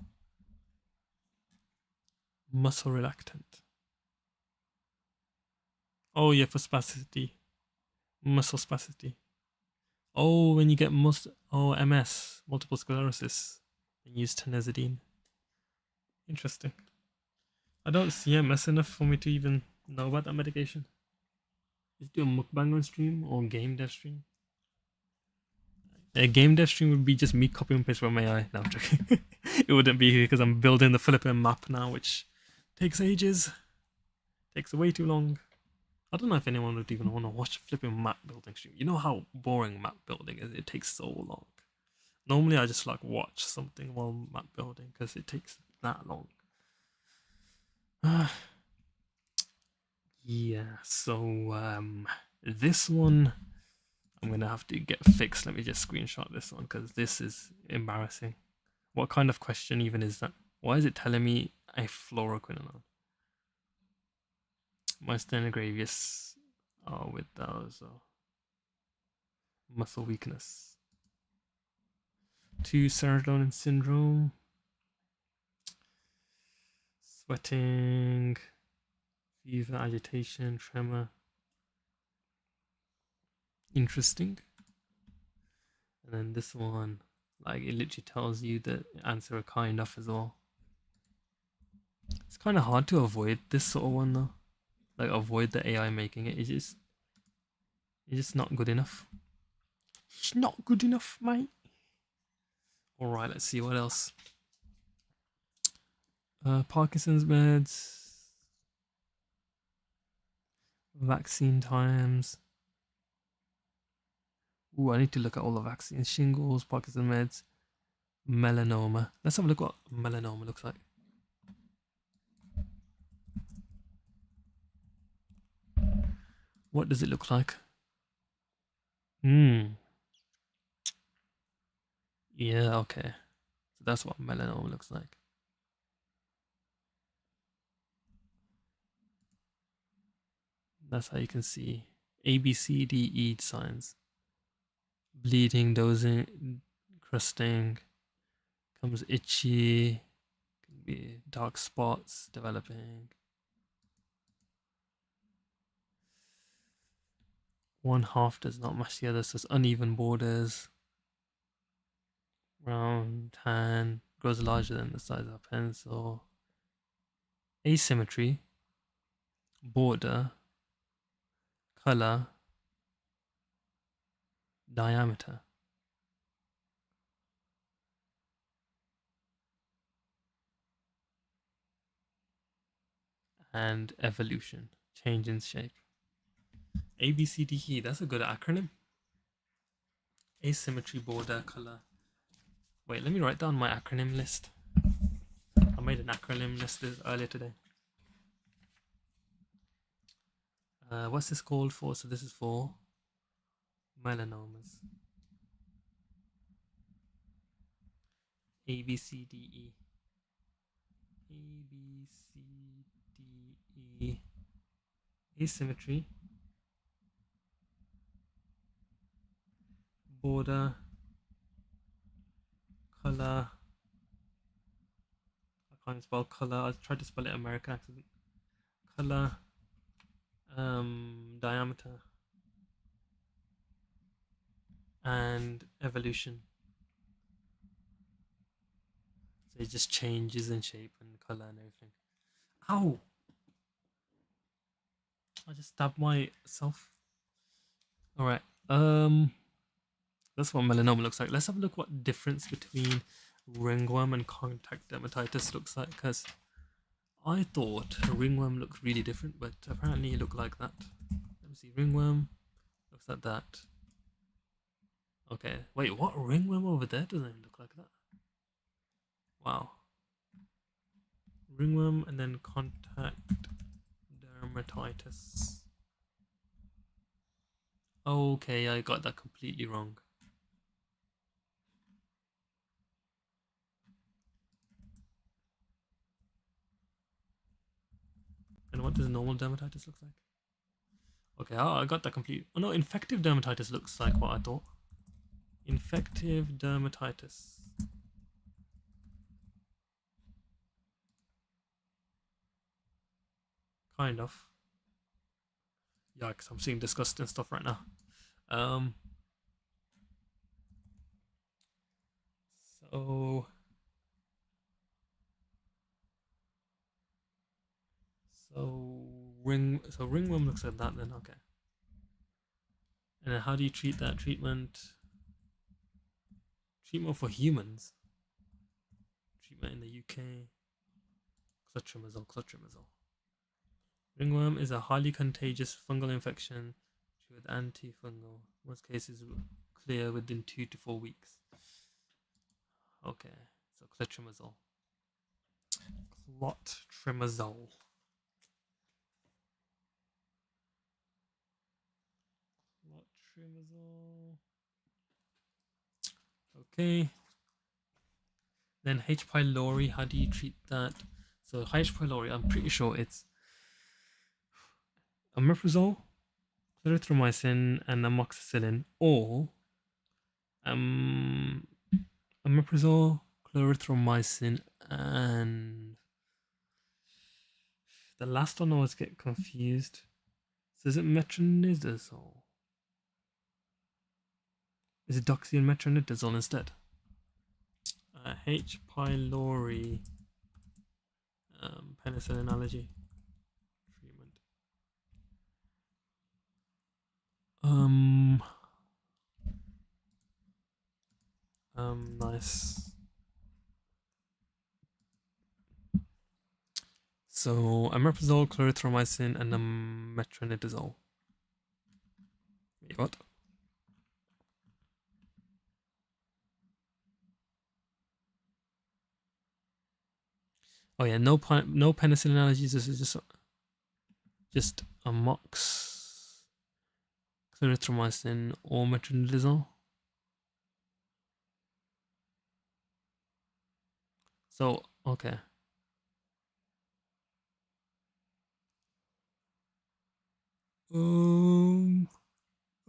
Muscle relactant. Oh yeah, for spasticity. Muscle spasticity. Oh, when you get MS, multiple sclerosis, and use tinazidine. Interesting. I don't see MS enough for me to even know about that medication. Just do a mukbang on stream or game dev stream. A game dev stream would be just me copy and paste from AI. No, I'm joking. It wouldn't be because I'm building the Philippine map now, which takes ages. Takes way too long. I don't know if anyone would even want to watch a flipping map building stream. You know how boring map building is? It takes so long. Normally I just like watch something while map building because it takes that long. Yeah, so this one I'm gonna have to get fixed. Let me just screenshot this one because this is embarrassing. What kind of question even is that? Why is it telling me a fluoroquinolone? Myasthenia gravis with those muscle weakness. 2 serotonin syndrome. Sweating, fever, agitation, tremor. Interesting. And then this one, like it literally tells you the answer are kind of as well. It's kind of hard to avoid this sort of one though. Like avoid the AI making it. It's just not good enough. It's not good enough, mate. Alright, let's see what else. Parkinson's meds. Vaccine times. Ooh, I need to look at all the vaccines. Shingles, Parkinson's meds, melanoma. Let's have a look what melanoma looks like. What does it look like? Yeah, okay. So that's what melanoma looks like. That's how you can see A, B, C, D, E signs. Bleeding, dosing, crusting, comes itchy, can be dark spots developing. One half does not match the other, so it's uneven borders. Round, tan, grows larger than the size of a pencil. Asymmetry, border, color, diameter. And evolution, change in shape. A, B, C, D, E, that's a good acronym. Asymmetry, border, color. Wait, let me write down my acronym list. I made an acronym list earlier today. What's this called for? So this is for melanomas. A, B, C, D, E. A, B, C, D, E. Asymmetry. Border. Color. I can't spell color. I tried to spell it American accent. Color. Diameter. And evolution. So it just changes in shape and color and everything. Ow! I just stabbed myself. Alright. That's what melanoma looks like. Let's have a look what difference between ringworm and contact dermatitis looks like, because I thought a ringworm looked really different, but apparently it looked like that. Let me see, ringworm looks like that. Okay, wait, what? Ringworm over there doesn't even look like that. Wow. Ringworm and then contact dermatitis. Okay, I got that completely wrong. And what does normal dermatitis look like? Okay, I got that complete. Oh no, infective dermatitis looks like what I thought. Infective dermatitis. Kind of. Yikes, I'm seeing disgusting stuff right now. Um. So. So ringworm looks like that then. Okay. And then how do you treat that? Treatment for humans. Treatment in the UK. Clotrimazole. Ringworm is a highly contagious fungal infection with antifungal. Most cases clear within 2 to 4 weeks. Okay, so clotrimazole. Clotrimazole. Okay. Then H. pylori, how do you treat that? So H. pylori, I'm pretty sure it's omeprazole, clarithromycin, and amoxicillin, or omeprazole, clarithromycin, and the last one I always get confused. So is it metronidazole? Is it doxy and metronidazole instead? H. pylori, penicillin allergy treatment. Nice. So omeprazole, clarithromycin, and metronidazole. Wait, what? Oh yeah, no penicillin allergies. This is just amox, clarithromycin, or metronidazole. So okay.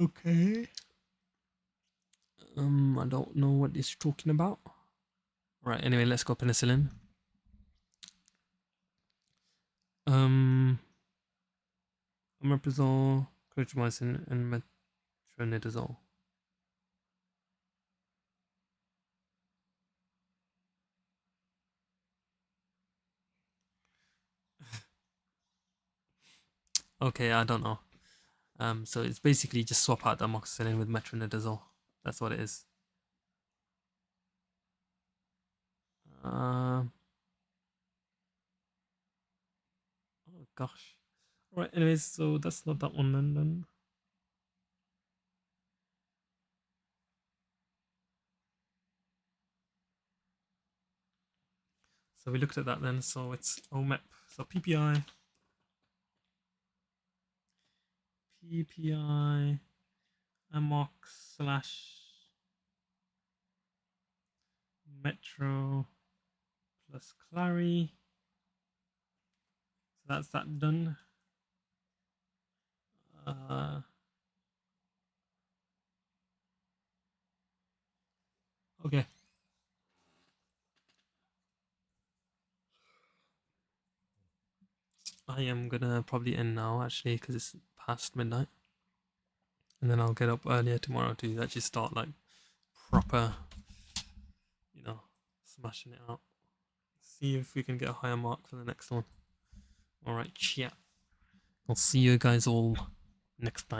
Okay. I don't know what it's talking about. Right. Anyway, let's go penicillin. Omeprazole, clarithromycin, and metronidazole. Okay, I don't know. So it's basically just swap out the amoxicillin with metronidazole. That's what it is. Oh gosh. Right. Anyways, so that's not that one then. So we looked at that then. So it's OMEP. So PPI, Amox / Metro plus Clary. So that's that done. Okay. I am gonna probably end now actually because it's past midnight, and then I'll get up earlier tomorrow to actually start like proper, smashing it out. See if we can get a higher mark for the next one. All right, yeah. I'll see you guys all next time.